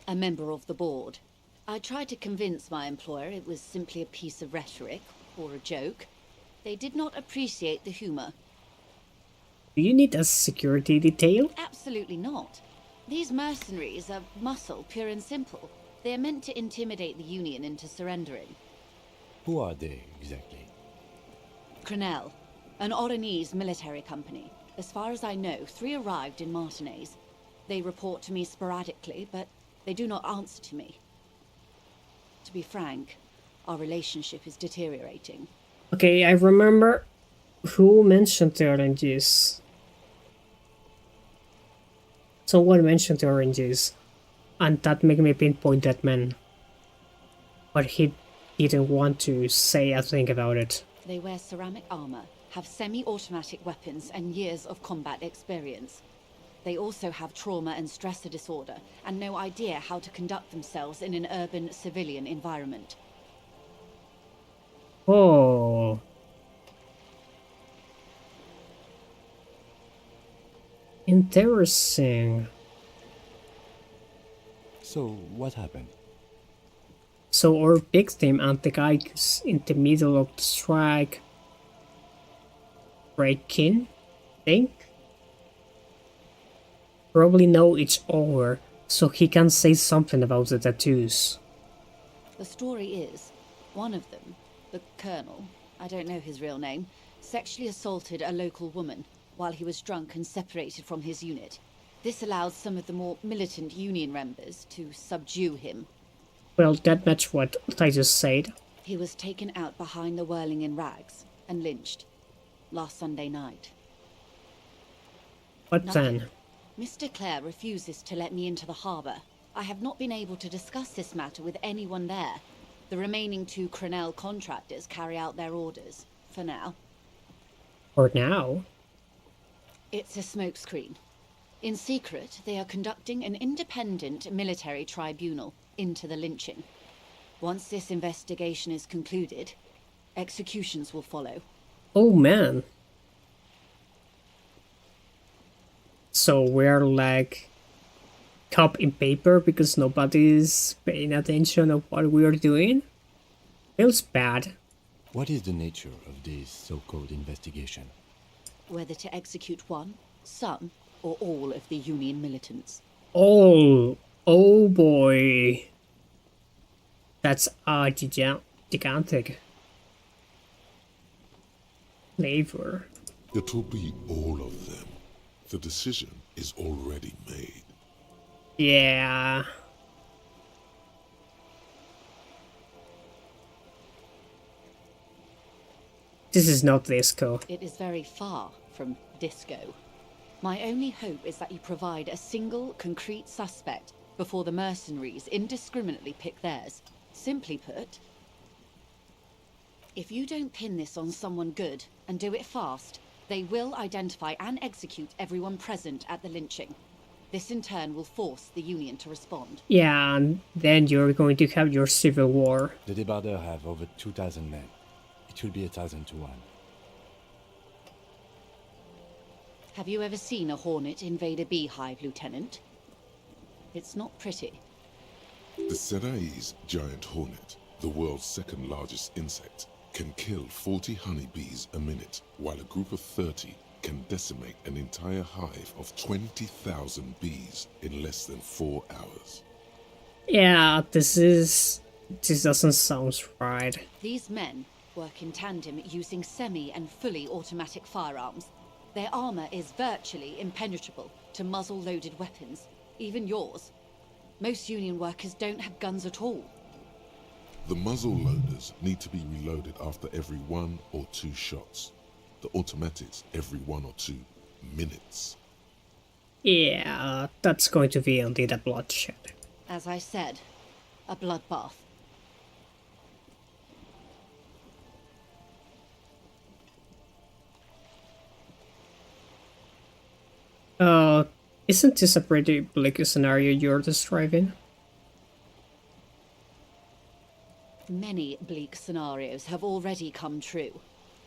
S16: A member of the board. I tried to convince my employer it was simply a piece of rhetoric, or a joke. They did not appreciate the humor.
S1: Do you need a security detail?
S16: Absolutely not. These mercenaries are muscle, pure and simple. They are meant to intimidate the Union into surrendering.
S7: Who are they, exactly?
S16: Crenell, an Oranese military company. As far as I know, 3 arrived in Martinez. They report to me sporadically, but they do not answer to me. To be frank, our relationship is deteriorating.
S1: Okay, I remember who mentioned the oranges. Someone mentioned the oranges, and that made me pinpoint that man. But he didn't want to say a thing about it.
S16: They wear ceramic armor, have semi-automatic weapons, and years of combat experience. They also have trauma and stressor disorder, and no idea how to conduct themselves in an urban civilian environment.
S1: Oh. Interesting.
S7: So, what happened?
S1: So our victim and the guy who's in the middle of the strike break-in, think? Probably know each other, so he can say something about the tattoos.
S16: The story is, one of them, the Colonel, I don't know his real name, sexually assaulted a local woman while he was drunk and separated from his unit. This allowed some of the more militant Union members to subdue him.
S1: Well, that matched what I just said.
S16: He was taken out behind the whirling in rags and lynched last Sunday night.
S1: What then?
S16: Mr. Clare refuses to let me into the harbour. I have not been able to discuss this matter with anyone there. The remaining 2 Crenell contractors carry out their orders, for now.
S1: For now?
S16: It's a smokescreen. In secret, they are conducting an independent military tribunal into the lynching. Once this investigation is concluded, executions will follow.
S1: Oh man. So we're like cop in paper because nobody's paying attention of what we're doing? Feels bad.
S7: What is the nature of this so-called investigation?
S16: Whether to execute one, some, or all of the Union militants.
S1: Oh boy. That's gigantic flavor.
S3: It will be all of them. The decision is already made.
S1: Yeah. This is not disco.
S16: It is very far from disco. My only hope is that you provide a single, concrete suspect before the mercenaries indiscriminately pick theirs. Simply put, if you don't pin this on someone good and do it fast, They will identify and execute everyone present at the lynching. This in turn will force the Union to respond.
S1: Yeah, and then you're going to have your civil war.
S7: The débardeurs have over 2,000 men. It will be 1,000 to 1.
S16: Have you ever seen a hornet invade a beehive, Lieutenant? It's not pretty.
S3: The Serai's giant hornet, the world's second largest insect, can kill 40 honeybees a minute, while a group of 30 can decimate an entire hive of 20,000 bees in less than 4 hours.
S1: Yeah, this doesn't sound right.
S16: These men work in tandem using semi and fully automatic firearms. Their armor is virtually impenetrable to muzzle-loaded weapons, even yours. Most Union workers don't have guns at all.
S3: The muzzle loaders need to be reloaded after every 1 or 2 shots. The automatics every 1 or 2 minutes.
S1: Yeah, that's going to be indeed a bloodshed.
S16: As I said, a bloodbath.
S1: Isn't this a pretty bleak scenario you're describing?
S16: Many bleak scenarios have already come true.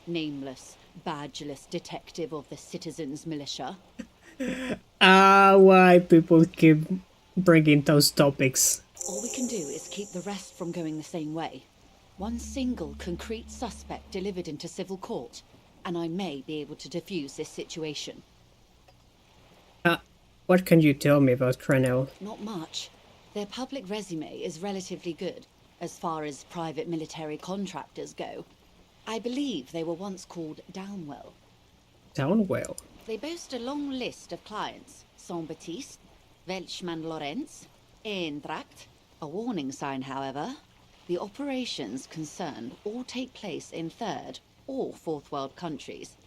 S16: Nameless, badgeless detective of the citizens' militia.
S1: Why people keep bringing those topics?
S16: All we can do is keep the rest from going the same way. One single concrete suspect delivered into civil court, and I may be able to defuse this situation.
S1: What can you tell me about Crenel?
S16: Not much. Their public resume is relatively good, as far as private military contractors go. I believe they were once called Downwell.
S1: Downwell?
S16: They boast a long list of clients. Saint-Baptiste, Welchman Lorenz, Eintracht. A warning sign, however. The operations concerned all take place in third or fourth world countries.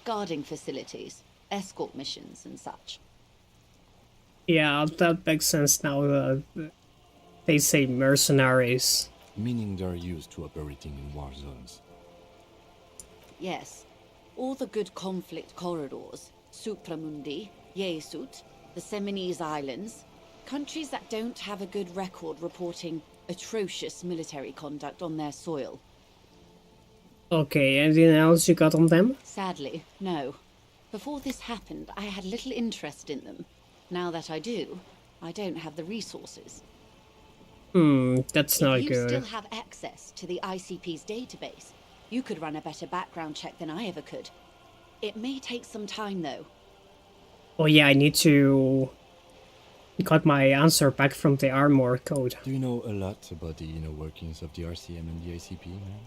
S16: Guarding facilities, escort missions and such.
S1: Yeah, that makes sense now. They say mercenaries.
S7: Meaning they're used to operating in war zones.
S16: Yes. All the good conflict corridors, Supramundi, Yesut, the Seminese Islands, countries that don't have a good record reporting atrocious military conduct on their soil.
S1: Okay, anything else you got on them?
S16: Sadly, no. Before this happened, I had little interest in them. Now that I do, I don't have the resources.
S1: That's not
S16: if you
S1: good.
S16: still have access to the ICP's database, you could run a better background check than I ever could. It may take some time, though.
S1: Oh yeah, I need to got my answer back from the armor code.
S7: Do you know a lot about the inner workings of the RCM and the ICP, man?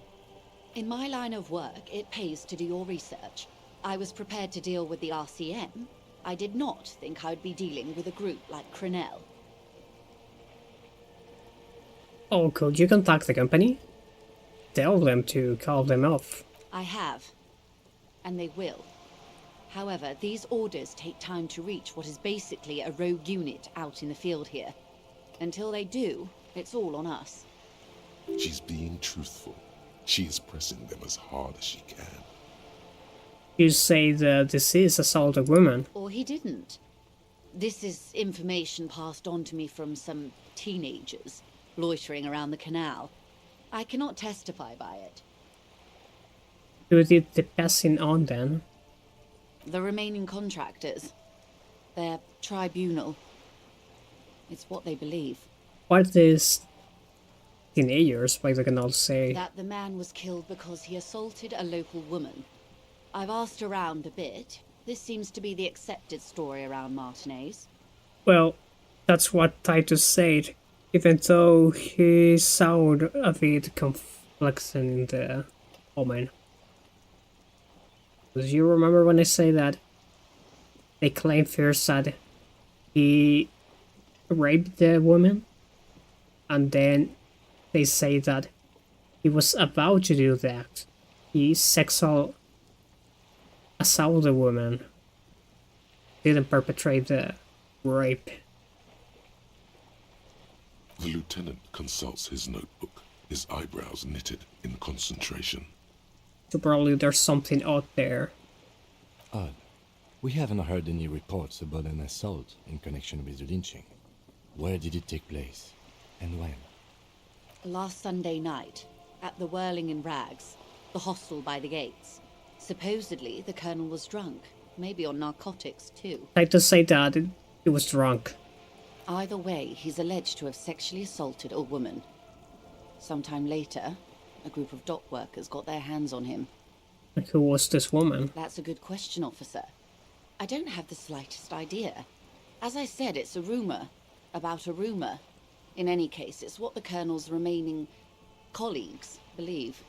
S16: In my line of work, it pays to do your research. I was prepared to deal with the RCM. I did not think I'd be dealing with a group like Crenel.
S1: Oh, could you contact the company? Tell them to call them off.
S16: I have. And they will. However, these orders take time to reach what is basically a rogue unit out in the field here. Until they do, it's all on us.
S3: She's being truthful. She is pressing them as hard as she can.
S1: You say the deceased assaulted a woman.
S16: Or he didn't. This is information passed on to me from some teenagers loitering around the canal. I cannot testify by it.
S1: Who did the passing on then?
S16: The remaining contractors. Their tribunal. It's what they believe.
S1: What is teenagers, like they can all say?
S16: That the man was killed because he assaulted a local woman. I've asked around a bit. This seems to be the accepted story around Martinez.
S1: Well, that's what Titus said, even though he sounded a bit conflicting in the comment. Do you remember when I say that they claim first that he raped the woman, and then they say that he was about to do that. He sexual assaulted the woman, didn't perpetrate the rape.
S3: The lieutenant consults his notebook, his eyebrows knitted in concentration.
S1: So probably there's something out there.
S7: Odd. We haven't heard any reports about an assault in connection with the lynching. Where did it take place? And when?
S16: Last Sunday night, at the Whirling in Rags, the hostel by the gates. Supposedly, the colonel was drunk. Maybe on narcotics, too.
S1: Like to say that he was drunk.
S16: Either way, he's alleged to have sexually assaulted a woman. Sometime later, a group of dock workers got their hands on him.
S1: And who was this woman?
S16: That's a good question, officer. I don't have the slightest idea. As I said, it's a rumor about a rumor. In any case, it's what the colonel's remaining colleagues believe.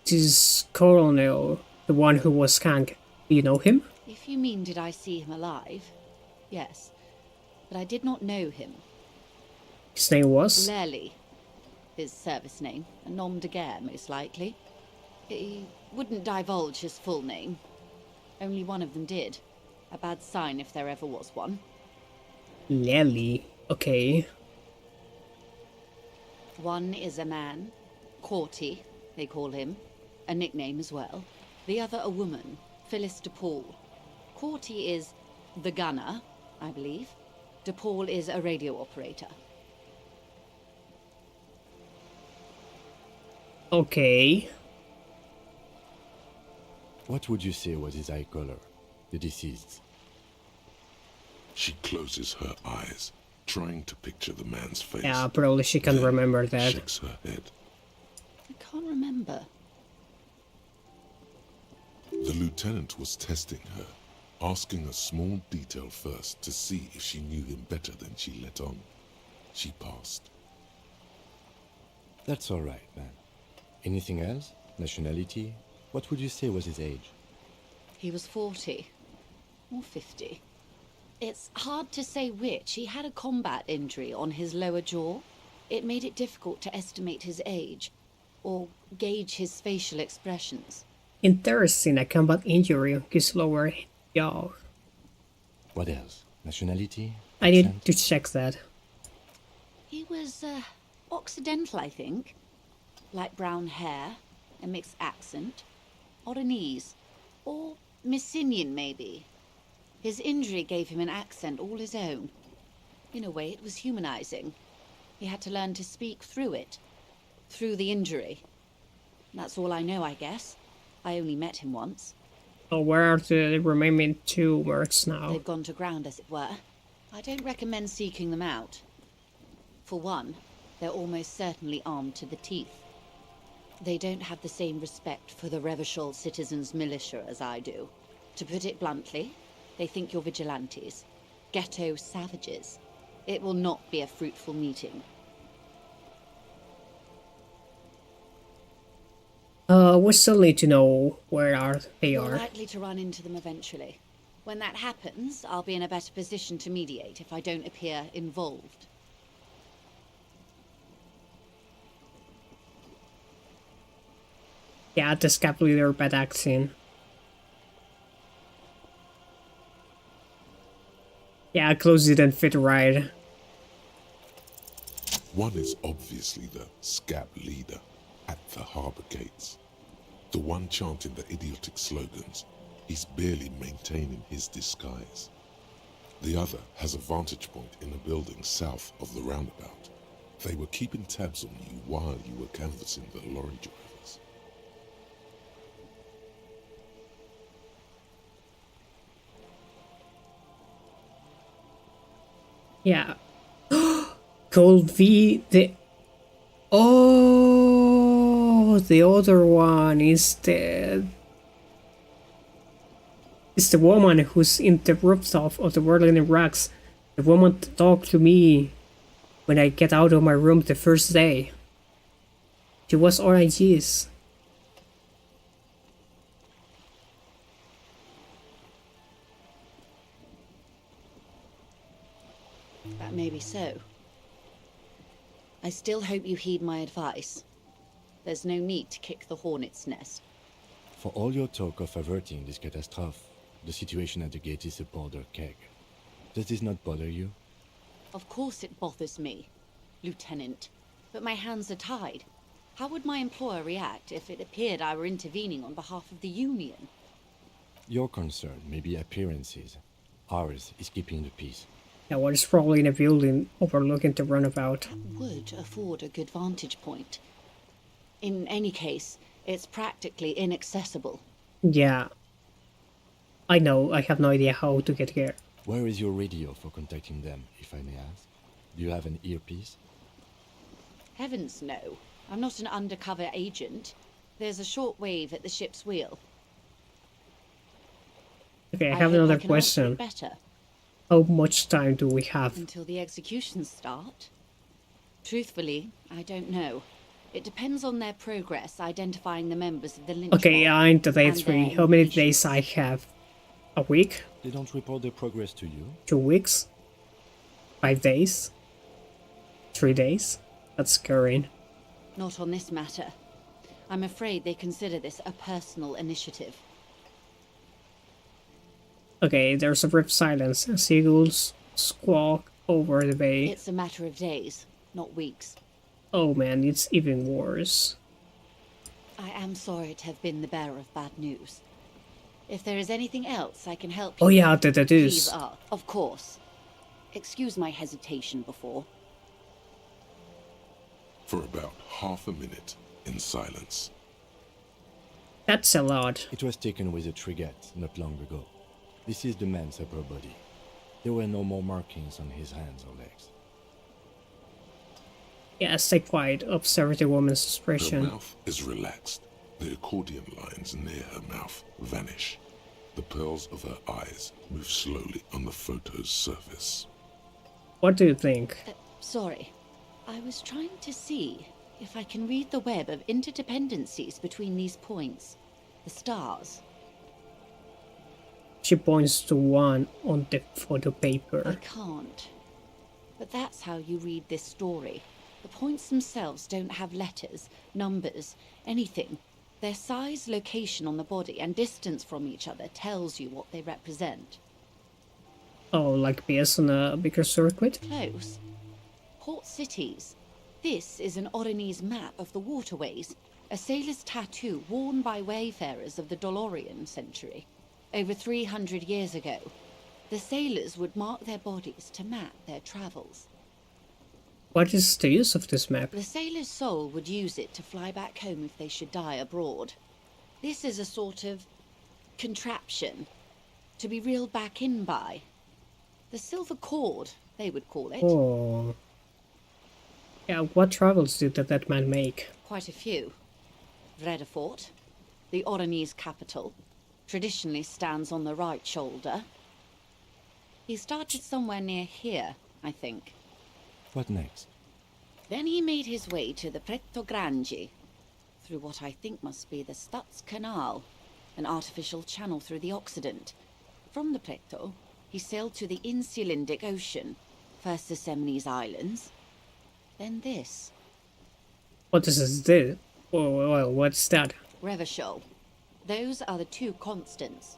S1: This colonel, the one who was skanked, do you know him?
S16: If you mean did I see him alive? Yes. But I did not know him.
S1: His name was?
S16: Lely. His service name. A nom de guerre, most likely. He wouldn't divulge his full name. Only one of them did. A bad sign if there ever was one.
S1: Lely. Okay.
S16: One is a man. Corty, they call him. A nickname as well. The other a woman. Phyllis DePaul. Corty is the gunner, I believe. DePaul is a radio operator.
S1: Okay.
S7: What would you say was his eye color, the deceased?
S3: She closes her eyes, trying to picture the man's face.
S1: Yeah, probably she can remember that.
S3: Shakes her head.
S16: I can't remember.
S3: The lieutenant was testing her, asking a small detail first to see if she knew him better than she let on. She passed.
S7: That's all right, man. Anything else? Nationality? What would you say was his age?
S16: He was 40. Or 50. It's hard to say which. He had a combat injury on his lower jaw. It made it difficult to estimate his age, or gauge his facial expressions.
S1: Interesting, a combat injury on his lower jaw.
S7: What else? Nationality?
S1: I need to check that.
S16: He was, Occidental, I think. Light brown hair, a mixed accent, Oranese, or Messinian, maybe. His injury gave him an accent all his own. In a way, it was humanizing. He had to learn to speak through it, through the injury. That's all I know, I guess. I only met him once.
S1: Oh, where are the remaining two mercs now?
S16: They've gone to ground, as it were. I don't recommend seeking them out. For one, they're almost certainly armed to the teeth. They don't have the same respect for the Revachol citizens' militia as I do. To put it bluntly, they think you're vigilantes. Ghetto savages. It will not be a fruitful meeting.
S1: We still need to know where they
S16: You're
S1: are.
S16: likely to run into them eventually. When that happens, I'll be in a better position to mediate if I don't appear involved.
S1: Yeah, the scab leader bad accent. Yeah, clothes didn't fit right.
S3: One is obviously the scab leader at the harbour gates. The one chanting the idiotic slogans. He's barely maintaining his disguise. The other has a vantage point in a building south of the roundabout. They were keeping tabs on you while you were canvassing the lorry drivers.
S1: Yeah. Cold V, the... Oh, the other one is the... It's the woman who's in the rooftop of the Whirling in Rags. The woman that talked to me when I get out of my room the first day. She was oranges.
S16: That may be so. I still hope you heed my advice. There's no need to kick the hornet's nest.
S7: For all your talk of averting this catastrophe, the situation at the gate is a powder keg. Does this not bother you?
S16: Of course it bothers me, Lieutenant. But my hands are tied. How would my employer react if it appeared I were intervening on behalf of the Union?
S7: Your concern may be appearances. Ours is keeping the peace.
S1: Yeah, what is probably in a building overlooking the runabout.
S16: Would afford a good vantage point. In any case, it's practically inaccessible.
S1: Yeah. I know, I have no idea how to get here.
S7: Where is your radio for contacting them, if I may ask? Do you have an earpiece?
S16: Heavens no. I'm not an undercover agent. There's a shortwave at the ship's wheel.
S1: Okay, I have another question.
S16: Better.
S1: How much time do we have?
S16: Until the executions start? Truthfully, I don't know. It depends on their progress identifying the members of the lynch
S1: Okay,
S16: mob
S1: I'm today
S16: and
S1: 3.
S16: their
S1: How many days I have? A week?
S7: They don't report their progress to you?
S1: 2 weeks? 5 days? 3 days? That's scary.
S16: Not on this matter. I'm afraid they consider this a personal initiative.
S1: Okay, there's a brief silence. Seagulls squawk over the bay.
S16: It's a matter of days, not weeks.
S1: Oh man, it's even worse.
S16: I am sorry to have been the bearer of bad news. If there is anything else I can help you
S1: Oh yeah,
S16: with,
S1: the tattoos.
S16: please of course. Excuse my hesitation before.
S3: For about half a minute in silence.
S1: That's a lot.
S7: It was taken with a Trigat not long ago. This is the man's upper body. There were no more markings on his hands or legs.
S1: Yeah, stay quiet. Observe the woman's expression.
S3: Her mouth is relaxed. The accordion lines near her mouth vanish. The pearls of her eyes move slowly on the photo's surface.
S1: What do you think?
S16: Sorry. I was trying to see if I can read the web of interdependencies between these points. The stars.
S1: She points to one on the photo paper.
S16: I can't. But that's how you read this story. The points themselves don't have letters, numbers, anything. Their size, location on the body, and distance from each other tells you what they represent.
S1: Oh, like PS on a bigger circuit?
S16: Close. Port cities. This is an Oronese map of the waterways, a sailor's tattoo worn by wayfarers of the Dolorian century. Over 300 years ago, the sailors would mark their bodies to map their travels.
S1: What is the use of this map?
S16: The sailor's soul would use it to fly back home if they should die abroad. This is a sort of contraption to be reeled back in by. The silver cord, they would call it.
S1: Oh. Yeah, what travels did that man make?
S16: Quite a few. Vredefort, the Oronese capital, traditionally stands on the right shoulder. He started somewhere near here, I think.
S7: What next?
S16: Then he made his way to the Pretto Grande, through what I think must be the Stutz Canal, an artificial channel through the Occident. From the Pretto, he sailed to the Insulindic Ocean, first the Semines Islands, then this.
S1: What is this? Oh, well, what's that?
S16: Revachol. Those are the two constants.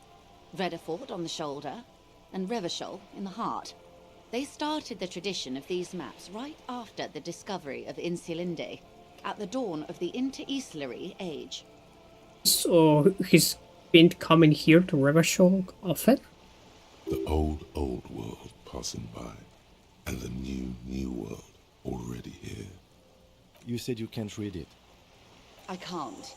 S16: Vredefort on the shoulder, and Revachol in the heart. They started the tradition of these maps right after the discovery of Insulinde, at the dawn of the Interinsulary Age.
S1: So he's been coming here to Revachol often?
S3: The old world passing by, and the new world already here.
S7: You said you can't read it.
S16: I can't.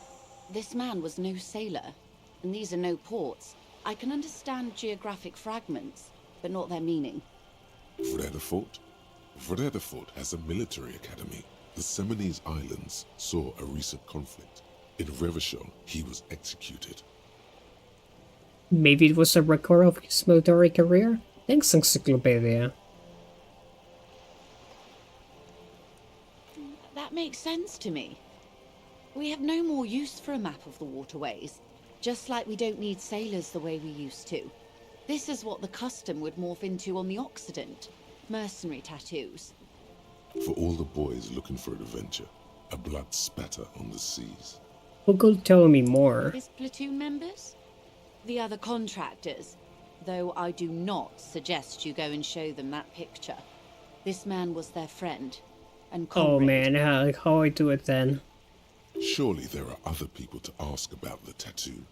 S16: This man was no sailor, and these are no ports. I can understand geographic fragments, but not their meaning.
S3: Vredefort? Vredefort has a military academy. The Semines Islands saw a recent conflict. In Revachol, he was executed.
S1: Maybe it was a record of his military career? Thanks, Encyclopedia.
S16: That makes sense to me. We have no more use for a map of the waterways, just like we don't need sailors the way we used to. This is what the custom would morph into on the Occident. Mercenary tattoos.
S3: For all the boys looking for adventure, a blood spatter on the seas.
S1: Who could tell me more?
S16: His platoon members? The other contractors. Though I do not suggest you go and show them that picture. This man was their friend and comrade.
S1: Oh man, how I do it then?
S3: Surely there are other people to ask about the tattoo.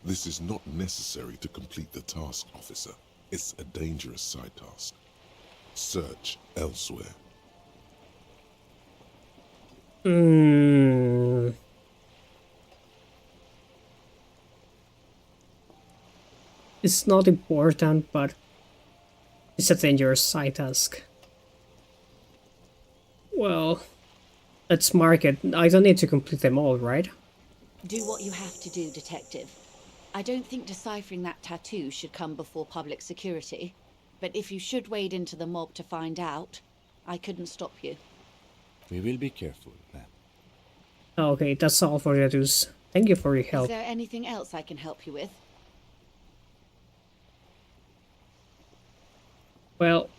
S3: This is not necessary to complete the task, officer. It's a dangerous side task. Search elsewhere.
S1: It's not important, but it's a dangerous side task. Well, let's mark it. I don't need to complete them all, right?
S16: Do what you have to do, Detective. I don't think deciphering that tattoo should come before public security. But if you should wade into the mob to find out, I couldn't stop you.
S7: We will be careful, ma'am.
S1: Okay, that's all for the tattoos. Thank you for your
S16: Is
S1: help.
S16: there anything else I can help you with?
S1: Well,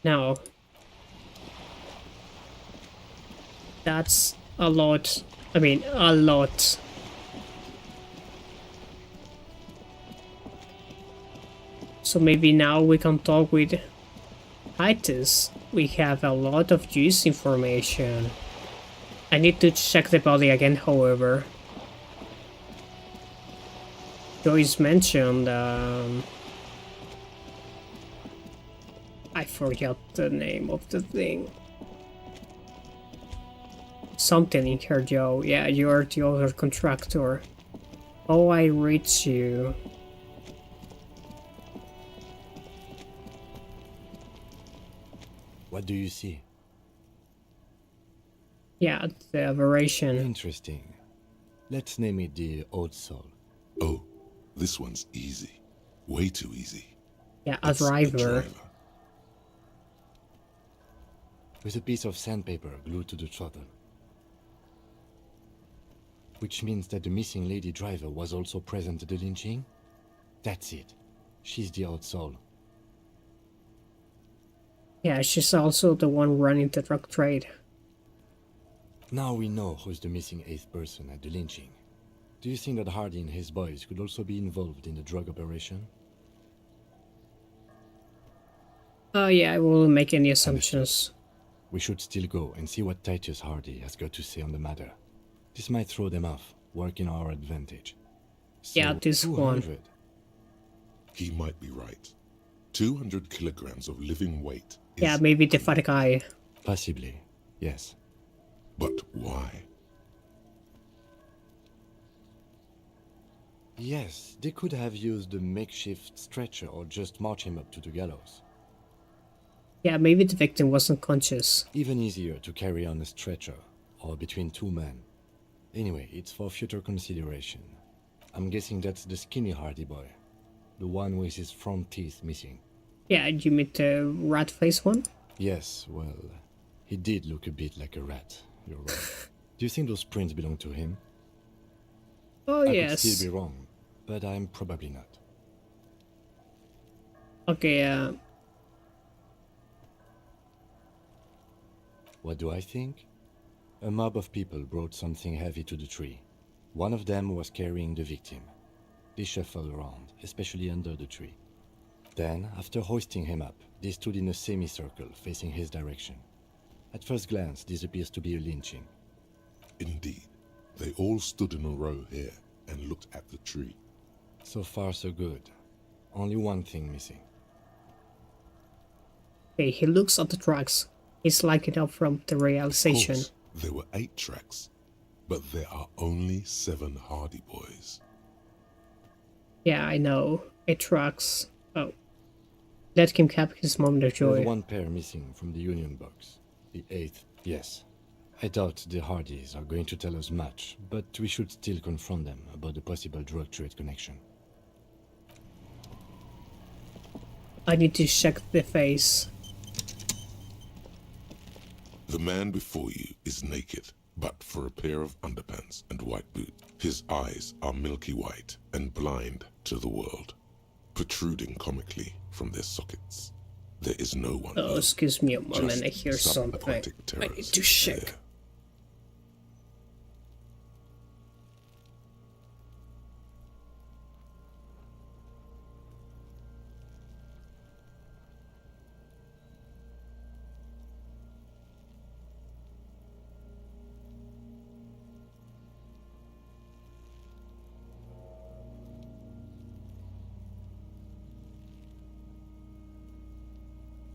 S1: now that's a lot. I mean, a lot. So maybe now we can talk with Titus. We have a lot of use information. I need to check the body again, however. Joyce mentioned, I forgot the name of the thing. Something in here, Joe. Yeah, you're the other contractor. Oh, I reach you.
S7: What do you see?
S1: Yeah, the aberration.
S7: Interesting. Let's name it the Old Soul.
S3: Oh, this one's easy. Way too easy.
S1: Yeah, a driver.
S7: With a piece of sandpaper glued to the throttle. Which means that the missing lady driver was also present at the lynching? That's it. She's the Old Soul.
S1: Yeah, she's also the one running the drug trade.
S7: Now we know who's the missing 8th person at the lynching. Do you think that Hardy and his boys could also be involved in the drug operation?
S1: Yeah, I won't make any assumptions.
S7: We should still go and see what Titus Hardy has got to say on the matter. This might throw them off, work in our advantage. So
S1: yeah, this
S7: 200.
S1: one.
S3: He might be right. 200 kilograms of living weight.
S1: Yeah, maybe the fat guy.
S7: Possibly, yes.
S3: But why?
S7: Yes, they could have used a makeshift stretcher or just march him up to the gallows.
S1: Yeah, maybe the victim wasn't conscious.
S7: Even easier to carry on a stretcher, or between two men. Anyway, it's for future consideration. I'm guessing that's the skinny Hardy boy. The one with his front teeth missing.
S1: Yeah, you mean the rat face one?
S7: Yes, well, he did look a bit like a rat. You're right. Do you think those prints belong to him?
S1: Oh,
S7: I
S1: yes.
S7: could still be wrong, but I'm probably not.
S1: Okay,
S7: What do I think? A mob of people brought something heavy to the tree. One of them was carrying the victim. They shuffled around, especially under the tree. Then, after hoisting him up, they stood in a semicircle facing his direction. At first glance, this appears to be a lynching.
S3: Indeed. They all stood in a row here and looked at the tree.
S7: So far, so good. Only one thing missing.
S1: okay, he looks at the tracks. He's liking up from the realization.
S3: Of course, there were 8 tracks, but there are only 7 Hardy boys.
S1: Yeah, I know. 8 tracks. Oh. Let him cap his moment of joy.
S7: There's one pair missing from the Union box. The 8th, yes. I doubt the Hardys are going to tell us much, but we should still confront them about the possible drug trade connection.
S1: I need to check the face.
S3: The man before you is naked, but for a pair of underpants and white boots. His eyes are milky white and blind to the world, protruding comically from their sockets. There is no one.
S1: Oh, excuse me a moment,
S3: just
S1: I hear something.
S3: subaquatic
S1: I need
S3: terrors
S1: to check.
S3: there.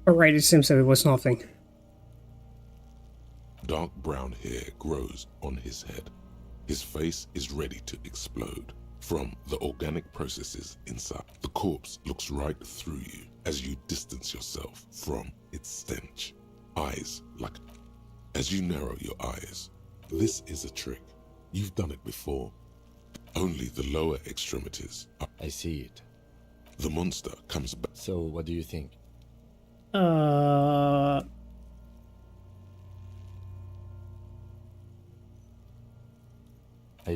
S1: Alright, it seems that it was nothing.
S3: Dark brown hair grows on his head. His face is ready to explode from the organic processes inside. The corpse looks right through you as you distance yourself from its stench. Eyes like... As you narrow your eyes, this is a trick. You've done it before. Only the lower extremities are...
S7: I see it.
S3: The monster comes back.
S7: So, what do you think? I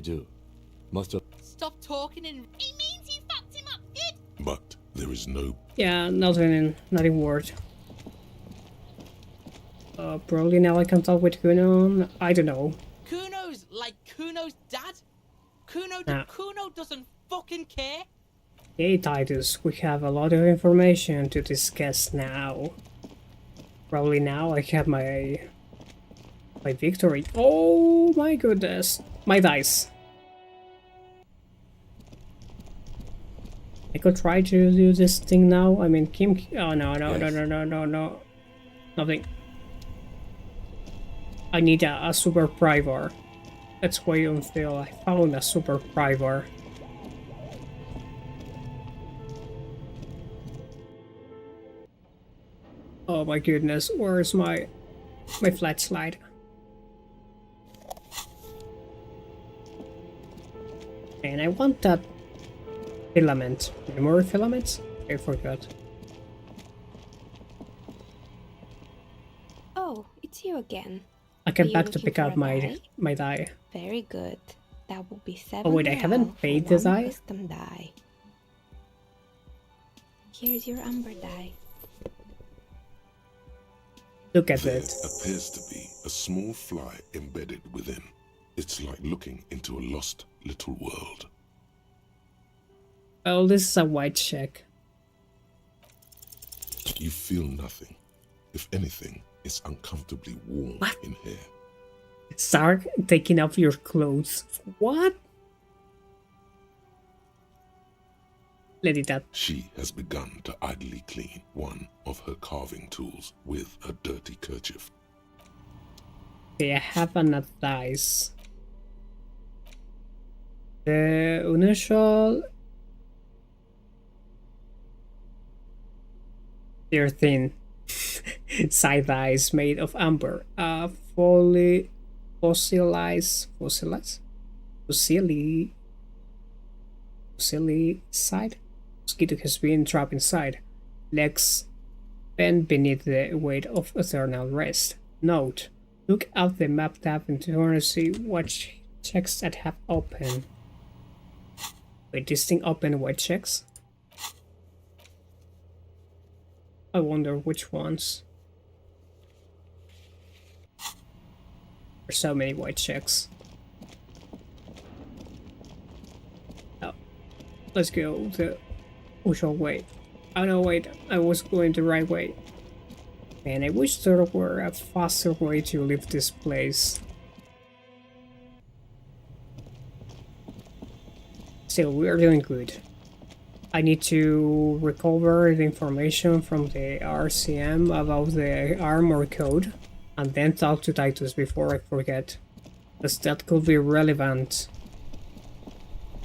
S7: do. Most of...
S4: Stop talking and... He means you fucked him up good!
S3: But there is no...
S1: Yeah, nothing word. Probably now I can talk with Kuno. I don't know.
S10: Kuno's like Kuno's dad? Kuno doesn't fucking care?
S1: Hey Titus, we have a lot of information to discuss now. Probably now I have my victory. Oh my goodness. My dice. I could try to do this thing now. I mean, Kim... Oh, no. Nothing. I need a super privar. Let's wait until I found a super privar. Oh my goodness, where's my flat slide? And I want that filament. Memory filaments? I forgot.
S17: Oh, it's you again.
S1: I came back to pick up my die.
S17: Very good. That will be 7.
S1: Oh wait, I haven't paid the die?
S17: Custom die. Here's your amber die.
S1: Look at
S3: There
S1: it.
S3: appears to be a small fly embedded within. It's like looking into a lost little world.
S1: Oh, this is a white check.
S3: You feel nothing. If anything, it's uncomfortably warm in here.
S1: Start taking off your clothes. What? Let it out.
S3: She has begun to idly clean one of her carving tools with a dirty kerchief.
S1: Okay, I have enough dice. The initial... They're thin. Side dice made of amber. Fossilized side. Mosquito has been trapped inside. Legs bent beneath the weight of eternal rest. Note: look at the map tab and to see what checks that have open. Wait, this thing open white checks? I wonder which ones. There's so many white checks. Oh, let's go the usual way. Oh no, wait, I was going the right way. Man, I wish there were a faster way to leave this place. Still, we are doing good. I need to recover the information from the RCM about the armor code and then talk to Titus before I forget, because that could be relevant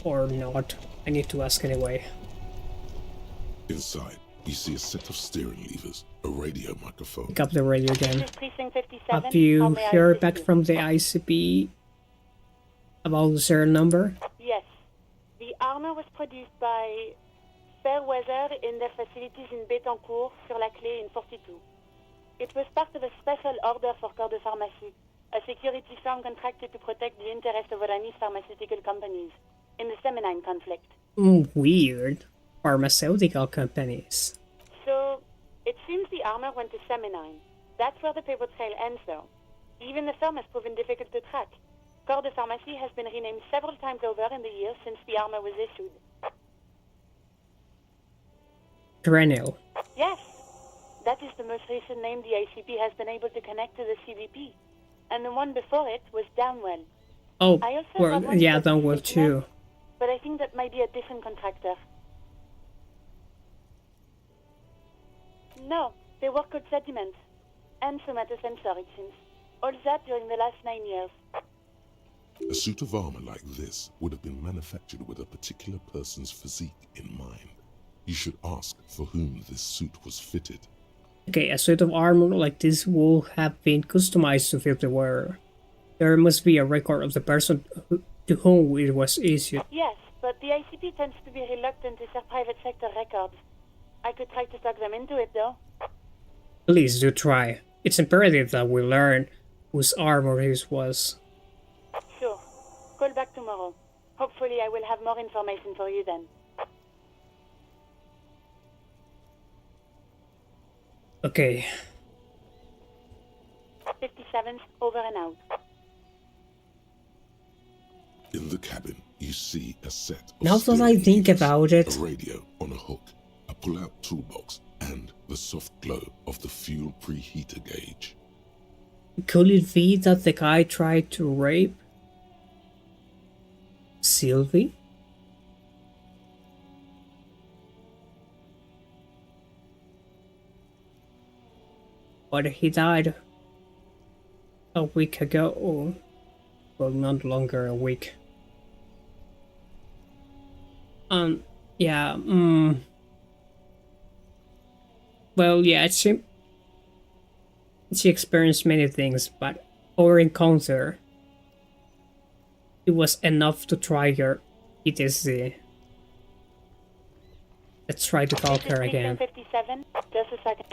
S1: or not. I need to ask anyway.
S3: Inside, you see a set of steering levers, a radio microphone.
S1: Pick up the radio again.
S5: Precinct 57.
S1: Have you
S5: How may I
S1: heard
S5: assist
S1: back
S5: you?
S1: from the ICP about the serial number?
S5: Yes. The armor was produced by Fairweather in their facilities in Bétancourt, sur la Clé in 42. It was part of a special order for Corps de Pharmacie, a security firm contracted to protect the interests of Oranese pharmaceutical companies in the Semenine conflict.
S1: Weird. Pharmaceutical companies.
S5: So, it seems the armor went to Semenine. That's where the paper trail ends, though. Even the firm has proven difficult to track. Corps de Pharmacie has been renamed several times over in the years since the armor was issued.
S1: Perennial.
S5: Yes, that is the most recent name the ICP has been able to connect to the CBP. And the one before it was Downwell.
S1: Oh,
S5: I also
S1: well,
S5: have one
S1: yeah,
S5: for
S1: Downwell too.
S5: But I think that might be a different contractor. No, They work with sediment and somatosensor, it seems. All that during the last 9 years.
S3: A suit of armor like this would have been manufactured with a particular person's physique in mind. You should ask for whom this suit was fitted.
S1: Okay, a suit of armor like this will have been customized to fit the wearer. There must be a record of the person to whom it was issued.
S5: Yes, but the ICP tends to be reluctant to share private sector records. I could try to talk them into it, though.
S1: Please do try. It's imperative that we learn whose armor his was.
S5: Sure. Call back tomorrow. Hopefully I will have more information for you then.
S1: Okay.
S5: 57, over and out.
S3: In the cabin, you see a set of
S1: Now that I think about it,
S3: a radio on a hook, a pull-out toolbox, and the soft glow of the fuel preheater gauge.
S1: could it be that the guy tried to rape Sylvie? But he died a week ago. Well, not longer a week. Yeah, Well, yeah, she experienced many things, but our encounter, it was enough to trigger PTSD. Let's try to call her again.
S5: 57, just a second.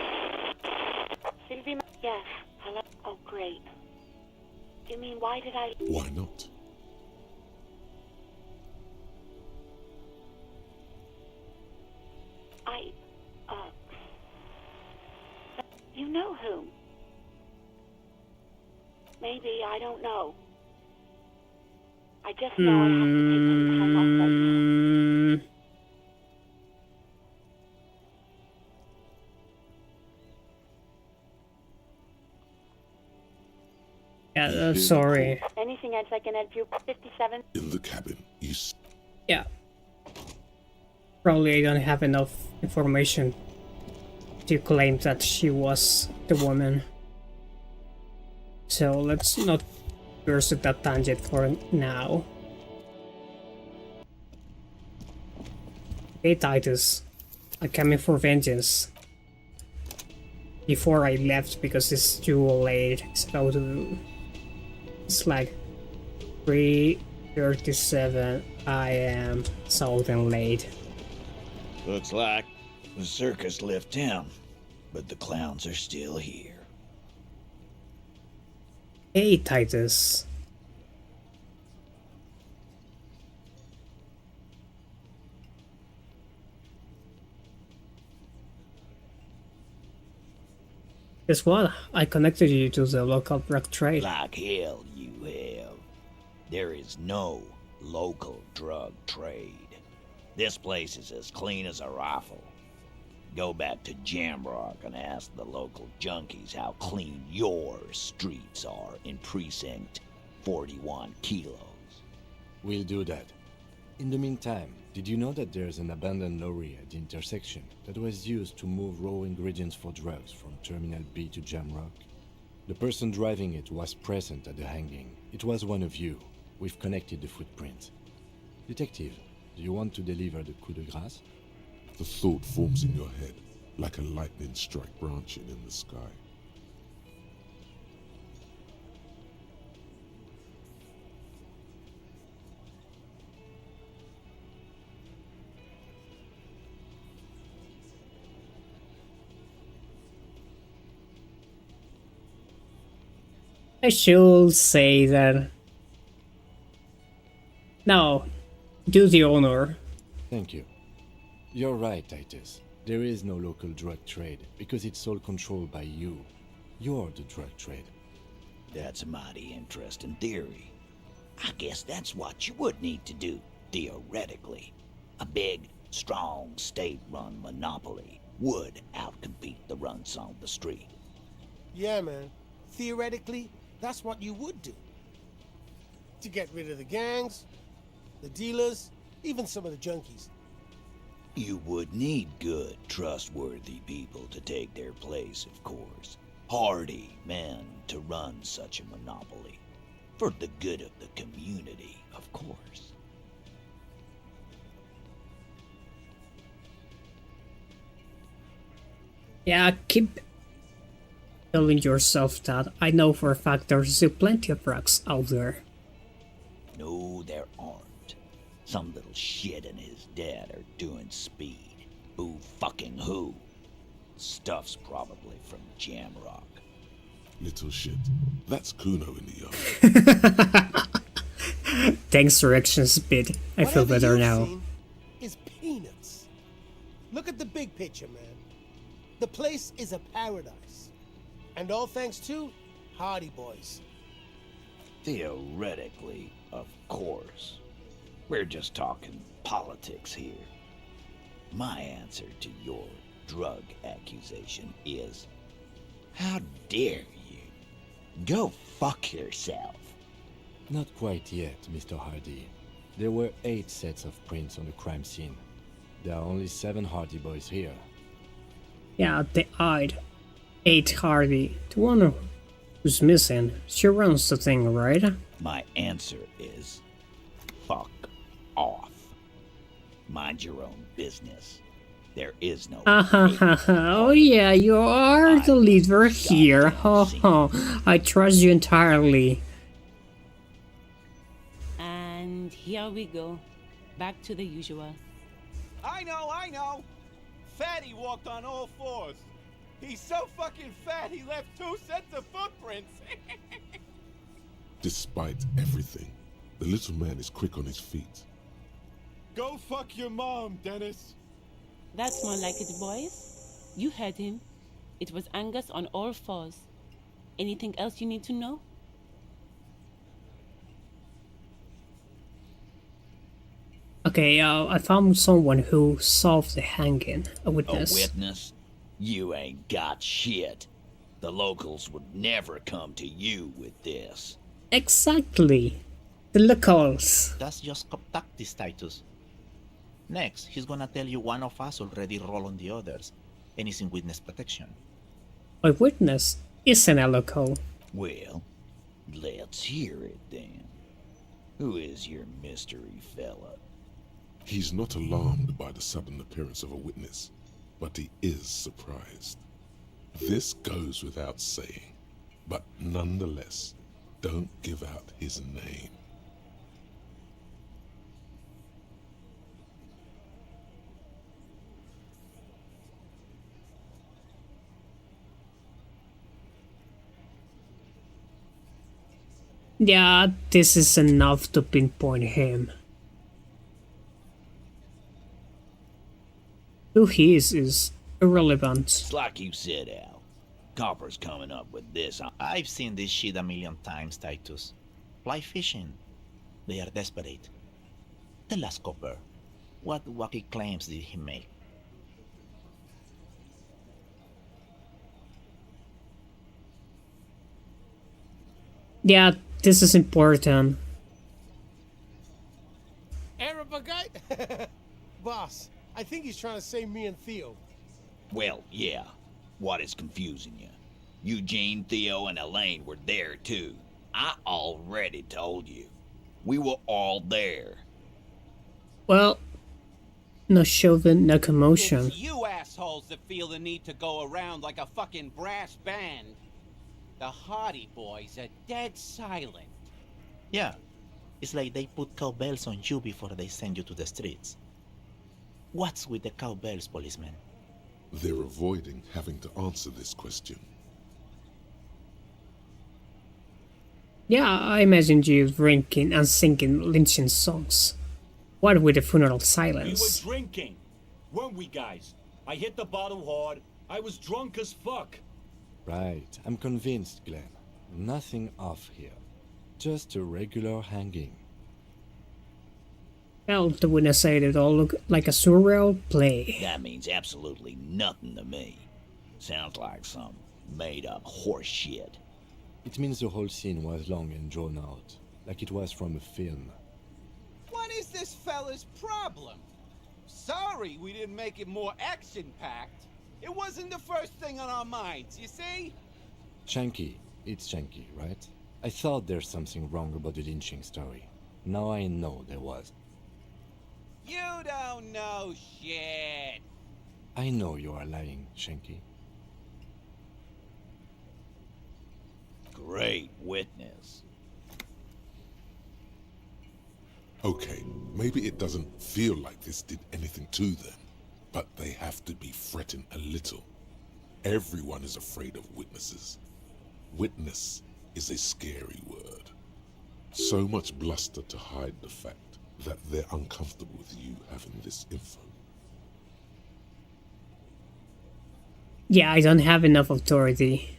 S5: Sylvie, yes, hello. Oh, great. You mean, why did I...
S3: Why not?
S5: You know who? Maybe, I don't know. I just know I have to take some time off right now.
S1: Yeah, sorry.
S5: Anything else I can help you? 57?
S3: In the cabin, you...
S1: Yeah. Probably I don't have enough information to claim that she was the woman. So let's not pursue that tangent for now. Hey Titus, I'm coming for vengeance. Before I left because it's too late. It's about to... It's like 3:37 AM Southern late.
S8: Looks like the circus left town, but the clowns are still here.
S1: Hey Titus. Guess what? I connected you to the local drug trade.
S8: Like hell you have. There is no local drug trade. This place is as clean as a rifle. Go back to Jamrock and ask the local junkies how clean your streets are in Precinct 41 Kilos.
S7: We'll do that. In the meantime, did you know that there's an abandoned lorry at the intersection that was used to move raw ingredients for drugs from Terminal B to Jamrock? The person driving it was present at the hanging. It was one of you. We've connected the footprint. Detective, do you want to deliver the coup de grâce?
S3: The thought forms in your head, like a lightning strike branching in the sky.
S1: I should say that. Now, do the honor.
S7: Thank you. You're right, Titus. There is no local drug trade because it's all controlled by you. You're the drug trade.
S8: That's a mighty interesting theory. I guess that's what you would need to do, theoretically. A big, strong, state-run monopoly would outcompete the runts on the street.
S20: Yeah, man. Theoretically, that's what you would do. To get rid of the gangs, the dealers, even some of the junkies.
S8: You would need good, trustworthy people to take their place, of course. Hardy men to run such a monopoly. For the good of the community, of course.
S1: Yeah, keep telling yourself that. I know for a fact there's still plenty of drugs out there.
S8: No, there aren't. Some little shit and his dad are doing speed. Who fucking who? Stuff's probably from Jamrock.
S3: Little shit. That's Kuno in the yard.
S1: Thanks, directions bit. I feel better now.
S20: Is peanuts. Look at the big picture, man. The place is a paradise. And all thanks to Hardy Boys.
S8: Theoretically, of course. We're just talking politics here. My answer to your drug accusation is, how dare you? Go fuck yourself.
S7: Not quite yet, Mr. Hardy. There were 8 sets of prints on the crime scene. There are only 7 Hardy Boys here.
S1: Yeah, they eyed 8 Hardy. The one who's missing, she runs the thing, right?
S8: My answer is, fuck off. Mind your own business. There is no...
S1: Oh yeah, you are the leader here. Ho ho. I trust you entirely.
S9: And here we go. Back to the usual.
S10: I know! Fatty walked on all 4s. He's so fucking fat he left 2 sets of footprints.
S3: Despite everything, the little man is quick on his feet.
S10: Go fuck your mom, Dennis.
S9: That's more like it, boys. You heard him. It was Angus on all 4s. Anything else you need to know?
S1: Okay, I found someone who solved the hanging. A witness.
S8: A witness? You ain't got shit. The locals would never come to you with this.
S1: Exactly. The locals.
S13: That's just tactics, Titus. Next, he's gonna tell you one of us already rolled on the others, and is in witness protection.
S1: A witness isn't a local.
S8: Well, let's hear it then. Who is your mystery fella?
S3: He's not alarmed by the sudden appearance of a witness, but he is surprised. This goes without saying, but nonetheless, don't give out his name.
S1: Yeah, this is enough to pinpoint him. Who he is irrelevant.
S8: It's like you said, Al. Copper's coming up with this.
S13: I've seen this shit a million times, Titus. Fly fishing. They are desperate. Tell us, Copper, what wacky claims did he make?
S1: Yeah, this is important.
S20: Arab guy? Boss, I think he's trying to say me and Theo.
S8: Well, yeah. What is confusing you? Eugene, Theo, and Elaine were there too. I already told you. We were all there.
S1: Well, no chauffeur, no commotion.
S10: It's you assholes that feel the need to go around like a fucking brass band. The Hardy Boys are dead silent.
S13: Yeah, it's like they put cowbells on you before they send you to the streets. What's with the cowbells, policeman?
S3: They're avoiding having to answer this question.
S1: Yeah, I imagined you drinking and singing lynching songs. What with the funeral silence?
S19: We were drinking, weren't we, guys? I hit the bottle hard. I was drunk as fuck.
S7: Right, I'm convinced, Glenn. Nothing off here. Just a regular hanging.
S1: Well, the witness said it all looked like a surreal play.
S8: That means absolutely nothing to me. Sounds like some made-up horse shit.
S7: It means the whole scene was long and drawn out, like it was from a film.
S10: What is this fella's problem? Sorry we didn't make it more action-packed. It wasn't the first thing on our minds, you see?
S7: Shanky, it's Shanky, right? I thought there's something wrong about the lynching story. Now I know there was.
S10: You don't know shit.
S7: I know you are lying, Shanky.
S8: Great witness.
S3: Okay, maybe it doesn't feel like this did anything to them, but they have to be fretting a little. Everyone is afraid of witnesses. Witness is a scary word. So much bluster to hide the fact that they're uncomfortable with you having this info.
S1: Yeah, I don't have enough authority.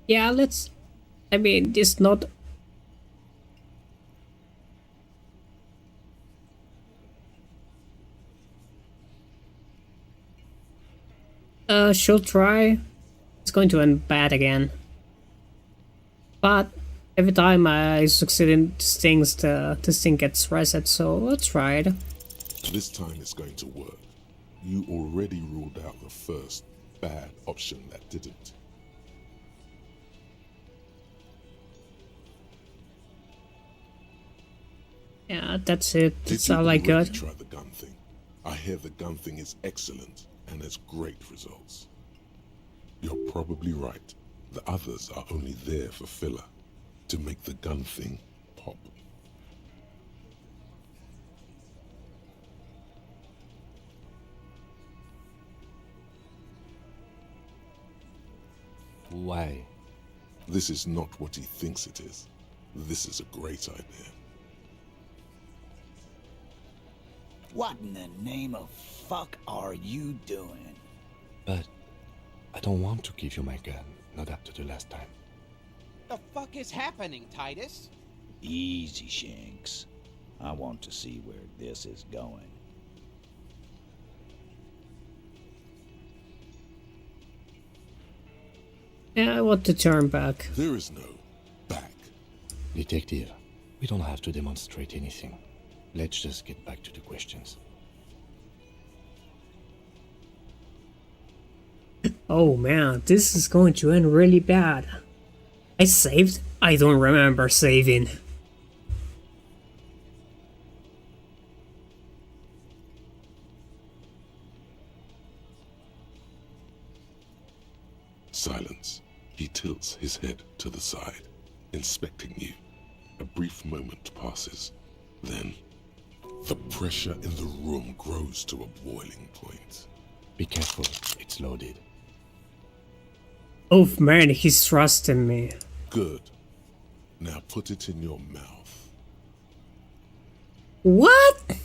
S1: Yeah, let's... I mean, it's not... she'll try. It's going to end bad again. But every time I succeed in things, this thing gets reset, so let's try it.
S3: This time it's going to work. You already ruled out the first bad option that didn't.
S1: Yeah, that's it. That's
S3: Did you
S1: all I got.
S3: already try the gun thing? I hear the gun thing is excellent and has great results. You're probably right. The others are only there for filler, to make the gun thing pop.
S7: Why?
S3: This is not what he thinks it is. This is a great idea.
S8: What in the name of fuck are you doing?
S7: But I don't want to give you my gun, not after the last time.
S10: The fuck is happening, Titus?
S8: Easy, Shanks. I want to see where this is going.
S1: Yeah, I want to turn back.
S3: There is no back.
S7: Detective, we don't have to demonstrate anything. Let's just get back to the questions.
S1: Oh man, this is going to end really bad. I saved? I don't remember saving.
S3: Silence. He tilts his head to the side, inspecting you. A brief moment passes. Then, the pressure in the room grows to a boiling point.
S7: Be careful, it's loaded.
S1: Oh man, he's trusting me.
S3: Good. Now put it in your mouth.
S1: What?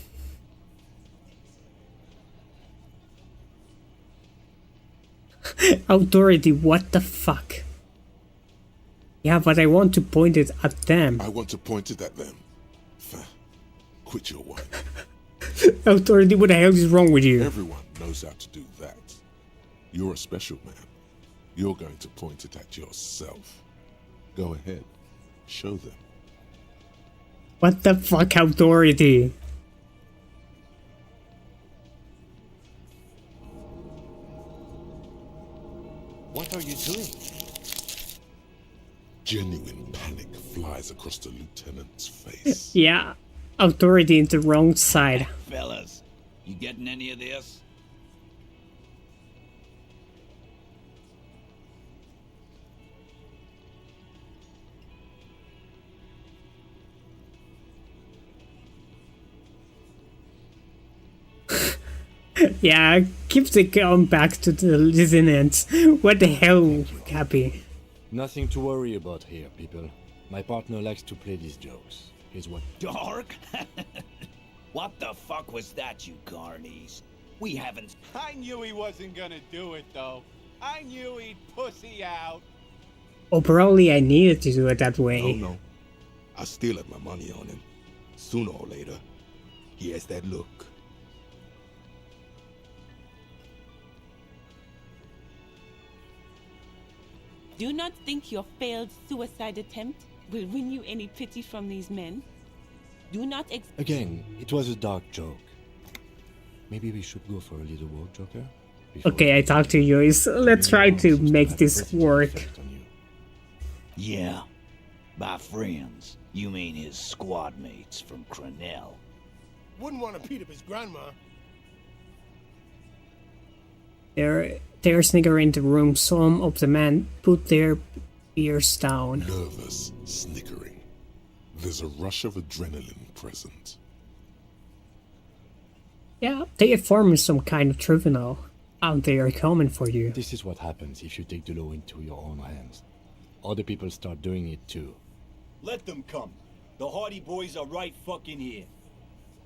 S1: Authority, what the fuck? Yeah, but I want to point it at them.
S3: I want to point it at them. Quit your whine.
S1: Authority, what the hell is wrong with you?
S3: Everyone knows how to do that. You're a special man. You're going to point it at yourself. Go ahead. Show them.
S1: What the fuck, Authority?
S7: What are you doing?
S3: Genuine panic flies across the lieutenant's face.
S1: Yeah, Authority in the wrong side.
S8: Fellas, you getting any of this?
S1: Yeah, keep the gun back to the lieutenant. What the hell, Cappy?
S7: Nothing to worry about here, people. My partner likes to play these jokes. Here's what...
S8: Dark? What the fuck was that, you carnies? We haven't...
S10: I knew he wasn't gonna do it, though. I knew he'd pussy out.
S1: Oh, probably I needed to do it that way.
S14: No. I still have my money on him. Sooner or later, he has that look.
S9: Do not think your failed suicide attempt will win you any pity from these men. Do not
S7: Again, it was a dark joke. Maybe we should go for a little walk, Joker? Before
S1: Okay, I talked to you. Let's try to make this work.
S8: Yeah. By friends, you mean his squad mates from Crenell.
S20: Wouldn't want to beat up his grandma.
S1: They're sniggering in the room. Some of the men put their ears down.
S3: Nervous, snickering. There's a rush of adrenaline present.
S1: Yeah, they are forming some kind of tribunal. And they are coming for you.
S7: This is what happens if you take the law into your own hands. Other people start doing it too.
S19: Let them come. The Hardy Boys are right fucking here.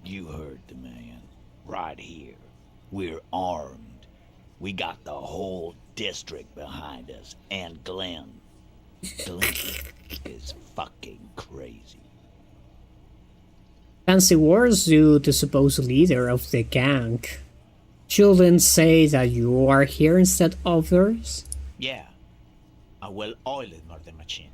S8: You heard the man. Right here. We're armed. We got the whole district behind us. And Glenn. Glenn is fucking crazy.
S1: Fancy words to the supposed leader of the gang. Children say that you are here instead of others?
S13: Yeah. A well-oiled murder machine.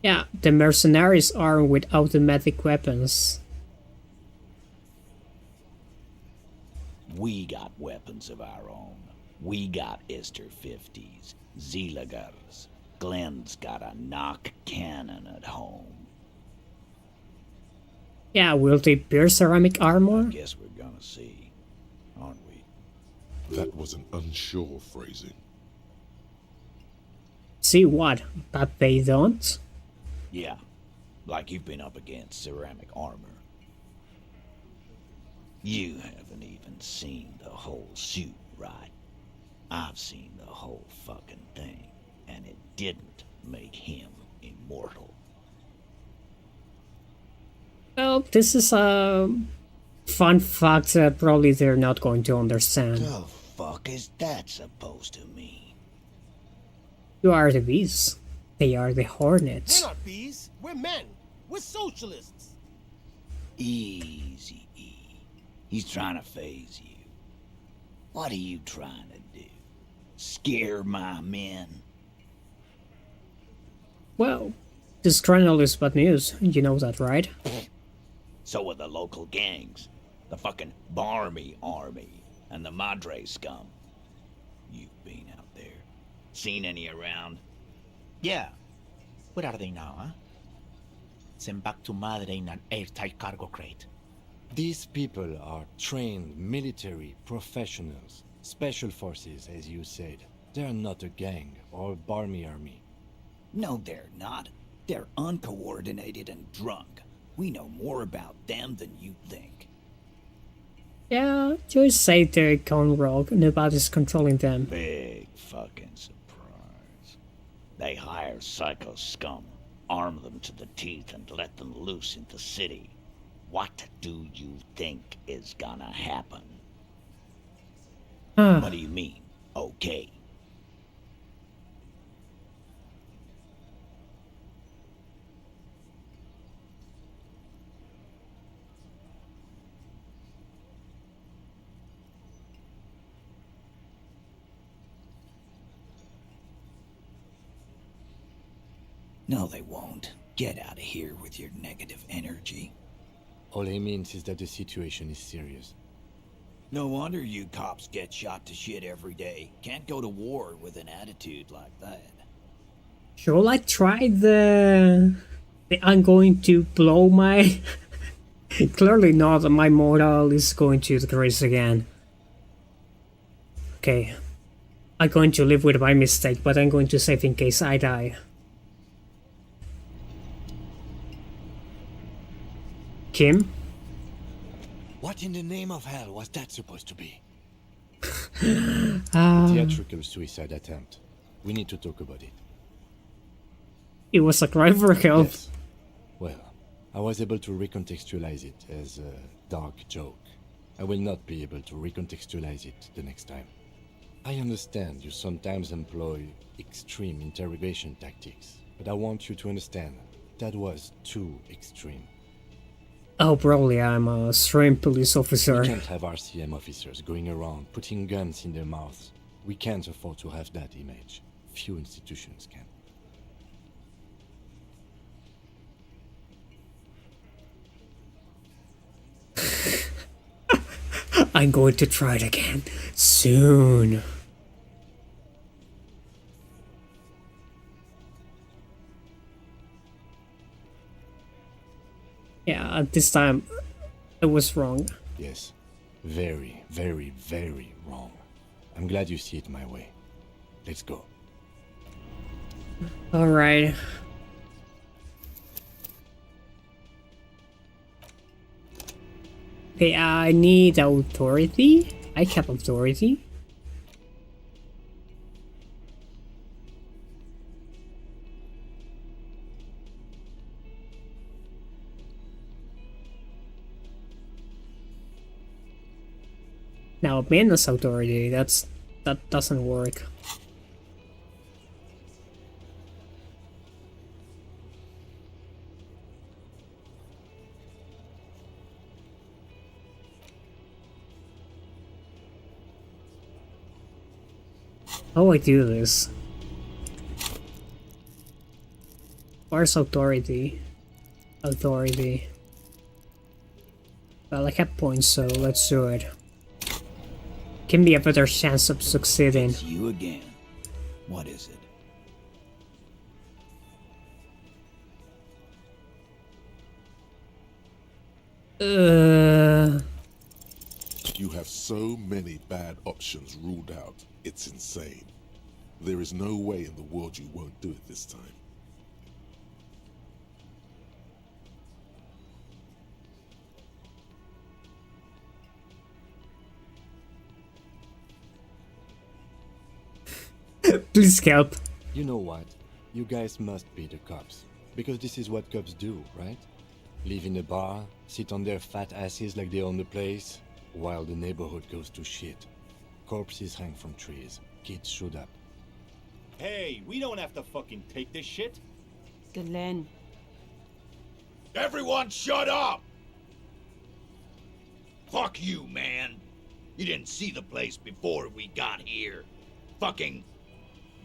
S1: Yeah, the mercenaries are with automatic weapons.
S8: We got weapons of our own. We got Ister 50s, Zeelagers. Glenn's got a knock cannon at home.
S1: Yeah, will they pierce ceramic armor?
S8: Guess we're gonna see, aren't we?
S3: That was an unsure phrasing.
S1: See what? But they don't?
S8: Yeah, like you've been up against ceramic armor. You haven't even seen the whole suit, right? I've seen the whole fucking thing, and it didn't make him immortal.
S1: Well, this is a fun fact that probably they're not going to understand.
S8: The fuck is that supposed to mean?
S1: You are the bees. They are the hornets.
S20: We're not bees. We're men. We're socialists.
S8: Easy, E. He's trying to phase you. What are you trying to do? Scare my men?
S1: Well, this Crenell is bad news. You know that, right?
S8: So are the local gangs. The fucking Barmy Army and the Madre scum. You've been out there. Seen any around?
S13: Yeah. Where are they now, huh? Sent back to Madre in an airtight cargo crate.
S7: These people are trained military professionals. Special forces, as you said. They're not a gang or a Barmy army.
S8: No, they're not. They're uncoordinated and drunk. We know more about them than you think.
S1: Yeah, just say they're gone rogue. Nobody's controlling them.
S8: Big fucking surprise. They hire psycho scum, arm them to the teeth, and let them loose in the city. What do you think is gonna happen? What do you mean, okay? No, they won't. Get out of here with your negative energy.
S7: All he means is that the situation is serious.
S8: No wonder you cops get shot to shit every day. Can't go to war with an attitude like that.
S1: Shall I try the I'm going to blow my... Clearly not, my mortal is going to decrease again. Okay. I'm going to live with my mistake, but I'm going to save in case I die. Kim?
S7: What in the name of hell was that supposed to be?
S1: A
S7: theatrical suicide attempt. We need to talk about it.
S1: It was a cry for help.
S7: Yes. Well, I was able to recontextualize it as a dark joke. I will not be able to recontextualize it the next time. I understand you sometimes employ extreme interrogation tactics, but I want you to understand that was too extreme.
S1: Oh, probably I'm a stream police officer.
S7: We can't have RCM officers going around putting guns in their mouths. We can't afford to have that image. Few institutions can.
S1: I'm going to try it again soon. Yeah, this time it was wrong.
S7: Yes. Very, very, very wrong. I'm glad you see it my way. Let's go.
S1: Alright. Okay, I need authority. I have authority. Now, minus authority, that doesn't work. How I do this? Where's authority? Authority. Well, I have points, so let's do it. Give me a better chance of succeeding.
S8: It's you again. What is
S1: it?
S3: You have so many bad options ruled out, it's insane. There is no way in the world you won't do it this time.
S1: Please help.
S7: You know what? You guys must be the cops. Because this is what cops do, right? Live in a bar, sit on their fat asses like they own the place, while the neighborhood goes to shit. Corpses hang from trees. Kids shoot up.
S19: Hey, we don't have to fucking take this shit.
S9: Glenn.
S8: Everyone shut up! Fuck you, man. You didn't see the place before we got here. Fucking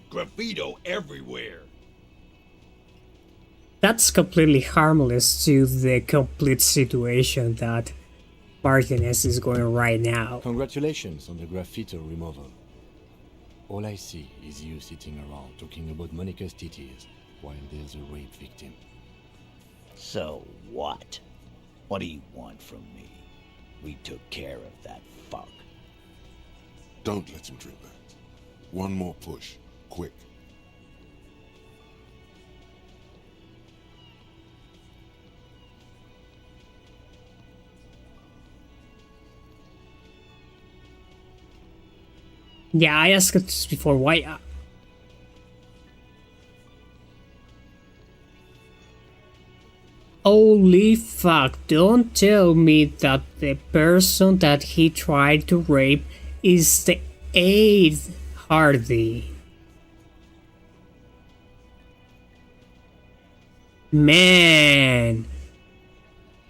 S8: graffito everywhere.
S1: That's completely harmless to the complete situation that Martinez is going right now.
S7: Congratulations on the graffito removal. All I see is you sitting around talking about Monica's titties while there's a rape victim.
S8: So what? What do you want from me? We took care of that fuck.
S3: Don't let him drink that. One more push. Quick.
S1: Yeah, I asked this before. Why? Holy fuck, don't tell me that the person that he tried to rape is the Aid Hardy. Man.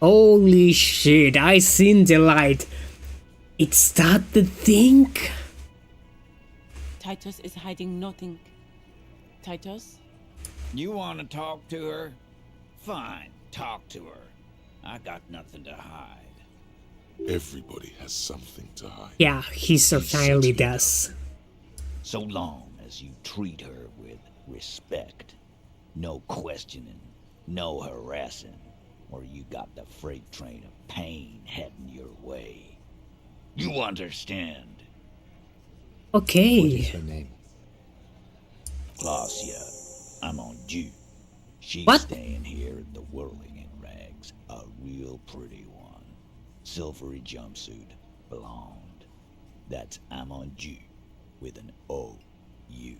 S1: Holy shit, I seen the light. It's that the thing?
S9: Titus is hiding nothing. Titus?
S8: You want to talk to her? Fine, talk to her. I got nothing to hide.
S3: Everybody has something to hide.
S1: Yeah, he certainly does.
S8: So long as you treat her with respect. No questioning, no harassing, or you got the freight train of pain heading your way. You understand?
S1: Okay.
S7: What is her name?
S8: Glacia. I'm on due. She's
S1: What?
S8: staying here in the whirling in rags. A real pretty one. Silvery jumpsuit. Blonde. That's Amon Ju with an O-U.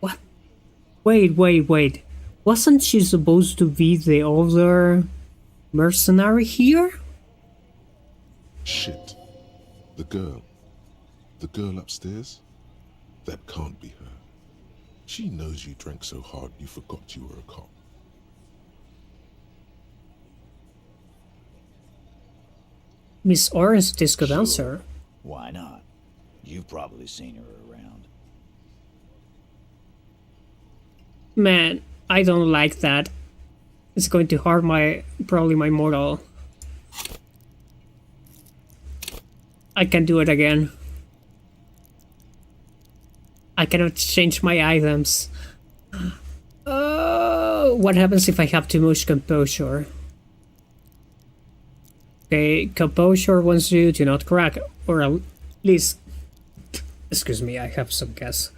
S1: What? Wait. Wasn't she supposed to be the other mercenary here?
S3: Shit. The girl. The girl upstairs? That can't be her. She knows you drank so hard you forgot you were a cop.
S1: Miss Orange Disco Dancer.
S8: Why not? You've probably seen her around.
S1: Man, I don't like that. It's going to harm probably my mortal. I can do it again. I cannot change my items. What happens if I have too much composure? Okay, composure wants you to not crack, or at least... Excuse me, I have some gas.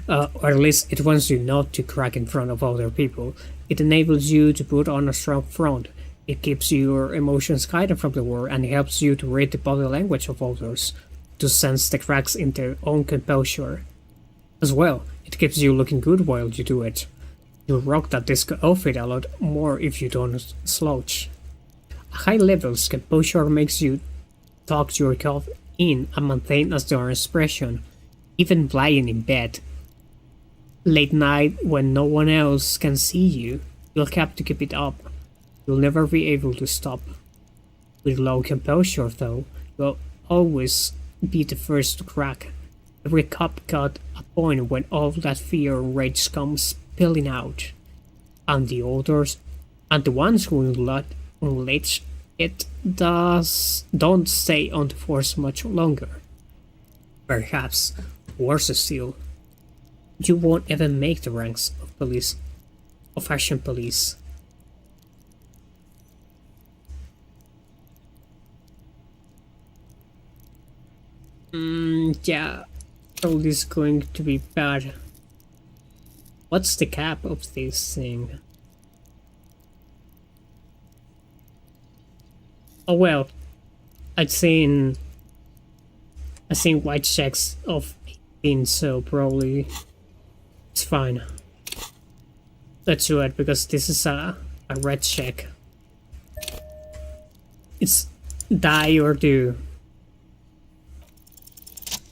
S1: Or at least it wants you not to crack in front of other people. It enables you to put on a strong front. It keeps your emotions hidden from the world and helps you to read the body language of others, to sense the cracks in their own composure. As well, it keeps you looking good while you do it. You'll rock that disco outfit a lot more if you don't slouch. At high levels, composure makes you talk yourself in and maintain a stern expression, even lying in bed. Late night, when no one else can see you, you'll have to keep it up. You'll never be able to stop. With low composure, though, you'll always be the first to crack. Every cup got a point when all that fear and rage comes spilling out. And the others, and the ones who unleash it don't stay on the force much longer. Perhaps, worse still, you won't even make the ranks of fashion police. Yeah, probably is going to be bad. What's the cap of this thing? Oh well, I'd seen white checks of 18, so probably it's fine. Let's do it, because this is a red check. It's die or do.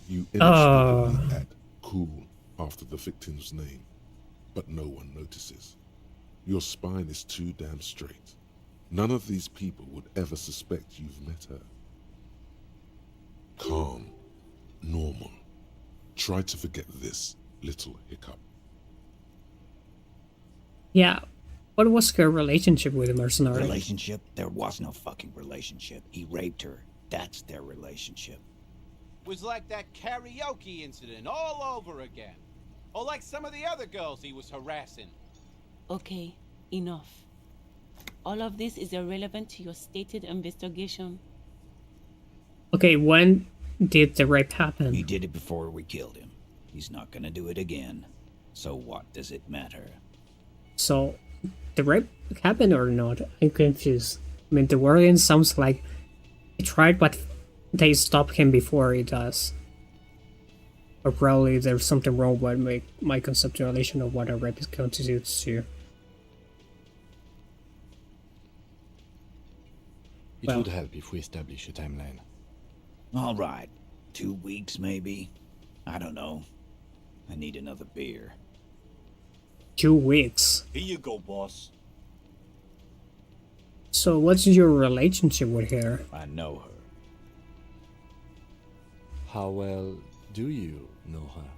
S3: You inexplicably add cool after the victim's name, but no one notices. Your spine is too damn straight. None of these people would ever suspect you've met her. Calm, normal. Try to forget this little hiccup.
S1: Yeah, what was her relationship with the mercenary?
S8: Relationship? There was no fucking relationship. He raped her. That's their relationship.
S10: Was like that karaoke incident all over again. Or like some of the other girls he was harassing.
S9: Okay, enough. All of this is irrelevant to your stated investigation.
S1: Okay, when did the rape happen?
S8: He did it before we killed him. He's not gonna do it again. So what does it matter?
S1: So, the rape happened or not? I'm confused. I mean, the wording sounds like he tried, but they stopped him before he does. Or probably there's something wrong with my conceptualization of what a rape constitutes to.
S7: It would help if we establish a timeline.
S8: All right. 2 weeks, maybe? I don't know. I need another beer.
S1: 2 weeks?
S19: Here you go, boss.
S1: So what's your relationship with her?
S8: I know her.
S7: How well do you know her?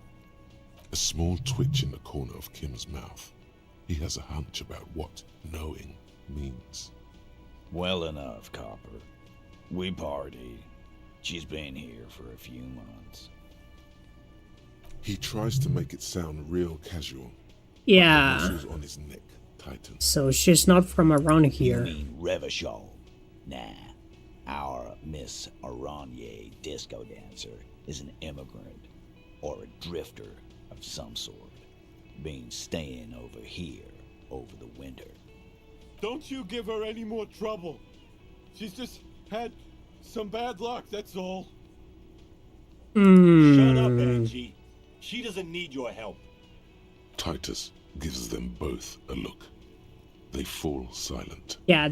S3: A small twitch in the corner of Kim's mouth. He has a hunch about what knowing means.
S8: Well enough, Copper. We party. She's been here for a few months.
S3: He tries to make it sound real casual.
S1: Yeah.
S3: But the muscles on his neck tighten.
S1: So she's not from around here.
S8: You mean Revachol? Nah. Our Miss Aranye disco dancer is an immigrant or a drifter of some sort. Been staying over here over the winter.
S10: Don't you give her any more trouble. She's just had some bad luck, that's all.
S19: Shut up, Angie. She doesn't need your help.
S3: Titus gives them both a look. They fall silent.
S1: Yeah,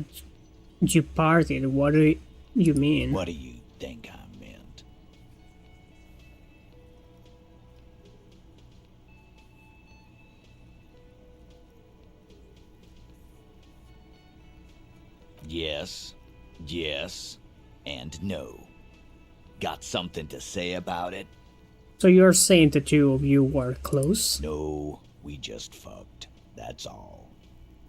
S1: you partied. What do you mean?
S8: What do you think I meant? Yes. And no. Got something to say about it?
S1: So you're saying the two of you were close?
S8: No, we just fucked. That's all.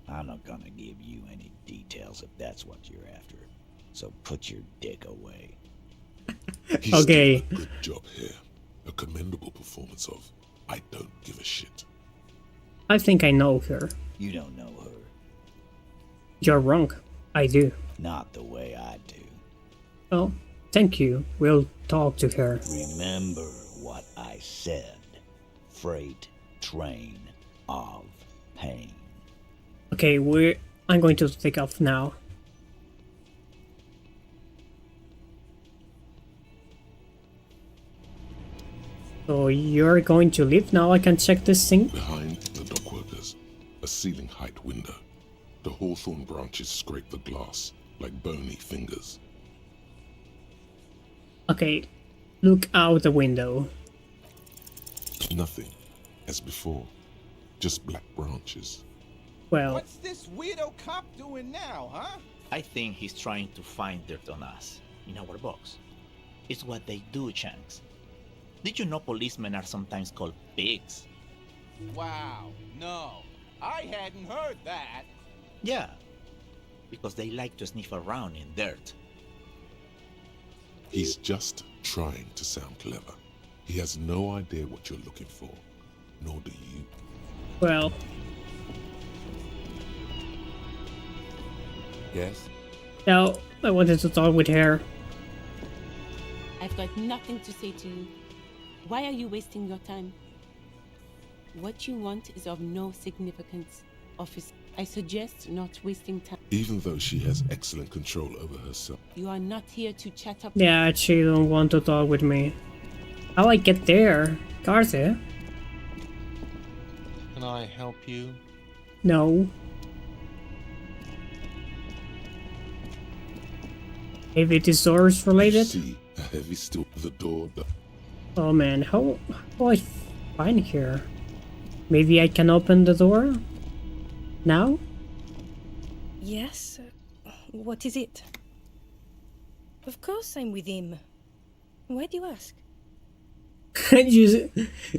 S8: I'm not gonna give you any details if that's what you're after. So put your dick away.
S3: He's
S1: Okay.
S3: doing a good job here. A commendable performance of I don't give a shit.
S1: I think I know her.
S8: You don't know her.
S1: You're wrong. I do.
S8: Not the way I do.
S1: Oh, thank you. We'll talk to her.
S8: Remember what I said. Freight train of pain.
S1: Okay, I'm going to take off now. So you're going to leave now? I can check this thing?
S3: Behind the dockworkers, a ceiling height window. The hawthorn branches scrape the glass like bony fingers.
S1: Okay, look out the window.
S3: Nothing, as before. Just black branches.
S1: Well,
S10: What's this weirdo cop doing now, huh?
S13: I think he's trying to find dirt on us, in our box. It's what they do, Shanks. Did you know policemen are sometimes called pigs?
S10: Wow, no. I hadn't heard that.
S13: Yeah, because they like to sniff around in dirt.
S3: He's just trying to sound clever. He has no idea what you're looking for, nor do you.
S1: well,
S7: Yes?
S1: now I wanted to talk with her.
S9: I've got nothing to say to you. Why are you wasting your time? What you want is of no significance, officer. I suggest not wasting time.
S3: Even though she has excellent control over herself.
S9: You are not here to chat up.
S1: Yeah, she don't want to talk with me. How I get there? Cars there?
S11: Can I help you?
S1: No. If it is doors related?
S3: See a heavy steel the door.
S1: Oh man, how I find here? Maybe I can open the door? Now?
S17: Yes? What is it? Of course I'm with him. Why do you ask?
S1: you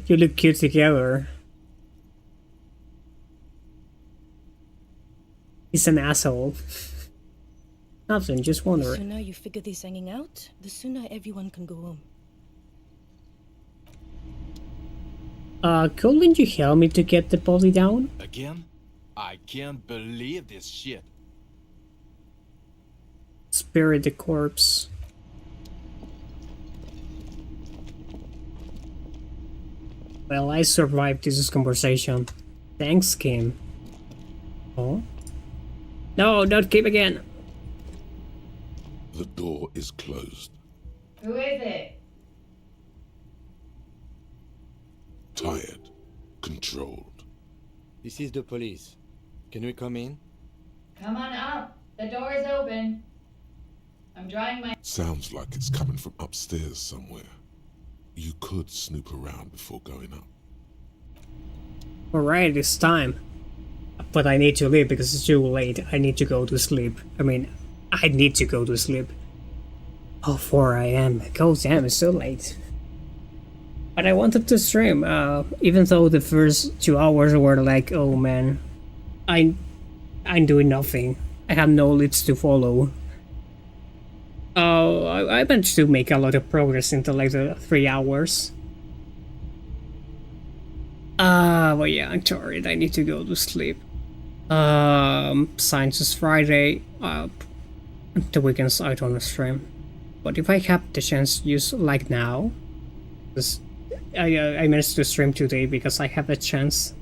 S1: look cute together. He's an asshole. Nothing, just
S17: The
S1: wondering.
S17: sooner you figure this hanging out, the sooner everyone can go home.
S1: Couldn't you help me to get the body down?
S23: Again? I can't believe this shit.
S1: Spirit the corpse. Well, I survived this conversation. Thanks, Kim. Oh? No, not Kim again.
S3: The door is closed.
S15: Who is it?
S3: Tired. Controlled.
S7: This is the police. Can we come in?
S15: Come on up. The door is open. I'm drying my...
S3: Sounds like it's coming from upstairs somewhere. You could snoop around before going up.
S1: Alright, it's time. But I need to leave because it's too late. I need to go to sleep. I need to go to sleep. Oh, 4 a.m. God damn, it's so late. But I wanted to stream, even though the first 2 hours were like, oh man, I'm doing nothing. I have no leads to follow. I managed to make a lot of progress into like the 3 hours. But yeah, I'm tired. I need to go to sleep. Science is Friday. The weekends I don't stream. But if I have the chance to use like now, because I managed to stream today because I have a chance.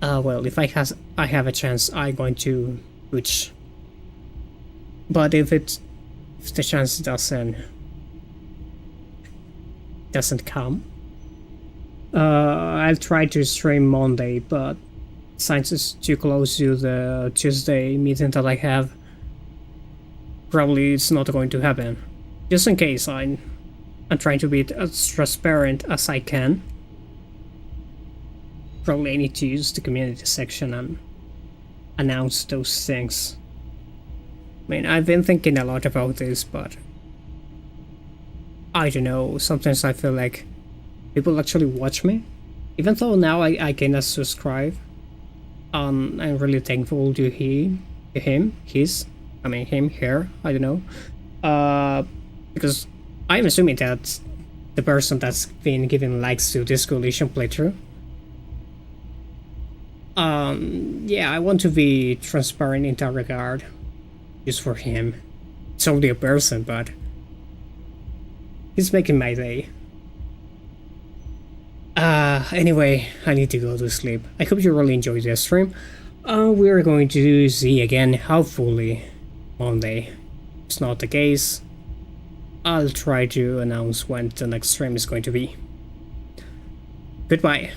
S1: Well, if I have a chance, I'm going to Twitch. But if the chance doesn't come, I'll try to stream Monday. But since it's too close to the Tuesday meeting that I have, probably it's not going to happen. Just in case, I'm trying to be as transparent as I can. Probably I need to use the community section and announce those things. mean, I've been thinking a lot about this, but I don't know, sometimes I feel like people actually watch me. Even though now I cannot subscribe. I'm really thankful to him, her, I don't know. Because I'm assuming that the person that's been giving likes to this Elysium playthrough. Yeah, I want to be transparent in that regard. Just for him. It's only a person, but he's making my day. Anyway, I need to go to sleep. I hope you really enjoyed this stream. We're going to see again, hopefully, Monday. If it's not the case, I'll try to announce when the next stream is going to be. Goodbye.